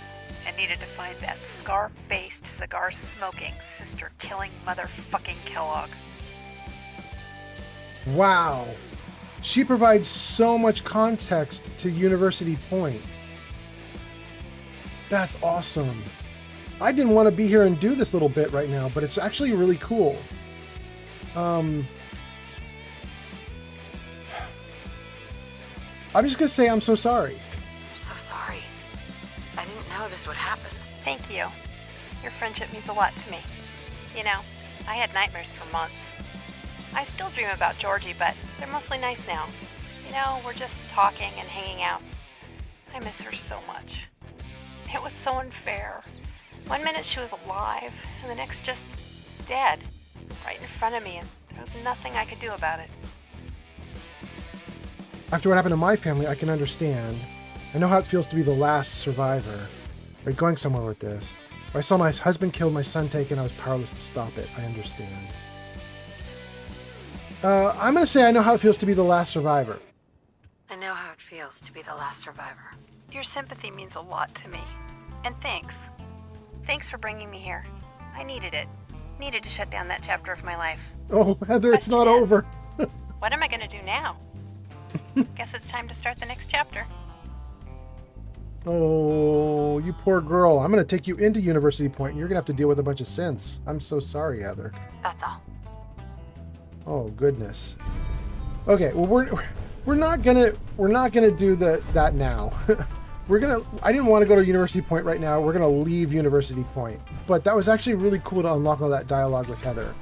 and needed to find that scar-faced, cigar-smoking, sister-killing motherfucking Kellogg. Wow. She provides so much context to University Point. That's awesome. I didn't want to be here and do this little bit right now, but it's actually really cool. I'm just going to say I'm so sorry. I'm so sorry. I didn't know this would happen. Thank you. Your friendship means a lot to me. You know, I had nightmares for months. I still dream about Georgie, but they're mostly nice now. You know, we're just talking and hanging out. I miss her so much. It was so unfair. One minute she was alive, and the next just dead, right in front of me, and there was nothing I could do about it. After what happened to my family, I can understand. I know how it feels to be the last survivor. Are you going somewhere with this? I saw my husband killed, my son taken, I was powerless to stop it. I understand. I'm going to say I know how it feels to be the last survivor. I know how it feels to be the last survivor. Your sympathy means a lot to me. And thanks. Thanks for bringing me here. I needed it. Needed to shut down that chapter of my life. Oh, Heather, it's not over. What am I going to do now? Guess it's time to start the next chapter. Oh, you poor girl. I'm going to take you into University Point, and you're going to have to deal with a bunch of synths. I'm so sorry, Heather. That's all. Oh, goodness. Okay, well, we're not gonna do that now. I didn't want to go to University Point right now. We're gonna leave University Point. But that was actually really cool to unlock all that dialogue with Heather.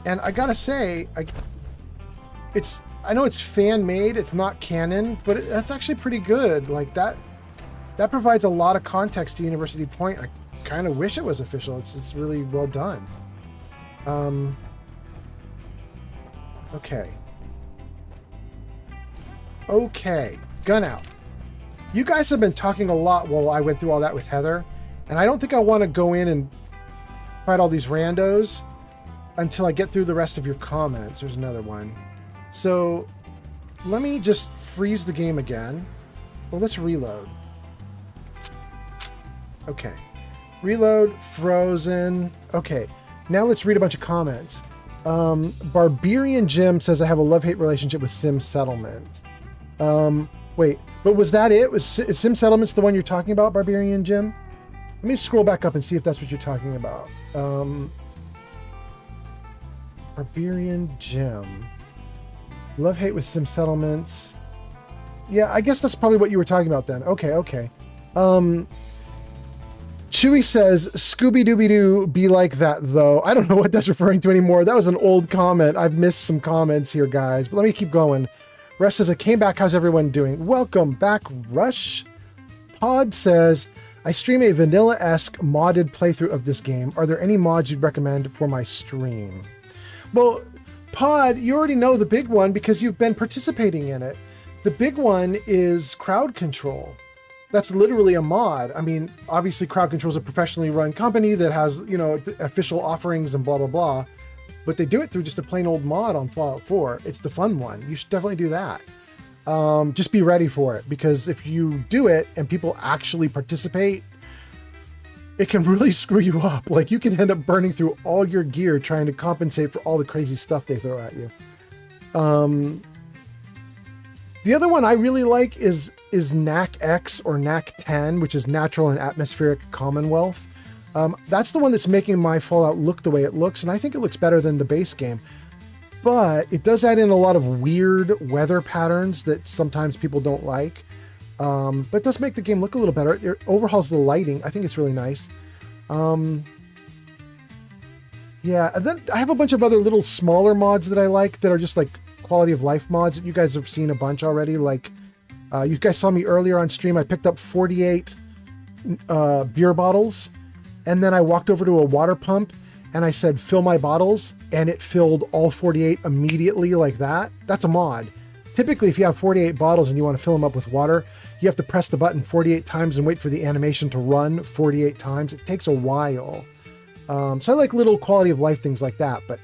And I gotta say, I know it's fan made, it's not canon, but that's actually pretty good. Like that provides a lot of context to University Point. I kind of wish it was official. It's really well done. Okay, gun out. You guys have been talking a lot while I went through all that with Heather, and I don't think I want to go in and fight all these randos until I get through the rest of your comments. There's another one. So let me just freeze the game again. Well, let's reload. Okay. Reload, frozen. Okay, now let's read a bunch of comments. Barbarian Jim says I have a love-hate relationship with Sim Settlements. Wait, but was that it? Is Sim Settlements the one you're talking about, Barbarian Jim? Let me scroll back up and see if that's what you're talking about. Barbarian Jim. Love-hate with Sim Settlements. Yeah, I guess that's probably what you were talking about then. Okay. Chewy says, Scooby-Dooby-Doo be like that, though. I don't know what that's referring to anymore. That was an old comment. I've missed some comments here, guys. But let me keep going. Rush says, I came back. How's everyone doing? Welcome back, Rush. Pod says, I stream a vanilla-esque modded playthrough of this game. Are there any mods you'd recommend for my stream? Well, Pod, you already know the big one because you've been participating in it. The big one is crowd control. That's literally a mod. I mean, obviously Crowd Control is a professionally run company that has, official offerings and blah, blah, blah. But they do it through just a plain old mod on Fallout 4. It's the fun one. You should definitely do that. Just be ready for it, because if you do it and people actually participate, it can really screw you up. Like, you can end up burning through all your gear trying to compensate for all the crazy stuff they throw at you. The other one I really like is NAC-X or NAC-10, which is Natural and Atmospheric Commonwealth. That's the one that's making my Fallout look the way it looks, and I think it looks better than the base game. but it does add in a lot of weird weather patterns that sometimes people don't like. But it does make the game look a little better. It overhauls the lighting. I think it's really nice. Yeah, and then I have a bunch of other little smaller mods that I like that are just like quality of life mods that you guys have seen a bunch already. Like, you guys saw me earlier on stream. I picked up 48 beer bottles, and then I walked over to a water pump and I said, fill my bottles, and it filled all 48 immediately like that. That's a mod. Typically, if you have 48 bottles and you want to fill them up with water, you have to press the button 48 times and wait for the animation to run 48 times. It takes a while. So I like little quality of life things like that. But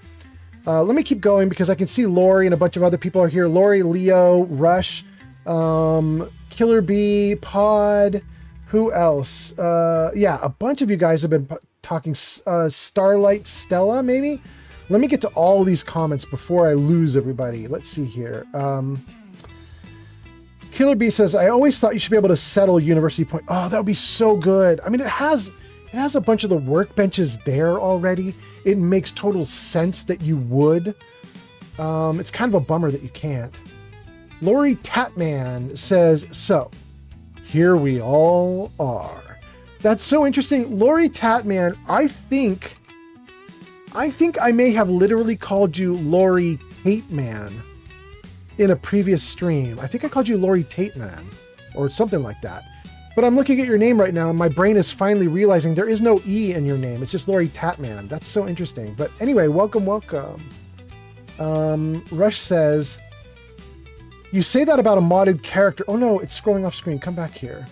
let me keep going because I can see Lori and a bunch of other people are here. Lori, Leo, Rush, Killer Bee, Pod, who else? Yeah, a bunch of you guys have been talking. Starlight Stella, maybe? Let me get to all these comments before I lose everybody. Let's see here. Killer Bee says, I always thought you should be able to settle University Point. Oh, that would be so good. I mean, it has a bunch of the workbenches there already. It makes total sense that you would. It's kind of a bummer that you can't. Lori Tatman says, so here we all are. That's so interesting. Lori Tatman, I think I may have literally called you Lori Tate Man in a previous stream. I think I called you Lori Tate Man or something like that. But I'm looking at your name right now and my brain is finally realizing there is no E in your name. It's just Lori Tatman. That's so interesting. But anyway, welcome. Rush says, you say that about a modded character. Oh no, it's scrolling off screen. Come back here.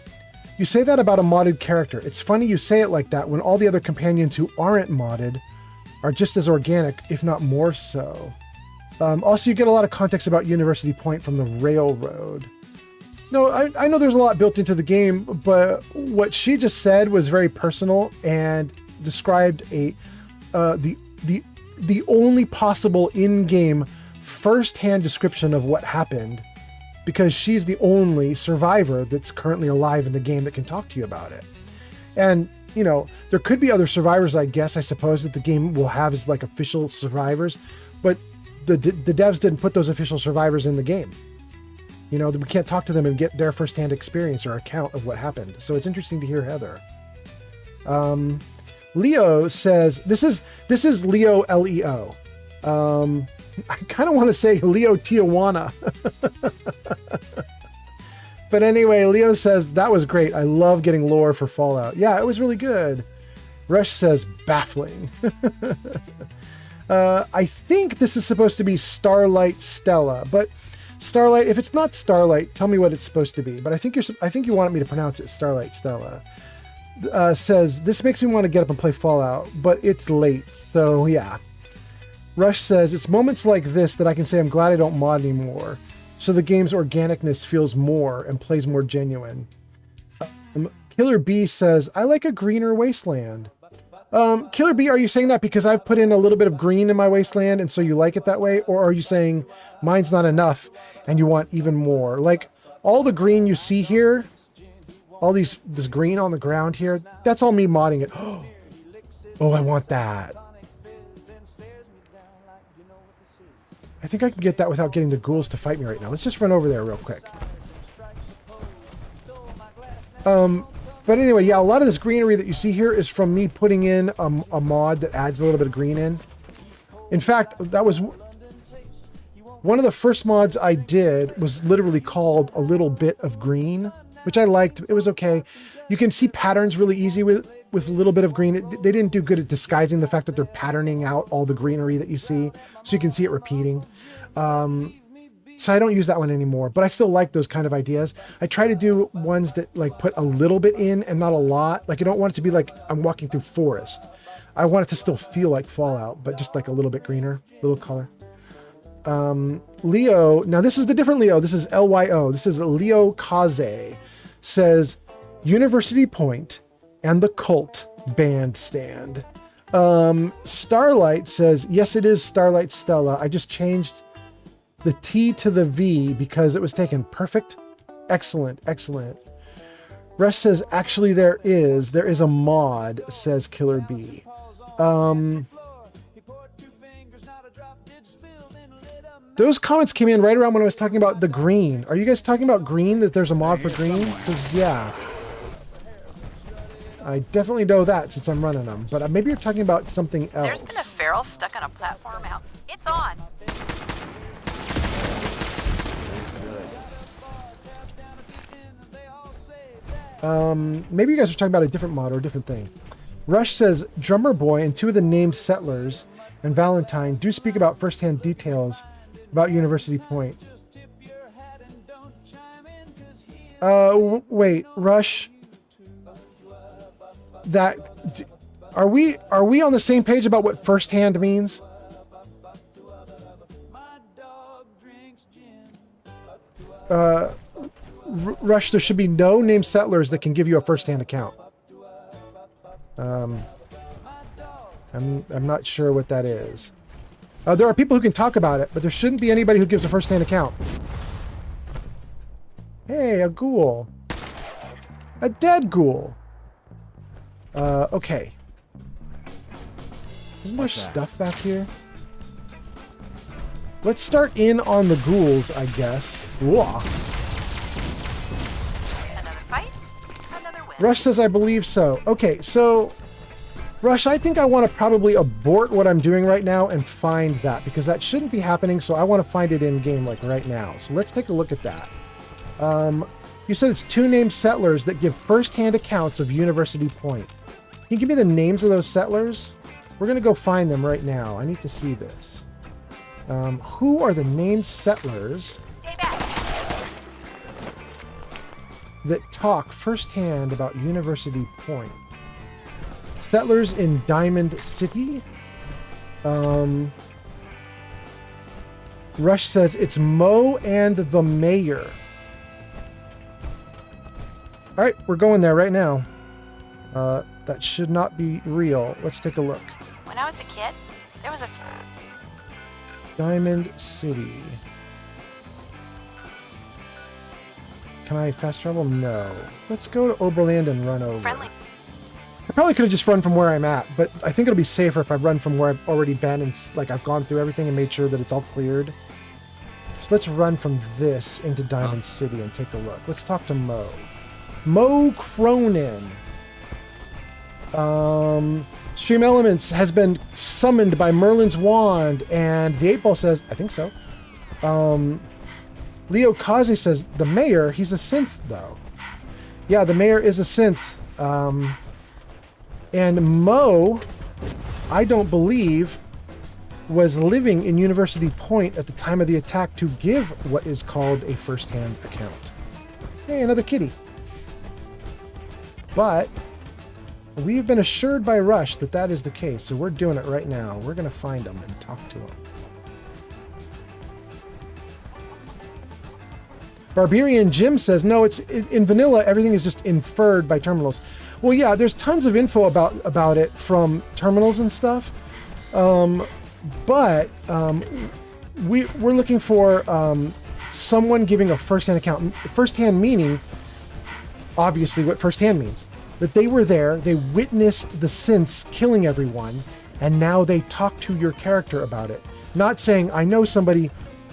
You say that about a modded character. It's funny you say it like that when all the other companions who aren't modded are just as organic, if not more so. Also, you get a lot of context about University Point from the railroad. No, I know there's a lot built into the game, but what she just said was very personal and described the only possible in-game first-hand description of what happened, because she's the only survivor that's currently alive in the game that can talk to you about it. And you know, there could be other survivors, I suppose, that the game will have as like official survivors, but the devs didn't put those official survivors in the game. You know, we can't talk to them and get their firsthand experience or account of what happened. So it's interesting to hear Heather. Leo says, this is Leo Leo. I kind of want to say Leo Tijuana. But anyway, Leo says, that was great. I love getting lore for Fallout. Yeah, it was really good. Rush says, baffling. I think this is supposed to be Starlight Stella, but Starlight, if it's not Starlight, tell me what it's supposed to be. But I think you wanted me to pronounce it Starlight Stella. Says, this makes me want to get up and play Fallout, but it's late. So yeah. Rush says, it's moments like this that I can say I'm glad I don't mod anymore. So the game's organicness feels more and plays more genuine. Killer Bee says, I like a greener wasteland. Killer Bee, are you saying that because I've put in a little bit of green in my wasteland and so you like it that way? Or are you saying mine's not enough and you want even more? Like all the green you see here, all this green on the ground here, that's all me modding it. Oh, I want that. I think I can get that without getting the ghouls to fight me right now. Let's just run over there real quick. But anyway, yeah, a lot of this greenery that you see here is from me putting in a mod that adds a little bit of green in. In fact, that was one of the first mods I did was literally called A Little Bit of Green, which I liked. It was okay. You can see patterns really easy with a little bit of green. They didn't do good at disguising the fact that they're patterning out all the greenery that you see, so you can see it repeating. So I don't use that one anymore, but I still like those kind of ideas. I try to do ones that like put a little bit in and not a lot. Like I don't want it to be like I'm walking through forest. I want it to still feel like Fallout, but just like a little bit greener, little color. Leo, now this is the different Leo. This is LYO. This is Leo Kaze. Says University Point and the Cult Bandstand. Starlight says, yes, it is Starlight Stella. I just changed the T to the V because it was taken. Perfect. Excellent. Excellent. Rush says, actually there is a mod, says Killer Bee. Those comments came in right around when I was talking about the green. Are you guys talking about green, that there's a mod for green? Because, yeah. I definitely know that since I'm running them. But maybe you're talking about something else. There's been a feral stuck on a platform out. It's on. Maybe you guys are talking about a different mod or a different thing. Rush says, Drummer Boy and 2 of the named settlers and Valentine do speak about first-hand details about University Point. Wait, Rush. Are we on the same page about what first-hand means? Rush, there should be no named settlers that can give you a first-hand account. I'm not sure what that is. There are people who can talk about it, but there shouldn't be anybody who gives a first-hand account. Hey, a ghoul. A dead ghoul. Okay. Isn't there stuff back here? Let's start in on the ghouls, I guess. Whoa. Rush says, I believe so. Okay, so... Rush, I think I want to probably abort what I'm doing right now and find that, because that shouldn't be happening, so I want to find it in-game, like, right now. So let's take a look at that. You said it's 2 named settlers that give first-hand accounts of University Point. Can you give me the names of those settlers? We're going to go find them right now. I need to see this. Who are the named settlers that talk firsthand about University Point? Settlers in Diamond City. Rush says it's Mo and the mayor. All right, we're going there right now. That should not be real. Let's take a look. When I was a kid, there was a... Diamond City. Can I fast travel? No. Let's go to Oberland and run over. Friendly. I probably could have just run from where I'm at, but I think it'll be safer if I run from where I've already been and like I've gone through everything and made sure that it's all cleared. So let's run from this into Diamond City and take a look. Let's talk to Mo. Mo Cronin. Stream Elements has been summoned by Merlin's wand, and the 8-Ball says, I think so. Leo Kaze says, the mayor, he's a synth, though. Yeah, the mayor is a synth. And Mo, I don't believe, was living in University Point at the time of the attack to give what is called a first-hand account. Hey, another kitty. But we've been assured by Rush that that is the case, so we're doing it right now. We're going to find him and talk to him. Barbarian Jim says, no, it's in vanilla, everything is just inferred by terminals. Well, yeah, there's tons of info about it from terminals and stuff. But we're looking for someone giving a first-hand account. First-hand meaning, obviously, what first-hand means. That they were there, they witnessed the synths killing everyone, and now they talk to your character about it. Not saying, I know somebody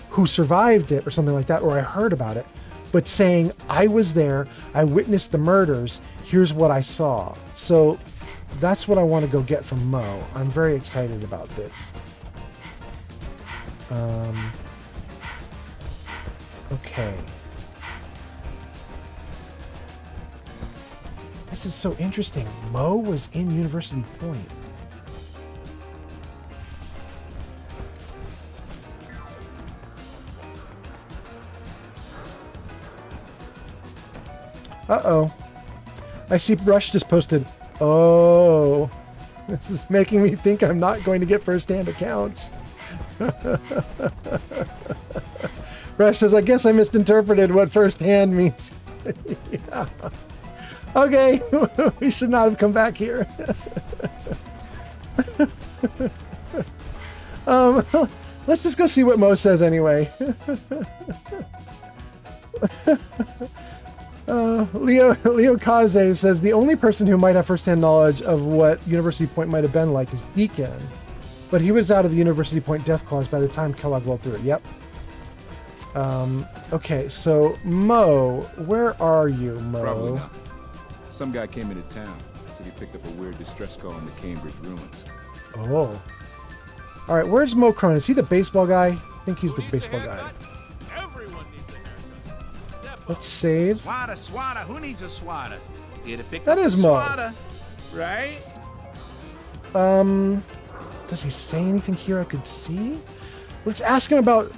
who survived it or something like that, or I heard about it, but saying, I was there, I witnessed the murders, here's what I saw. So that's what I want to go get from Mo. I'm very excited about this. Okay. This is so interesting. Mo was in University Point. Uh-oh. I see Rush just posted, oh, this is making me think I'm not going to get first-hand accounts. Rush says, I guess I misinterpreted what first-hand means. Yeah. Okay, we should not have come back here. Let's just go see what Mo says anyway. Leo Kaze says, the only person who might have first-hand knowledge of what University Point might have been like is Deacon. But he was out of the University Point death clause by the time Kellogg rolled through it. Yep. Okay, so Mo, where are you, Mo? Probably not. Some guy came into town, said he picked up a weird distress call in the Cambridge ruins. Oh. All right, where's Mo Cronin? Is he the baseball guy? I think he's the baseball guy. Let's save. Swatter. Who needs a swatter? Here to pick That up is a Mo. swatter, right? Does he say anything here I could see? Let's ask him about...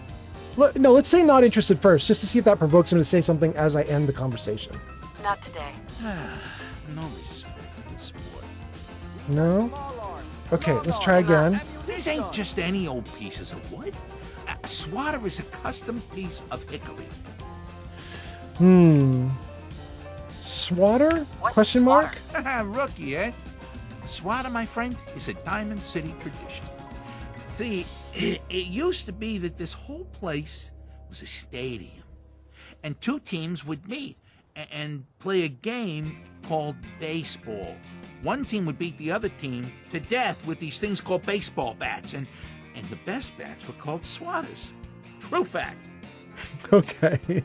No, let's say not interested first, just to see if that provokes him to say something as I end the conversation. Not today. No respect for this boy. No? Okay, let's try again. These ain't just any old pieces of wood. A swatter is a custom piece of hickory. Swatter? Question mark? Rookie, eh? A swatter, my friend, is a Diamond City tradition. See, it used to be that this whole place was a stadium, and two teams would meet and play a game called baseball. One team would beat the other team to death with these things called baseball bats, and the best bats were called swatters. True fact. Okay.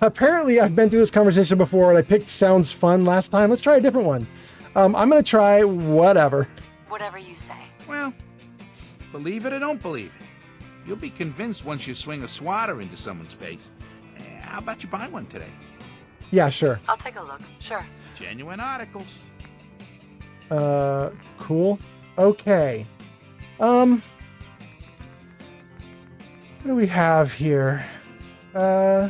Apparently, I've been through this conversation before, and I picked sounds fun last time. Let's try a different one. I'm going to try whatever. Whatever you say. Well, believe it or don't believe it, you'll be convinced once you swing a swatter into someone's face. How about you buy one today? Yeah, sure. I'll take a look. Sure. Genuine articles. Cool. Okay. What do we have here? I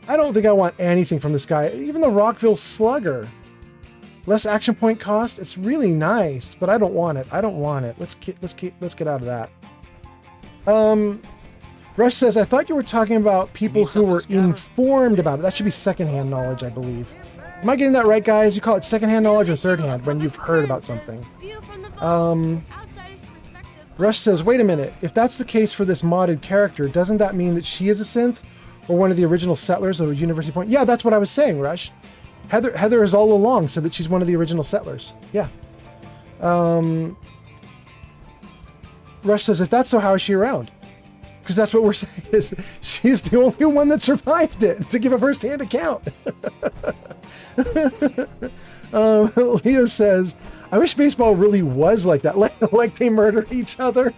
don't think I want anything from this guy. Even the Rockville Slugger. Less action point cost. It's really nice, but I don't want it. Let's get out of that. Rush says, I thought you were talking about people who were informed about it. That should be secondhand knowledge, I believe. Am I getting that right, guys? You call it secondhand knowledge or thirdhand when you've heard about something? Rush says, wait a minute. If that's the case for this modded character, doesn't that mean that she is a synth or one of the original settlers of University Point? Yeah, that's what I was saying, Rush. Heather has all along said that she's one of the original settlers. Yeah. Rush says, if that's so, how is she around? Because that's what we're saying is she's the only one that survived it, to give a first-hand account. Leo says, I wish baseball really was like that, like they murder each other.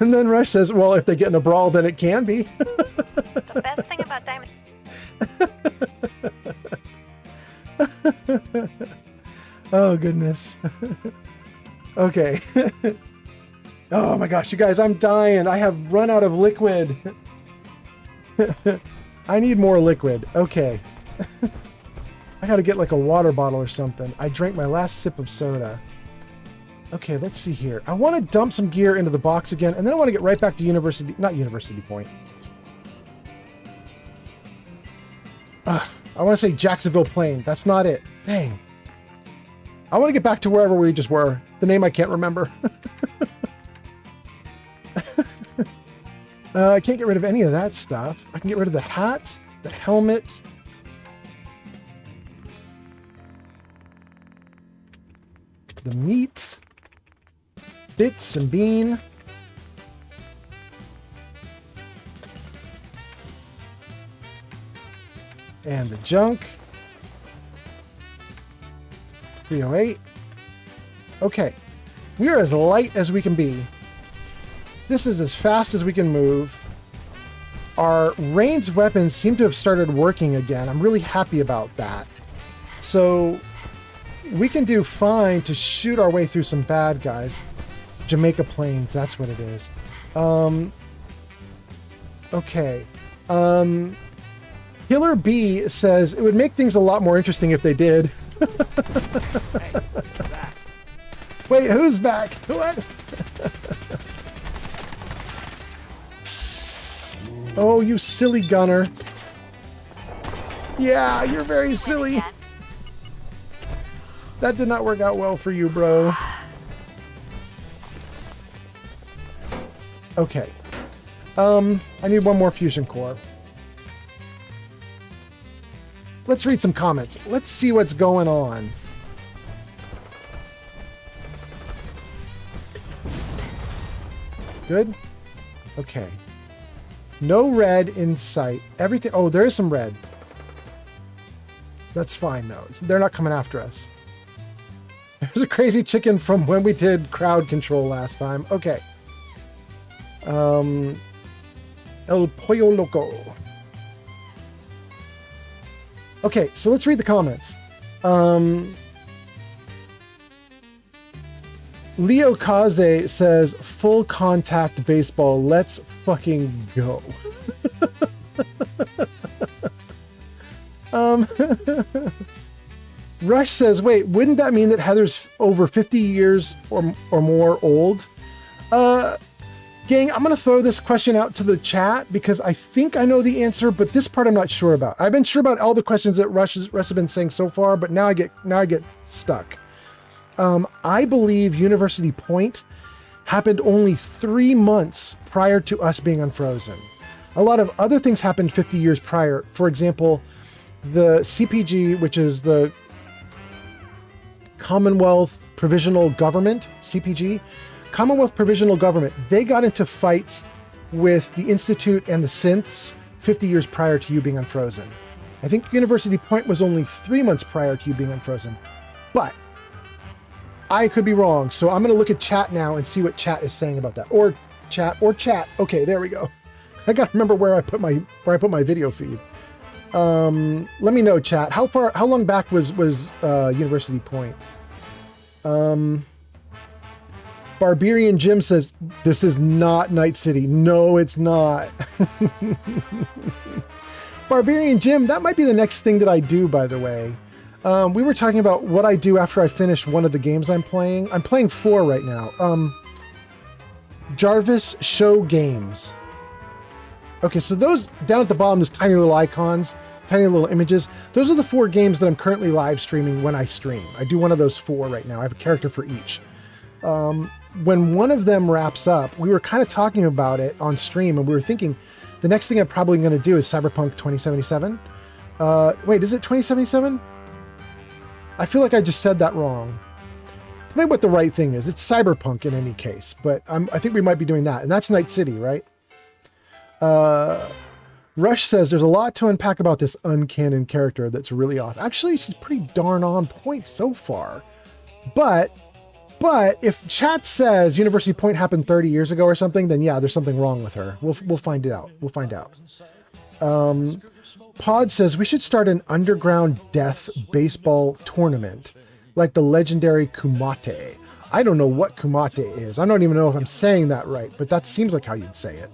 And then Rush says, well, if they get in a brawl, then it can be. The best thing about Diamond... Oh, goodness. Okay. Oh my gosh, you guys, I'm dying. I have run out of liquid. I need more liquid. Okay. I gotta get like a water bottle or something. I drank my last sip of soda. Okay, let's see here. I want to dump some gear into the box again, and then I want to get right back to not University Point. I want to say Jacksonville Plain. That's not it. Dang. I want to get back to wherever we just were. The name I can't remember. I can't get rid of any of that stuff. I can get rid of the hat, the helmet. The meat. Bits and bean. And the junk. 308. Okay. We are as light as we can be. This is as fast as we can move. Our ranged weapons seem to have started working again. I'm really happy about that. So we can do fine to shoot our way through some bad guys. Jamaica Plains, that's what it is. Okay. Killer B says it would make things a lot more interesting if they did. Wait, who's back? What? Oh, you silly gunner. Yeah, you're very silly. That did not work out well for you, bro. Okay. I need one more fusion core. Let's read some comments. Let's see what's going on. Good? Okay. No red in sight. Everything... Oh, there is some red. That's fine, though. They're not coming after us. There's a crazy chicken from when we did crowd control last time. Okay. El Pollo Loco. Okay, so let's read the comments. Leo Kaze says, full contact baseball. Let's fucking go. Rush says, wait, wouldn't that mean that Heather's over 50 years or more old? Gang, I'm going to throw this question out to the chat because I think I know the answer, but this part I'm not sure about. I've been sure about all the questions that Rush has been saying so far, but now I get stuck. I believe University Point happened only 3 months prior to us being unfrozen. A lot of other things happened 50 years prior. For example, the CPG, which is the Commonwealth Provisional Government, CPG, Commonwealth Provisional Government, they got into fights with the Institute and the Synths 50 years prior to you being unfrozen. I think University Point was only 3 months prior to you being unfrozen, but I could be wrong. So I'm going to look at chat now and see what chat is saying about that. Or chat. Okay, there we go. I got to remember where I put my video feed. Let me know, chat. How long back was University Point? Barbarian Jim says, this is not Night City. No, it's not. Barbarian Jim, that might be the next thing that I do, by the way. We were talking about what I do after I finish one of the games I'm playing. I'm playing 4 right now. Jarvis Show Games. Okay, so those down at the bottom, those tiny little icons, tiny little images, those are the 4 games that I'm currently live streaming when I stream. I do one of those 4 right now. I have a character for each. When one of them wraps up, we were kind of talking about it on stream, and we were thinking the next thing I'm probably going to do is Cyberpunk 2077. Wait, is it 2077? I feel like I just said that wrong. Tell me what the right thing is. It's Cyberpunk in any case, but I think we might be doing that, and that's Night City, right? Rush says there's a lot to unpack about this uncanon character that's really off. Actually, she's pretty darn on point so far. But if chat says University Point happened 30 years ago or something, then yeah, there's something wrong with her. We'll find it out. We'll find out. Pod says we should start an underground death baseball tournament like the legendary Kumate. I don't know what Kumate is. I don't even know if I'm saying that right, but that seems like how you'd say it.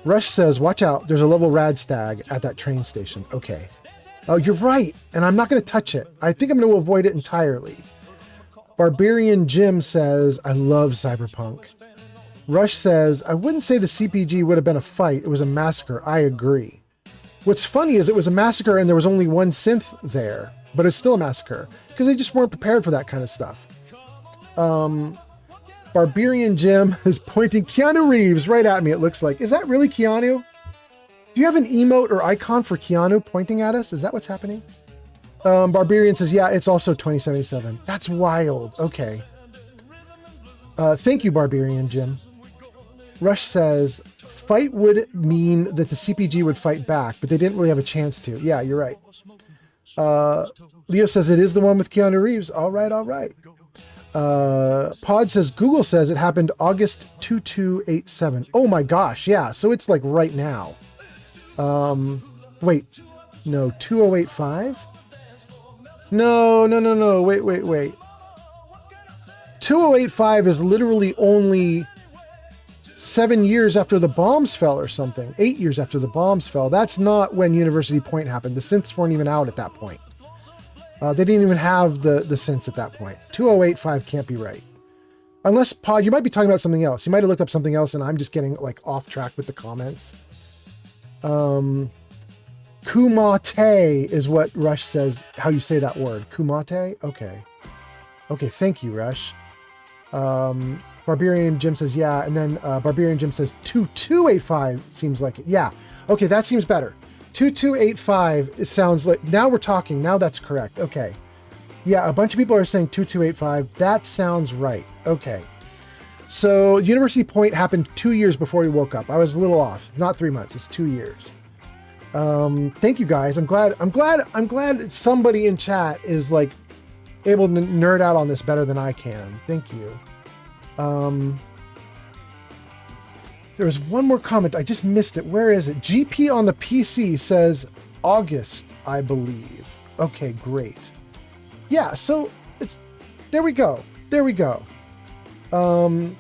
Rush says, watch out, there's a level rad stag at that train station. Okay. Oh, you're right, and I'm not going to touch it. I think I'm going to avoid it entirely. Barbarian Jim says, I love Cyberpunk. Rush says, I wouldn't say the CPG would have been a fight. It was a massacre. I agree. What's funny is it was a massacre and there was only one synth there, but it's still a massacre because they just weren't prepared for that kind of stuff. Barbarian Jim is pointing Keanu Reeves right at me, it looks like. Is that really Keanu? Do you have an emote or icon for Keanu pointing at us? Is that what's happening? Barbarian says, yeah, it's also 2077. That's wild. Okay. Thank you, Barbarian Jim. Rush says, fight would mean that the CPG would fight back, but they didn't really have a chance to. Yeah, you're right. Leo says it is the one with Keanu Reeves. All right, all right. Pod says, Google says it happened August 2287. Oh my gosh, yeah. So it's like right now. Wait. No, 2085? No. Wait. 2085 is literally only 7 years after the bombs fell or something. 8 years after the bombs fell. That's not when University Point happened. The synths weren't even out at that point. They didn't even have the synths at that point. 2085 can't be right. Unless, Pod, you might be talking about something else. You might have looked up something else and I'm just getting like off track with the comments. Kumate is what Rush says, how you say that word. Kumate? Okay. Okay, thank you, Rush. Barbarian Jim says, yeah. And then Barbarian Jim says 2285 seems like it. Yeah. Okay, that seems better. 2285, it sounds like, now we're talking. Now that's correct. Okay. Yeah, a bunch of people are saying 2285. That sounds right. Okay. So University Point happened 2 years before we woke up. I was a little off. It's not 3 months. It's 2 years. Thank you guys. I'm glad that somebody in chat is like able to nerd out on this better than I can. Thank you. There was one more comment. I just missed it. Where is it? GP on the PC says August, I believe. Okay, great. Yeah, so there we go. There we go. GP on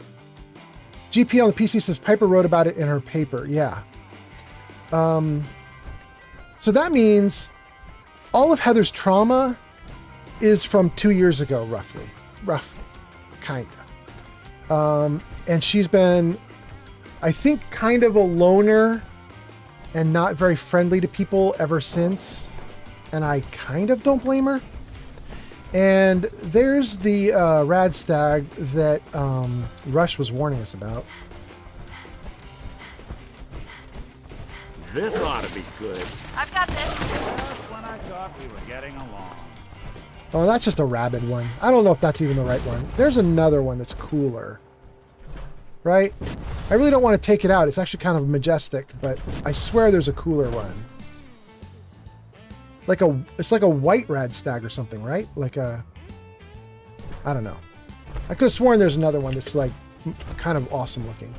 the PC says Piper wrote about it in her paper. Yeah. So that means all of Heather's trauma is from 2 years ago, roughly, kind of. And she's been, I think, kind of a loner and not very friendly to people ever since. And I kind of don't blame her. And there's the rad stag that Rush was warning us about. This ought to be good. I've got this. Just when I thought we were getting along. Oh, that's just a rabid one. I don't know if that's even the right one. There's another one that's cooler. Right? I really don't want to take it out. It's actually kind of majestic, but I swear there's a cooler one. It's like a white rad stag or something, right? I don't know. I could have sworn there's another one that's like kind of awesome looking.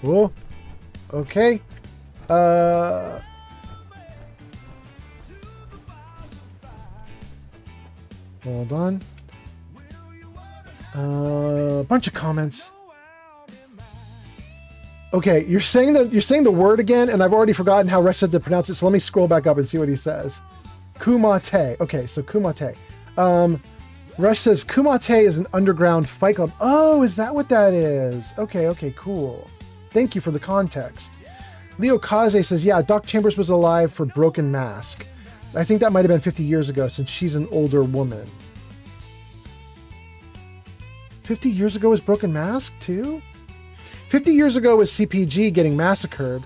Oh, okay. Hold on. A bunch of comments. Okay, you're saying the word again, and I've already forgotten how Rex said to pronounce it, so let me scroll back up and see what he says. Kumate. Okay, so Kumate. Rush says Kumate is an underground fight club. Oh, is that what that is? Okay, cool. Thank you for the context. Leo Kaze says, yeah, Doc Chambers was alive for Broken Mask. I think that might have been 50 years ago since she's an older woman. 50 years ago was Broken Mask too? 50 years ago was CPG getting massacred.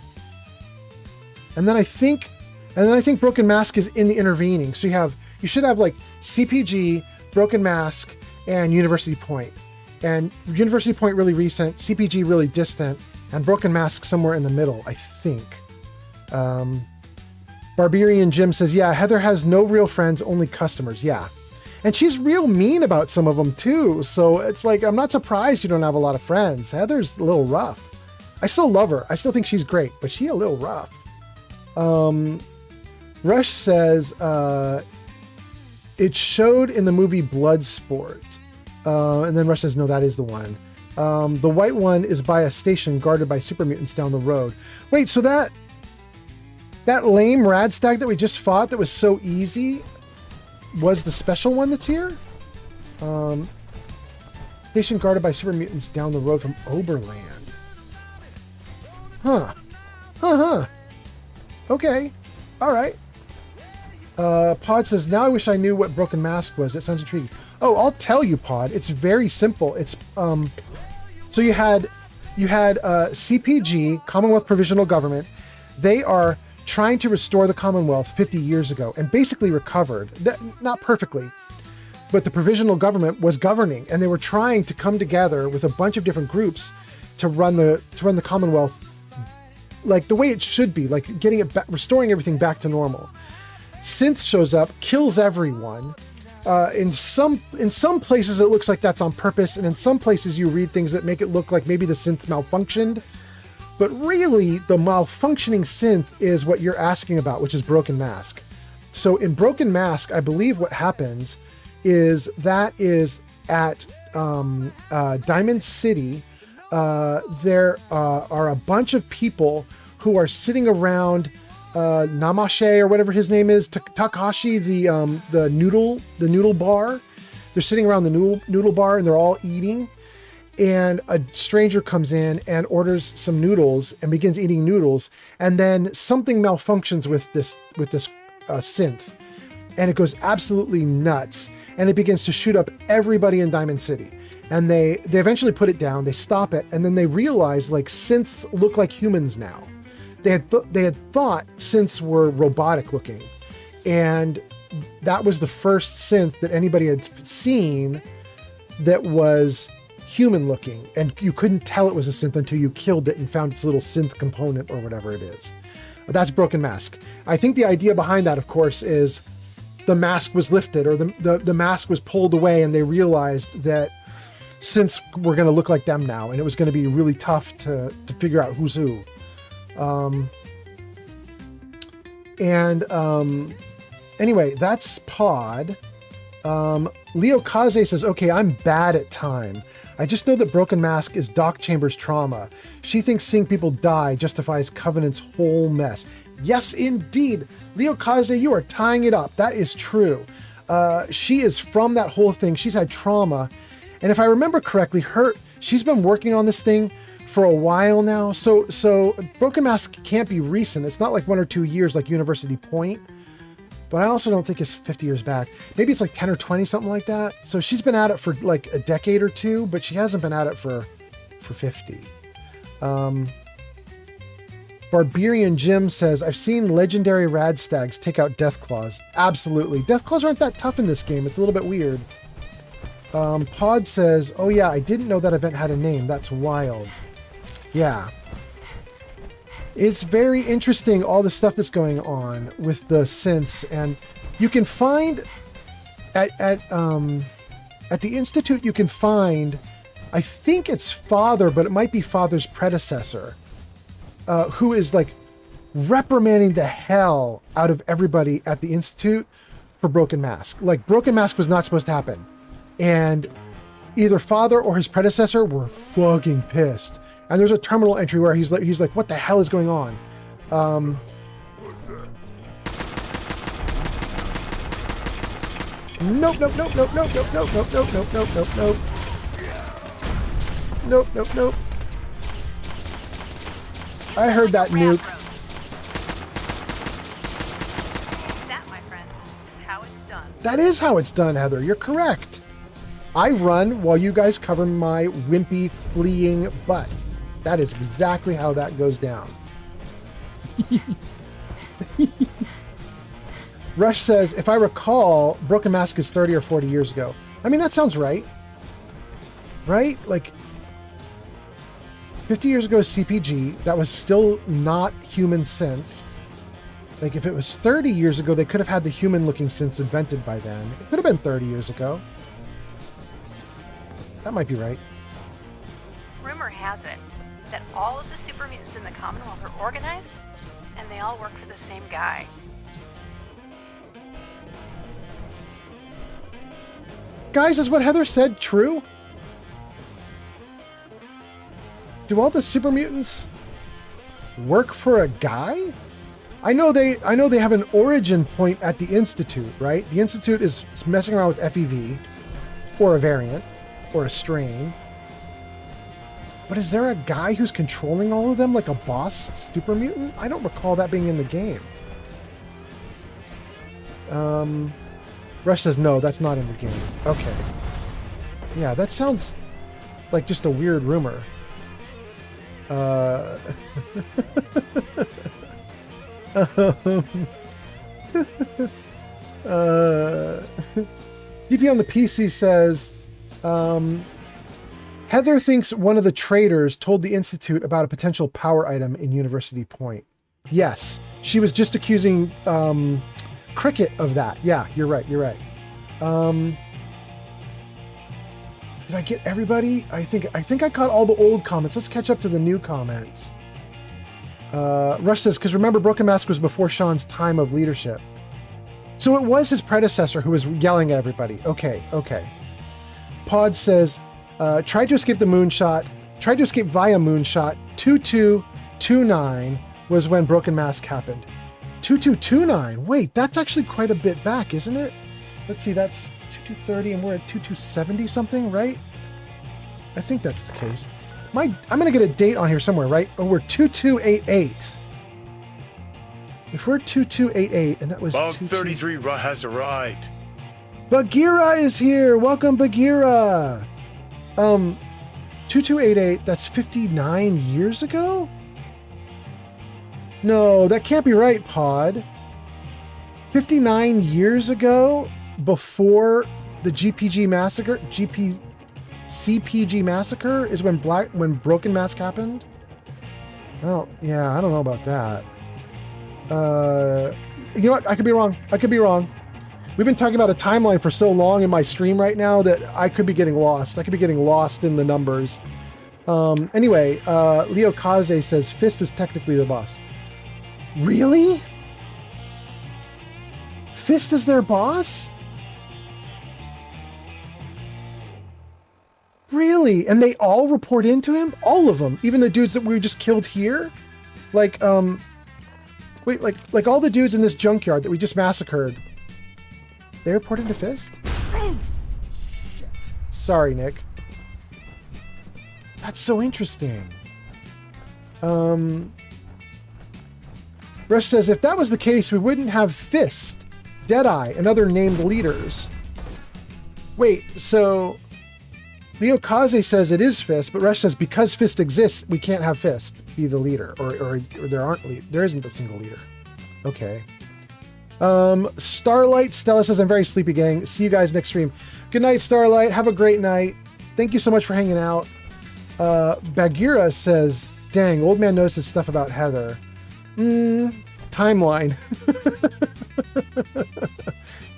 And then I think Broken Mask is in the intervening. So you should have like CPG, Broken Mask, and University Point. And University Point really recent, CPG really distant, and Broken Mask somewhere in the middle, I think. Barbarian Jim says, yeah, Heather has no real friends, only customers. Yeah. And she's real mean about some of them too. So it's like, I'm not surprised you don't have a lot of friends. Heather's a little rough. I still love her. I still think she's great, but she's a little rough. Rush says, it showed in the movie Bloodsport. And then Rush says, no, that is the one. The white one is by a station guarded by super mutants down the road. Wait, so that lame rad stag that we just fought that was so easy was the special one that's here? Station guarded by super mutants down the road from Oberland. Huh. Okay. All right. Pod says, now I wish I knew what Broken Mask was. It sounds intriguing. Oh, I'll tell you, Pod. It's very simple. It's so you had CPG, Commonwealth Provisional Government. They are trying to restore the Commonwealth 50 years ago and basically recovered. Not perfectly, but the provisional government was governing, and they were trying to come together with a bunch of different groups to run the Commonwealth like the way it should be, like getting it back, restoring everything back to normal. Synth shows up, kills everyone. In some places it looks like that's on purpose, and in some places you read things that make it look like maybe the synth malfunctioned. But really, the malfunctioning synth is what you're asking about, which is Broken Mask. So in Broken Mask, I believe what happens is that is at Diamond City. There are a bunch of people who are sitting around Namashe or whatever his name is, Takashi, the noodle bar. They're sitting around the noodle bar and they're all eating. And a stranger comes in and orders some noodles and begins eating noodles. And then something malfunctions with this synth, and it goes absolutely nuts. And it begins to shoot up everybody in Diamond City. And they eventually put it down. They stop it, and then they realize like synths look like humans now. They had thought synths were robotic looking, And that was the first synth that anybody had seen that was human looking. And you couldn't tell it was a synth until you killed it and found its little synth component or whatever it is. That's Broken Mask. I think the idea behind that, of course, is the mask was lifted, or the mask was pulled away, and they realized that synths were going to look like them now, and it was going to be really tough to figure out who's who. Anyway, that's Pod. Leo Kaze says, okay, I'm bad at time. I just know that Broken Mask is Doc Chambers' trauma. She thinks seeing people die justifies Covenant's whole mess. Yes, indeed. Leo Kaze, you are tying it up. That is true. She is from that whole thing. She's had trauma. And if I remember correctly, she's been working on this thing for a while now. So Broken Mask can't be recent. It's not like 1 or 2 years like University Point. But I also don't think it's 50 years back. Maybe it's like 10 or 20, something like that. So she's been at it for like a decade or two, but she hasn't been at it for 50. Barbarian Jim says, I've seen legendary Radstags take out Deathclaws. Absolutely. Deathclaws aren't that tough in this game. It's a little bit weird. Pod says, oh yeah, I didn't know that event had a name. That's wild. Yeah. It's very interesting, all the stuff that's going on with the synths, and you can find at the Institute, you can find, I think it's Father, but it might be Father's predecessor, who is like reprimanding the hell out of everybody at the Institute for Broken Mask. Like, Broken Mask was not supposed to happen. And either Father or his predecessor were fucking pissed. And there's a terminal entry where he's like, what the hell is going on? Nope. I heard that nuke. That, my friends, is how it's done. That is how it's done, Heather. You're correct. I run while you guys cover my wimpy, fleeing butt. That is exactly how that goes down. Rush says, if I recall, Broken Mask is 30 or 40 years ago. I mean, that sounds right. Right? Like, 50 years ago is CPG. That was still not human synths. Like, if it was 30 years ago, they could have had the human-looking synths invented by then. It could have been 30 years ago. That might be right. Rumor has it that all of the super mutants in the Commonwealth are organized, and they all work for the same guy. Guys, is what Heather said true? Do all the super mutants work for a guy? I know they have an origin point at the Institute, right? The Institute is messing around with FEV, or a variant, or a strain. But is there a guy who's controlling all of them, like a boss super mutant? I don't recall that being in the game. Rush says, no, that's not in the game. Okay. Yeah, that sounds like just a weird rumor. DP on the PC says, Heather thinks one of the traitors told the Institute about a potential power item in University Point. Yes, she was just accusing Cricket of that. Yeah, you're right. Did I get everybody? I think I caught all the old comments. Let's catch up to the new comments. Rush says, because remember, Broken Mask was before Sean's time of leadership. So it was his predecessor who was yelling at everybody. Okay. Pod says, tried to escape the moonshot, tried to escape via moonshot. 2229 was when Broken Mask happened. 2229. Wait, that's actually quite a bit back, isn't it? Let's see, that's 2230 and we're at 2270 something, right? I think that's the case. I'm going to get a date on here somewhere, right? Oh, we're 2288. If we're 2288 and that was Bug 33 has arrived. Bagheera is here. Welcome, Bagheera. 2288, that's 59 years ago? No, that can't be right, Pod. 59 years ago, before the CPG massacre is when Broken Mask happened. Oh, yeah, I don't know about that. You know what? I could be wrong. We've been talking about a timeline for so long in my stream right now that I could be getting lost. I could be getting lost in the numbers. Anyway, Leo Kaze says Fist is technically the boss. Really? Fist is their boss? Really? And they all report into him? All of them? Even the dudes that we just killed here? Like, wait, like all the dudes in this junkyard that we just massacred, they report into Fist? Sorry, Nick. That's so interesting. Rush says, if that was the case, we wouldn't have Fist, Deadeye, and other named leaders. Wait, so Leo Kaze says it is Fist, but Rush says because Fist exists, we can't have Fist be the leader, or there isn't a single leader. Okay. Starlight Stella says, I'm very sleepy, gang. See you guys next stream. Good night, Starlight. Have a great night. Thank you so much for hanging out. Bagheera says, dang, old man notices stuff about Heather. Timeline.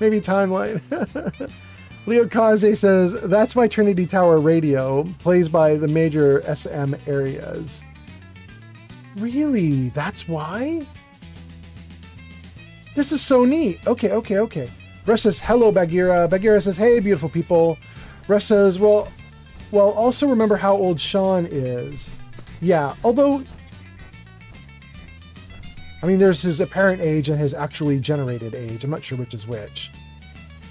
Maybe timeline. Leo Kaze says, that's why Trinity Tower Radio plays by the major SM areas. Really? That's why? This is so neat. Okay. Rush says, hello, Bagheera. Bagheera says, hey, beautiful people. Rush says, well, also remember how old Sean is. Yeah, although, I mean, there's his apparent age and his actually generated age. I'm not sure which is which.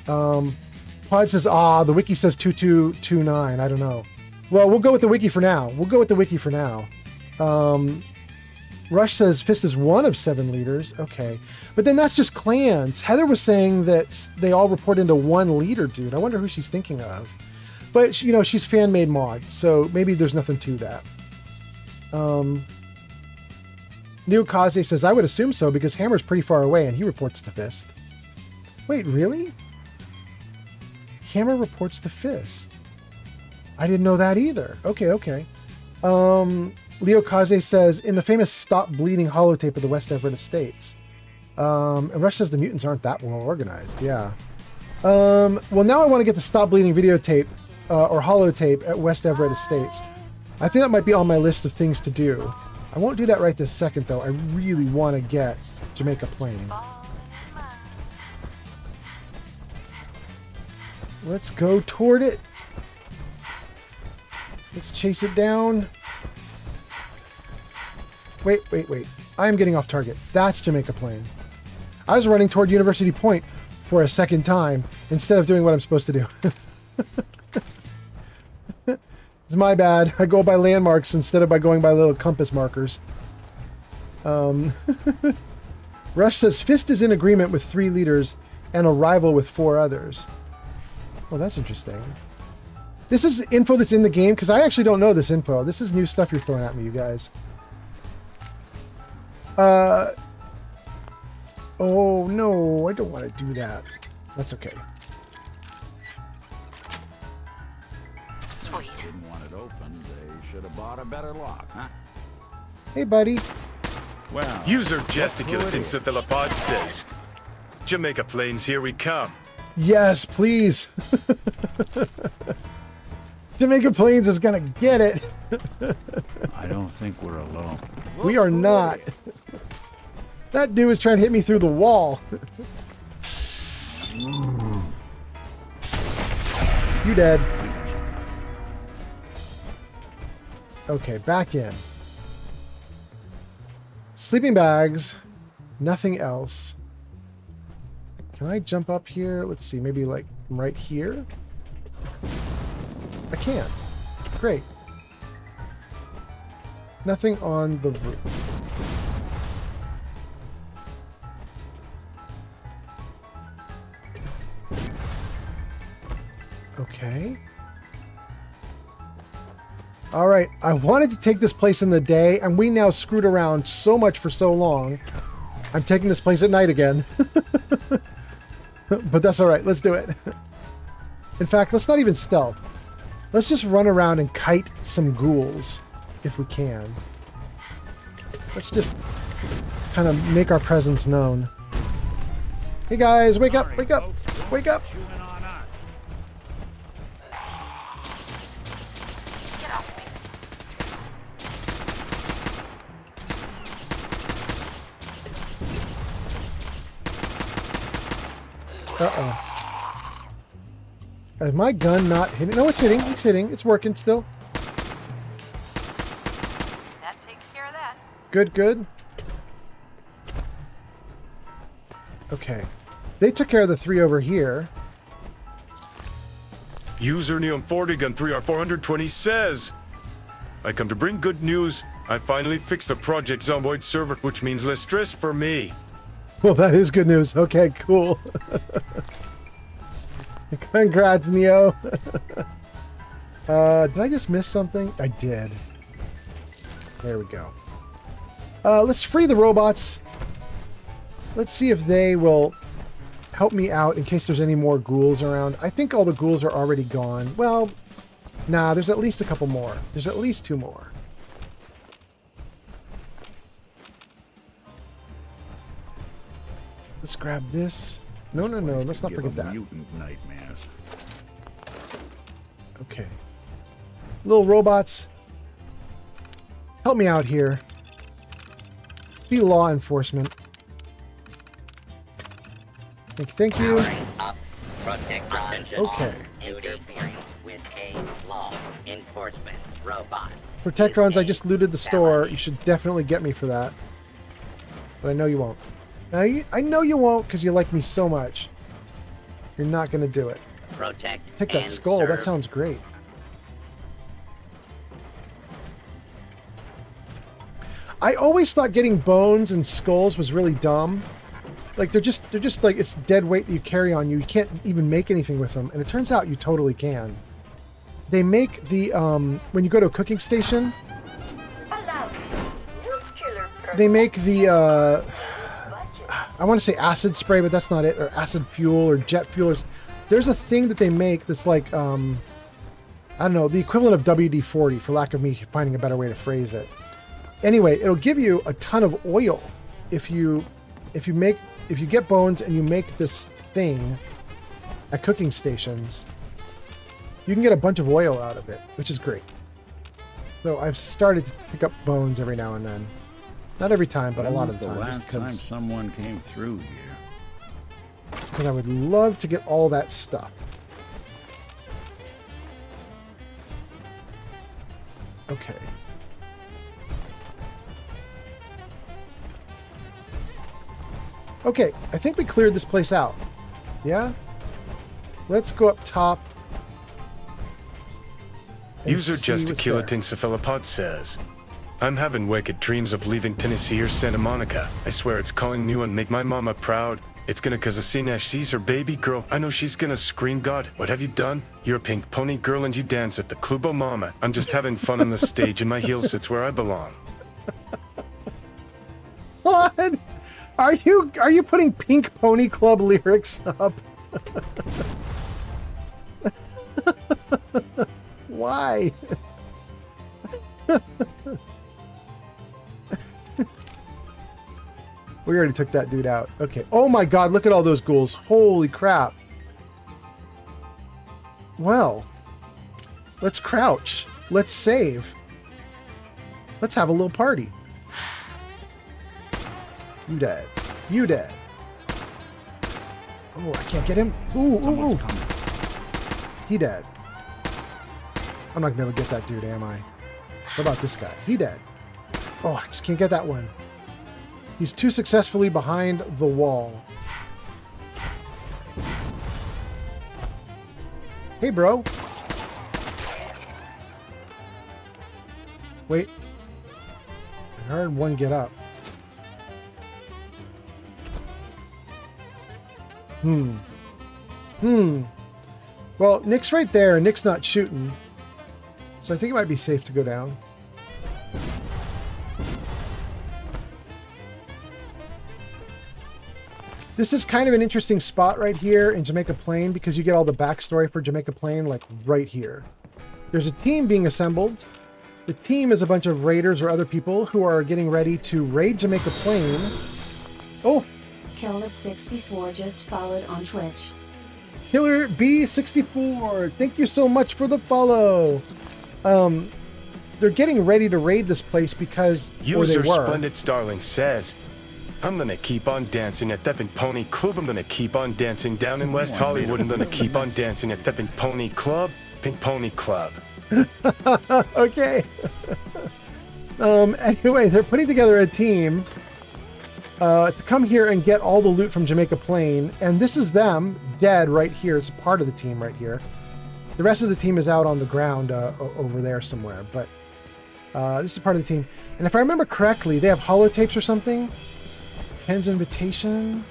Pod says, the wiki says 2229. I don't know. Well, we'll go with the wiki for now. Rush says Fist is one of 7 leaders. Okay. But then that's just clans. Heather was saying that they all report into one leader, dude. I wonder who she's thinking of. But, you know, she's fan-made mod, so maybe there's nothing to that. Leo Kaze says, I would assume so because Hammer's pretty far away and he reports to Fist. Wait, really? Hammer reports to Fist. I didn't know that either. Okay. Leo Kaze says, in the famous Stop Bleeding holotape of the West Everett Estates. And Rush says the mutants aren't that well organized. Yeah. Well, now I want to get the Stop Bleeding videotape or holotape at West Everett Estates. I think that might be on my list of things to do. I won't do that right this second, though. I really want to get Jamaica Plain. Let's go toward it. Let's chase it down. Wait. I'm getting off target. That's Jamaica Plain. I was running toward University Point for a second time instead of doing what I'm supposed to do. It's my bad. I go by landmarks instead of by going by little compass markers. Rush says Fist is in agreement with 3 leaders and a rival with 4 others. Well, that's interesting. This is info that's in the game because I actually don't know this info. This is new stuff you're throwing at me, you guys. Oh no, I don't want to do that. That's okay. Sweet. Didn't want it open. They should have bought a better lock, huh? Hey, buddy. Well, User Gesticulate in Cephalopod says, Jamaica Plains, here we come. Yes, please. Jamaica Plains is gonna get it. I don't think we're alone. We are not. That dude was trying to hit me through the wall. You dead. Okay, back in. Sleeping bags. Nothing else. Can I jump up here? Let's see, maybe like from right here? I can. Great. Nothing on the roof. Okay. All right, I wanted to take this place in the day, and we now screwed around so much for so long I'm taking this place at night again. But that's alright, let's do it. In fact, let's not even stealth. Let's just run around and kite some ghouls, if we can. Let's just kind of make our presence known. Hey guys, wake up, wake up, wake up! Uh-oh. Is my gun not hitting? No, it's hitting. It's hitting. It's working still. That takes care of that. Good, good. Okay. They took care of the 3 over here. User Neon 40 Gun 3R420 says, I come to bring good news. I finally fixed the Project Zomboid server, which means less stress for me. Well, that is good news. Okay, cool. Congrats, Neo. Did I just miss something? I did. There we go. Let's free the robots. Let's see if they will help me out in case there's any more ghouls around. I think all the ghouls are already gone. Well, nah, there's at least a couple more. There's at least 2 more. Let's grab this. No, no, no. Let's not forget that. Mutant nightmares. Okay. Little robots. Help me out here. Be law enforcement. Thank you. Okay. Interfering with a law enforcement robot. Protectrons, I just looted the store. You should definitely get me for that. But I know you won't. I know you won't because you like me so much. You're not going to do it. Protect Take that skull. serve. That sounds great. I always thought getting bones and skulls was really dumb. Like they're just like it's dead weight that you carry on you. You can't even make anything with them, and it turns out you totally can. They make the when you go to a cooking station, they make the I want to say acid spray, but that's not it, or acid fuel or jet fuel. There's a thing that they make that's like I don't know, the equivalent of WD-40 for lack of me finding a better way to phrase it. Anyway, it'll give you a ton of oil if you get bones and you make this thing at cooking stations. You can get a bunch of oil out of it, which is great. So I've started to pick up bones every now and then. Not every time, but a lot of the time. Last time someone came through here. Because I would love to get all that stuff. Okay. Okay, I think we cleared this place out. Yeah? Let's go up top. User Gesticulatingscephalopod says, I'm having wicked dreams of leaving Tennessee or Santa Monica. I swear it's calling new and make my mama proud. It's gonna cause a scene as sees her baby girl. I know she's gonna scream, God, what have you done? You're a pink pony girl and you dance at the Clubo Mama. I'm just having fun on the stage and my heels, it's where I belong. What? Are you putting Pink Pony Club lyrics up? Why? We already took that dude out. Okay. Oh my god, look at all those ghouls. Holy crap. Well, let's crouch. Let's save. Let's have a little party. You dead. You dead. Oh, I can't get him. Ooh, ooh, ooh. He dead. I'm not gonna be able to get that dude, am I? What about this guy? He dead. Oh, I just can't get that one. He's too successfully behind the wall. Hey, bro. Wait. I heard one get up. Well, Nick's right there. Nick's not shooting. So I think it might be safe to go down. This is kind of an interesting spot right here in Jamaica Plain because you get all the backstory for Jamaica Plain, like right here. There's a team being assembled. The team is a bunch of raiders or other people who are getting ready to raid Jamaica Plain. Oh! Killer64 just followed on Twitch. Killer B64, thank you so much for the follow. They're getting ready to raid this place because, or they User were. Splendid Starling says, I'm gonna keep on dancing at Deppin Pony Club. I'm gonna keep on dancing down in West Hollywood. I'm gonna keep on dancing at Deppin Pony Club. Pink Pony Club. Okay. Anyway, they're putting together a team to come here and get all the loot from Jamaica Plain. And this is them, dead right here. It's part of the team right here. The rest of the team is out on the ground over there somewhere. But this is part of the team. And if I remember correctly, they have holotapes or something. Ken's invitation.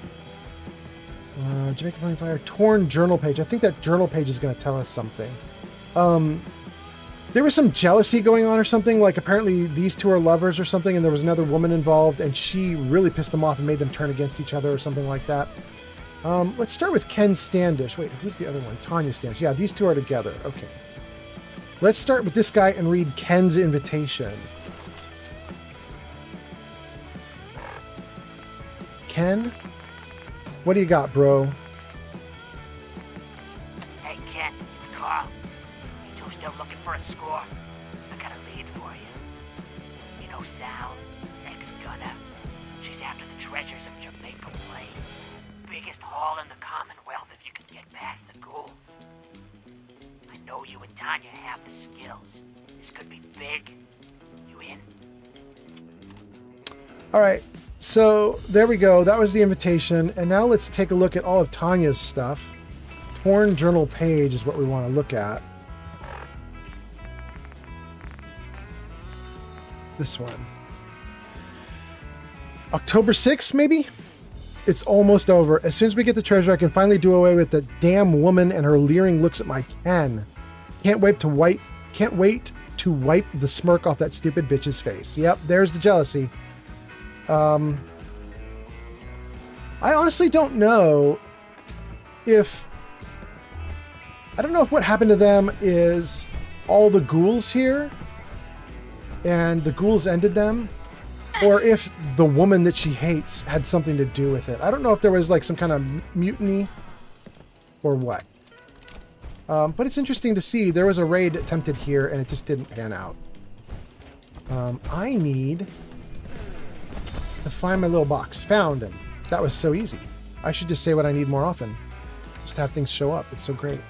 Jamaica Plain Fire. Torn journal page. I think that journal page is going to tell us something. There was some jealousy going on or something, like apparently these two are lovers or something, and there was another woman involved, and she really pissed them off and made them turn against each other or something like that. Let's start with Ken Standish. Wait, who's the other one? Tanya Standish. Yeah, these two are together. Okay. Let's start with this guy and read Ken's invitation. Ken? What do you got, bro? Hey, Ken, it's Carl. You two still looking for a score? I got a lead for you. You know Sal, ex-gunner? She's after the treasures of Jamaica Plain. Biggest haul in the Commonwealth if you can get past the ghouls. I know you and Tanya have the skills. This could be big. You in? All right. So there we go. That was the invitation. And now let's take a look at all of Tanya's stuff. Torn journal page is what we want to look at. This one. October 6th, maybe? It's almost over. As soon as we get the treasure, I can finally do away with the damn woman and her leering looks at my Ken. Can't wait to wipe the smirk off that stupid bitch's face. Yep, there's the jealousy. I honestly don't know if... I don't know if what happened to them is all the ghouls here and the ghouls ended them, or if the woman that she hates had something to do with it. I don't know if there was like some kind of mutiny or what. But it's interesting to see. There was a raid attempted here and it just didn't pan out. I need to find my little box. Found him. That was so easy. I should just say what I need more often. Just have things show up. It's so great.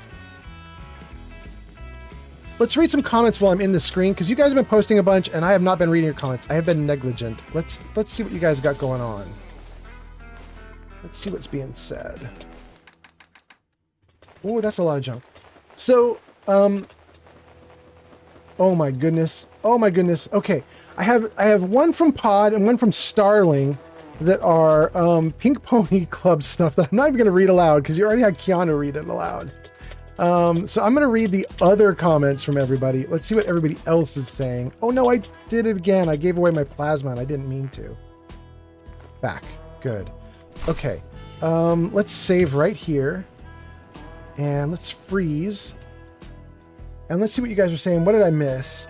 Let's read some comments while I'm in the screen, because you guys have been posting a bunch and I have not been reading your comments. I have been negligent. Let's see what you guys got going on. Let's see what's being said. Oh, that's a lot of junk. So, oh my goodness. Oh my goodness. Okay. I have one from Pod and one from Starling that are Pink Pony Club stuff that I'm not even going to read aloud because you already had Keanu read it aloud. So I'm going to read the other comments from everybody. Let's see what everybody else is saying. Oh no, I did it again. I gave away my plasma and I didn't mean to. Back. Good. Okay. Let's save right here. And let's freeze. And let's see what you guys are saying. What did I miss?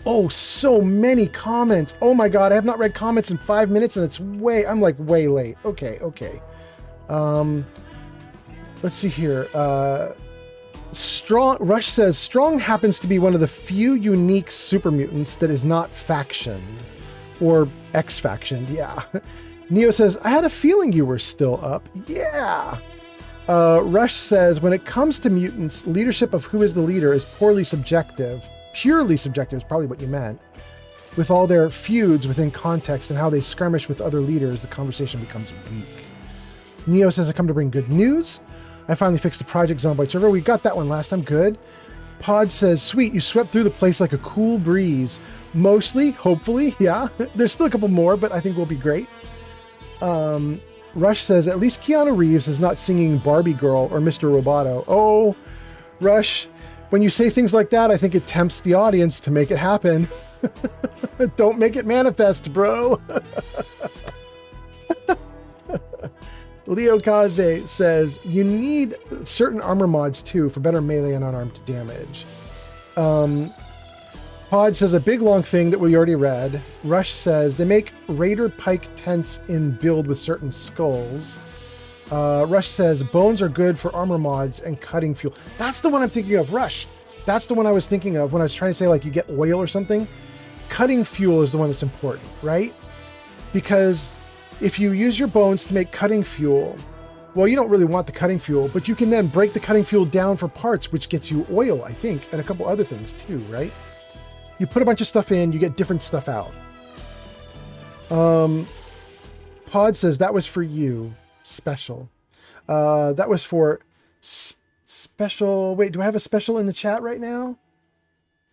Oh, so many comments. Oh my god, I have not read comments in 5 minutes and I'm like way late. Okay. Let's see here. Rush says, Strong happens to be one of the few unique super mutants that is not factioned. Or X-factioned, yeah. Neo says, I had a feeling you were still up. Yeah. Rush says, when it comes to mutants, leadership of who is the leader is purely subjective is probably what you meant. With all their feuds within context and how they skirmish with other leaders, the conversation becomes weak. Neo says, I come to bring good news. I finally fixed the Project Zomboid server. We got that one last time. Good. Pod says, sweet, you swept through the place like a cool breeze. Mostly, hopefully, yeah. There's still a couple more, but I think we'll be great. Rush says, at least Keanu Reeves is not singing Barbie Girl or Mr. Roboto. Oh, Rush, when you say things like that, I think it tempts the audience to make it happen. Don't make it manifest, bro. Leo Kaze says, you need certain armor mods too for better melee and unarmed damage. Pod says a big long thing that we already read. Rush says they make Raider Pike tents in build with certain skulls. Rush says bones are good for armor mods and cutting fuel. That's the one I'm thinking of, Rush. That's the one I was thinking of when I was trying to say like you get oil or something. Cutting fuel is the one that's important, right? Because if you use your bones to make cutting fuel, well, you don't really want the cutting fuel, but you can then break the cutting fuel down for parts, which gets you oil, I think, and a couple other things too, right? You put a bunch of stuff in, you get different stuff out. Pod says that was for you. Special. That was for special. Wait, do I have a special in the chat right now?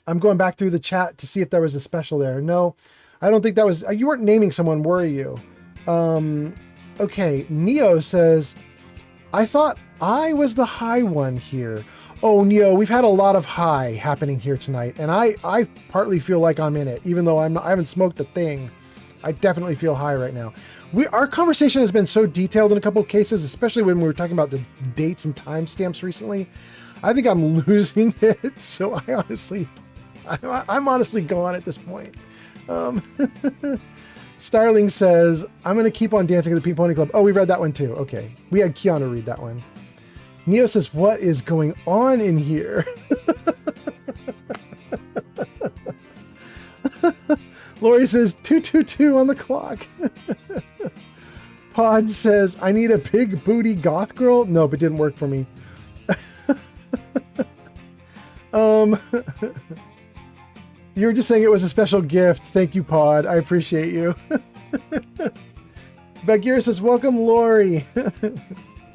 I'm going back through the chat to see if there was a special there. No, I don't think that was. You weren't naming someone, were you? Okay. Neo says, I thought I was the high one here. Oh, Neo, we've had a lot of high happening here tonight, and I partly feel like I'm in it, even though I haven't smoked a thing. I definitely feel high right now. Our conversation has been so detailed in a couple of cases, especially when we were talking about the dates and timestamps recently. I think I'm losing it. So I'm honestly gone at this point. Starling says, I'm going to keep on dancing at the Pink Pony Club. Oh, we read that one too. Okay. We had Keanu read that one. Neo says, what is going on in here? Lori says 222 on the clock. Pod says, I need a big booty goth girl. Nope, it didn't work for me. You were just saying it was a special gift. Thank you, Pod. I appreciate you. Bagheera says, welcome, Lori.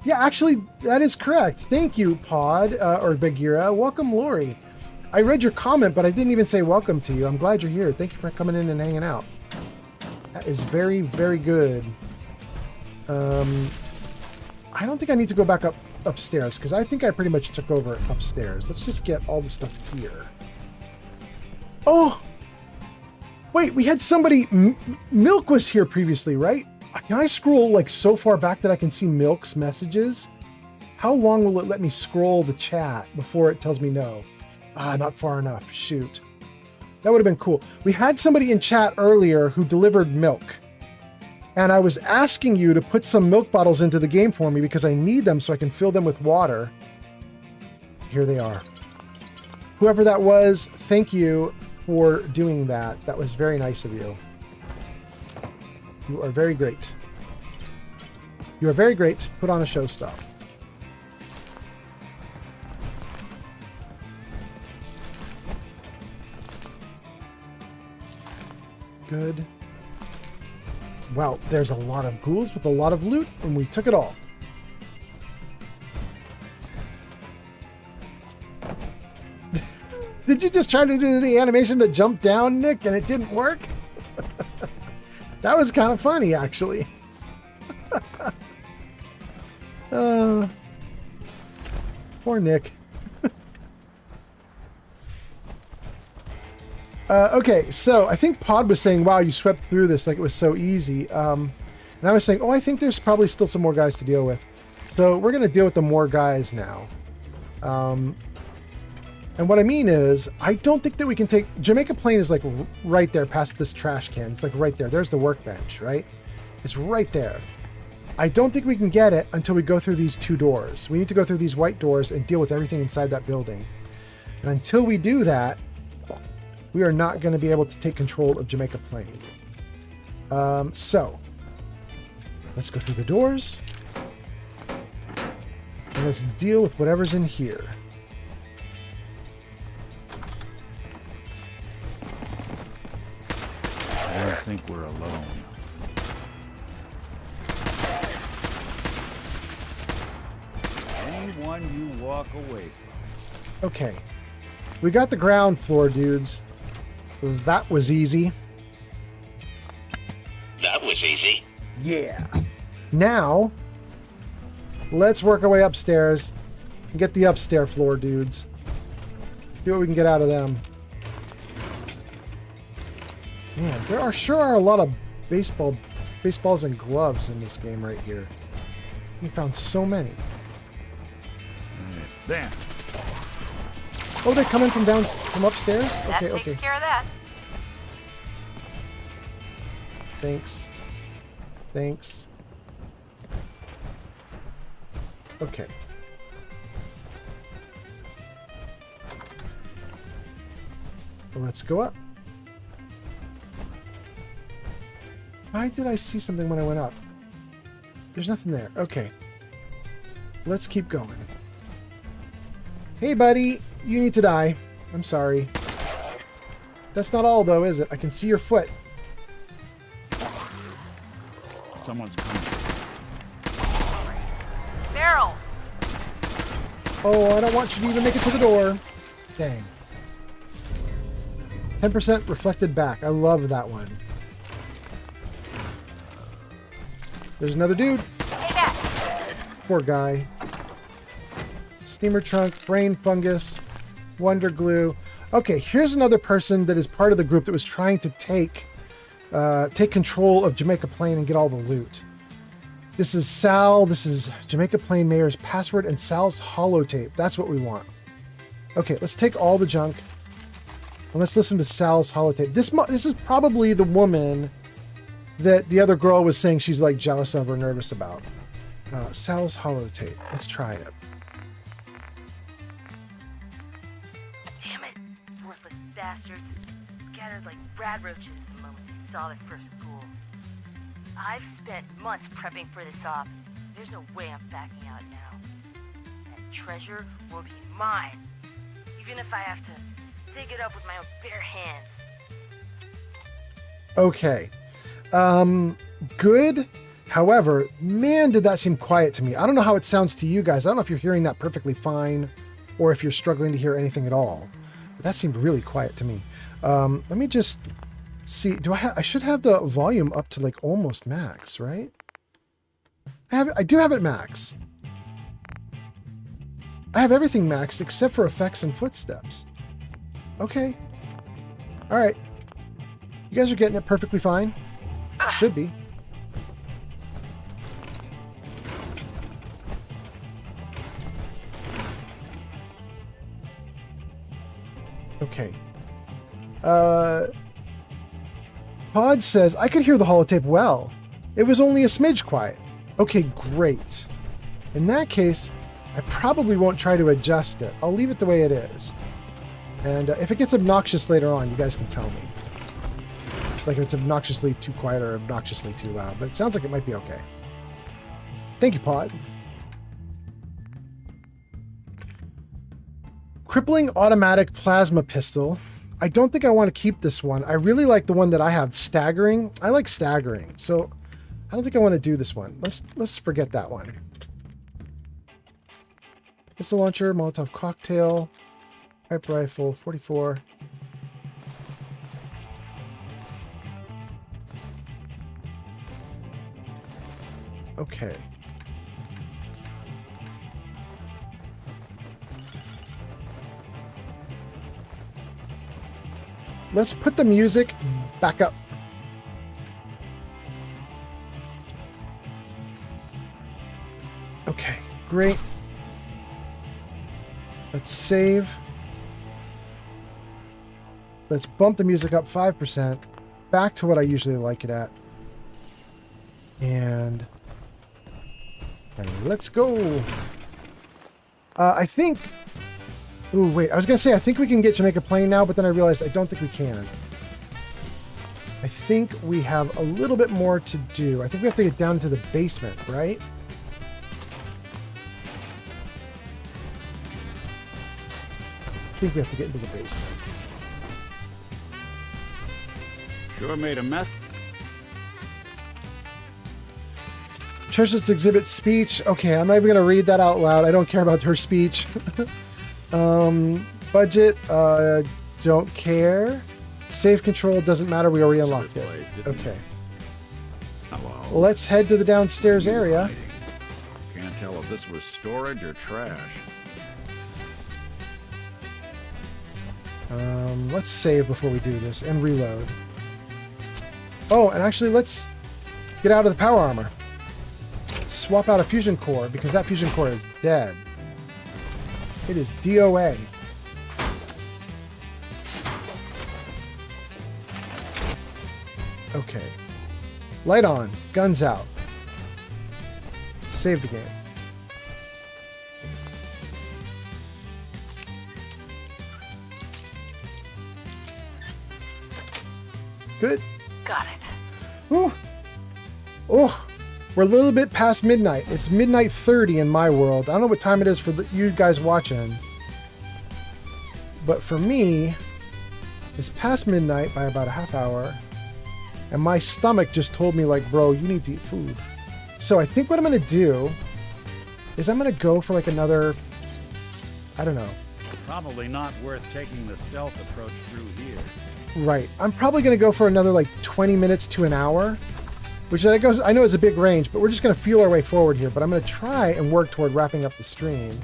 Yeah, actually, that is correct. Thank you, Pod, or Bagheera. Welcome, Lori. I read your comment, but I didn't even say welcome to you. I'm glad you're here. Thank you for coming in and hanging out. That is very, very good. I don't think I need to go back upstairs, because I think I pretty much took over upstairs. Let's just get all the stuff here. Oh! Wait, we had somebody... Milk was here previously, right? Can I scroll like so far back that I can see Milk's messages? How long will it let me scroll the chat before it tells me no? Not far enough. Shoot. That would have been cool. We had somebody in chat earlier who delivered milk. And I was asking you to put some milk bottles into the game for me because I need them so I can fill them with water. Here they are. Whoever that was, thank you for doing that. That was very nice of you. You are very great. You are very great. Put on a show stuff. Good. Wow, there's a lot of ghouls with a lot of loot, and we took it all. Did you just try to do the animation to jump down, Nick, and it didn't work? That was kind of funny, actually. Poor Nick. Okay, so I think Pod was saying, wow, you swept through this like it was so easy. And I was saying, oh, I think there's probably still some more guys to deal with. So we're going to deal with the more guys now. And what I mean is, I don't think that we can take... Jamaica Plain is like right there past this trash can. It's like right there. There's the workbench, right? It's right there. I don't think we can get it until we go through these two doors. We need to go through these white doors and deal with everything inside that building. And until we do that, we are not going to be able to take control of Jamaica Plain. So, let's go through the doors. And let's deal with whatever's in here. I don't think we're alone. Anyone you walk away from. Okay. We got the ground floor, dudes. That was easy. That was easy. Yeah. Now, let's work our way upstairs and get the upstairs floor, dudes. See what we can get out of them. Man, there sure are a lot of baseballs and gloves in this game right here. We found so many. There. Oh, they're coming from upstairs? That takes care of that. Thanks. Thanks. Okay. Let's go up. Why did I see something when I went up? There's nothing there. Okay. Let's keep going. Hey, buddy. You need to die. I'm sorry. That's not all, though, is it? I can see your foot. Someone's coming. Barrels. Oh, I don't want you to even make it to the door. Dang. 10% reflected back. I love that one. There's another dude. Hey, back. Poor guy. Steamer trunk, brain fungus, wonder glue. Okay, here's another person that is part of the group that was trying to take control of Jamaica Plain and get all the loot. This is Sal. This is Jamaica Plain Mayor's password and Sal's holotape. That's what we want. Okay, let's take all the junk and let's listen to Sal's holotape. This is probably the woman that the other girl was saying she's like jealous of or nervous about. Sal's holotape. Let's try it. Damn it. Worthless bastards. Scattered like radroaches the moment they saw their first ghoul. I've spent months prepping for this op. There's no way I'm backing out now. That treasure will be mine. Even if I have to dig it up with my own bare hands. Okay. Good. However, man, did that seem quiet to me. I don't know how it sounds to you guys. I don't know if you're hearing that perfectly fine or if you're struggling to hear anything at all. But that seemed really quiet to me. Let me just see. I should have the volume up to like almost max, right? I do have it max. I have everything maxed except for effects and footsteps. Okay. All right. You guys are getting it perfectly fine. Should be. Okay. Pod says, I could hear the holotape well. It was only a smidge quiet. Okay, great. In that case, I probably won't try to adjust it. I'll leave it the way it is. And if it gets obnoxious later on, you guys can tell me. Like if it's obnoxiously too quiet or obnoxiously too loud. But it sounds like it might be okay. Thank you, Pod. Crippling automatic plasma pistol. I don't think I want to keep this one. I really like the one that I have, staggering. I like staggering, so I don't think I want to do this one. Let's forget that one. Missile launcher, Molotov cocktail, pipe rifle, 44. Okay. Let's put the music back up. Okay, great. Let's save. Let's bump the music up 5%. Back to what I usually like it at. And let's go. I think... Ooh, wait. I was going to say, I think we can get Jamaica Plain now, but then I realized I don't think we can. I think we have a little bit more to do. I think we have to get down to the basement, right? I think we have to get into the basement. Sure made a mess. Treasure's exhibit speech. Okay, I'm not even going to read that out loud. I don't care about her speech. Budget, don't care. Save control, doesn't matter. We already unlocked it. Okay. Hello. Let's head to the downstairs area. Can't tell if this was storage or trash. Let's save before we do this and reload. Oh, and actually, let's get out of the power armor. swap out a fusion core because that fusion core is dead. It is DOA. Okay. Light on. Guns out. Save the game. Good. Got it. Ooh. Oh, we're a little bit past midnight. It's midnight 30 in my world. I don't know what time it is for you guys watching. But for me, it's past midnight by about a half hour. And my stomach just told me, like, bro, you need to eat food. So I think what I'm going to do is I'm going to go for like another, I don't know. Probably not worth taking the stealth approach through here. Right. I'm probably going to go for another like 20 minutes to an hour, which I know is a big range, but we're just going to feel our way forward here. But I'm going to try and work toward wrapping up the stream.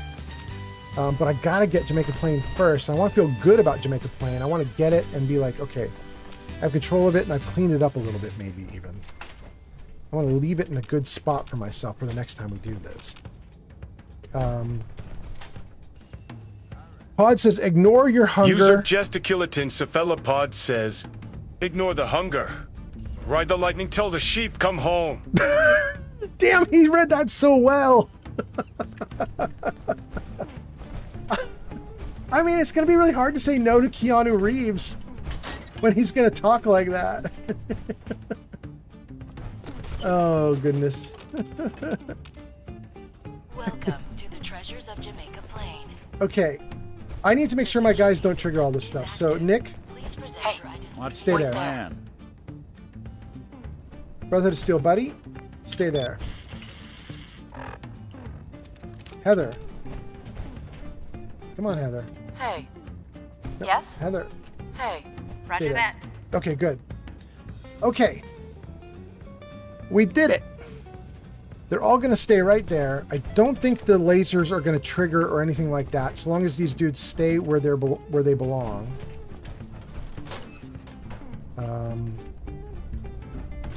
But I got to get Jamaica Plain first. I want to feel good about Jamaica Plain. I want to get it and be like, okay, I have control of it and I've cleaned it up a little bit, maybe even. I want to leave it in a good spot for myself for the next time we do this. Pod says, ignore your hunger. User gesticulatin cephalopod says, ignore the hunger. Ride the lightning till the sheep come home. Damn, he read that so well. I mean, it's going to be really hard to say no to Keanu Reeves when he's going to talk like that. Oh, goodness. Welcome to the treasures of Jamaica Plain. Okay. I need to make sure my guys don't trigger all this stuff. So, Nick, stay there. Brotherhood of Steel, buddy, stay there. Heather. Come on, Heather. Hey. No, Yes? Heather. Hey. Stay Roger there. that. Okay, good. Okay. We did it. They're all going to stay right there. I don't think the lasers are going to trigger or anything like that, so long as these dudes stay where they belong.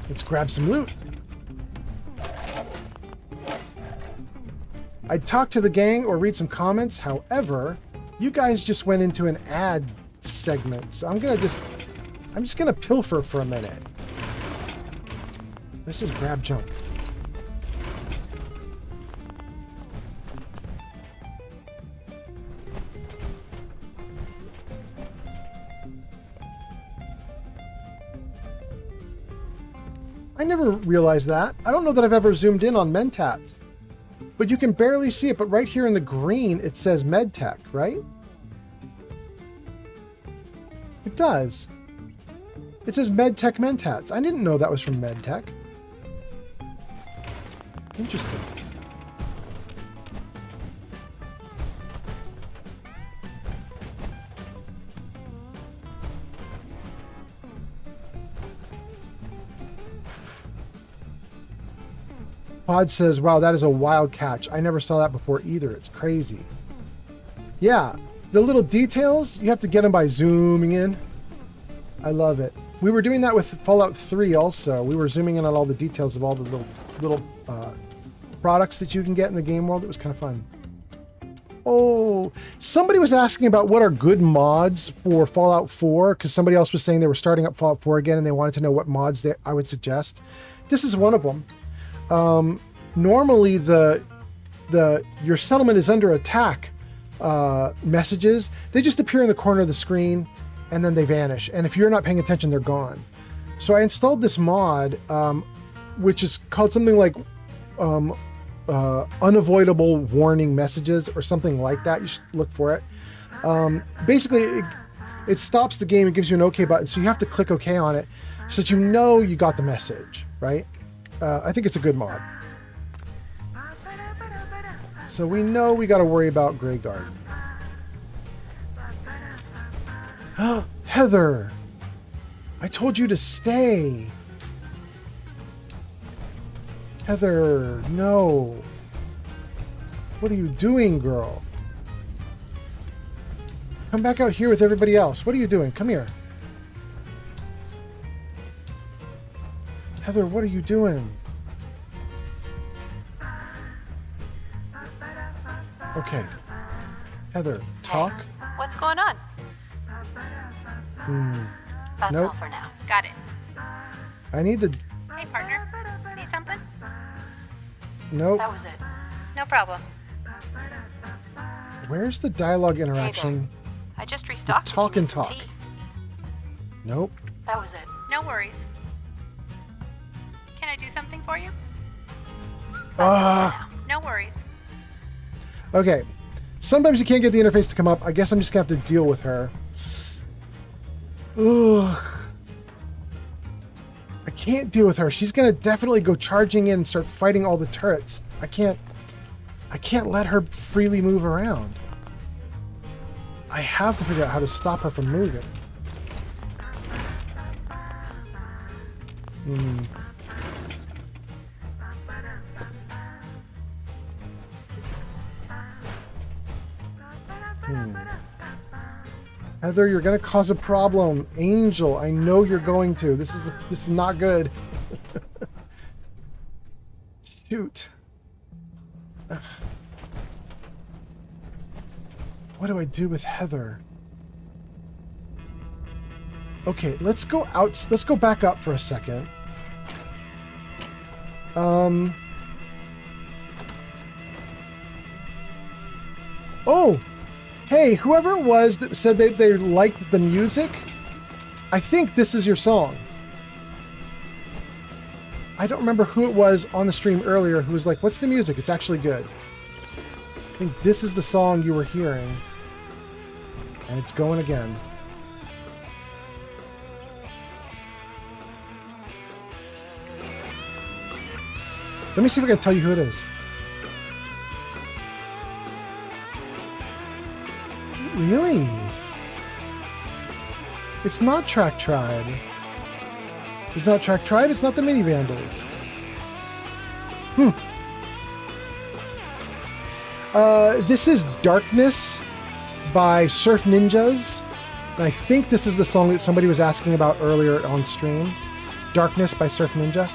Let's grab some loot. I'd talk to the gang or read some comments. However, you guys just went into an ad segment, so I'm just gonna pilfer for a minute. Let's just grab junk. I never realized that. I don't know that I've ever zoomed in on Mentats. But you can barely see it, but right here in the green, it says MedTech, right? It does. It says MedTech Mentats. I didn't know that was from MedTech. Interesting. Pod says, wow, that is a wild catch. I never saw that before either. It's crazy. Yeah, the little details, you have to get them by zooming in. I love it. We were doing that with Fallout 3 also. We were zooming in on all the details of all the little products that you can get in the game world. It was kind of fun. Oh, somebody was asking about what are good mods for Fallout 4, because somebody else was saying they were starting up Fallout 4 again and they wanted to know what mods I would suggest. This is one of them. Normally your settlement is under attack messages, they just appear in the corner of the screen and then they vanish. And if you're not paying attention, they're gone. So I installed this mod, which is called something like unavoidable warning messages or something like that. You should look for it. Basically, it stops the game and gives you an OK button. So you have to click OK on it so that you know you got the message, right? I think it's a good mod. So we know we got to worry about Grey Garden. Heather! I told you to stay! Heather, no! What are you doing, girl? Come back out here with everybody else. What are you doing? Come here. Heather, what are you doing? Okay. Heather, talk? What's going on? That's Nope. all for now. Got it. I need the... Hey, partner. Need something? Nope. That was it. No problem. Where's the dialogue interaction? I just restocked. Talk and talk. Nope. That was it. No worries. Can I do something for you? No worries. Okay. Sometimes you can't get the interface to come up. I guess I'm just going to have to deal with her. Ugh. I can't deal with her. She's going to definitely go charging in and start fighting all the turrets. I can't let her freely move around. I have to figure out how to stop her from moving. Heather, you're gonna cause a problem. Angel, I know you're going to. This is not good. Shoot. Ugh. What do I do with Heather? Okay, let's go out. Let's go back up for a second. Oh, hey, whoever it was that said they liked the music, I think this is your song. I don't remember who it was on the stream earlier who was like, what's the music? It's actually good. I think this is the song you were hearing. And it's going again. Let me see if I can tell you who it is. Really? It's not Track Tribe. It's not Track Tribe, it's not the Mini Vandals. This is Darkness by Surf Ninjas. And I think this is the song that somebody was asking about earlier on stream. Darkness by Surf Ninja.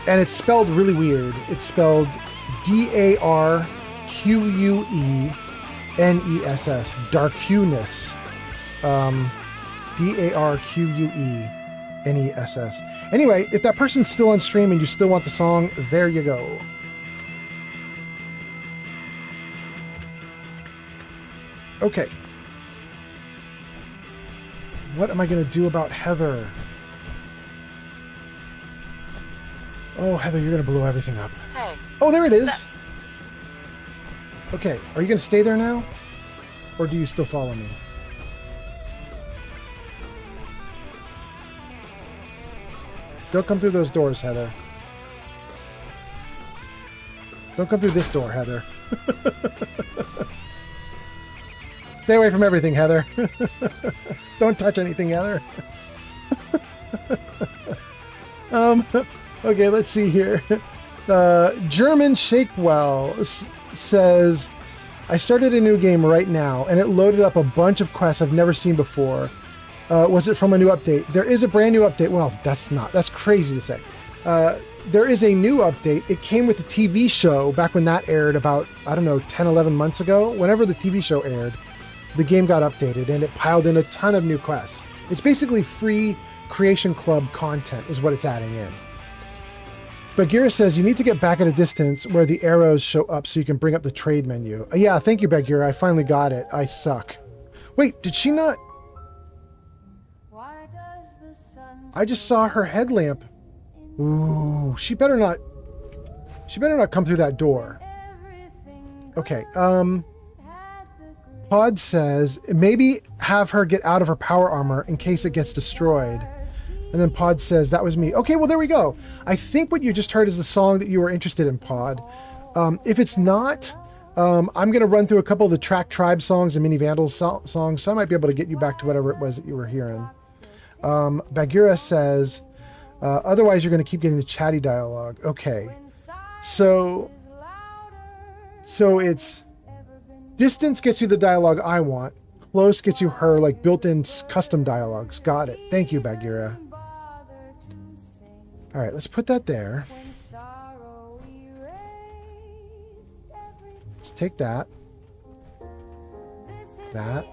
And it's spelled really weird. It's spelled Darqueness. Darkness. Darqueness. Anyway, if that person's still on stream and you still want the song, there you go. Okay. What am I going to do about Heather? Oh, Heather, you're going to blow everything up. Hey. Oh, there it is. Okay, are you going to stay there now? Or do you still follow me? Don't come through those doors, Heather. Don't come through this door, Heather. Stay away from everything, Heather. Don't touch anything, Heather. Okay, let's see here. German Shakewell says, I started a new game right now, and it loaded up a bunch of quests I've never seen before. Was it from a new update? There is a brand new update. Well, that's crazy to say. There is a new update. It came with the TV show back when that aired about, I don't know, 10, 11 months ago. Whenever the TV show aired, the game got updated, and it piled in a ton of new quests. It's basically free Creation Club content is what it's adding in. Bagheera says, you need to get back at a distance where the arrows show up so you can bring up the trade menu. Yeah, thank you, Bagheera. I finally got it. I suck. Wait, did she not? I just saw her headlamp. Ooh, she better not come through that door. Okay, Pod says, maybe have her get out of her power armor in case it gets destroyed. And then Pod says, that was me. Okay, well, there we go. I think what you just heard is the song that you were interested in, Pod. If it's not, I'm going to run through a couple of the Track Tribe songs and Mini Vandals songs, so I might be able to get you back to whatever it was that you were hearing. Bagheera says, otherwise you're going to keep getting the chatty dialogue. Okay. So it's distance gets you the dialogue I want. Close gets you her like built-in custom dialogues. Got it. Thank you, Bagheera. All right, let's put that there. Let's take that. That.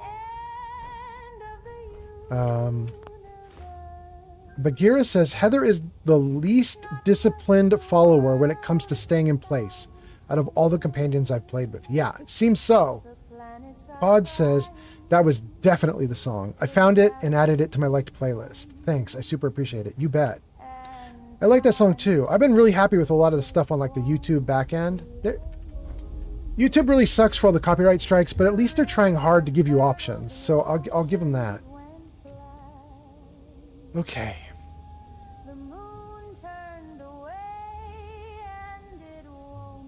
Bagheera says, Heather is the least disciplined follower when it comes to staying in place out of all the companions I've played with. Yeah, seems so. Pod says, that was definitely the song. I found it and added it to my liked playlist. Thanks, I super appreciate it. You bet. I like that song too. I've been really happy with a lot of the stuff on like the YouTube back end. YouTube really sucks for all the copyright strikes, but at least they're trying hard to give you options. So I'll give them that. Okay.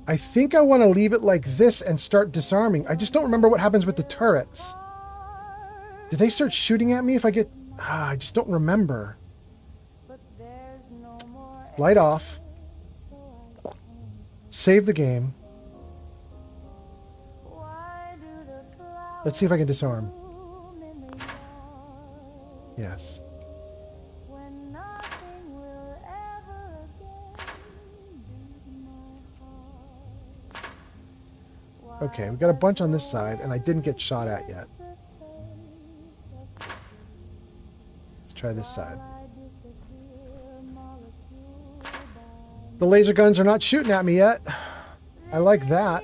I think I want to leave it like this and start disarming. I just don't remember what happens with the turrets. Did they start shooting at me if I get... I just don't remember. Light off. Save the game. Let's see if I can disarm. Yes. Okay, we got a bunch on this side, and I didn't get shot at yet. Let's try this side. The laser guns are not shooting at me yet. I like that.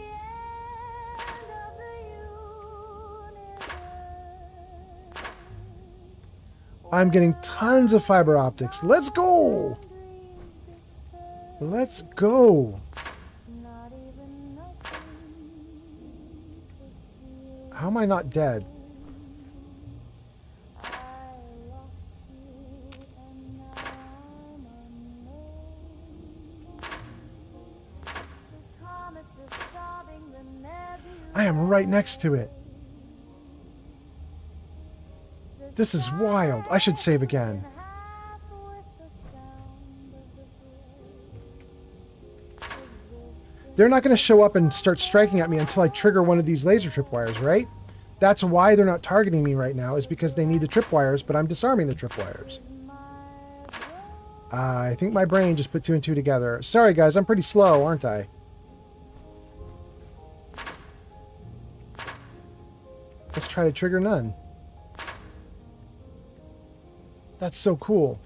I'm getting tons of fiber optics. Let's go! Let's go! How am I not dead? I am right next to it. This is wild. I should save again. They're not going to show up and start striking at me until I trigger one of these laser tripwires, right? That's why they're not targeting me right now, is because they need the tripwires, but I'm disarming the tripwires. I think my brain just put 2 and 2 together. Sorry, guys, I'm pretty slow, aren't I? Let's try to trigger none. That's so cool.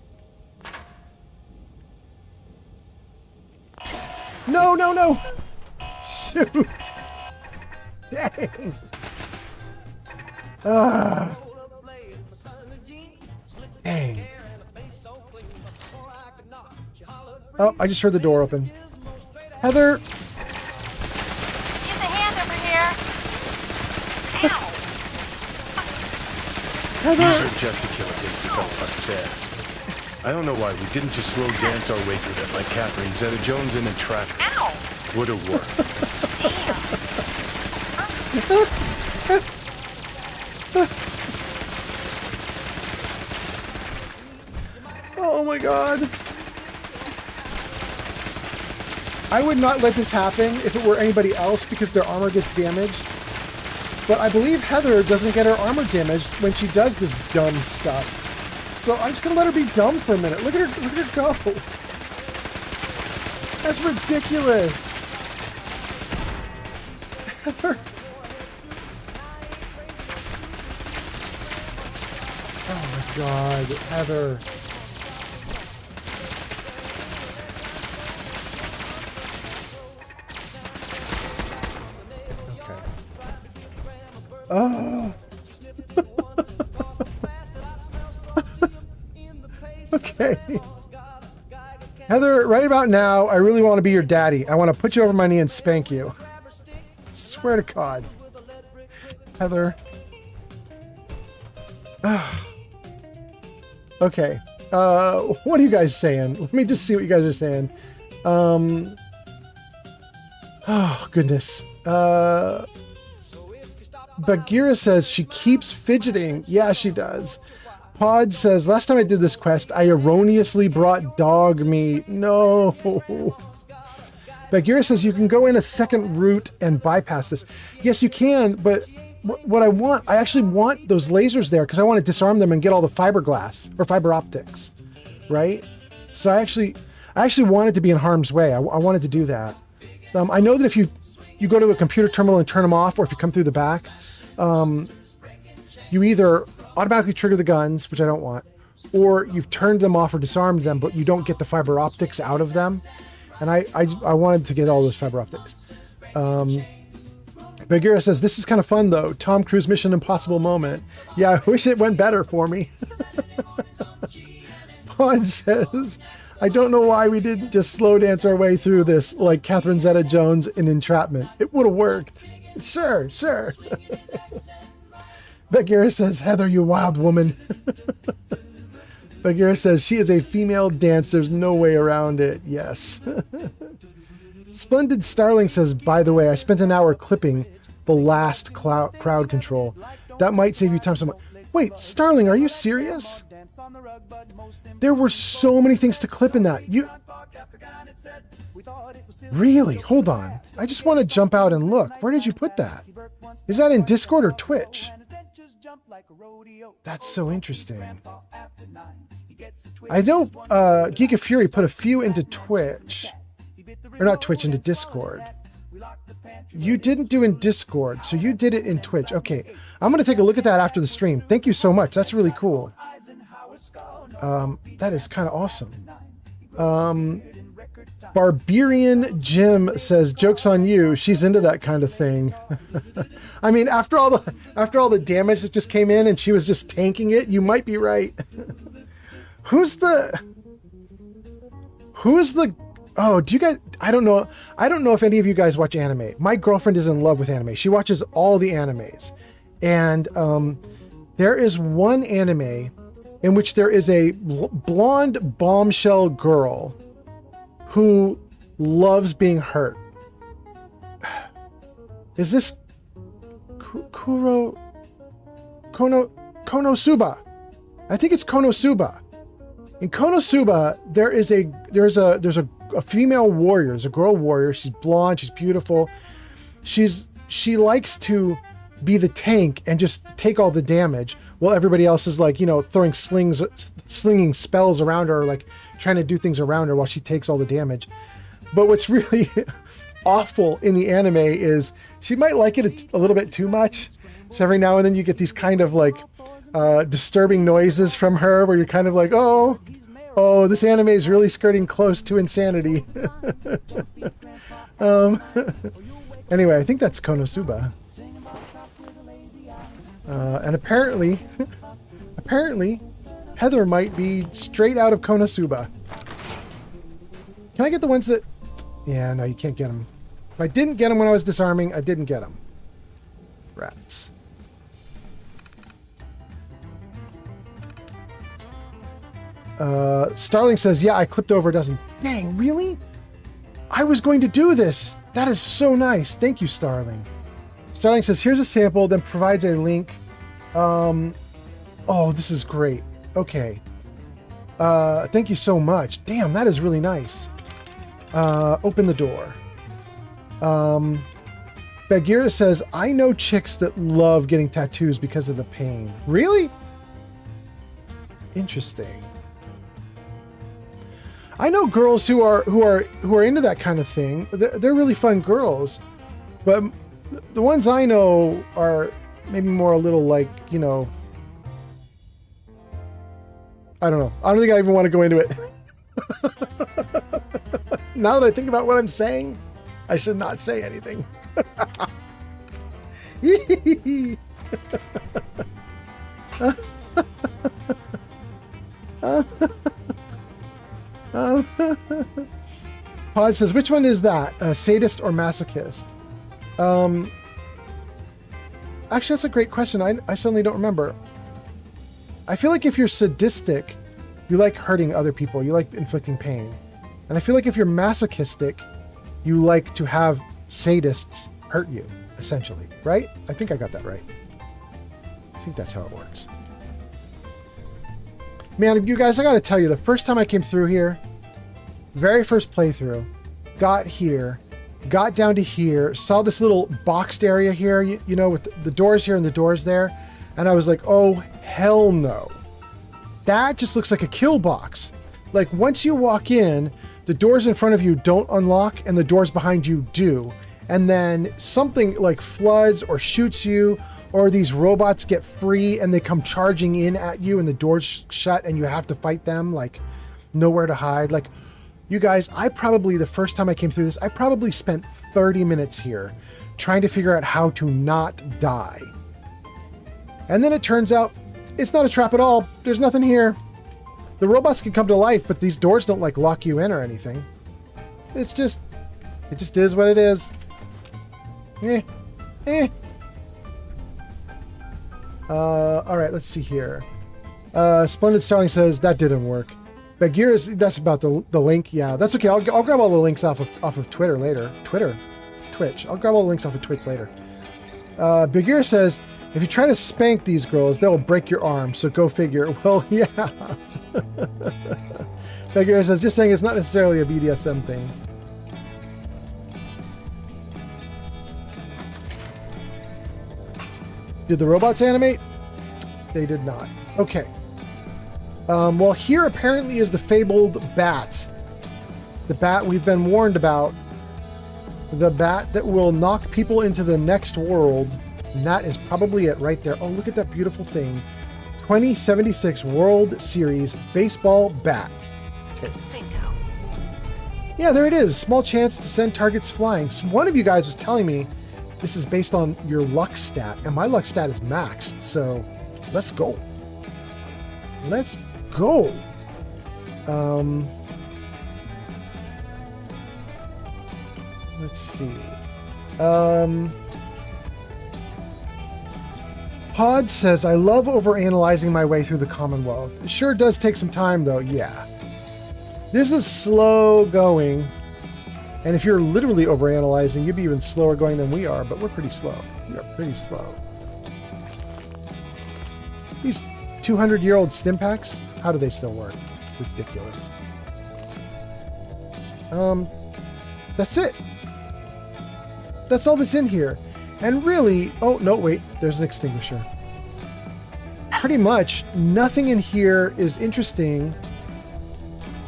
No, no, no! Shoot! Dang! Ah! Dang. Oh, I just heard the door open. Heather! Use a hand over here. Ow! Heather! Sir Jessica says, I don't know why we didn't just slow dance our way through that like Catherine Zeta-Jones in a traffic. Ow! Would have worked. Oh my god. I would not let this happen if it were anybody else because their armor gets damaged. But I believe Heather doesn't get her armor damaged when she does this dumb stuff. So I'm just gonna let her be dumb for a minute. Look at her go. That's ridiculous. Heather. Oh my god, Heather. Oh. Okay. Heather, right about now, I really want to be your daddy. I want to put you over my knee and spank you. Swear to God. Heather. Okay. What are you guys saying? Let me just see what you guys are saying. Oh, goodness. Bagheera says she keeps fidgeting. Yeah, she does. Pod says, last time I did this quest, I erroneously brought dog meat. No. Bagheera says you can go in a second route and bypass this. Yes, you can, but what I actually want those lasers there because I want to disarm them and get all the fiberglass or fiber optics, right? So I actually wanted to be in harm's way. I wanted to do that. I know that if you you go to a computer terminal and turn them off, or if you come through the back, you either automatically trigger the guns, which I don't want, or you've turned them off or disarmed them, but you don't get the fiber optics out of them. And I wanted to get all those fiber optics. Bagheera says, this is kind of fun though. Tom Cruise Mission Impossible moment. Yeah, I wish it went better for me. Pawn says, I don't know why we didn't just slow dance our way through this like Catherine Zeta-Jones in Entrapment. It would have worked. Sure. Bagheera says, Heather, you wild woman. Bagheera says, she is a female dance. There's no way around it. Yes. Splendid Starling says, by the way, I spent an hour clipping the last crowd control. That might save you time so much. Wait, Starling, are you serious? There were so many things to clip in that. Really? Hold on. I just want to jump out and look. Where did you put that? Is that in Discord or Twitch? That's so interesting. I know Geek of Fury put a few into Twitch. Or not Twitch, into Discord. You didn't do in Discord, so you did it in Twitch. Okay, I'm going to take a look at that after the stream. Thank you so much. That's really cool. That is kind of awesome. Barbarian Jim says, joke's on you. She's into that kind of thing. I mean, after all the damage that just came in and she was just tanking it, you might be right. Who's the oh, do you guys, I don't know if any of you guys watch anime. My girlfriend is in love with anime. She watches all the animes. And there is one anime in which there is a blonde bombshell girl who loves being hurt. Is this Konosuba? I think it's Konosuba. In Konosuba, there's a female warrior, there's a girl warrior. She's blonde, she's beautiful. She likes to be the tank and just take all the damage while everybody else is like, throwing slinging spells around her, like trying to do things around her while she takes all the damage. But what's really awful in the anime is she might like it a little bit too much. So every now and then you get these kind of like disturbing noises from her where you're kind of like, oh, this anime is really skirting close to insanity. Anyway, I think that's Konosuba. And apparently Heather might be straight out of Konosuba. Can I get the ones that... Yeah, no, you can't get them. If I didn't get them when I was disarming, I didn't get them. Rats. Starling says, yeah, I clipped over a dozen. Dang, really? I was going to do this. That is so nice. Thank you, Starling. Starling says, here's a sample, then provides a link. Oh, this is great. Okay. Thank you so much. Damn, that is really nice. Open the door. Bagheera says, I know chicks that love getting tattoos because of the pain. Really? Interesting. I know girls who are into that kind of thing. They're really fun girls, but the ones I know are maybe more a little like, I don't know. I don't think I even want to go into it. Now that I think about what I'm saying, I should not say anything. Pod says, which one is that? Sadist or masochist? Actually, that's a great question. I suddenly don't remember. I feel like if you're sadistic, you like hurting other people. You like inflicting pain. And I feel like if you're masochistic, you like to have sadists hurt you, essentially. Right? I think I got that right. I think that's how it works. Man, you guys, I gotta tell you, the first time I came through here, very first playthrough, got here, got down to here, saw this little boxed area here, with the doors here and the doors there, and I was like, oh, hell no. That just looks like a kill box. Like, once you walk in, the doors in front of you don't unlock, and the doors behind you do. and then something like floods or shoots you, or these robots get free and they come charging in at you and the door's shut and you have to fight them, like nowhere to hide. Like, you guys, the first time I came through this, I probably spent 30 minutes here trying to figure out how to not die. And then it turns out it's not a trap at all. There's nothing here. The robots can come to life, but these doors don't like lock you in or anything. It just is what it is. All right, let's see here. Splendid Starling says that didn't work. Bagheera, that's about the link. Yeah, that's okay. I'll grab all the links off of Twitter later. Twitch. I'll grab all the links off of Twitch later. Bagheera says, if you try to spank these girls, they will break your arm. So go figure. Well, yeah. Bagheera says, just saying, it's not necessarily a BDSM thing. Did the robots animate? They did not. Okay. Well, here apparently is the fabled bat. The bat we've been warned about. The bat that will knock people into the next world. And that is probably it right there. Oh, look at that beautiful thing. 2076 World Series Baseball Bat. Bingo. Yeah, there it is. Small chance to send targets flying. So one of you guys was telling me this is based on your luck stat, and my luck stat is maxed, so let's go. Let's go. Let's see. Pod says, I love overanalyzing my way through the Commonwealth. It sure does take some time, though, yeah. This is slow going. And if you're literally overanalyzing, you'd be even slower going than we are, but we're pretty slow. We are pretty slow. These 200-year-old stim packs, how do they still work? Ridiculous. That's it. That's all that's in here. And really, oh, no, wait, there's an extinguisher. Pretty much nothing in here is interesting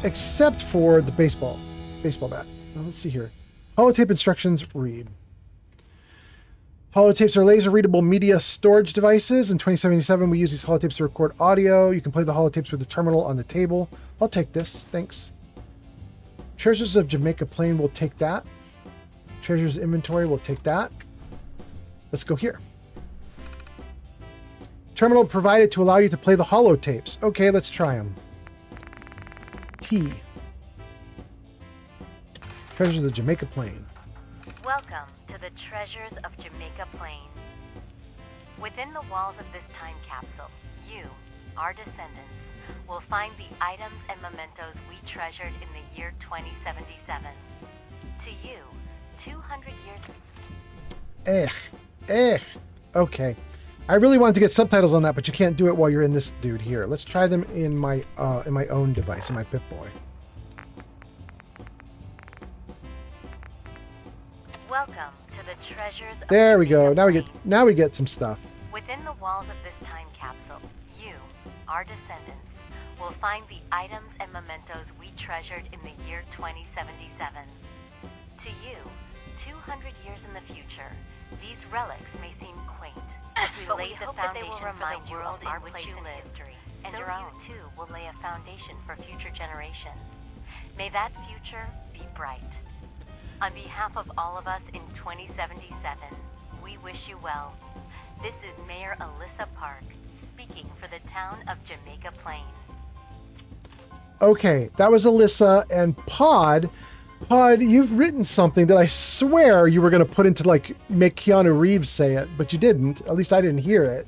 except for the baseball bat. Let's see here. Holotape instructions, read. Holotapes are laser-readable media storage devices. In 2077, we use these holotapes to record audio. You can play the holotapes with the terminal on the table. I'll take this, thanks. Treasures of Jamaica Plain, will take that. Treasures inventory, will take that. Let's go here. Terminal provided to allow you to play the holotapes. Okay, let's try them. T. Treasures of Jamaica Plain. Welcome to the Treasures of Jamaica Plain. Within the walls of this time capsule, you, our descendants, will find the items and mementos we treasured in the year 2077. To you, 200 years... Okay. I really wanted to get subtitles on that, but you can't do it while you're in this dude here. Let's try them in my own device, in my Pip-Boy. Welcome to the Treasures of There we go. Now we get some stuff. Within the walls of this time capsule, you, our descendants, will find the items and mementos we treasured in the year 2077. To you, 200 years in the future, these relics may seem quaint, as we lay the foundation for the world in which you live, and so you too will lay a foundation for future generations. May that future be bright. On behalf of all of us in 2077, we wish you well. This is Mayor Alyssa Park, speaking for the town of Jamaica Plain. Okay, that was Alyssa and Pod. Pod, you've written something that I swear you were going to put into, like, make Keanu Reeves say it, but you didn't. At least I didn't hear it.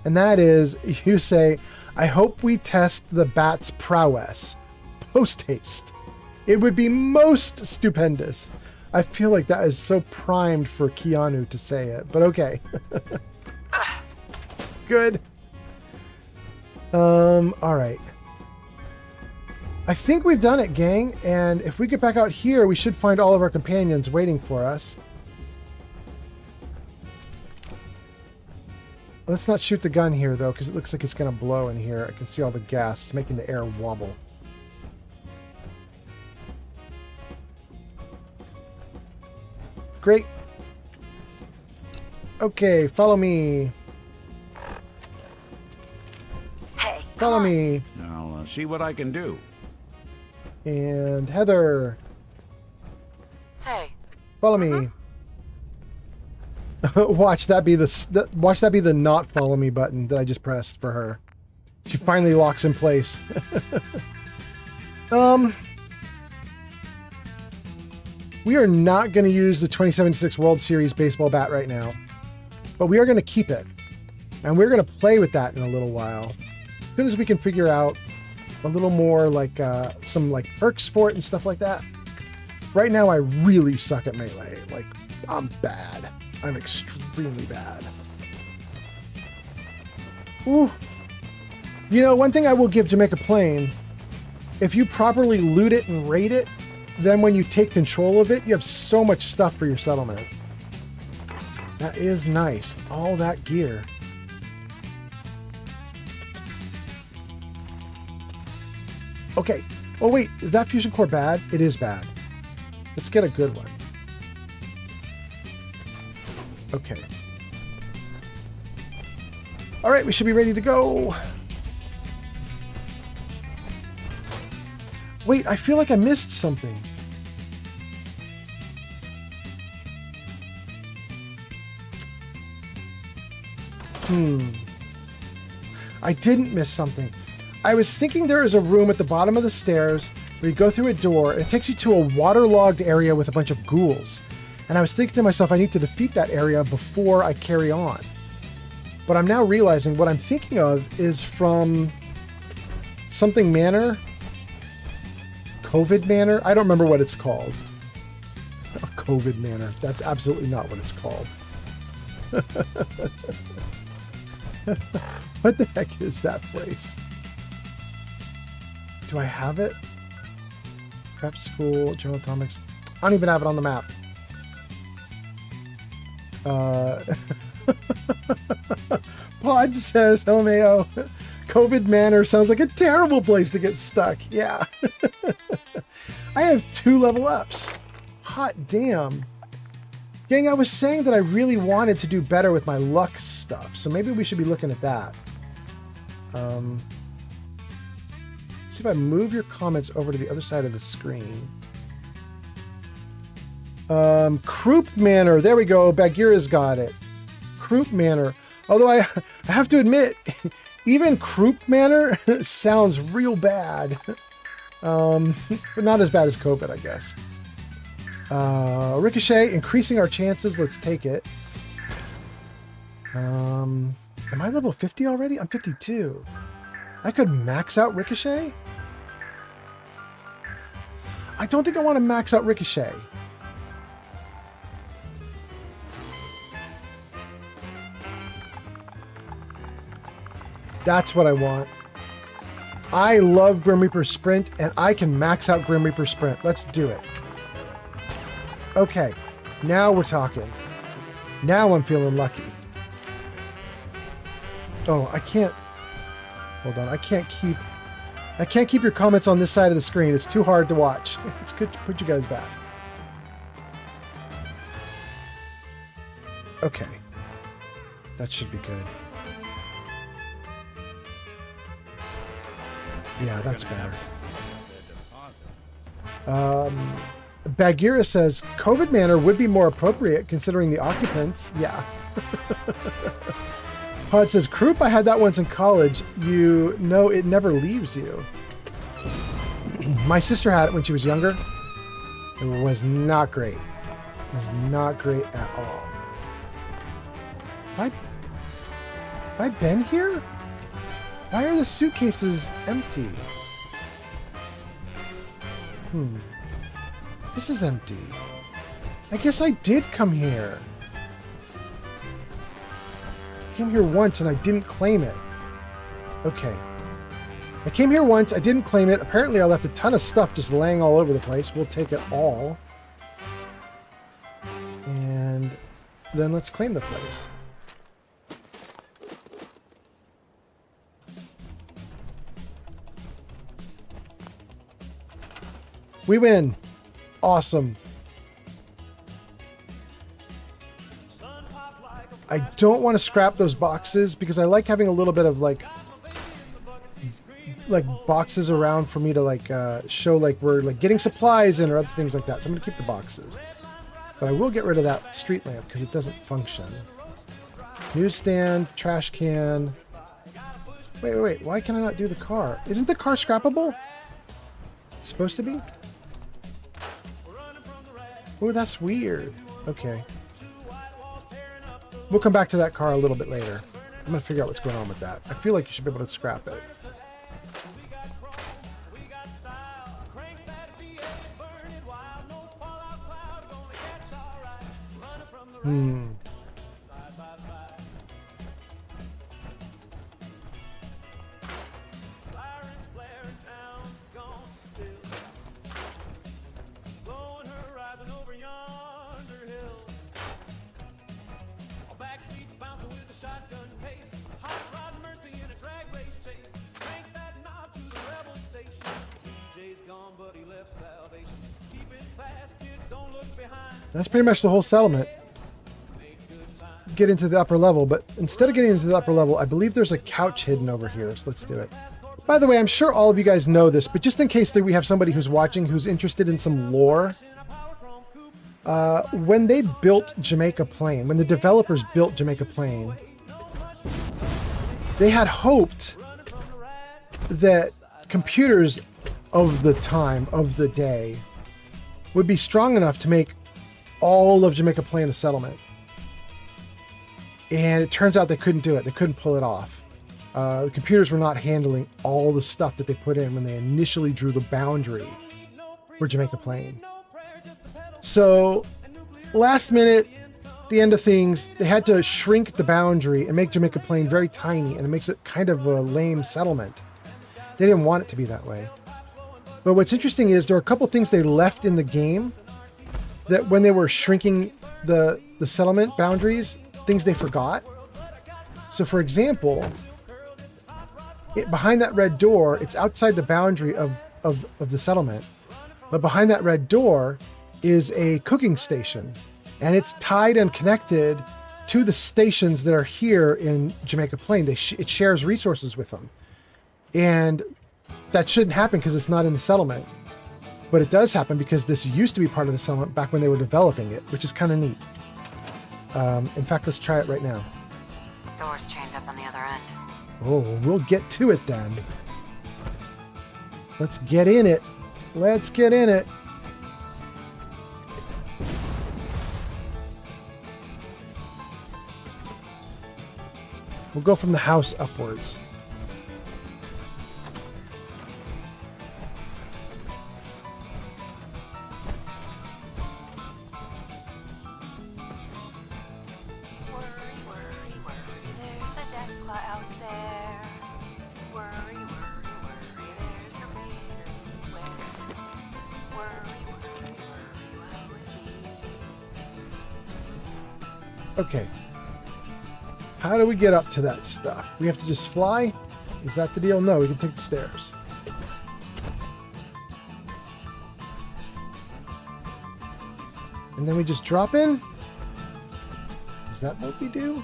And that is, you say, I hope we test the bat's prowess. Post-haste. It would be most stupendous. I feel like that is so primed for Keanu to say it, but okay. Good. All right. I think we've done it, gang, and if we get back out here, we should find all of our companions waiting for us. Let's not shoot the gun here, though, because it looks like it's going to blow in here. I can see all the gas. It's making the air wobble. Great. Okay, follow me. Hey, follow me. I'll see what I can do. And Heather, Hey. follow me. Watch that be the not follow me button that I just pressed for her. She finally locks in place. We are not going to use the 2076 World Series baseball bat right now, but we are going to keep it, and we're going to play with that in a little while. As soon as we can figure out a little more like some like perks for it and stuff like that. Right now, I really suck at melee. Like, I'm bad. I'm extremely bad. Ooh. You know, one thing I will give Jamaica Plain, if you properly loot it and raid it, then when you take control of it, you have so much stuff for your settlement. That is nice. All that gear. Okay. Oh, wait. Is that fusion core bad? It is bad. Let's get a good one. Okay. All right. We should be ready to go. Wait, I feel like I missed something. I didn't miss something. I was thinking there is a room at the bottom of the stairs where you go through a door and it takes you to a waterlogged area with a bunch of ghouls. And I was thinking to myself, I need to defeat that area before I carry on. But I'm now realizing what I'm thinking of is from something Manor. COVID Manor? I don't remember what it's called. Oh, COVID Manor. That's absolutely not what it's called. What the heck is that place? Do I have it? Prep School, General Atomics. I don't even have it on the map. Pod says, LMAO, COVID Manor sounds like a terrible place to get stuck. Yeah. I have 2 level ups. Hot damn. Gang, I was saying that I really wanted to do better with my luck stuff, so maybe we should be looking at that. See if I move your comments over to the other side of the screen. Croup Manor. There we go. Bagheera's got it. Croup Manor. Although I have to admit, even Croup Manor sounds real bad. But not as bad as COVID, I guess. Ricochet, increasing our chances. Let's take it. Am I level 50 already? I'm 52. I could max out Ricochet? I don't think I want to max out Ricochet. That's what I want. I love Grim Reaper Sprint, and I can max out Grim Reaper Sprint. Let's do it. Okay, now we're talking. Now I'm feeling lucky. Oh, I can't... Hold on, I can't keep your comments on this side of the screen. It's too hard to watch. It's good to put you guys back. Okay. That should be good. Yeah, that's better. Bagheera says, COVID Manor would be more appropriate considering the occupants. Yeah. Pod says, Croup, I had that once in college. You know it never leaves you. My sister had it when she was younger. It was not great. It was not great at all. Have I been here? Why are the suitcases empty? This is empty. I guess I did come here. I came here once and I didn't claim it. Okay. I came here once, I didn't claim it. Apparently I left a ton of stuff just laying all over the place. We'll take it all. And then let's claim the place. We win. Awesome. I don't want to scrap those boxes because I like having a little bit of like boxes around for me to like show like we're like getting supplies in or other things like that. So I'm gonna keep the boxes, but I will get rid of that street lamp because it doesn't function. Newsstand, trash can. Wait. Why can I not do the car? Isn't the car scrappable? It's supposed to be? Oh, that's weird. Okay. We'll come back to that car a little bit later. I'm going to figure out what's going on with that. I feel like you should be able to scrap it. That's pretty much the whole settlement. Get into the upper level, but instead of getting into the upper level, I believe there's a couch hidden over here, so let's do it. By the way, I'm sure all of you guys know this, but just in case that we have somebody who's watching who's interested in some lore, when they built Jamaica Plain, when the developers built Jamaica Plain, they had hoped that computers of the time, of the day, would be strong enough to make all of Jamaica Plain a settlement. And it turns out they couldn't do it. They couldn't pull it off. The computers were not handling all the stuff that they put in when they initially drew the boundary for Jamaica Plain. So, last minute, the end of things, they had to shrink the boundary and make Jamaica Plain very tiny, and it makes it kind of a lame settlement. They didn't want it to be that way. But what's interesting is there are a couple things they left in the game that when they were shrinking the settlement boundaries, things they forgot. So for example, behind that red door, it's outside the boundary of the settlement, but behind that red door is a cooking station, and it's tied and connected to the stations that are here in Jamaica Plain. It shares resources with them. And that shouldn't happen because it's not in the settlement. But it does happen because this used to be part of the settlement back when they were developing it, which is kind of neat. In fact, let's try it right now. Door's chained up on the other end. Oh, we'll get to it then. Let's get in it. Let's get in it. We'll go from the house upwards. Okay. How do we get up to that stuff? We have to just fly? Is that the deal? No, we can take the stairs. And then we just drop in? Is that what we do?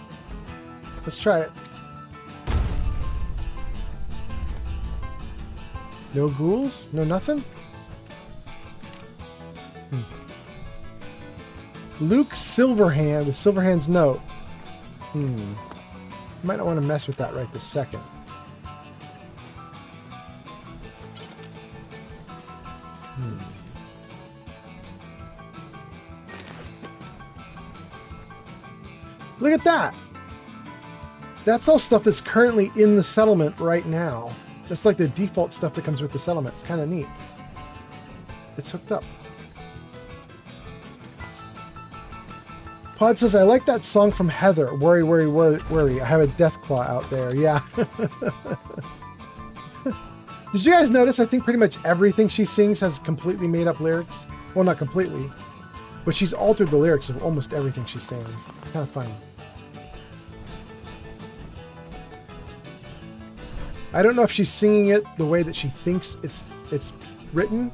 Let's try it. No ghouls? No nothing? Luke Silverhand, Silverhand's note. You might not want to mess with that right this second. Look at that! That's all stuff that's currently in the settlement right now. That's like the default stuff that comes with the settlement. It's kind of neat. It's hooked up. Pod says, I like that song from Heather. Worry, worry, worry, worry. I have a Deathclaw out there. Yeah. Did you guys notice? I think pretty much everything she sings has completely made up lyrics. Well, not completely, but she's altered the lyrics of almost everything she sings. Kind of funny. I don't know if she's singing it the way that she thinks it's written,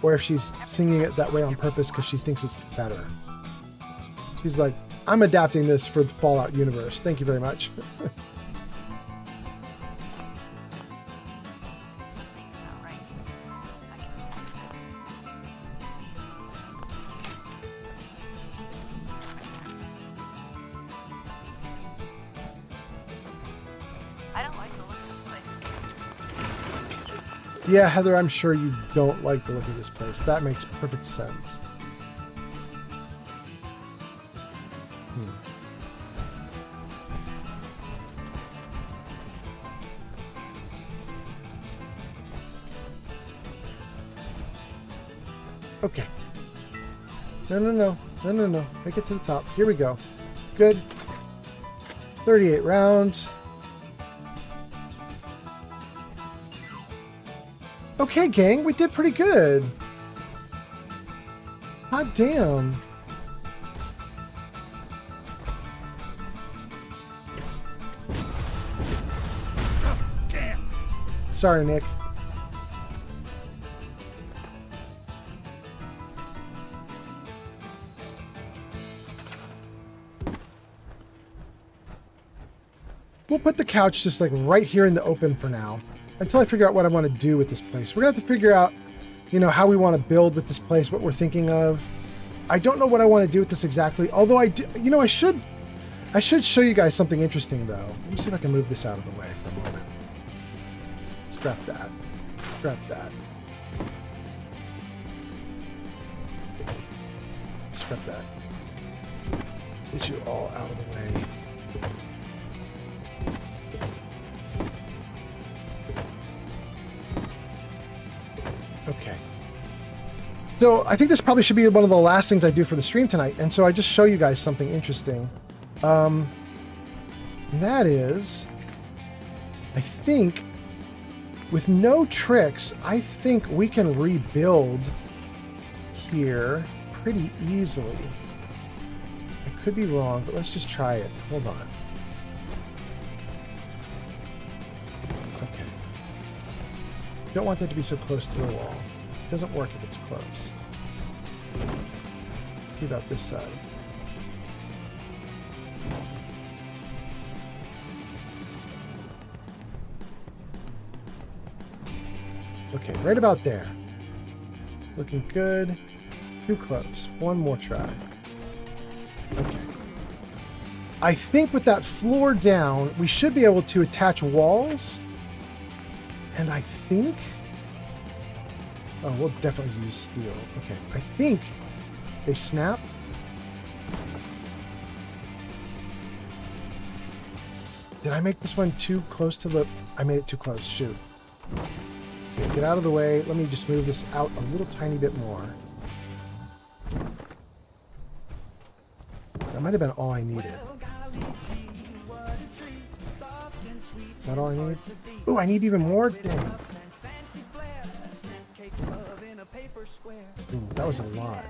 or if she's singing it that way on purpose because she thinks it's better. She's like I'm adapting this for the Fallout universe. Thank you very much. I don't like the look of this place. Yeah, Heather, I'm sure you don't like the look of this place. That makes perfect sense. Okay. No. Make it to the top. Here we go. Good. 38 rounds. Okay, gang, we did pretty good. God damn. Damn. Sorry, Nick. We'll put the couch just like right here in the open for now until I figure out what I want to do with this place. We're gonna have to figure out, you know, how we want to build with this place, what we're thinking of. I don't know what I want to do with this exactly, although I do, you know, I should show you guys something interesting though. Let me see if I can move this out of the way for a moment. Scrap that. Scrap that. Scrap that. Let's get you all out of the way. Okay. So I think this probably should be one of the last things I do for the stream tonight. And so I just show you guys something interesting. And that is, I think, with no tricks, I think we can rebuild here pretty easily. I could be wrong, but let's just try it. Hold on. Okay. Don't want that to be so close to the wall. It doesn't work if it's close. See about this side. Okay, right about there. Looking good. Too close. One more try. Okay. I think with that floor down, we should be able to attach walls. And I think... Oh, we'll definitely use steel. Okay, I think they snap. Did I make this one too close to the... I made it too close. Shoot. Okay, get out of the way. Let me just move this out a little tiny bit more. That might have been all I needed. Is that all I need? Oh, I need even more? Dang. Ooh, that was a lot.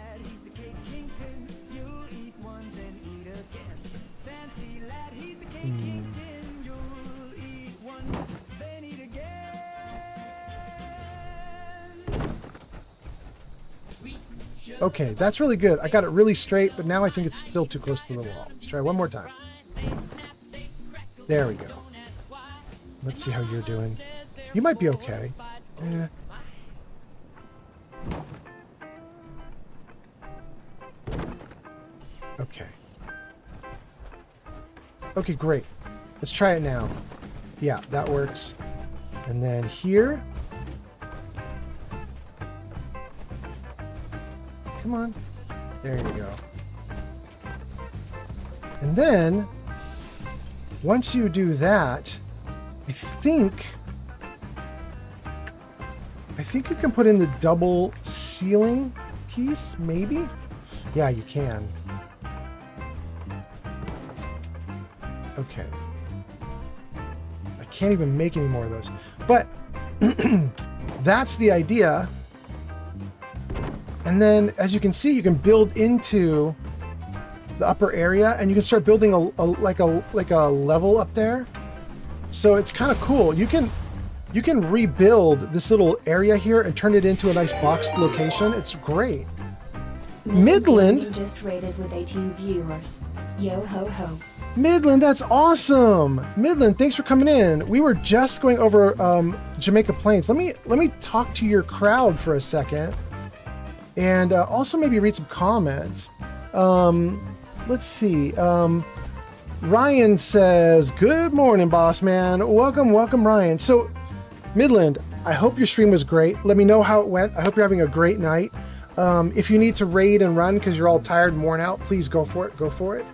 Okay, that's really good. I got it really straight, but now I think it's still too close to the wall. Let's try one more time. There we go. Let's see how you're doing. You might be okay. Yeah. Okay. Okay, great. Let's try it now. Yeah, that works. And then here. Come on. There you go. And then, once you do that, I think you can put in the double ceiling piece, maybe? Yeah, you can. Okay. I can't even make any more of those. But that's the idea. And then, as you can see, you can build into the upper area, and you can start building like a level up there. So it's kind of cool. You can rebuild this little area here and turn it into a nice boxed location. It's great. Midland? Gaming just rated with 18 viewers. Yo ho ho. Midland, that's awesome. Midland, thanks for coming in. We were just going over Jamaica Plains. Let me talk to your crowd for a second, and also maybe read some comments. Let's see. Ryan says, "Good morning, boss man. Welcome, Ryan." So, Midland, I hope your stream was great. Let me know how it went. I hope you're having a great night. If you need to raid and run because you're all tired and worn out, please go for it. Go for it.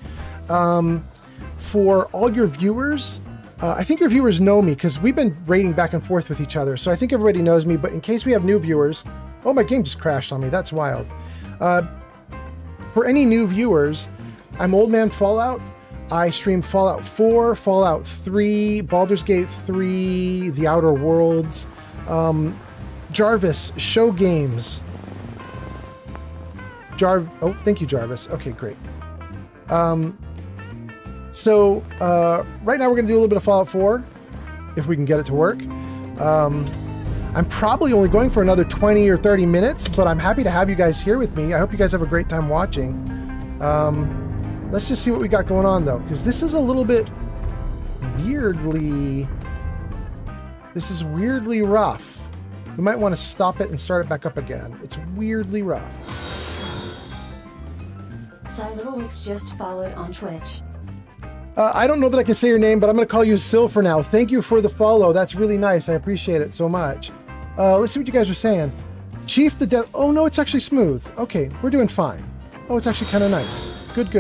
For all your viewers, I think your viewers know me because we've been raiding back and forth with each other. So I think everybody knows me, but in case we have new viewers, oh, my game just crashed on me. That's wild. For any new viewers, I'm Old Man Fallout. I stream Fallout 4, Fallout 3, Baldur's Gate 3, The Outer Worlds, Jarvis, Show Games. Oh, thank you, Jarvis. Okay, great. So right now we're going to do a little bit of Fallout 4, if we can get it to work. I'm probably only going for another 20 or 30 minutes, but I'm happy to have you guys here with me. I hope you guys have a great time watching. Let's just see what we got going on, though, because this is a little bit weirdly... This is weirdly rough. We might want to stop it and start it back up again. It's weirdly rough. Silverwix just followed on Twitch. I don't know that I can say your name, but I'm going to call you Sil for now. Thank you for the follow. That's really nice. I appreciate it so much. Let's see what you guys are saying. Chief the Death... Oh, no, it's actually smooth. Okay, we're doing fine. Oh, it's actually kind of nice. Good.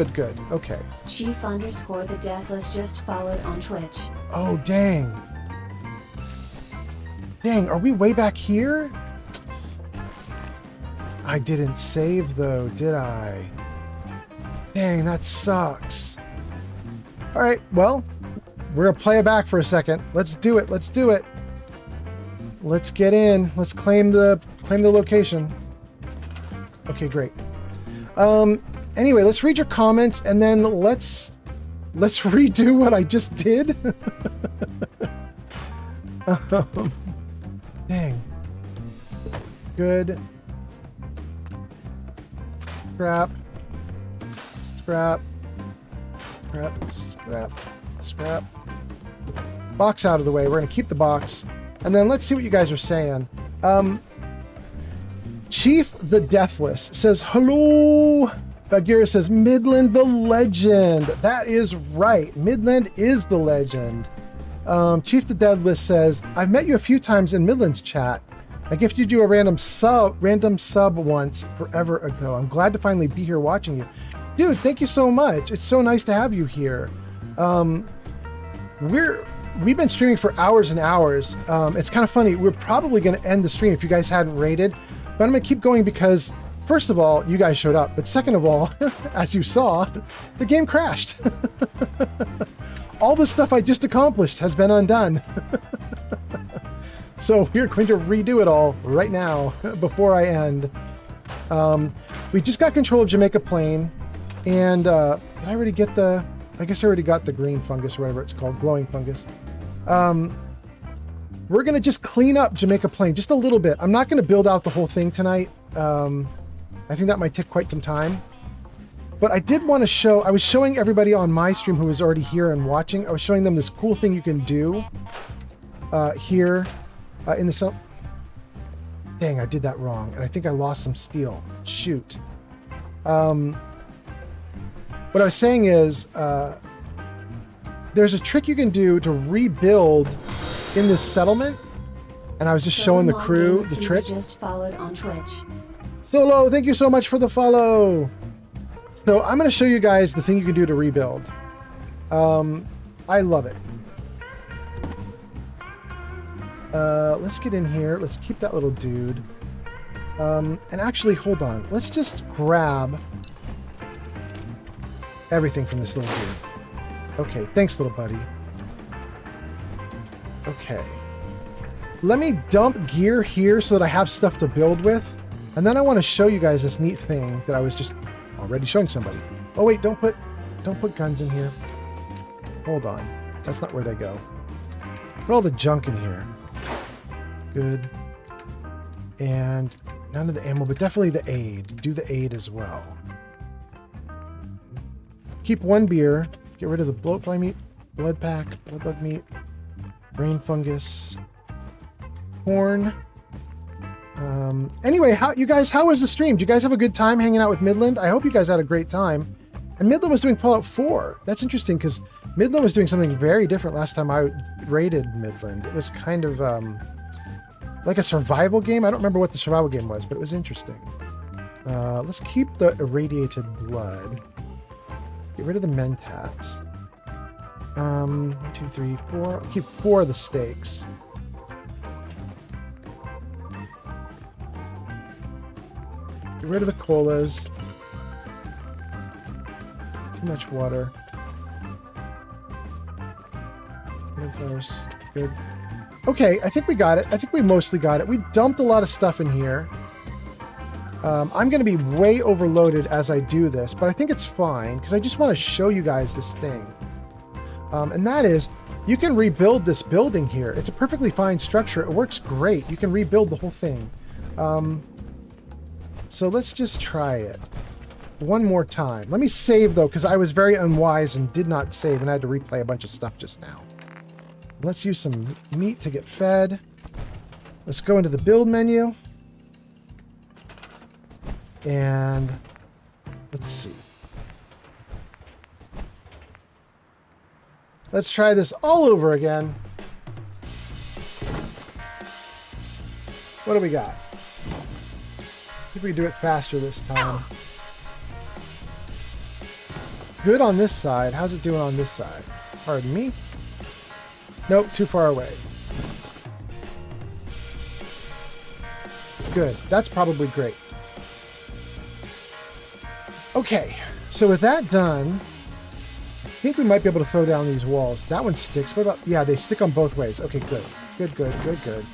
Okay. Chief_the Deathless just followed on Twitch. Oh, dang. Dang, are we way back here? I didn't save, though, did I? Dang, that sucks. All right, well, we're going to play it back for a second. Let's do it. Let's get in. Let's claim the location. Okay, great. Anyway, let's read your comments, and then let's redo what I just did. Dang. Good. Scrap. Box out of the way. We're going to keep the box. And then let's see what you guys are saying. Chief the Deathless says, hello. Bagheera says, Midland the legend. That is right. Midland is the legend. Chief the Deathless says, I've met you a few times in Midland's chat. I gifted you a random sub once forever ago. I'm glad to finally be here watching you. Dude, thank you so much. It's so nice to have you here. We've been streaming for hours and hours. It's kind of funny. We're probably going to end the stream if you guys hadn't rated, but I'm going to keep going because, first of all, you guys showed up. But second of all, as you saw, the game crashed. All the stuff I just accomplished has been undone. So we're going to redo it all right now before I end. We just got control of Jamaica Plain, and did I already get the... I guess I already got the green fungus, or whatever it's called, glowing fungus. We're going to just clean up Jamaica Plain just a little bit. I'm not going to build out the whole thing tonight. I think that might take quite some time. But I did want to show... I was showing everybody on my stream who was already here and watching. I was showing them this cool thing you can do here in the... Dang, I did that wrong. And I think I lost some steel. Shoot. What I was saying is, there's a trick you can do to rebuild in this settlement, and I was just showing the crew the trick. Just followed on Twitch. Solo, thank you so much for the follow. So I'm going to show you guys the thing you can do to rebuild. I love it. Let's get in here. Let's keep that little dude. And actually, hold on. Let's just grab everything from this little dude. Okay, thanks, little buddy. Okay. Let me dump gear here so that I have stuff to build with. And then I want to show you guys this neat thing that I was just already showing somebody. Oh, wait, don't put guns in here. Hold on. That's not where they go. Put all the junk in here. Good. And None of the ammo, but definitely the aid. Do the aid as well. Keep 1 beer. Get rid of the bloatfly meat, blood pack, blood bug meat, brain fungus, corn. Anyway, how was the stream? Did you guys have a good time hanging out with Midland? I hope you guys had a great time. And Midland was doing Fallout 4. That's interesting because Midland was doing something very different last time I raided Midland. It was kind of like a survival game. I don't remember what the survival game was, but it was interesting. Let's keep the irradiated blood. Get rid of the mentats. 1, 2, 3, 4. I'll keep 4 of the steaks. Get rid of the colas. It's too much water. Flowers. Good. Okay, I think we got it. I think we mostly got it. We dumped a lot of stuff in here. I'm going to be way overloaded as I do this, but I think it's fine because I just want to show you guys this thing. And that is, you can rebuild this building here. It's a perfectly fine structure. It works great. You can rebuild the whole thing. So let's just try it one more time. Let me save, though, because I was very unwise and did not save, and I had to replay a bunch of stuff just now. Let's use some meat to get fed. Let's go into the build menu. And let's see. Let's try this all over again. What do we got? See if we can do it faster this time. Good on this side. How's it doing on this side? Pardon me? Nope, too far away. Good. That's probably great. Okay, so with that done, I think we might be able to throw down these walls. That one sticks. What about... Yeah, they stick on both ways. Okay, good. Good, good, good, good.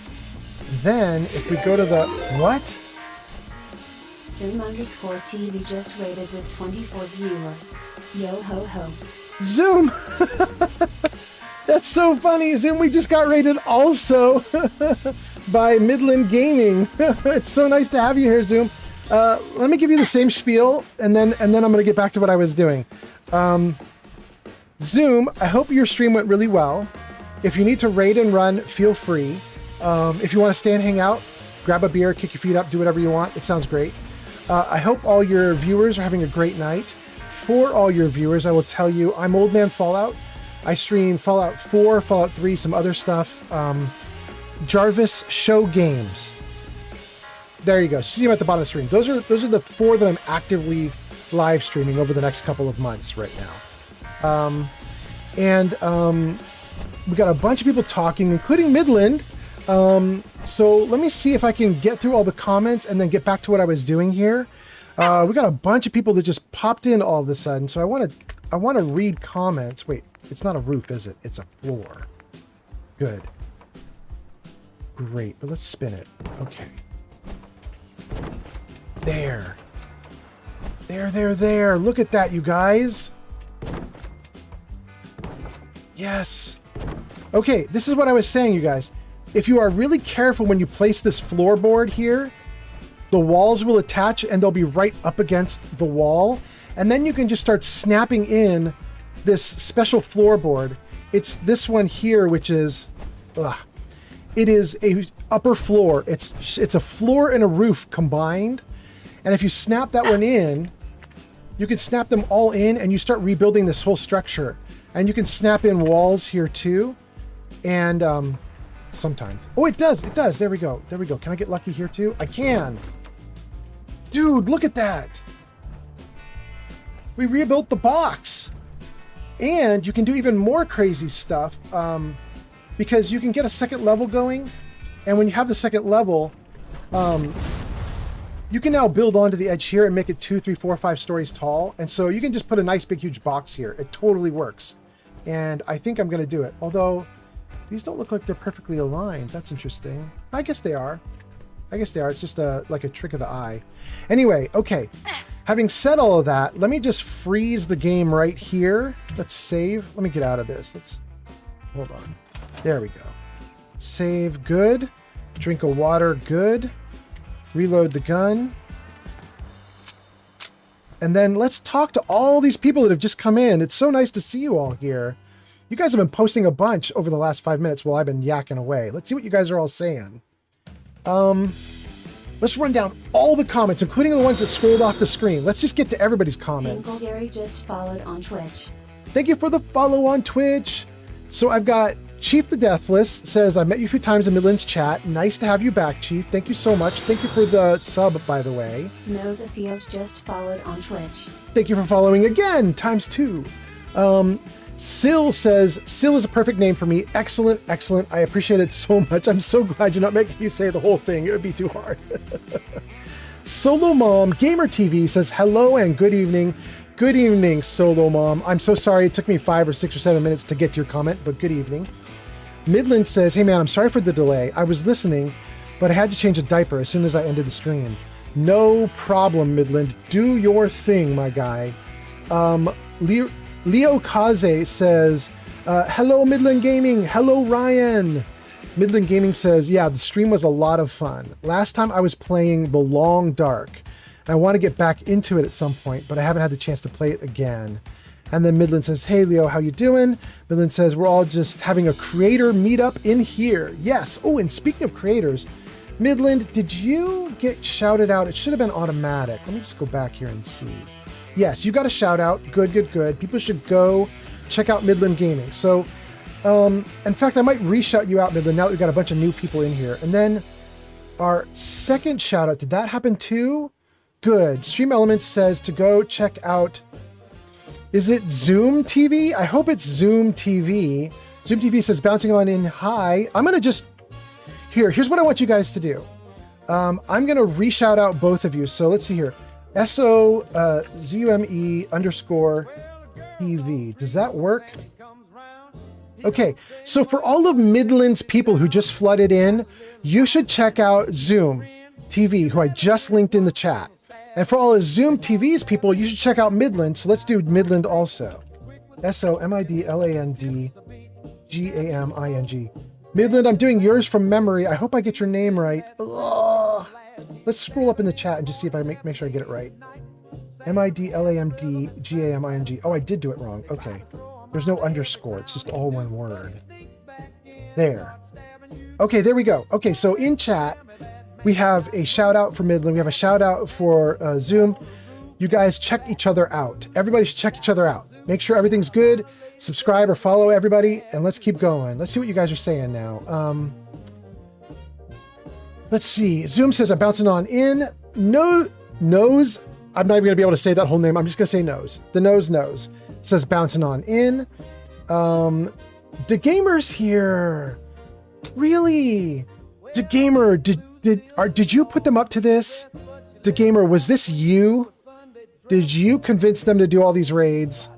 Then, if we go to the... What? Zoom_TV just rated with 24 viewers. Yo ho ho. Zoom! That's so funny. Zoom, we just got rated also by Midland Gaming. It's so nice to have you here, Zoom. Let me give you the same spiel, and then I'm going to get back to what I was doing. Zoom, I hope your stream went really well. If you need to raid and run, feel free. If you want to stay and hang out, grab a beer, kick your feet up, do whatever you want. It sounds great. I hope all your viewers are having a great night. For all your viewers, I will tell you, I'm Old Man Fallout. I stream Fallout 4, Fallout 3, some other stuff. Jarvis Show Games. There you go. See them at the bottom of the stream. Those are the 4 that I'm actively live streaming over the next couple of months right now. We got a bunch of people talking, including Midland. So let me see if I can get through all the comments and then get back to what I was doing here. We got a bunch of people that just popped in all of a sudden. So I want to read comments. Wait, it's not a roof, is it? It's a floor. Good. Great, but let's spin it. Okay. There. There. Look at that, you guys. Yes. Okay, this is what I was saying, you guys. If you are really careful when you place this floorboard here, the walls will attach and they'll be right up against the wall. And then you can just start snapping in this special floorboard. It's this one here, which is... It is a upper floor. It's a floor and a roof combined. And if you snap that one in, you can snap them all in and you start rebuilding this whole structure. And you can snap in walls here too. And sometimes. Oh, it does. There we go. Can I get lucky here too? I can. Dude, look at that. We rebuilt the box. And you can do even more crazy stuff. Because you can get a second level going. And when you have the second level, you can now build onto the edge here and make it 2, 3, 4, 5 stories tall. And so you can just put a nice big huge box here. It totally works. And I think I'm going to do it. Although these don't look like they're perfectly aligned. That's interesting. I guess they are. It's just like a trick of the eye. Anyway, okay. Having said all of that, let me just freeze the game right here. Let's save. Let me get out of this. Hold on. There we go. Save, good. Drink of water, good. Reload the gun. And then let's talk to all these people that have just come in. It's so nice to see you all here. You guys have been posting a bunch over the last 5 minutes while I've been yakking away. Let's see what you guys are all saying. Let's run down all the comments, including the ones that scrolled off the screen. Let's just get to everybody's comments. Pinkledary just followed on Twitch. Thank you for the follow on Twitch. So I've got Chief the Deathless says, I met you a few times in Midland's chat. Nice to have you back, Chief. Thank you so much. Thank you for the sub, by the way. Noza Fields just followed on Twitch. Thank you for following again, ×2. Syl says, Syl is a perfect name for me. Excellent, excellent. I appreciate it so much. I'm so glad you're not making me say the whole thing. It would be too hard. Solo Mom Gamer TV says, hello and good evening. Good evening, Solo Mom. I'm so sorry it took me 5 or 6 or 7 minutes to get to your comment, but good evening. Midland says, hey man, I'm sorry for the delay. I was listening, but I had to change a diaper as soon as I ended the stream. No problem, Midland. Do your thing, my guy. Leo Kaze says, hello, Midland Gaming. Hello, Ryan. Midland Gaming says, yeah, the stream was a lot of fun. Last time I was playing The Long Dark. And I want to get back into it at some point, but I haven't had the chance to play it again. And then Midland says, hey, Leo, how you doing? Midland says, we're all just having a creator meetup in here. Yes. Oh, and speaking of creators, Midland, did you get shouted out? It should have been automatic. Let me just go back here and see. Yes, you got a shout out. Good, good, good. People should go check out Midland Gaming. So, in fact, I might re-shout you out, Midland, now that we've got a bunch of new people in here. And then our second shout out, did that happen too? Good. Stream Elements says to go check out, is it Zoom TV? I hope it's Zoom TV. Zoom TV says bouncing on in. Hi. I'm going to just, here's what I want you guys to do. I'm going to re-shout out both of you. So let's see here. SOZUME_TV. Does that work? Okay, so for all of Midland's people who just flooded in, you should check out Zoom TV, who I just linked in the chat. And for all of Zoom TV's people, you should check out Midland. So let's do Midland also. SOMIDLANDGAMING. Midland, I'm doing yours from memory. I hope I get your name right. Ugh. Let's scroll up in the chat and just see if I make sure I get it right. MIDLAMDGAMING. Oh, I did do it wrong. Okay. There's no underscore. It's just all one word. There. Okay, there we go. Okay, so in chat, we have a shout out for Midland. We have a shout out for Zoom. You guys check each other out. Everybody should check each other out. Make sure everything's good. Subscribe or follow everybody, and let's keep going. Let's see what you guys are saying now. Let's see. Zoom says I'm bouncing on in. Nose. I'm not even gonna be able to say that whole name. I'm just gonna say nose. The nose says bouncing on in. The Gamer's here. Really? The Gamer, did you put them up to this? The Gamer, was this you? Did you convince them to do all these raids?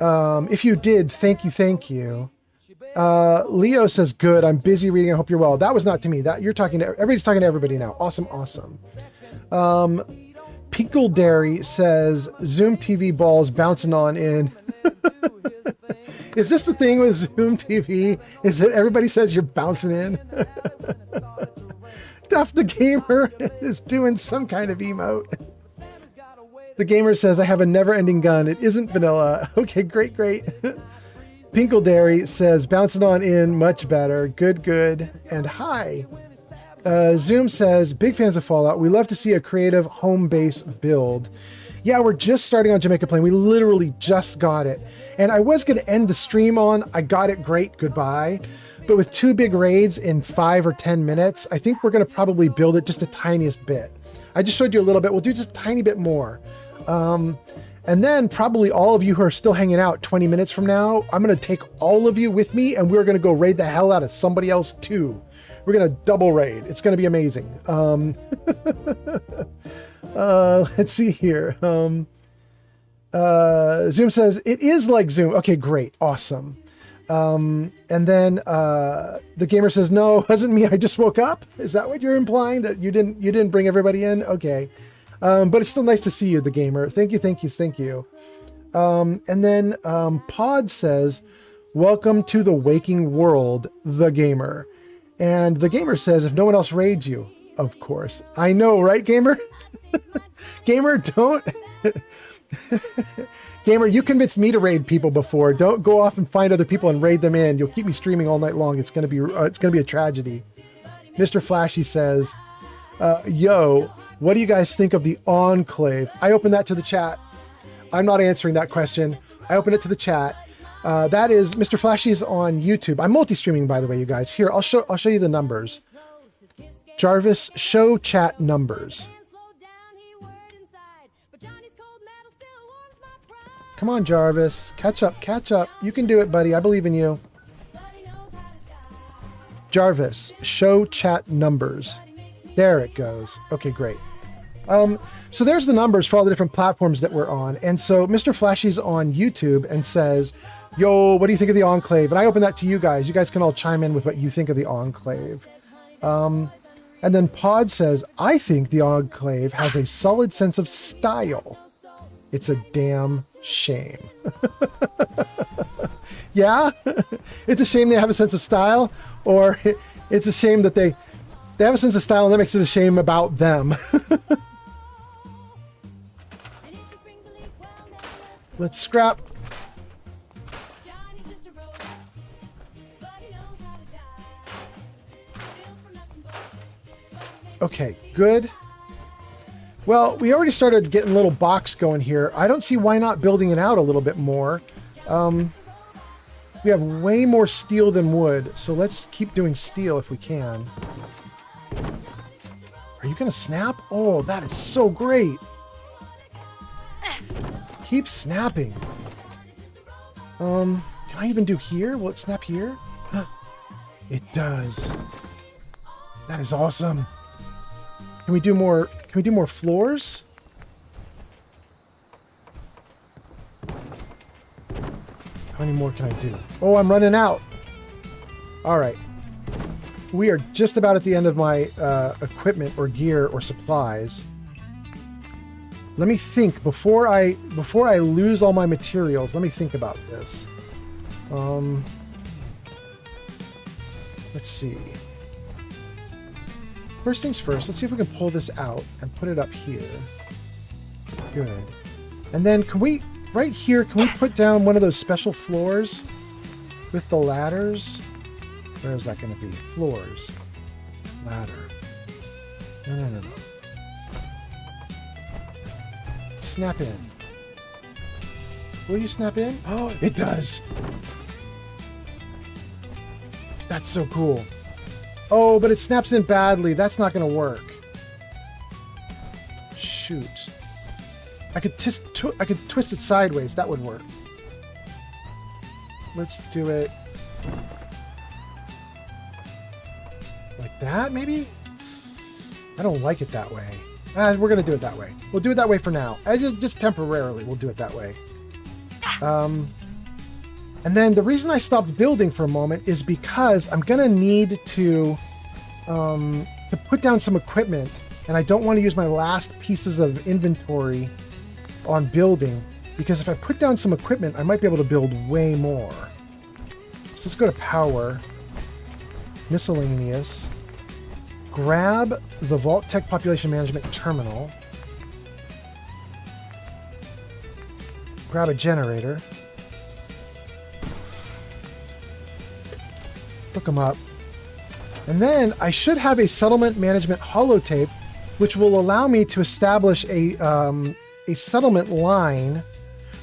If you did, thank you. Leo says, good, I'm busy reading, I hope you're well. That was not to me. That you're talking to, everybody's talking to everybody now. Awesome. Pinkledary says, Zoom TV balls bouncing on in. Is this the thing with Zoom TV? Is that everybody says you're bouncing in? Duff the Gamer is doing some kind of emote. The Gamer says, I have a never-ending gun. It isn't vanilla. Okay, great. Pinkledary says, bouncing on in, much better. Good. And hi. Zoom says, big fans of Fallout. We love to see a creative home base build. Yeah, we're just starting on Jamaica Plain. We literally just got it. And I was going to end the stream on, I got it, great, goodbye. But with 2 big raids in 5 or 10 minutes, I think we're going to probably build it just the tiniest bit. I just showed you a little bit. We'll do just a tiny bit more. And then probably all of you who are still hanging out 20 minutes from now, I'm going to take all of you with me and we're going to go raid the hell out of somebody else too. We're going to double raid. It's going to be amazing. Let's see here. Zoom says, it is like Zoom. Okay, great. Awesome. And then the Gamer says, no, it wasn't me. I just woke up. Is that what you're implying? That you didn't bring everybody in? Okay. But it's still nice to see you, the Gamer. Thank you. And then Pod says, welcome to the waking world, the Gamer. And the Gamer says, if no one else raids you. Of course. I know, right, Gamer? Gamer, don't... Gamer, you convinced me to raid people before. Don't go off and find other people and raid them in. You'll keep me streaming all night long. It's gonna be a tragedy. Mr. Flashy says, yo, what do you guys think of the Enclave? I opened that to the chat. I'm not answering that question. I opened it to the chat. That is Mr. Flashy's on YouTube. I'm multi-streaming, by the way, you guys. Here, I'll show you the numbers. Jarvis, show chat numbers. Come on, Jarvis. Catch up, catch up. You can do it, buddy. I believe in you. Jarvis, show chat numbers. There it goes. Okay, great. So there's the numbers for all the different platforms that we're on. And so Mr. Flashy's on YouTube and says, yo, what do you think of the Enclave? And I open that to you guys. You guys can all chime in with what you think of the Enclave. And then Pod says, I think the Enclave has a solid sense of style. It's a damn shame. Yeah? It's a shame they have a sense of style, or it's a shame that they have a sense of style and that makes it a shame about them. Let's scrap. Okay, good. Well, we already started getting a little box going here. I don't see why not building it out a little bit more. We have way more steel than wood, so let's keep doing steel if we can. Are you gonna snap? Oh, that is so great. Keep snapping. Can I even do here? Will it snap here? It does. That is awesome. Can we do more? Can we do more floors? How many more can I do? Oh, I'm running out. All right. We are just about at the end of my equipment or gear or supplies. Let me think before I lose all my materials. Let me think about this. Let's see. First things first, let's see if we can pull this out and put it up here. Good. And then can we, right here, can we put down one of those special floors with the ladders? Where is that going to be? Floors. Ladder. No. Snap in. Will you snap in? Oh, it does! That's so cool. Oh, but it snaps in badly. That's not going to work. Shoot. I could twist it sideways. That would work. Let's do it like that, maybe? I don't like it that way. We're going to do it that way. We'll do it that way for now. Just temporarily, we'll do it that way. And then the reason I stopped building for a moment is because I'm going to need to put down some equipment, and I don't want to use my last pieces of inventory on building, because if I put down some equipment, I might be able to build way more. So let's go to power, miscellaneous, grab the Vault Tech Population Management Terminal, grab a generator, hook them up, and then I should have a settlement management holotape, which will allow me to establish a settlement line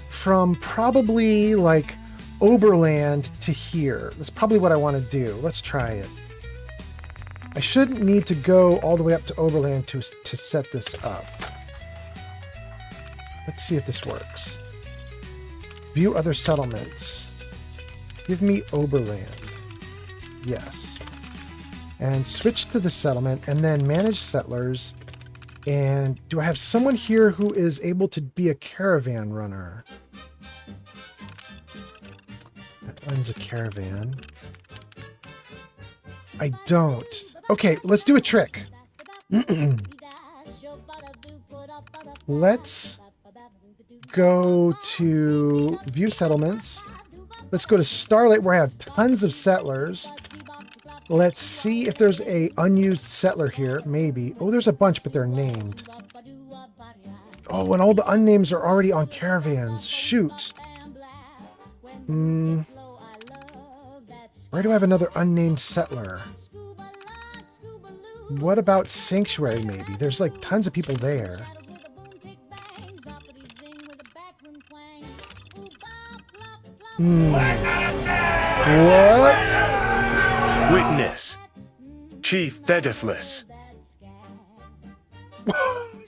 from probably like Oberland to here. That's probably what I want to do. Let's try it. I shouldn't need to go all the way up to Oberland to set this up. Let's see if this works. View other settlements. Give me Oberland. Yes. And switch to the settlement and then manage settlers. And do I have someone here who is able to be a caravan runner? That runs a caravan. I don't. Okay, let's do a trick. Let's go to view settlements. Let's go to Starlight where I have tons of settlers. Let's see if there's a unused settler here. Maybe. Oh, there's a bunch, but they're named. Oh, and all the unnames are already on caravans. Shoot. Where do I have another unnamed settler? What about Sanctuary, maybe? There's like tons of people there. What? Witness. Chief the Deathless.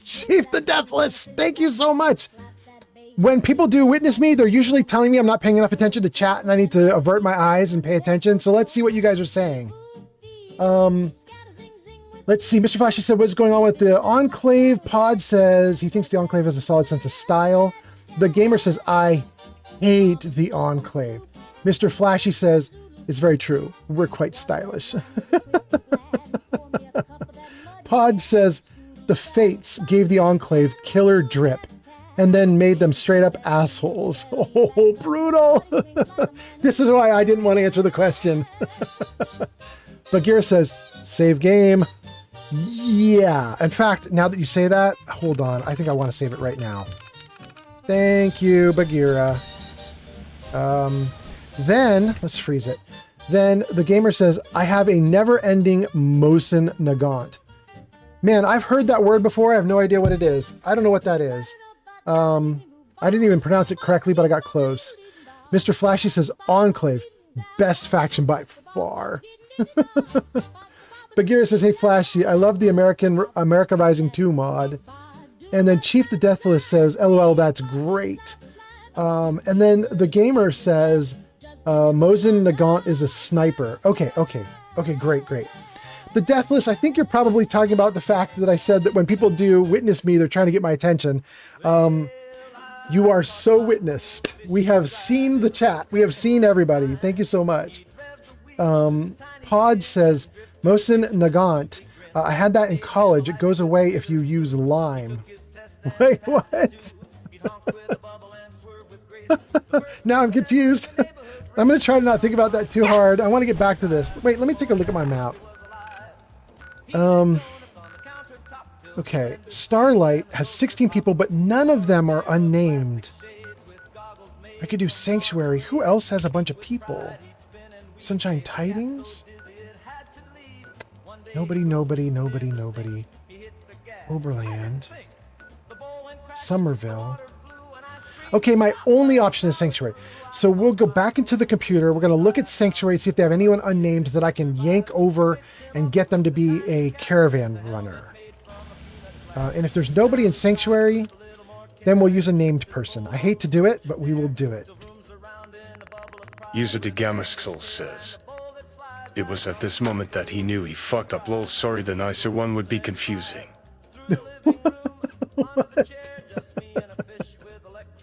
Chief the Deathless, thank you so much. When people do witness me, they're usually telling me I'm not paying enough attention to chat and I need to avert my eyes and pay attention. So let's see what you guys are saying. Let's see. Mr. Flashy said, what's going on with the Enclave? Pod says he thinks the Enclave has a solid sense of style. The Gamer says, I hate the Enclave. Mr. Flashy says, it's very true. We're quite stylish. Pod says, the Fates gave the Enclave killer drip and then made them straight up assholes. Oh, brutal. This is why I didn't want to answer the question. Bagheera says, save game. Yeah. In fact, now that you say that, hold on. I think I want to save it right now. Thank you, Bagheera. Then, let's freeze it. Then the Gamer says, I have a never-ending Mosin Nagant. Man, I've heard that word before. I have no idea what it is. I don't know what that is. I didn't even pronounce it correctly, but I got close. Mr. Flashy says, Enclave, best faction by far. Bagheera says, hey Flashy, I love the America Rising 2 mod. And then Chief the Deathless says, LOL, that's great. And then the Gamer says, Mosin Nagant is a sniper. Okay, great. The Deathless, I think you're probably talking about the fact that I said that when people do witness me, they're trying to get my attention. You are so witnessed. We have seen the chat. We have seen everybody. Thank you so much. Pod says, Mosin Nagant, I had that in college. It goes away if you use lime. Wait, what? Now I'm confused. I'm going to try to not think about that too hard. I want to get back to this. Wait, let me take a look at my map. Okay, Starlight has 16 people, but none of them are unnamed. I could do Sanctuary. Who else has a bunch of people? Sunshine Tidings? Nobody. Oberland. Somerville. Okay, my only option is Sanctuary. So we'll go back into the computer. We're going to look at Sanctuary, see if they have anyone unnamed that I can yank over and get them to be a caravan runner. And if there's nobody in Sanctuary, then we'll use a named person. I hate to do it, but we will do it. User DeGamerskil says, it was at this moment that he knew he fucked up. Lol, sorry, the nicer one would be confusing.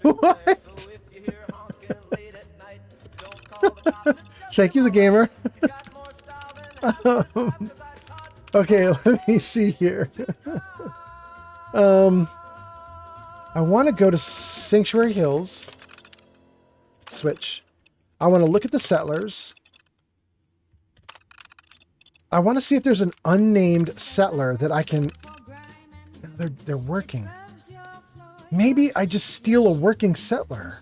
What? Thank you, the Gamer. Okay, let me see here. I want to go to Sanctuary Hills. Switch. I want to look at the settlers. I want to see if there's an unnamed settler that I can... They're working. Maybe I just steal a working settler.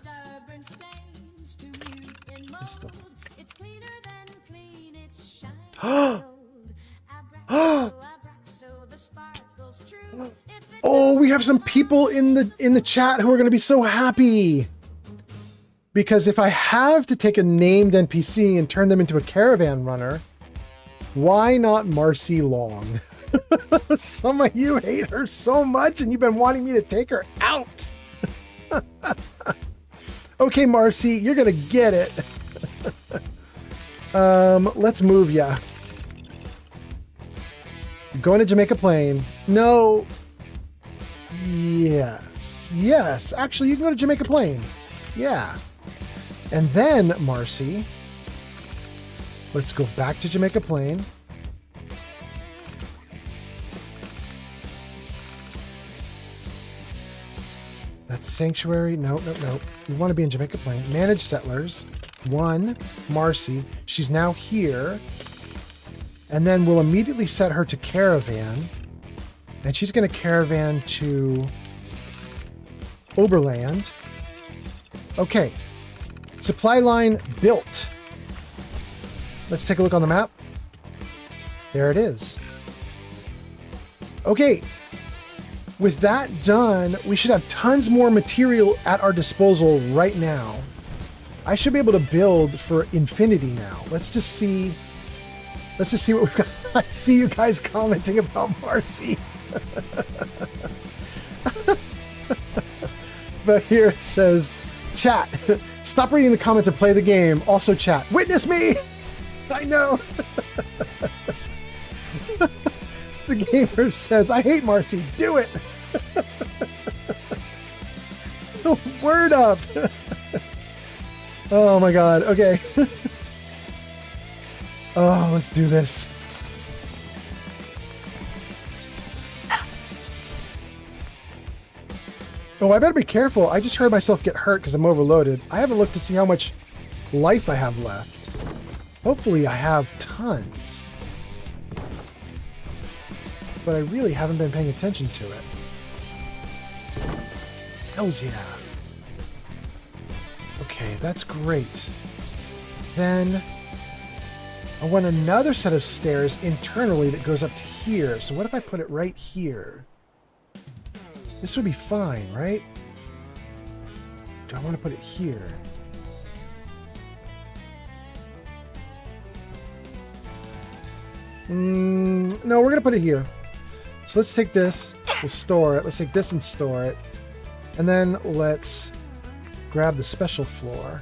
Oh, we have some people in the chat who are going to be so happy. Because if I have to take a named NPC and turn them into a caravan runner, why not Marcy Long? Some of you hate her so much and you've been wanting me to take her out. Okay, Marcy, you're going to get it. Let's move ya. Going to Jamaica Plain. No. Yes. Actually, you can go to Jamaica Plain. Yeah. And then, Marcy, let's go back to Jamaica Plain. That's Sanctuary. No. We want to be in Jamaica Plain. Manage settlers. 1, Marcy. She's now here. And then we'll immediately set her to caravan. And she's going to caravan to Oberland. Okay. Supply line built. Let's take a look on the map. There it is. Okay. With that done, we should have tons more material at our disposal right now. I should be able to build for infinity now. Let's just see what we've got. I see you guys commenting about Marcy. But here it says, chat, stop reading the comments and play the game. Also chat, witness me. I know. The gamer says, I hate Marcy. Do it. Word up. Oh my god. Okay. Oh, let's do this. Oh, I better be careful. I just heard myself get hurt because I'm overloaded. I haven't looked to see how much life I have left. Hopefully I have tons. But I really haven't been paying attention to it. Hells yeah. Okay, that's great. Then I want another set of stairs internally that goes up to here. So what if I put it right here? This would be fine, right? Do I want to put it here? No, we're going to put it here. So let's take this, we'll store it. Let's take this and store it. And then let's grab the special floor.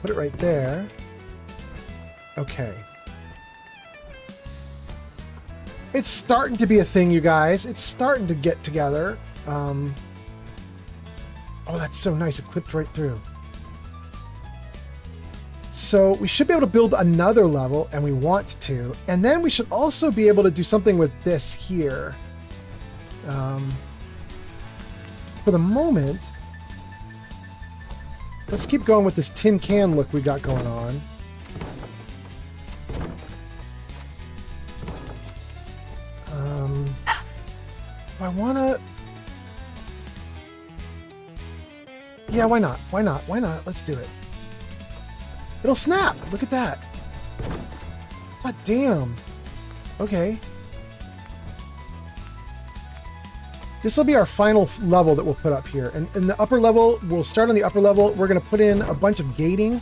Put it right there. Okay. It's starting to be a thing, you guys. It's starting to get together. Oh, that's so nice. It clipped right through. So we should be able to build another level, and we want to. And then we should also be able to do something with this here. For the moment, let's keep going with this tin can look we got going on. I want to... Yeah, why not? Why not? Why not? Let's do it. It'll snap! Look at that! God damn! Okay. This will be our final level that we'll put up here. And in the upper level, we'll start on the upper level. We're going to put in a bunch of gating.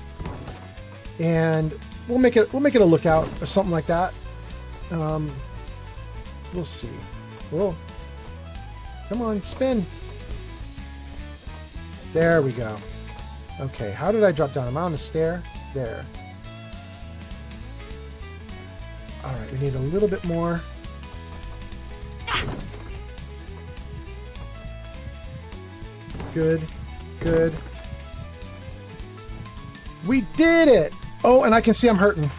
And we'll make it a lookout or something like that. We'll see. Whoa. Come on, spin. There we go. Okay, how did I drop down? Am I on the stair? There. Alright, we need a little bit more. Good. Good. We did it! Oh, and I can see I'm hurting.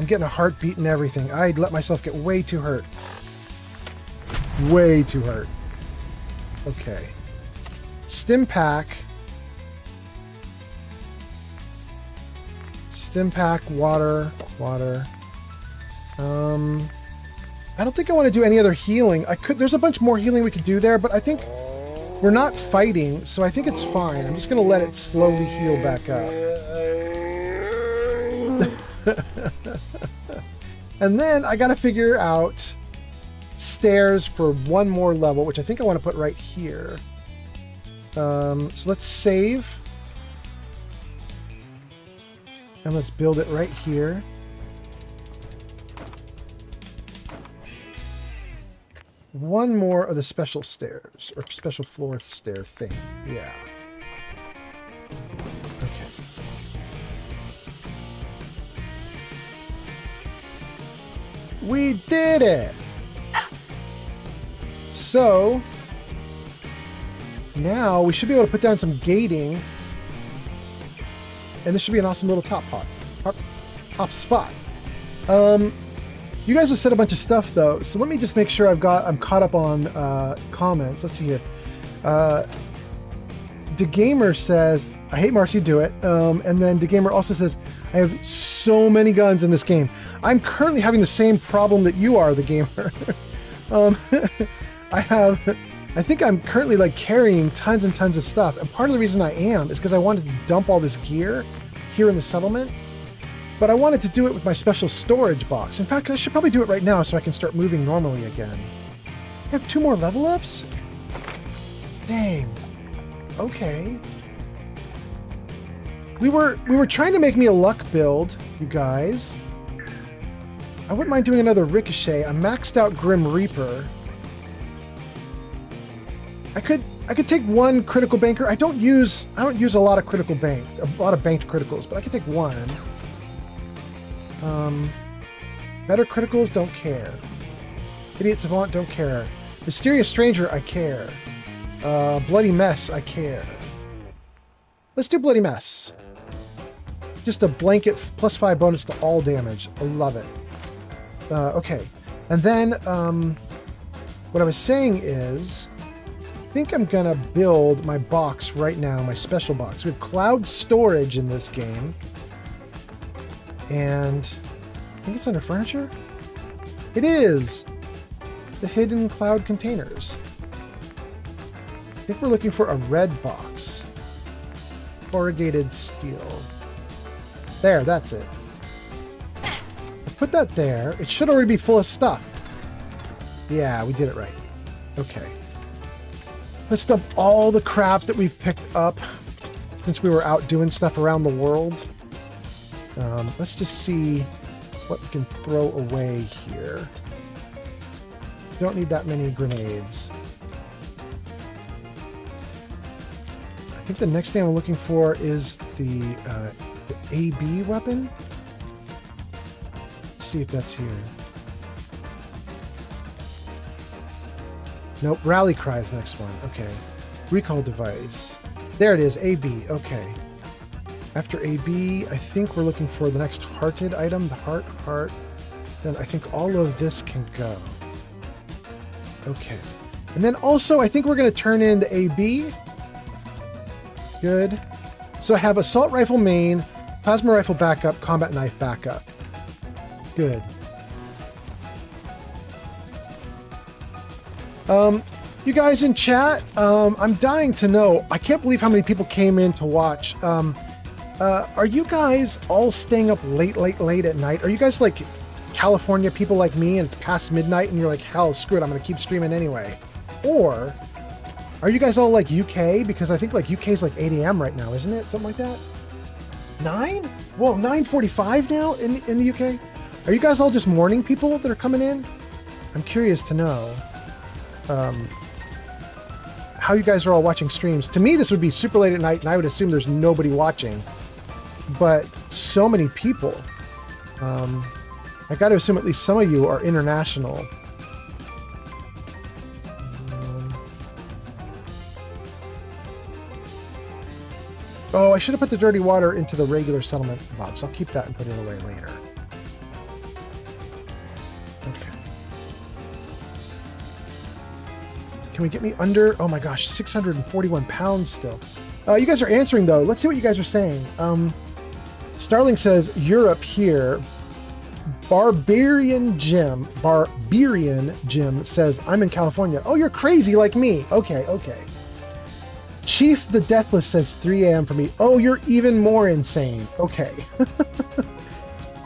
I'm getting a heartbeat and everything. I let myself get way too hurt. Way too hurt. Okay. Stim pack. Stim pack, water. I don't think I want to do any other healing. There's a bunch more healing we could do there, but I think we're not fighting, so I think it's fine. I'm just going to let it slowly heal back up. And then I got to figure out stairs for one more level, which I think I want to put right here. So let's save. And let's build it right here. One more of the special stairs, or special floor stair thing. Yeah. Okay. We did it! So, now we should be able to put down some gating. And this should be an awesome little top spot. You guys have said a bunch of stuff though, so let me just make sure I'm caught up on comments. Let's see here. DeGamer says, I hate Marcy, do it. And then DeGamer also says, I have so many guns in this game. I'm currently having the same problem that you are, the gamer. I think I'm currently like carrying tons and tons of stuff. And part of the reason I am is because I wanted to dump all this gear here in the settlement. But I wanted to do it with my special storage box. In fact, I should probably do it right now so I can start moving normally again. I have 2 more level ups? Dang. Okay. We were trying to make me a luck build, you guys. I wouldn't mind doing another Ricochet, a maxed out Grim Reaper. I could take 1 critical banker. I don't use a lot of banked criticals, but I could take 1. Better criticals, don't care. Idiot Savant, don't care. Mysterious Stranger, I care. Bloody Mess, I care. Let's do Bloody Mess. Just a blanket +5 bonus to all damage. I love it. Okay. And then, what I was saying is, I think I'm gonna build my box right now, my special box. We have cloud storage in this game. And I think it's under furniture? It is! The hidden cloud containers. I think we're looking for a red box. Corrugated steel. There, that's it. I put that there. It should already be full of stuff. Yeah, we did it right. Okay. Let's dump all the crap that we've picked up since we were out doing stuff around the world. Let's just see what we can throw away here. Don't need that many grenades. I think the next thing I'm looking for is the AB weapon. Let's see if that's here. Nope, Rally Cry is the next one. Okay. Recall device. There it is, AB. Okay. After AB, I think we're looking for the next hearted item, the heart. Then I think all of this can go. Okay. And then also, I think we're going to turn in the AB. Good. So I have assault rifle main, plasma rifle backup, combat knife backup. Good. You guys in chat, I'm dying to know. I can't believe how many people came in to watch. Are you guys all staying up late at night? Are you guys like California people like me and it's past midnight and you're like, hell, screw it, I'm gonna keep streaming anyway? Or are you guys all like UK? Because I think like UK is like 8 a.m. right now, isn't it? Something like that? 9? Whoa, 9:45 now in the UK? Are you guys all just morning people that are coming in? I'm curious to know how you guys are all watching streams. To me, this would be super late at night and I would assume there's nobody watching. But so many people. I got to assume at least some of you are international. Oh, I should have put the dirty water into the regular settlement box. I'll keep that and put it away later. Okay. Can we get me under? Oh my gosh, 641 pounds still. You guys are answering though. Let's see what you guys are saying. Starling says Europe here. Barbarian Jim says I'm in California. Oh, you're crazy like me. Okay. Chief the Deathless says 3 a.m. for me. Oh, you're even more insane. Okay.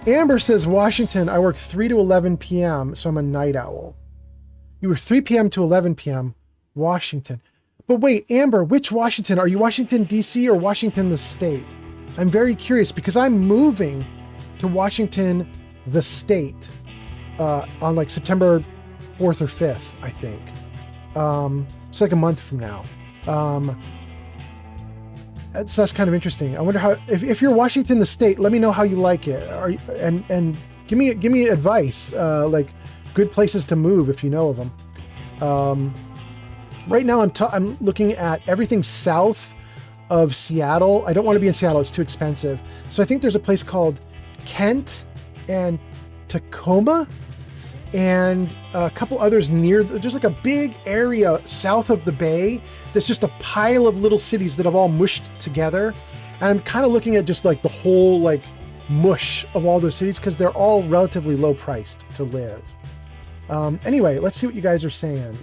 Amber says Washington. I work 3 to 11 p.m. so I'm a night owl. You were 3 p.m. to 11 p.m. Washington. But wait, Amber, which Washington? Are you Washington, D.C. or Washington, the state? I'm very curious because I'm moving to Washington, the state, on like September 4th or 5th, I think. It's like a month from now. That's kind of interesting. I wonder how, if you're Washington, the state, let me know how you like it. And give me advice, like good places to move if you know of them. Right now I'm looking at everything south of Seattle. I don't want to be in Seattle. It's too expensive. So I think there's a place called Kent and Tacoma and a couple others near. There's like a big area south of the bay. There's just a pile of little cities that have all mushed together. And I'm kind of looking at just like the whole like mush of all those cities because they're all relatively low priced to live. Anyway, let's see what you guys are saying.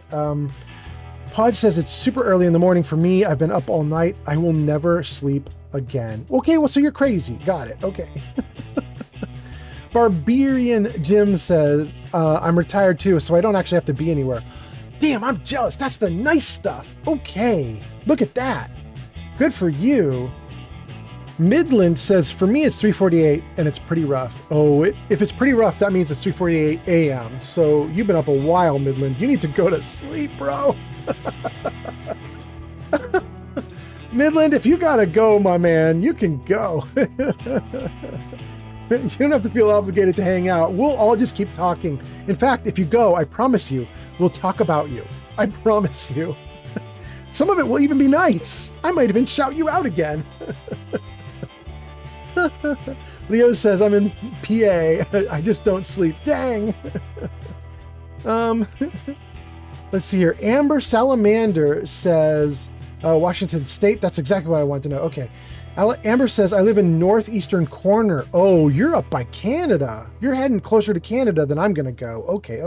Podge says it's super early in the morning for me. I've been up all night. I will never sleep again. Okay, well, so you're crazy. Got it. Okay. Barbarian Jim says, I'm retired too, so I don't actually have to be anywhere. Damn, I'm jealous. That's the nice stuff. Okay, look at that. Good for you. Midland says, for me, it's 3:48 and it's pretty rough. Oh, if it's pretty rough, that means it's 3:48 a.m. So you've been up a while, Midland. You need to go to sleep, bro. Midland, if you gotta go, my man, you can go. You don't have to feel obligated to hang out. We'll all just keep talking. In fact, if you go, I promise you, we'll talk about you. I promise you. Some of it will even be nice. I might even shout you out again. Leo says, I'm in PA. I just don't sleep. Dang. Let's see here. Amber Salamander says, Washington State. That's exactly what I want to know. Okay. Amber says, I live in northeastern corner. Oh, you're up by Canada. You're heading closer to Canada than I'm going to go. Okay.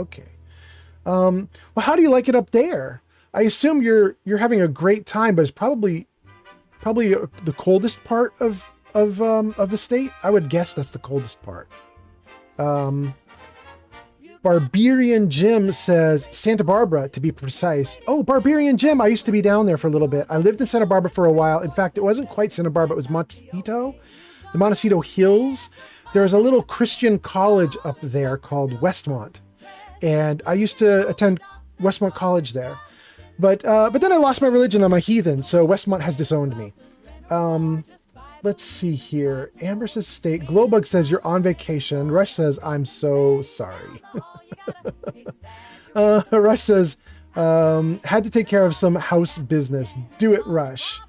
Well, how do you like it up there? I assume you're having a great time, but it's probably the coldest part of the state. I would guess that's the coldest part. Barbarian Jim says Santa Barbara, to be precise. Oh, Barbarian Jim, I used to be down there for a little bit. I lived in Santa Barbara for a while. In fact, it wasn't quite Santa Barbara, it was Montecito, the Montecito Hills. There was a little Christian college up there called Westmont, and I used to attend Westmont College there. But then I lost my religion. I'm a heathen, so Westmont has disowned me. Let's see here. Amber says state. Glowbug says you're on vacation. Rush says I'm so sorry. Rush says had to take care of some house business. Do it, Rush.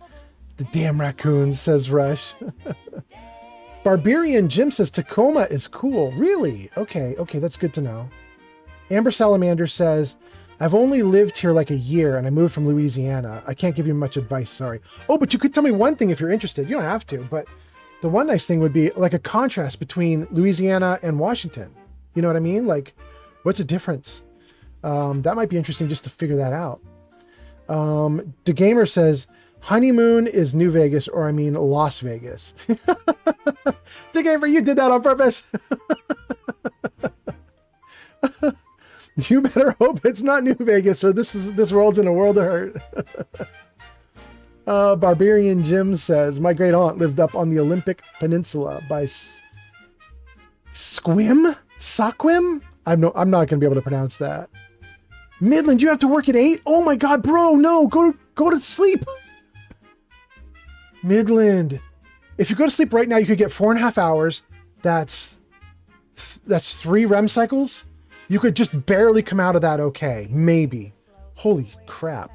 The damn raccoons, says Rush. Barbarian Jim says Tacoma is cool. Really? Okay, that's good to know. Amber Salamander says, I've only lived here like a year and I moved from Louisiana. I can't give you much advice, sorry. Oh, but you could tell me one thing if you're interested. You don't have to, but the one nice thing would be like a contrast between Louisiana and Washington. You know what I mean? Like, what's the difference? That might be interesting just to figure that out. The Gamer says, honeymoon is New Vegas, or I mean Las Vegas. The Gamer, you did that on purpose. You better hope it's not New Vegas, or this world's in a world of hurt. Barbarian Jim says, my great aunt lived up on the Olympic Peninsula by Sequim? I'm not going to be able to pronounce that. Midland, you have to work at 8? Oh my God, bro, no, go to sleep. Midland, if you go to sleep right now, you could get 4.5 hours. That's 3 REM cycles. You could just barely come out of that okay. Maybe. Holy crap.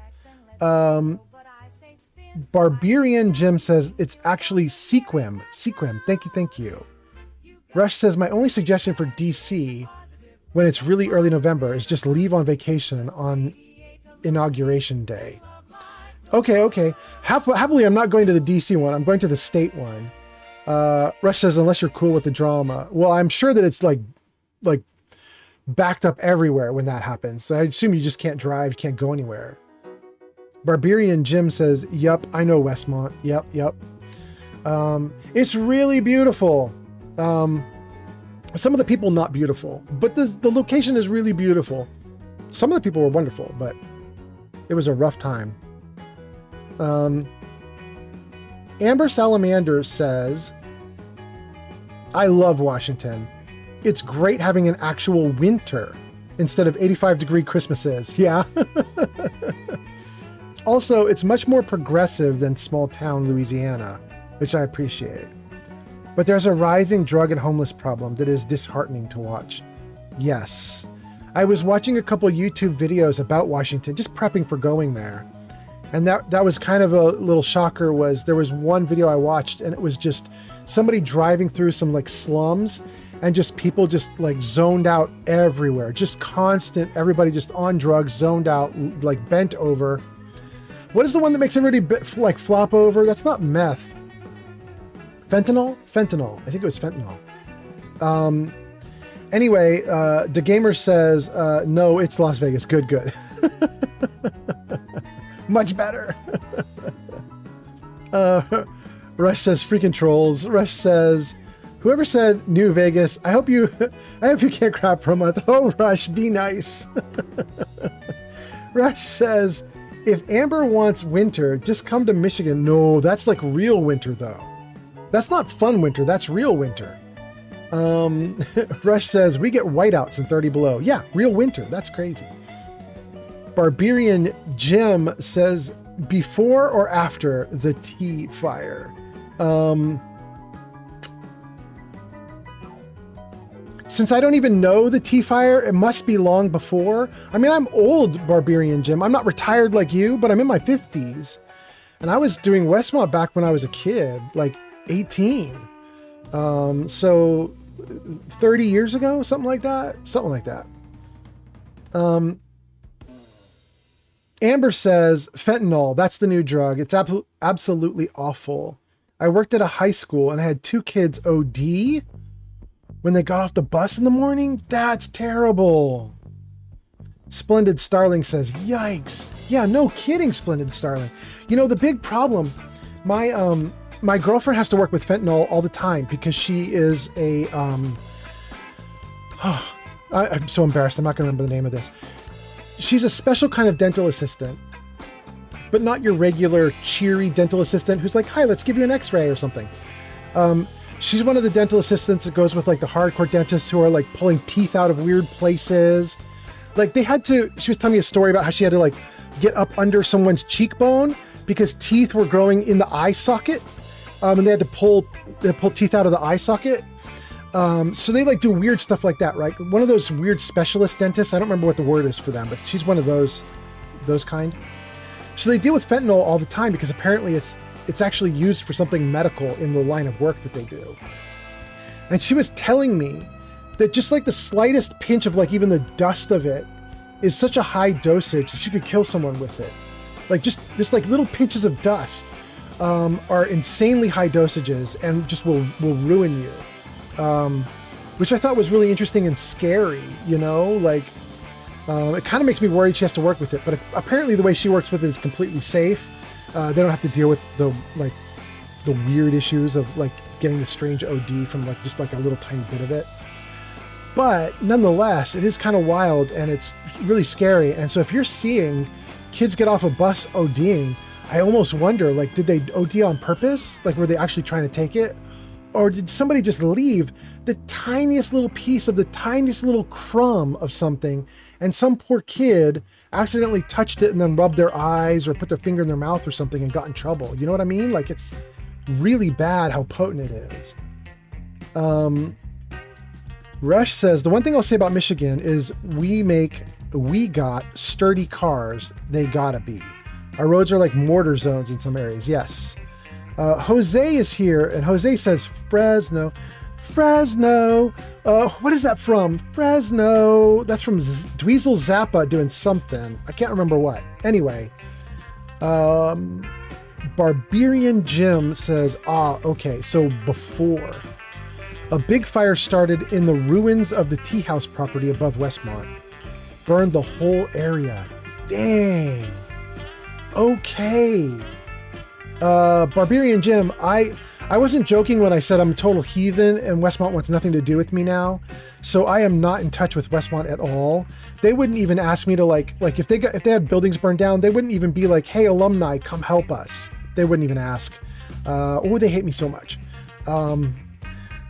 Barbarian Jim says it's actually Sequim. Thank you. Rush says, my only suggestion for DC when it's really early November is just leave on vacation on Inauguration Day. Okay. Happily, I'm not going to the DC one. I'm going to the state one. Rush says, unless you're cool with the drama. Well, I'm sure that it's like backed up everywhere when that happens. So I assume you just can't drive, you can't go anywhere. Barbarian Jim says, yup, I know Westmont. Yep. It's really beautiful. Some of the people not beautiful, but the location is really beautiful. Some of the people were wonderful, but it was a rough time. Amber Salamander says, I love Washington. It's great having an actual winter instead of 85-degree Christmases. Yeah. Also, it's much more progressive than small town Louisiana, which I appreciate. But there's a rising drug and homeless problem that is disheartening to watch. Yes. I was watching a couple YouTube videos about Washington, just prepping for going there. And that was kind of a little shocker. There was one video I watched and it was just somebody driving through some like slums and just people just like zoned out everywhere. Just constant, everybody just on drugs, zoned out, like bent over. What is the one that makes everybody like flop over? That's not meth. Fentanyl? Fentanyl. I think it was fentanyl. Anyway, the gamer says, no, it's Las Vegas. Good, good. Much better. Rush says, freaking trolls. Rush says, whoever said New Vegas, I hope you can't crap for a month. Oh, Rush, be nice. Rush says, if Amber wants winter, just come to Michigan. No, that's like real winter though. That's not fun winter. That's real winter. Rush says, we get whiteouts in 30 below. Yeah, real winter. That's crazy. Barbarian Jim says, before or after the tea fire? Since I don't even know the tea fire, it must be long before. I mean, I'm old, Barbarian Jim. I'm not retired like you, but I'm in my 50s. And I was doing Westmont back when I was a kid, like 18. So 30 years ago, something like that. Something like that. Amber says, fentanyl, that's the new drug. It's absolutely awful. I worked at a high school and I had 2 kids OD when they got off the bus in the morning. That's terrible. Splendid Starling says, yikes. Yeah, no kidding, Splendid Starling. You know, the big problem, my girlfriend has to work with fentanyl all the time because she is a, I'm so embarrassed. I'm not going to remember the name of this. She's a special kind of dental assistant, but not your regular cheery dental assistant who's like, hi, let's give you an x-ray or something. She's one of the dental assistants that goes with like the hardcore dentists who are like pulling teeth out of weird places. Like she was telling me a story about how she had to like get up under someone's cheekbone because teeth were growing in the eye socket. And they had to pull teeth out of the eye socket. So they like do weird stuff like that, right? One of those weird specialist dentists. I don't remember what the word is for them, but she's one of those kind. So they deal with fentanyl all the time because apparently it's actually used for something medical in the line of work that they do. And she was telling me that just like the slightest pinch of like even the dust of it is such a high dosage that she could kill someone with it. Like just like little pinches of dust are insanely high dosages and just will ruin you. Which I thought was really interesting and scary, you know, like it kind of makes me worried she has to work with it, but apparently the way she works with it is completely safe. They don't have to deal with the weird issues of like getting the strange OD from like just like a little tiny bit of it. But nonetheless, it is kind of wild and it's really scary. And so if you're seeing kids get off a bus ODing, I almost wonder, like, did they OD on purpose? Like, were they actually trying to take it? Or did somebody just leave the tiniest little piece of the tiniest little crumb of something and some poor kid accidentally touched it and then rubbed their eyes or put their finger in their mouth or something and got in trouble? You know what I mean? Like, it's really bad how potent it is. Rush says, the one thing I'll say about Michigan is we got sturdy cars. They gotta be. Our roads are like mortar zones in some areas. Yes. Jose is here, and Jose says Fresno. What is that from? Fresno. That's from Dweezil Zappa doing something. I can't remember what. Anyway, Barbarian Jim says, okay, so before. A big fire started in the ruins of the tea house property above Westmont. Burned the whole area. Dang. Okay. Barbarian Jim, I wasn't joking when I said I'm a total heathen and Westmont wants nothing to do with me now. So I am not in touch with Westmont at all. They wouldn't even ask me to like if they had buildings burned down, they wouldn't even be like, hey, alumni, come help us. They wouldn't even ask. They hate me so much.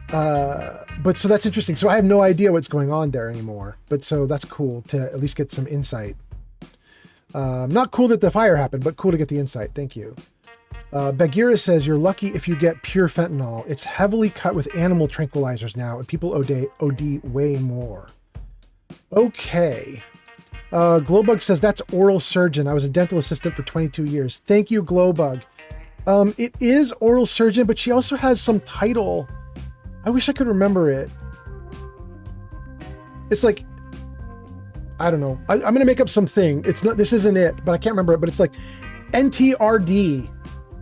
But so that's interesting. So I have no idea what's going on there anymore. But so that's cool to at least get some insight. Not cool that the fire happened, but cool to get the insight. Thank you. Bagheera says, you're lucky if you get pure fentanyl. It's heavily cut with animal tranquilizers now, and people OD way more. Okay. Glowbug says, that's oral surgeon. I was a dental assistant for 22 years. Thank you, Glowbug. It is oral surgeon, but she also has some title. I wish I could remember it. It's like, I don't know. I'm going to make up something. This isn't it, but I can't remember it, but it's like NTRD.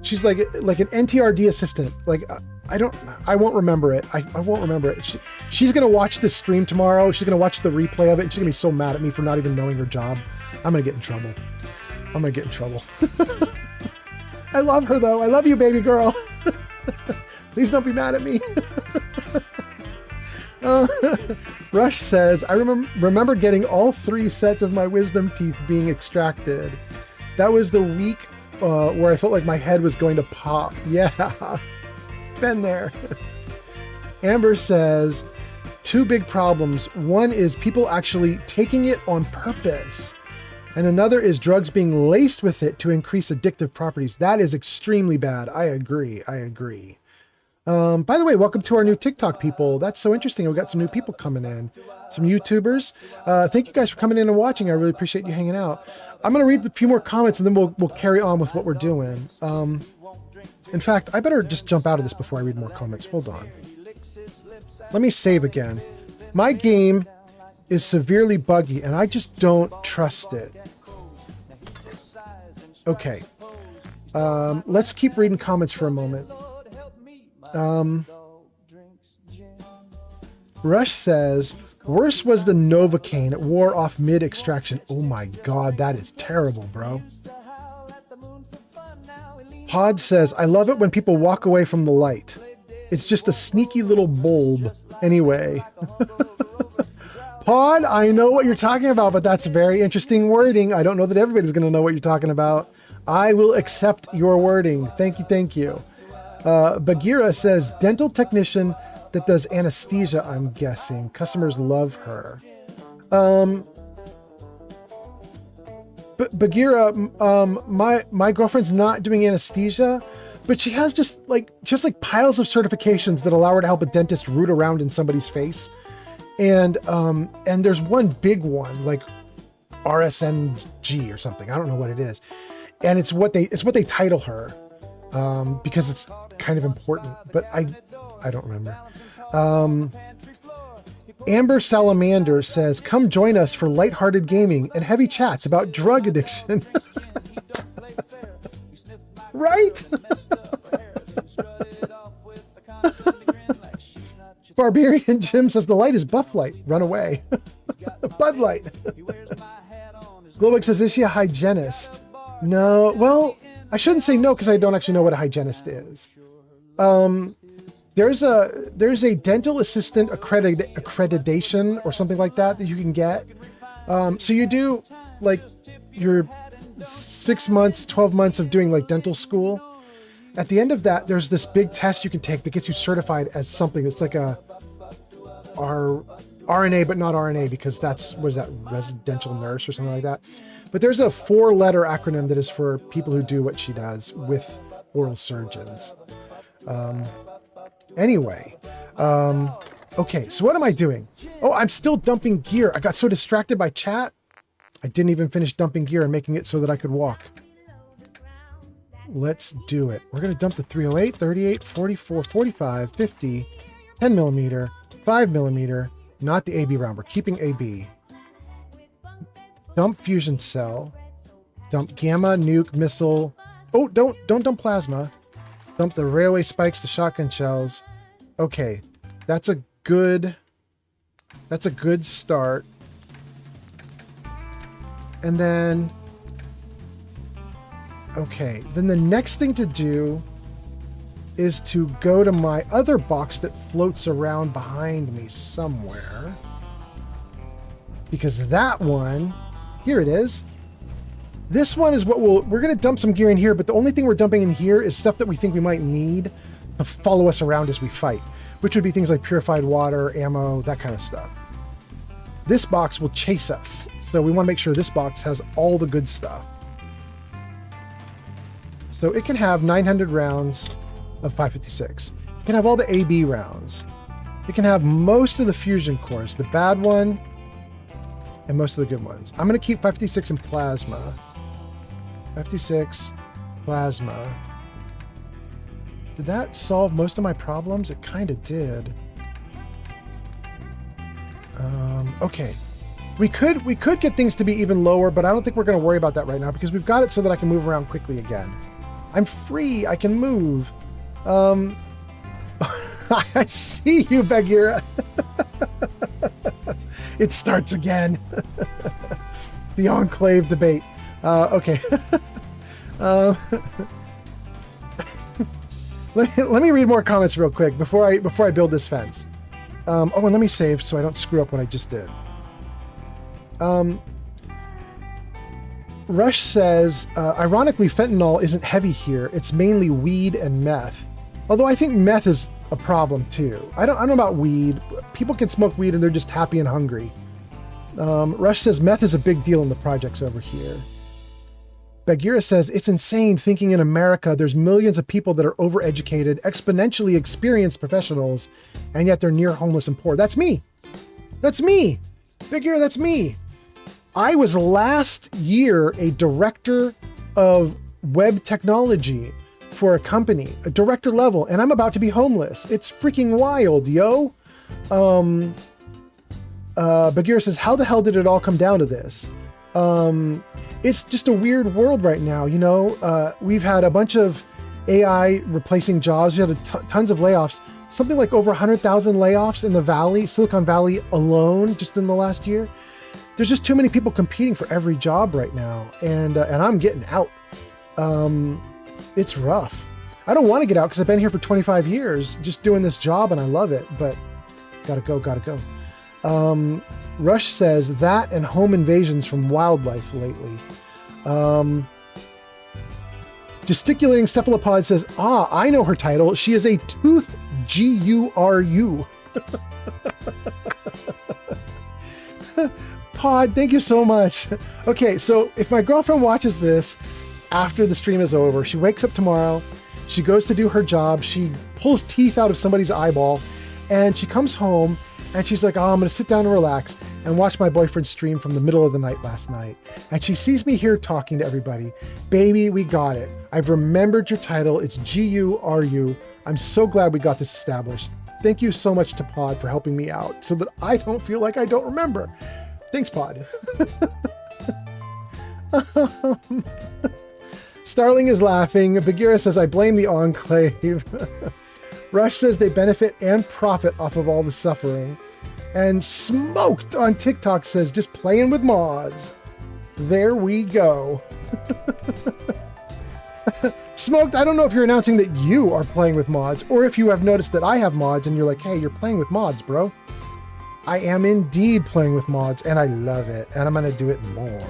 She's like an NTRD assistant. Like, I won't remember it. I won't remember it. She's going to watch this stream tomorrow. She's going to watch the replay of it. And she's going to be so mad at me for not even knowing her job. I'm going to get in trouble. I'm going to get in trouble. I love her though. I love you, baby girl. Please don't be mad at me. Rush says, I remember getting all 3 sets of my wisdom teeth being extracted. That was the week where I felt like my head was going to pop. Yeah, been there. Amber says, 2 big problems. One is people actually taking it on purpose. And another is drugs being laced with it to increase addictive properties. That is extremely bad. I agree. By the way, welcome to our new TikTok people. That's so interesting. We got some new people coming in, some YouTubers. Thank you guys for coming in and watching. I really appreciate you hanging out. I'm going to read a few more comments and then we'll carry on with what we're doing. In fact, I better just jump out of this before I read more comments. Hold on. Let me save again. My game is severely buggy and I just don't trust it. Okay. Let's keep reading comments for a moment. Rush says, worse was the Novocaine. It wore off mid-extraction. Oh my god, that is terrible, bro. Pod says, I love it when people walk away from the light. It's just a sneaky little bulb. Anyway. Pod, I know what you're talking about, but that's very interesting wording. I don't know that everybody's going to know what you're talking about. I will accept your wording. Thank you. Bagheera says, dental technician that does anesthesia, I'm guessing. Customers love her. Bagheera, my girlfriend's not doing anesthesia, but she has just like piles of certifications that allow her to help a dentist root around in somebody's face. And there's one big one, like RSNG or something. I don't know what it is. And it's what they title her. Because it's kind of important, but I don't remember. Amber Salamander says, come join us for lighthearted gaming and heavy chats about drug addiction. Right? Barbarian Jim says, the light is Buff Light. Run away. Bud Light. Globex says, is she a hygienist? No. Well, I shouldn't say no because I don't actually know what a hygienist is. There's a dental assistant accreditation or something like that you can get. So you do like your 6 months, 12 months of doing like dental school. At the end of that, there's this big test you can take that gets you certified as something that's like a RNA, but not RNA because that's, what is that, residential nurse or something like that. But there's a 4-letter acronym that is for people who do what she does with oral surgeons. Anyway, okay, so what am I doing? Oh, I'm still dumping gear. I got so distracted by chat, I didn't even finish dumping gear and making it so that I could walk. Let's do it. We're going to dump the 308, 38, 44, 45, 50, 10 millimeter, 5 millimeter, not the AB round. We're keeping AB. Dump fusion cell. Dump gamma, nuke, missile. Oh, don't dump plasma. Dump the railway spikes, the shotgun shells. Okay, that's a good start. And then, okay, then the next thing to do is to go to my other box that floats around behind me somewhere. Because that one, here it is. This one is what we're going to dump some gear in here, but the only thing we're dumping in here is stuff that we think we might need to follow us around as we fight, which would be things like purified water, ammo, that kind of stuff. This box will chase us, so we want to make sure this box has all the good stuff. So it can have 900 rounds of 556. It can have all the AB rounds. It can have most of the fusion cores, the bad one, and most of the good ones. I'm going to keep 556 in plasma. 56 plasma. Did that solve most of my problems? It kind of did. Okay. We could get things to be even lower, but I don't think we're going to worry about that right now because we've got it so that I can move around quickly again. I'm free. I can move. I see you, Bagheera. It starts again. The Enclave debate. Okay. Let me read more comments real quick before I build this fence. And let me save so I don't screw up what I just did. Rush says, ironically, fentanyl isn't heavy here. It's mainly weed and meth. Although I think meth is a problem too. I don't know about weed. People can smoke weed and they're just happy and hungry. Rush says meth is a big deal in the projects over here. Bagheera says, it's insane thinking in America there's millions of people that are overeducated, exponentially experienced professionals, and yet they're near homeless and poor. That's me. That's me. Bagheera, that's me. I was last year a director of web technology for a company, a director level, and I'm about to be homeless. It's freaking wild, yo. Bagheera says, how the hell did it all come down to this? It's just a weird world right now. You know, we've had a bunch of AI replacing jobs. We had tons of layoffs, something like over 100,000 layoffs in the Valley, Silicon Valley alone, just in the last year. There's just too many people competing for every job right now. And I'm getting out. It's rough. I don't want to get out because I've been here for 25 years just doing this job and I love it, but gotta go. Rush says that and home invasions from wildlife lately. Gesticulating Cephalopod says, I know her title. She is a tooth Guru. Pod, thank you so much. Okay, so if my girlfriend watches this after the stream is over, she wakes up tomorrow, she goes to do her job, she pulls teeth out of somebody's eyeball, and she comes home and she's like, I'm gonna sit down and relax and watch my boyfriend stream from the middle of the night last night. And she sees me here talking to everybody. Baby, we got it. I've remembered your title. It's Guru. I'm so glad we got this established. Thank you so much to Pod for helping me out so that I don't feel like I don't remember. Thanks, Pod. Starling is laughing. Bagheera says, I blame the Enclave. Rush says they benefit and profit off of all the suffering. And Smoked on TikTok says, just playing with mods. There we go. Smoked, I don't know if you're announcing that you are playing with mods or if you have noticed that I have mods and you're like, hey, you're playing with mods, bro. I am indeed playing with mods and I love it. And I'm going to do it more.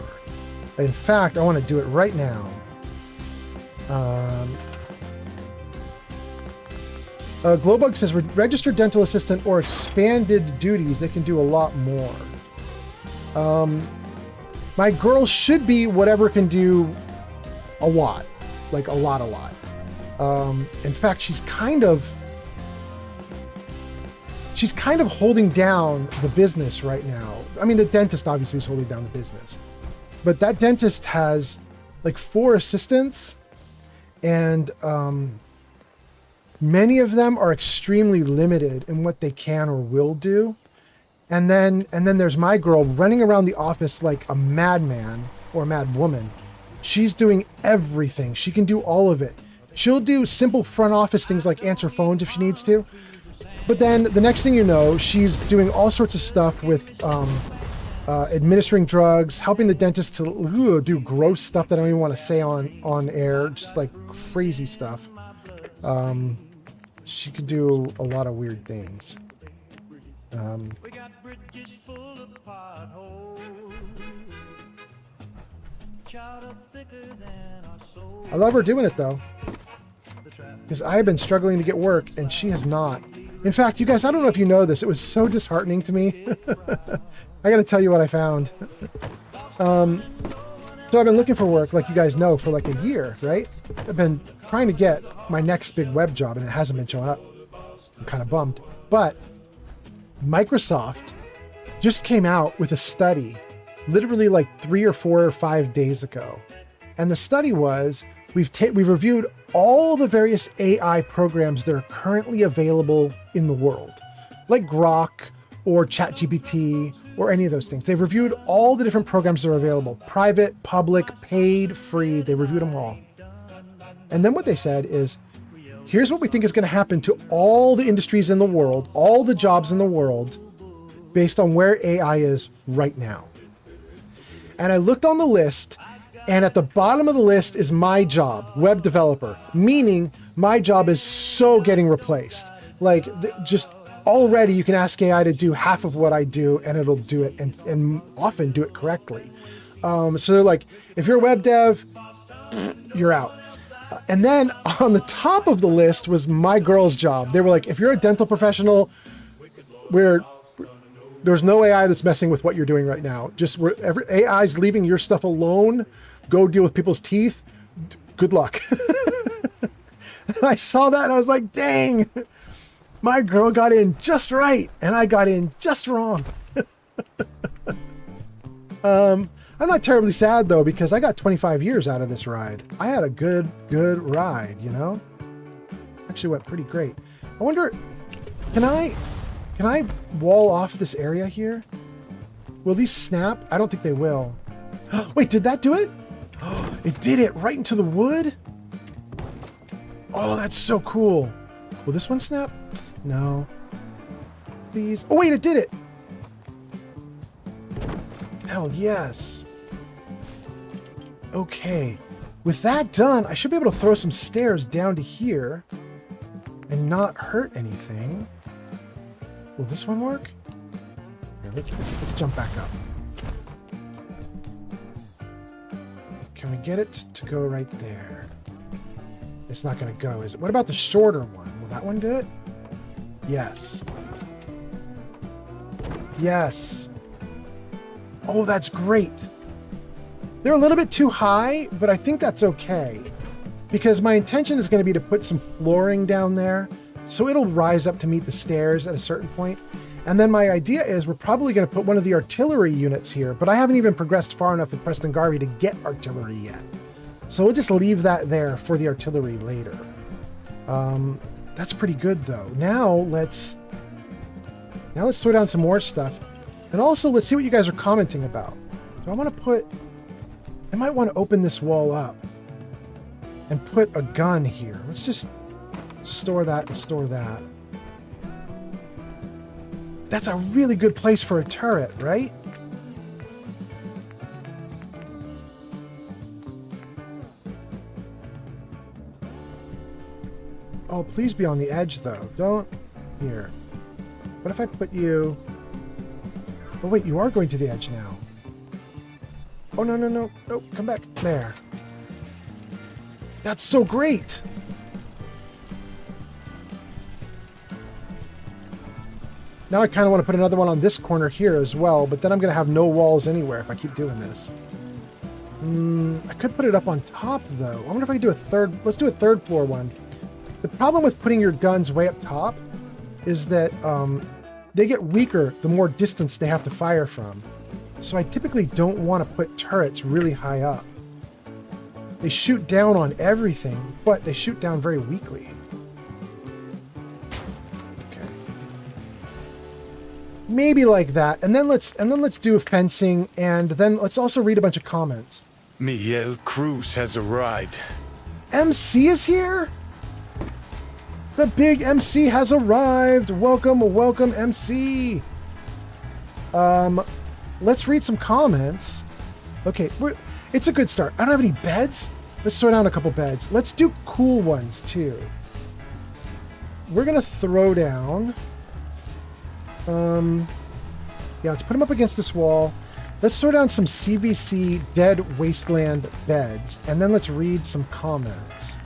In fact, I want to do it right now. Glowbug says, registered dental assistant or expanded duties, they can do a lot more. My girl should be whatever can do a lot. Like a lot. In fact, she's kind of holding down the business right now. I mean, the dentist obviously is holding down the business. But that dentist has like 4 assistants and many of them are extremely limited in what they can or will do. And then there's my girl running around the office like a madman or a mad woman. She's doing everything. She can do all of it. She'll do simple front office things like answer phones if she needs to. But then the next thing you know, she's doing all sorts of stuff with administering drugs, helping the dentist to do gross stuff that I don't even want to say on air, just like crazy stuff. She could do a lot of weird things. I love her doing it though, because I have been struggling to get work and she has not. In fact, you guys, I don't know if you know this, it was so disheartening to me. I gotta tell you what I found. So I've been looking for work, like you guys know, for like a year, right? I've been trying to get my next big web job and it hasn't been showing up. I'm kind of bummed. But Microsoft just came out with a study literally like 3 or 4 or 5 days ago. And the study was, we've reviewed all the various AI programs that are currently available in the world, like Grok or ChatGPT or any of those things. They've reviewed all the different programs that are available, private, public, paid, free. They reviewed them all. And then what they said is, here's what we think is going to happen to all the industries in the world, all the jobs in the world, based on where AI is right now. And I looked on the list, and at the bottom of the list is my job, web developer, meaning my job is so getting replaced. Like, just already you can ask AI to do half of what I do, and it'll do it, and often do it correctly. So they're like, if you're a web dev, you're out. And then on the top of the list was my girl's job. They were like, if you're a dental professional, there's no AI that's messing with what you're doing right now. Just every AI's leaving your stuff alone. Go deal with people's teeth. Good luck. And I saw that and I was like, dang, my girl got in just right and I got in just wrong. I'm not terribly sad though, because I got 25 years out of this ride. I had a good ride, you know? Actually went pretty great. I wonder, can I wall off this area here? Will these snap? I don't think they will. Wait, did that do it? It did it right into the wood? Oh, that's so cool. Will this one snap? No. Please. Oh, wait, it did it. Hell yes. Okay. With that done, I should be able to throw some stairs down to here and not hurt anything. Will this one work? Here, let's jump back up. Can we get it to go right there? It's not going to go, is it? What about the shorter one? Will that one do it? Yes. Yes. Oh, that's great. They're a little bit too high, but I think that's okay. Because my intention is going to be to put some flooring down there, so it'll rise up to meet the stairs at a certain point. And then my idea is we're probably going to put one of the artillery units here, but I haven't even progressed far enough with Preston Garvey to get artillery yet. So we'll just leave that there for the artillery later. That's pretty good though. Now let's throw down some more stuff. And also let's see what you guys are commenting about. Do I want to I might want to open this wall up and put a gun here. Let's just store that and store that. That's a really good place for a turret, right? Oh, please be on the edge, though. Don't... Here. What if I put you... Oh, wait, you are going to the edge now. Oh, no, no, no. No, come back. There. That's so great! Now I kind of want to put another one on this corner here as well, but then I'm going to have no walls anywhere if I keep doing this. I could put it up on top, though. I wonder if I could do a third... Let's do a third floor one. The problem with putting your guns way up top is that they get weaker the more distance they have to fire from. So I typically don't want to put turrets really high up. They shoot down on everything, but they shoot down very weakly. Okay. Maybe like that. And then let's do fencing, and then let's also read a bunch of comments. Miguel Cruz has arrived. MC is here? The big MC has arrived. Welcome, welcome, MC. Let's read some comments. Okay, it's a good start. I don't have any beds. Let's throw down a couple beds. Let's do cool ones, too. We're going to throw down... yeah, let's put them up against this wall. Let's throw down some CVC Dead Wasteland beds, and then let's read some comments.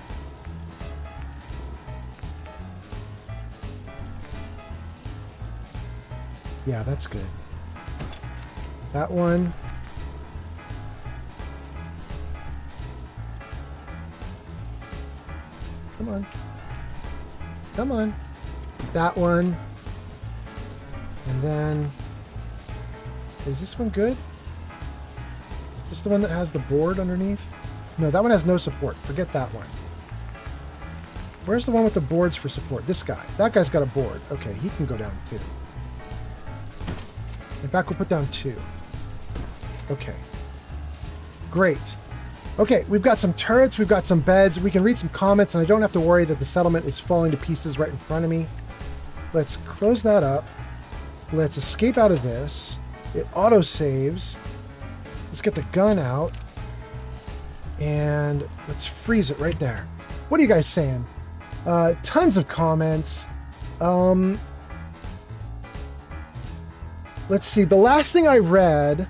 Yeah, that's good. That one. Come on. Come on. That one. And then... Is this one good? Is this the one that has the board underneath? No, that one has no support. Forget that one. Where's the one with the boards for support? This guy. That guy's got a board. Okay, he can go down too. In fact, we'll put down 2. Okay. Great. Okay, we've got some turrets, we've got some beds, we can read some comments, and I don't have to worry that the settlement is falling to pieces right in front of me. Let's close that up. Let's escape out of this. It auto-saves. Let's get the gun out. And let's freeze it right there. What are you guys saying? Tons of comments. Let's see. The last thing I read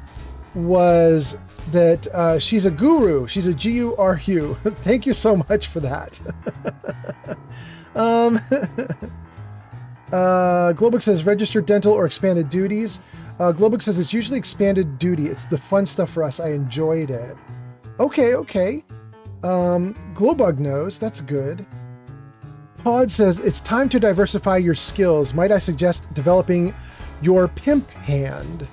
was that she's a guru. She's a G-U-R-U. Thank you so much for that. Globook says registered dental or expanded duties. Globook says it's usually expanded duty. It's the fun stuff for us. I enjoyed it. Okay. Glowbug knows. That's good. Pod says it's time to diversify your skills. Might I suggest developing your pimp hand?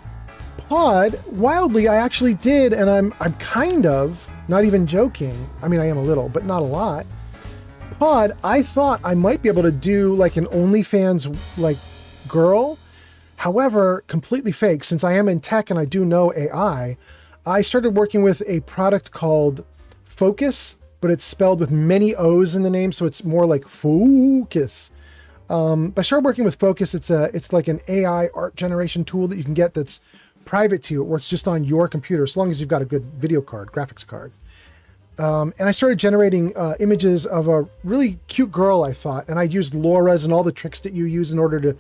Pod, wildly, I actually did, and I'm kind of not even joking. I mean, I am a little, but not a lot. Pod, I thought I might be able to do like an OnlyFans like girl. However, completely fake. Since I am in tech and I do know AI, I started working with a product called Focus, but it's spelled with many O's in the name, so it's more like Focus. I started working with Focus. It's like an AI art generation tool that you can get that's private to you. It works just on your computer, as long as you've got a good video card, graphics card. And I started generating images of a really cute girl, I thought, and I used LoRa's and all the tricks that you use in order to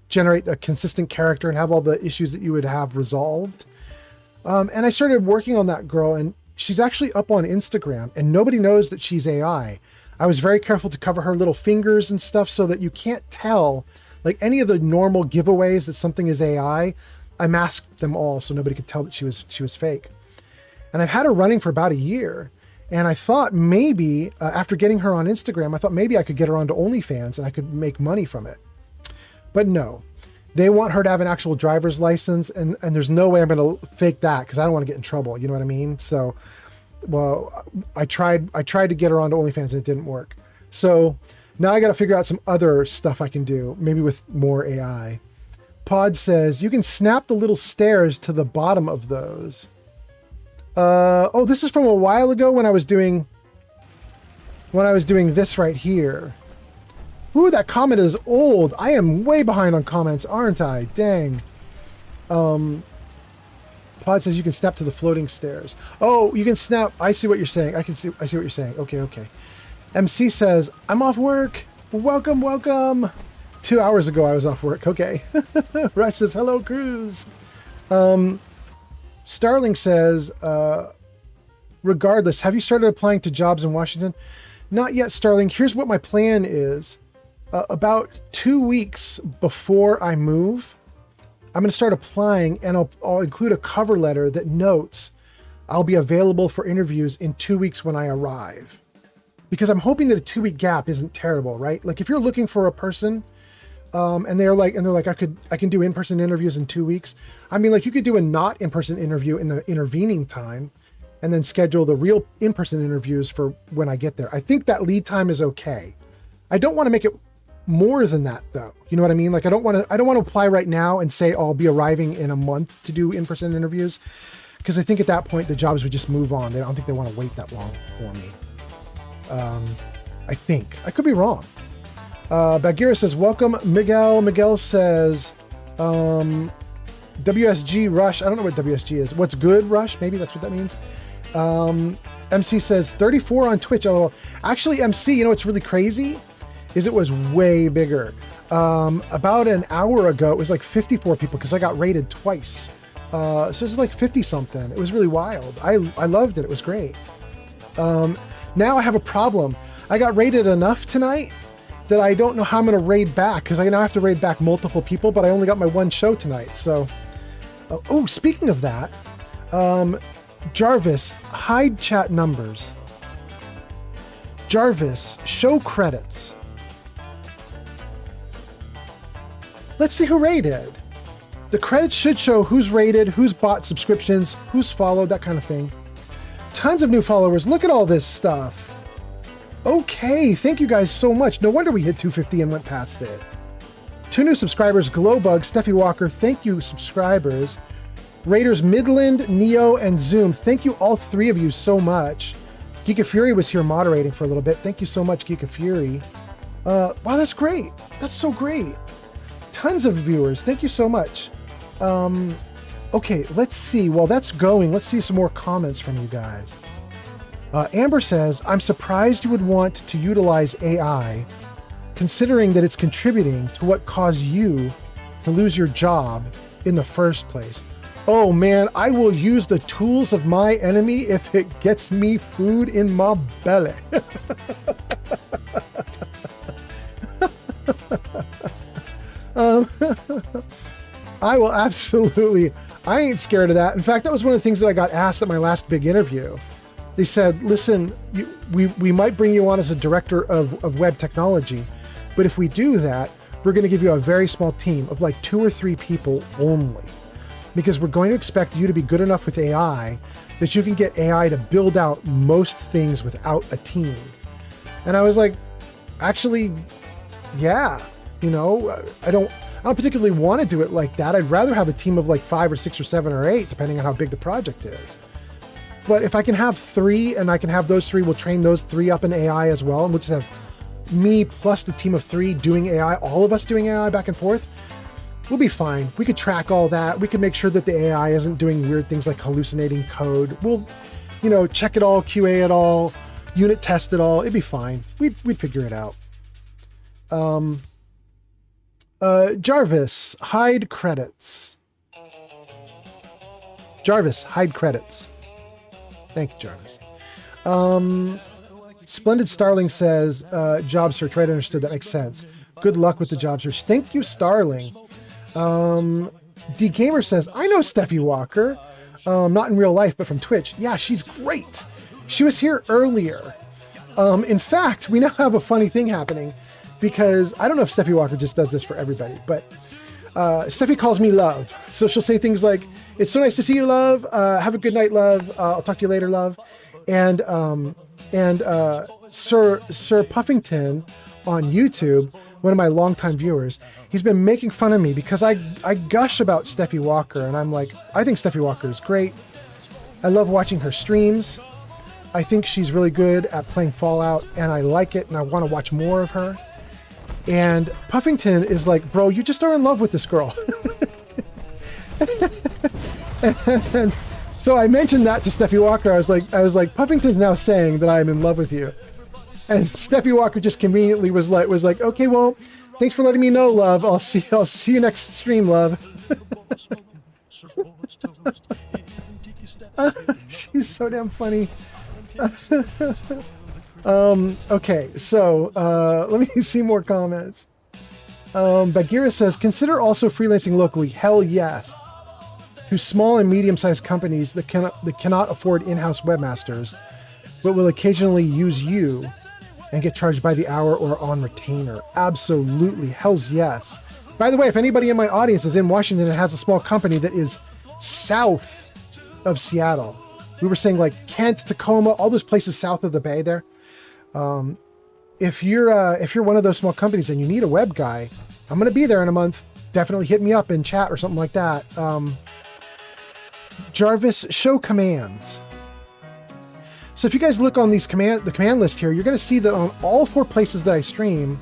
generate a consistent character and have all the issues that you would have resolved. And I started working on that girl, and she's actually up on Instagram, and nobody knows that she's AI. I was very careful to cover her little fingers and stuff so that you can't tell, like any of the normal giveaways that something is AI, I masked them all so nobody could tell that she was fake. And I've had her running for about a year. And I thought maybe, after getting her on Instagram, I thought maybe I could get her onto OnlyFans and I could make money from it. But no, they want her to have an actual driver's license, and there's no way I'm going to fake that because I don't want to get in trouble. You know what I mean? So, well, I tried to get her onto OnlyFans and it didn't work. So now I got to figure out some other stuff I can do, maybe with more AI. Pod says you can snap the little stairs to the bottom of those. Oh, this is from a while ago when I was doing this right here. Ooh, that comment is old. I am way behind on comments, aren't I? Dang. Pod says you can snap to the floating stairs. Oh, you can snap. I see what you're saying. I see what you're saying. Okay. MC says, I'm off work. Welcome. 2 hours ago I was off work. Okay. Rush says, hello, Cruz. Starling says, regardless, have you started applying to jobs in Washington? Not yet, Starling. Here's what my plan is. About 2 weeks before I move, I'm going to start applying, and I'll include a cover letter that notes I'll be available for interviews in 2 weeks when I arrive. Because I'm hoping that a 2 week gap isn't terrible, right? Like if you're looking for a person, and they're like, I can do in-person interviews in 2 weeks. I mean, like you could do a not in-person interview in the intervening time and then schedule the real in-person interviews for when I get there. I think that lead time is okay. I don't want to make it more than that though. You know what I mean? Like I don't want to apply right now and say I'll be arriving in a month to do in-person interviews. Because I think at that point the jobs would just move on. I don't think they want to wait that long for me. I think. I could be wrong. Bagheera says, welcome, Miguel. Miguel says, WSG Rush. I don't know what WSG is. What's good, Rush? Maybe that's what that means. MC says, 34 on Twitch. LOL. Actually, MC, you know what's really crazy? Is it was way bigger. About an hour ago, it was like 54 people because I got rated twice. So it's like 50 something. It was really wild. I loved it. It was great. Now I have a problem. I got rated enough tonight that I don't know how I'm going to raid back because I now have to raid back multiple people, but I only got my one show tonight. So, oh, speaking of that, Jarvis, hide chat numbers. Jarvis, show credits. Let's see who raided. The credits should show who's rated, who's bought subscriptions, who's followed, that kind of thing. Tons of new followers. Look at all this stuff. Okay, thank you guys so much. No wonder we hit 250 and went past it. 2 new subscribers, Glowbug, Steffi Walker. Thank you, subscribers. Raiders Midland, Neo, and Zoom. Thank you, all three of you, so much. Geek of Fury was here moderating for a little bit. Thank you so much, Geek of Fury. Wow, that's great. That's so great. Tons of viewers. Thank you so much. Okay, let's see. While that's going, let's see some more comments from you guys. Amber says, I'm surprised you would want to utilize AI, considering that it's contributing to what caused you to lose your job in the first place. Oh man, I will use the tools of my enemy if it gets me food in my belly. I will absolutely, I ain't scared of that. In fact, that was one of the things that I got asked at my last big interview. They said, listen, we might bring you on as a director of web technology, but if we do that, we're going to give you a very small team of like 2 or 3 people only, because we're going to expect you to be good enough with AI that you can get AI to build out most things without a team. And I was like, actually, yeah, you know, I don't particularly want to do it like that. I'd rather have a team of like 5 or 6 or 7 or 8, depending on how big the project is. But if I can have 3 and I can have those 3, we'll train those 3 up in AI as well. And we'll just have me plus the team of 3 doing AI, all of us doing AI back and forth. We'll be fine. We could track all that. We could make sure that the AI isn't doing weird things like hallucinating code. We'll, you know, check it all, QA it all, unit test it all. It'd be fine. We'd figure it out. Jarvis, hide credits. Jarvis, hide credits. Thank you, Jarvis. Splendid Starling says, job search, right? Understood. That makes sense. Good luck with the job search. Thank you, Starling. D Gamer says, I know Steffi Walker. Not in real life, but from Twitch. Yeah, she's great. She was here earlier. In fact, we now have a funny thing happening, because I don't know if Steffi Walker just does this for everybody, but Steffi calls me love. So she'll say things like, it's so nice to see you, love. Have a good night, love. I'll talk to you later, love. And Sir Puffington on YouTube, one of my longtime viewers, he's been making fun of me because I gush about Steffi Walker, and I'm like, I think Steffi Walker is great. I love watching her streams. I think she's really good at playing Fallout, and I like it, and I want to watch more of her. And Puffington is like, bro, you just are in love with this girl. And so I mentioned that to Steffi Walker. I was like, Puffington's now saying that I'm in love with you. And Steffi Walker just conveniently was like, okay, well, thanks for letting me know, love. I'll see you next stream, love. She's so damn funny. Okay, so let me see more comments. Bagheera says, consider also freelancing locally. Hell yes. To small and medium-sized companies that cannot afford in-house webmasters, but will occasionally use you and get charged by the hour or on retainer. Absolutely. Hell's yes. By the way, if anybody in my audience is in Washington and has a small company that is south of Seattle, we were saying like Kent, Tacoma, all those places south of the bay there. If you're one of those small companies and you need a web guy, I'm going to be there in a month. Definitely hit me up in chat or something like that. Jarvis, show commands. So if you guys look on the command list here, you're going to see that on all 4 places that I stream,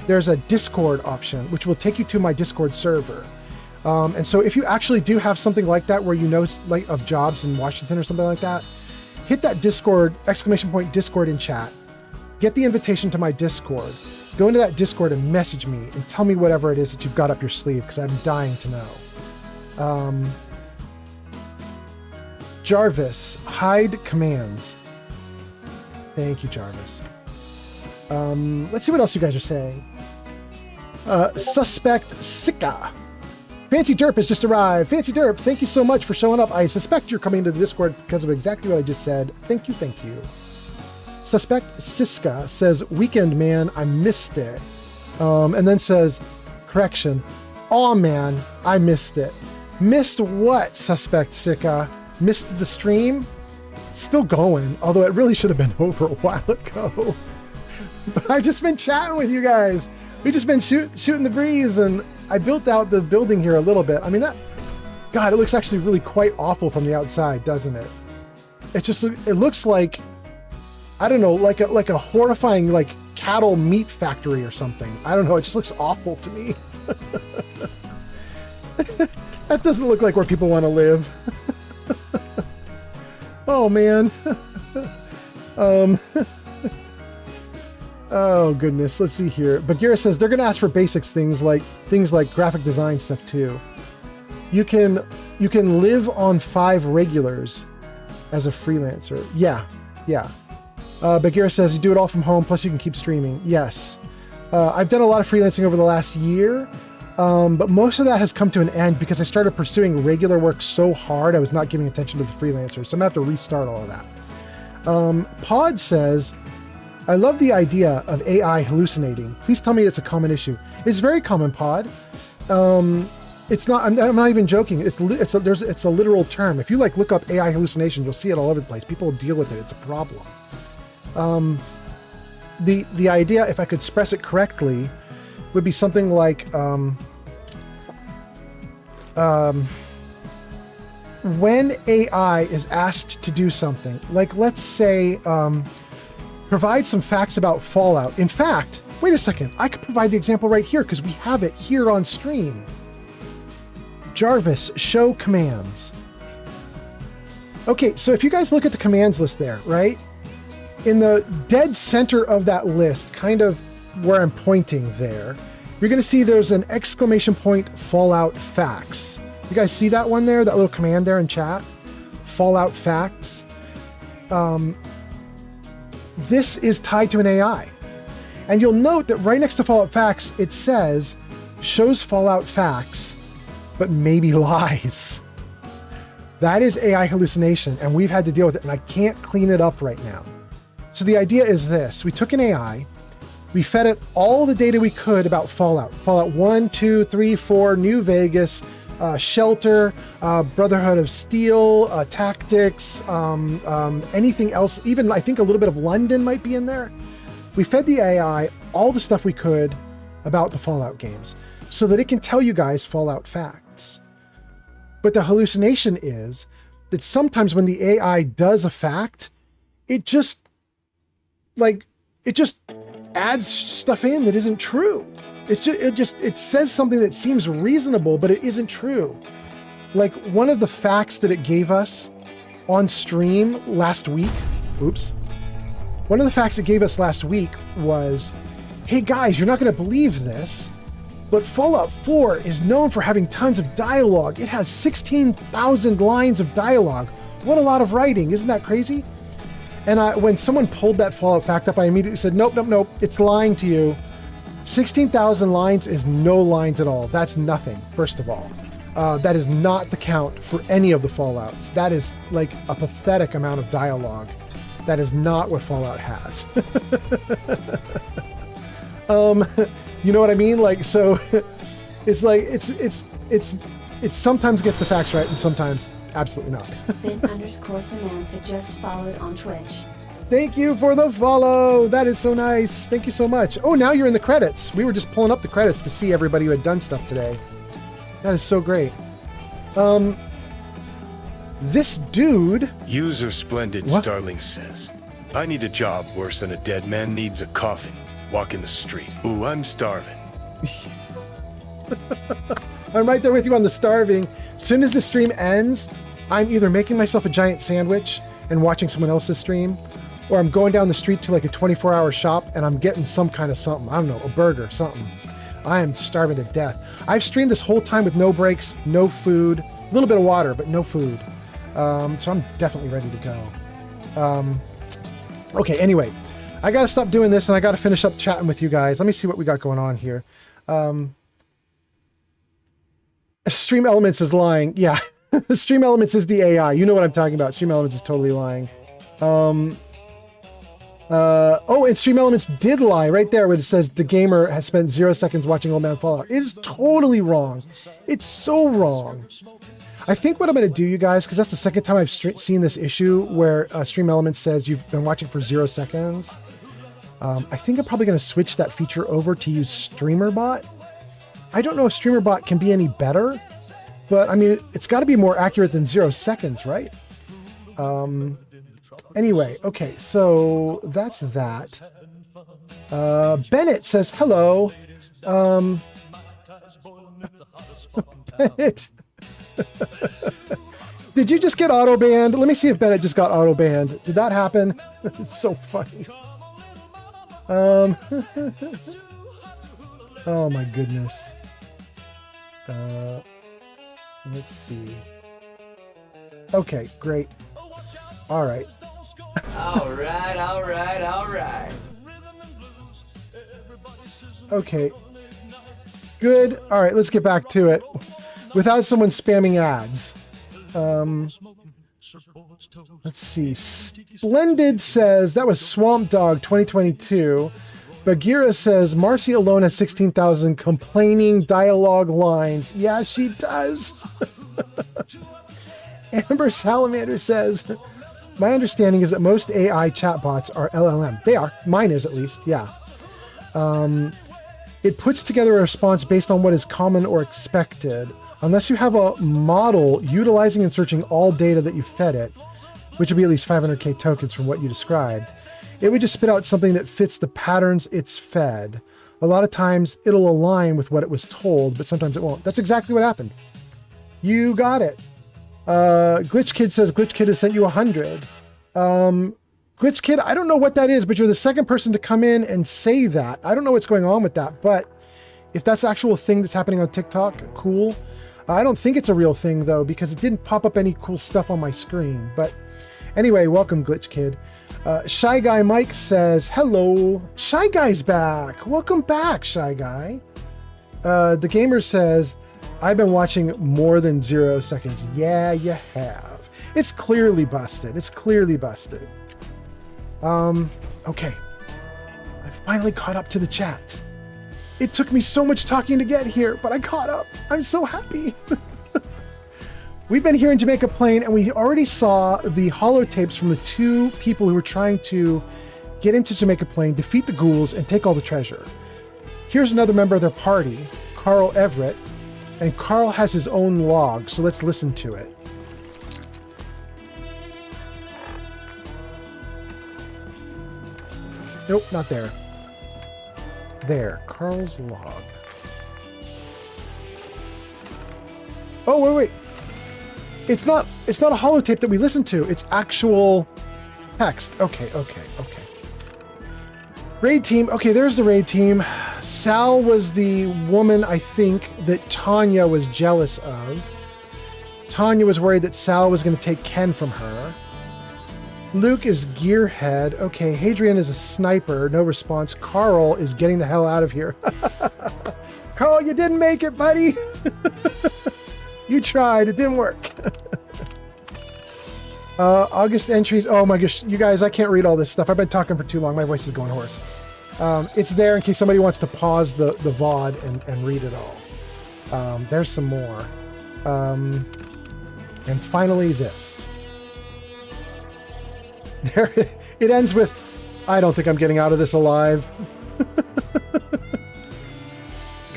there's a Discord option, which will take you to my Discord server. And so if you actually do have something like that, where you know like of jobs in Washington or something like that, hit that Discord, !Discord in chat. Get the invitation to my Discord. Go into that Discord and message me and tell me whatever it is that you've got up your sleeve, because I'm dying to know. Jarvis, hide commands. Thank you, Jarvis. Let's see what else you guys are saying. Suspect Sika. Fancy Derp has just arrived. Fancy Derp, thank you so much for showing up. I suspect you're coming to the Discord because of exactly what I just said. Thank you, thank you. Suspect Siska says, weekend man, I missed it. And then says, correction. Aw man, I missed it. Missed what, Suspect Sika? Missed the stream? It's still going, although it really should have been over a while ago. But I've just been chatting with you guys. We've just been shooting the breeze, and I built out the building here a little bit. I mean, God, it looks actually really quite awful from the outside, doesn't it? It just, it looks like, I don't know, like a horrifying, like, cattle meat factory or something. I don't know, it just looks awful to me. That doesn't look like where people want to live. Oh, man. Oh, goodness. Let's see here. Bagheera says they're going to ask for basics, things like graphic design stuff, too. You can live on 5 regulars as a freelancer. Yeah. Bagheera says you do it all from home, plus you can keep streaming. Yes. I've done a lot of freelancing over the last year, but most of that has come to an end because I started pursuing regular work so hard I was not giving attention to the freelancers, so I'm going to have to restart all of that. Pod says, I love the idea of AI hallucinating. Please tell me it's a common issue. It's very common, Pod. It's not, I'm not even joking. It's a literal term. If you like look up AI hallucination, you'll see it all over the place. People deal with it. It's a problem. The idea, if I could express it correctly, would be something like, when AI is asked to do something, like let's say, provide some facts about Fallout. In fact, wait a second, I could provide the example right here because we have it here on stream. Jarvis, show commands. Okay, so if you guys look at the commands list there, right? In the dead center of that list, kind of where I'm pointing there, you're going to see there's an exclamation point Fallout facts. You guys see that one there, that little command there in chat? Fallout facts. This is tied to an AI. And you'll note that right next to Fallout facts, it says, shows Fallout facts, but maybe lies. That is AI hallucination, and we've had to deal with it, and I can't clean it up right now. So the idea is this. We took an AI, we fed it all the data we could about Fallout. Fallout 1, 2, 3, 4, New Vegas, Shelter, Brotherhood of Steel, Tactics, anything else, even I think a little bit of London might be in there. We fed the AI all the stuff we could about the Fallout games so that it can tell you guys Fallout facts. But the hallucination is that sometimes when the AI does a fact, it just adds stuff in that isn't true. It says something that seems reasonable, but it isn't true. Like one of the facts that it gave us on stream last week, one of the facts it gave us last week was, hey guys, you're not going to believe this, but Fallout 4 is known for having tons of dialogue. It has 16,000 lines of dialogue. What a lot of writing. Isn't that crazy? And when someone pulled that Fallout fact up, I immediately said, nope, it's lying to you. 16,000 lines is no lines at all. That's nothing, first of all. That is not the count for any of the Fallouts. That is like a pathetic amount of dialogue. That is not what Fallout has. You know what I mean? Like, so it's like, it's sometimes gets the facts right and sometimes absolutely not. Bin_Samantha just followed on Twitch. Thank you for the follow. That is so nice. Thank you so much. Oh, now you're in the credits. We were just pulling up the credits to see everybody who had done stuff today. That is so great. This dude... User Splendid Starling says, I need a job worse than a dead man needs a coffin. Walk in the street. Ooh, I'm starving. I'm right there with you on the starving. As soon as the stream ends, I'm either making myself a giant sandwich and watching someone else's stream, or I'm going down the street to like a 24-hour shop and I'm getting some kind of something. I don't know, a burger, something. I am starving to death. I've streamed this whole time with no breaks, no food, a little bit of water, but no food. So I'm definitely ready to go. Okay, anyway, I got to stop doing this and I got to finish up chatting with you guys. Let me see what we got going on here. Stream Elements is lying. Yeah, Stream Elements is the AI. You know what I'm talking about. Stream Elements is totally lying. Oh, and Stream Elements did lie right there when it says the gamer has spent 0 seconds watching Old Man Fallout. It is totally wrong. It's so wrong. I think what I'm going to do, you guys, because that's the second time I've seen this issue where Stream Elements says you've been watching for 0 seconds. I think I'm probably going to switch that feature over to use StreamerBot. I don't know if StreamerBot can be any better, But I mean, it's got to be more accurate than 0 seconds, right? Anyway, okay, so that's that. Bennett says hello. Bennett. Did you just get auto banned? Let me see if Bennett just got auto banned. Did that happen? It's so funny. Oh my goodness. Let's see. Okay, great. All right. All right. Okay. Good. All right, let's get back to it. Without someone spamming ads. Let's see. Splendid says that was Swamp Dog 2022. Bagheera says Marcy alone has 16,000 complaining dialogue lines. Yeah, she does. Amber Salamander says, my understanding is that most AI chatbots are LLM. They are. Mine is, at least. Yeah. It puts together a response based on what is common or expected. Unless you have a model utilizing and searching all data that you fed it, which would be at least 500k tokens from what you described, it would just spit out something that fits the patterns it's fed. A lot of times it'll align with what it was told, but sometimes it won't. That's exactly what happened. You got it. Glitch Kid says Glitch Kid has sent you 100. Glitch Kid, I don't know what that is, but you're the second person to come in and say that. I don't know what's going on with that, but if that's the actual thing that's happening on TikTok, cool. I don't think it's a real thing though, because it didn't pop up any cool stuff on my screen. But anyway, welcome Glitch Kid. Shy Guy Mike says, hello. Shy Guy's back. Welcome back, Shy Guy. The Gamer says, I've been watching more than 0 seconds. Yeah, you have. It's clearly busted. It's clearly busted. Okay. I finally caught up to the chat. It took me so much talking to get here, but I caught up. I'm so happy. We've been here in Jamaica Plain, and we already saw the holotapes from the 2 people who were trying to get into Jamaica Plain, defeat the ghouls, and take all the treasure. Here's another member of their party, Carl Everett, and Carl has his own log, so let's listen to it. Nope, not there. There, Carl's log. Oh, wait. It's not a holotape that we listened to. It's actual text. Okay. Raid team. Okay, there's the raid team. Sal was the woman, I think, that Tanya was jealous of. Tanya was worried that Sal was going to take Ken from her. Luke is Gearhead. Okay, Hadrian is a sniper. No response. Carl is getting the hell out of here. Carl, you didn't make it, buddy. You tried. It didn't work. August entries. Oh my gosh, you guys, I can't read all this stuff. I've been talking for too long. My voice is going hoarse. It's there in case somebody wants to pause the VOD and read it all. There's some more. And finally this. There, it ends with, I don't think I'm getting out of this alive.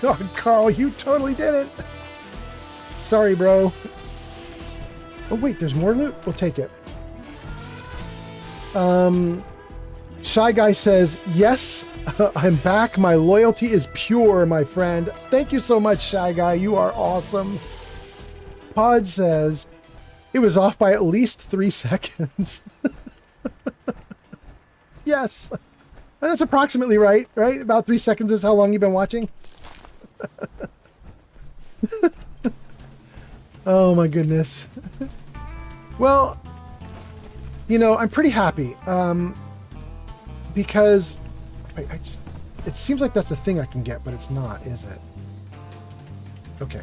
God, Carl, you totally did it. Sorry, bro. Oh, wait, there's more loot? We'll take it. Shy Guy says, yes, I'm back. My loyalty is pure, my friend. Thank you so much, Shy Guy. You are awesome. Pod says, it was off by at least 3 seconds. Yes. That's approximately right? About 3 seconds is how long you've been watching? Oh my goodness. Well, you know, I'm pretty happy. Because it seems like that's a thing I can get, but it's not, is it? Okay.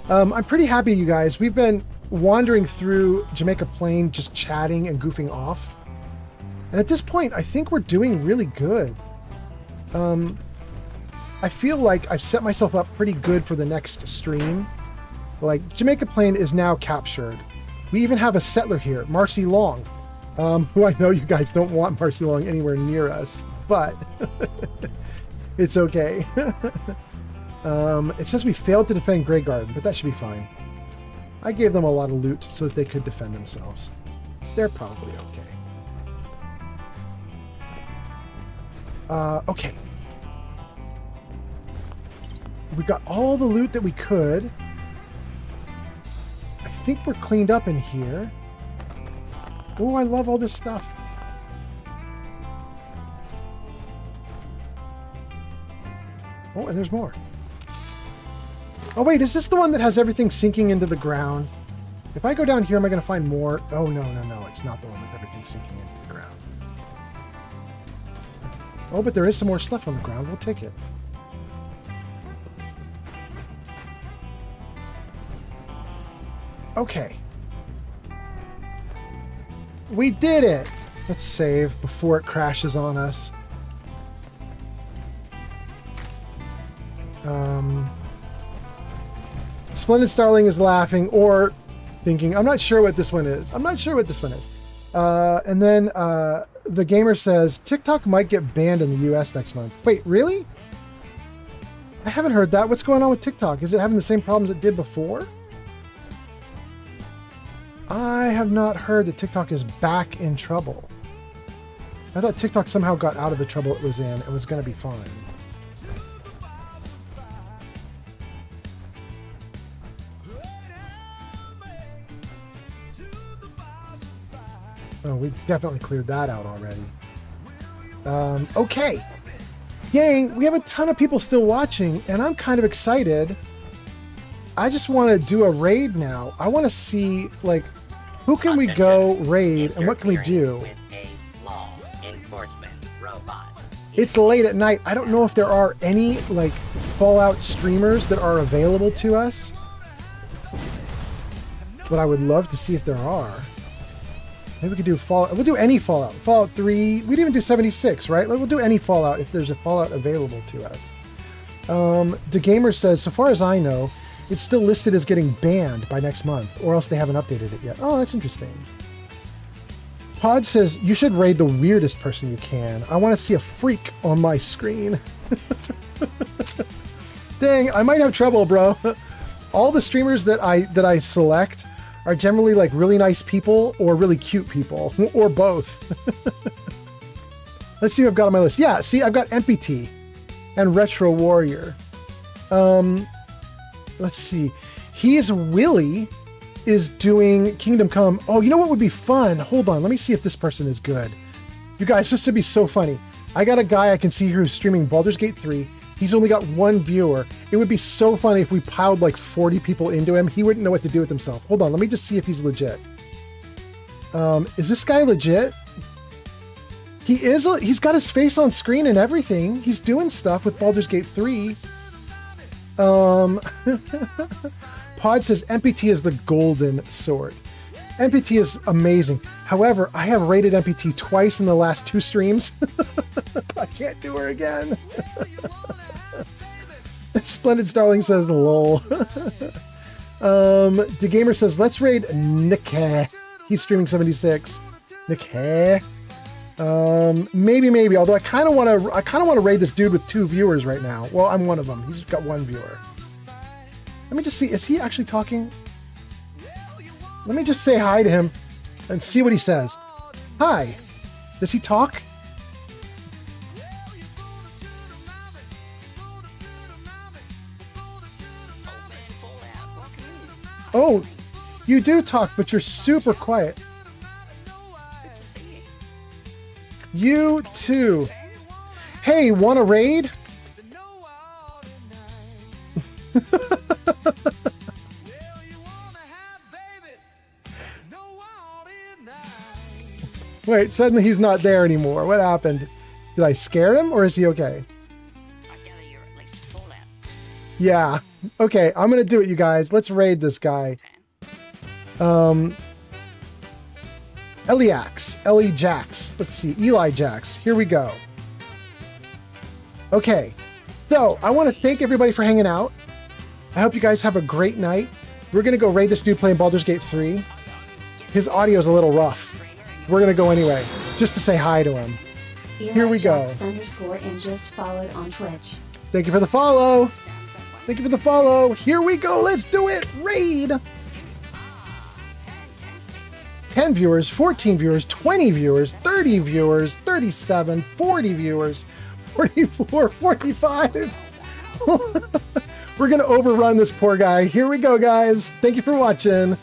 I'm pretty happy, you guys. We've been wandering through Jamaica Plain, just chatting and goofing off. And at this point, I think we're doing really good. I feel like I've set myself up pretty good for the next stream. Like, Jamaica Plain is now captured. We even have a settler here, Marcy Long, who I know you guys don't want Marcy Long anywhere near us, but it's okay. It says we failed to defend Grey Garden, but that should be fine. I gave them a lot of loot so that they could defend themselves. They're probably okay. Okay. We got all the loot that we could. I think we're cleaned up in here. Oh, I love all this stuff. Oh, and there's more. Oh, wait, is this the one that has everything sinking into the ground? If I go down here, am I going to find more? Oh, no, no, no. It's not the one with everything sinking into the ground. Oh, but there is some more stuff on the ground. We'll take it. Okay. We did it! Let's save before it crashes on us. Splendid Starling is laughing or thinking, I'm not sure what this one is. I'm not sure what this one is. And then the gamer says, TikTok might get banned in the US next month. Wait, really? I haven't heard that. What's going on with TikTok? Is it having the same problems it did before? I have not heard that TikTok is back in trouble. I thought TikTok somehow got out of the trouble it was in and was going to be fine. Oh, we definitely cleared that out already. Okay. Yang, we have a ton of people still watching, and I'm kind of excited. I just want to do a raid now. I want to see, like, who can we go raid, and what can we do? It's late at night. I don't know if there are any, like, Fallout streamers that are available to us. But I would love to see if there are. Maybe we could do Fallout. We'll do any Fallout. Fallout 3. We'd even do 76, right? Like, we'll do any Fallout if there's a Fallout available to us. The Gamer says, so far as I know, it's still listed as getting banned by next month, or else they haven't updated it yet. Oh, that's interesting. Pod says, you should raid the weirdest person you can. I want to see a freak on my screen. Dang, I might have trouble, bro. All the streamers that I select are generally like really nice people or really cute people, or both. Let's see what I've got on my list. Yeah, see, I've got MPT and Retro Warrior. Let's see. Willie is doing Kingdom Come. Oh, you know what would be fun? Hold on, let me see if this person is good. You guys, this would be so funny. I got a guy I can see here who's streaming Baldur's Gate 3. He's only got one viewer. It would be so funny if we piled like 40 people into him. He wouldn't know what to do with himself. Hold on, let me just see if he's legit. Is this guy legit? He is. He's got his face on screen and everything. He's doing stuff with Baldur's Gate 3. Pod says MPT is the golden sword. MPT is amazing. However, I have rated MPT twice in the last 2 streams. I can't do her again. Splendid Starling says, lol. The Gamer says, let's raid Nikkei. He's streaming 76. Nikkei. Maybe. Although I kind of want to raid this dude with 2 viewers right now. Well, I'm one of them. He's got 1 viewer. Let me just see. Is he actually talking? Let me just say hi to him and see what he says. Hi. Does he talk? Oh, you do talk, but you're super quiet. You too. Hey, want a raid? Wait, suddenly he's not there anymore. What happened? Did I scare him, or is he okay? Yeah. Okay, I'm gonna do it, you guys. Let's raid this guy. Ellie Jax. Let's see, Eli Jax. Here we go. Okay, so I want to thank everybody for hanging out. I hope you guys have a great night. We're gonna go raid this dude playing Baldur's Gate 3. His audio is a little rough. We're gonna go anyway, just to say hi to him. Here we go. And just followed on Twitch. Thank you for the follow. Thank you for the follow. Here we go. Let's do it. Raid. 10 viewers, 14 viewers, 20 viewers, 30 viewers, 37, 40 viewers, 44, 45. We're going to overrun this poor guy. Here we go, guys. Thank you for watching.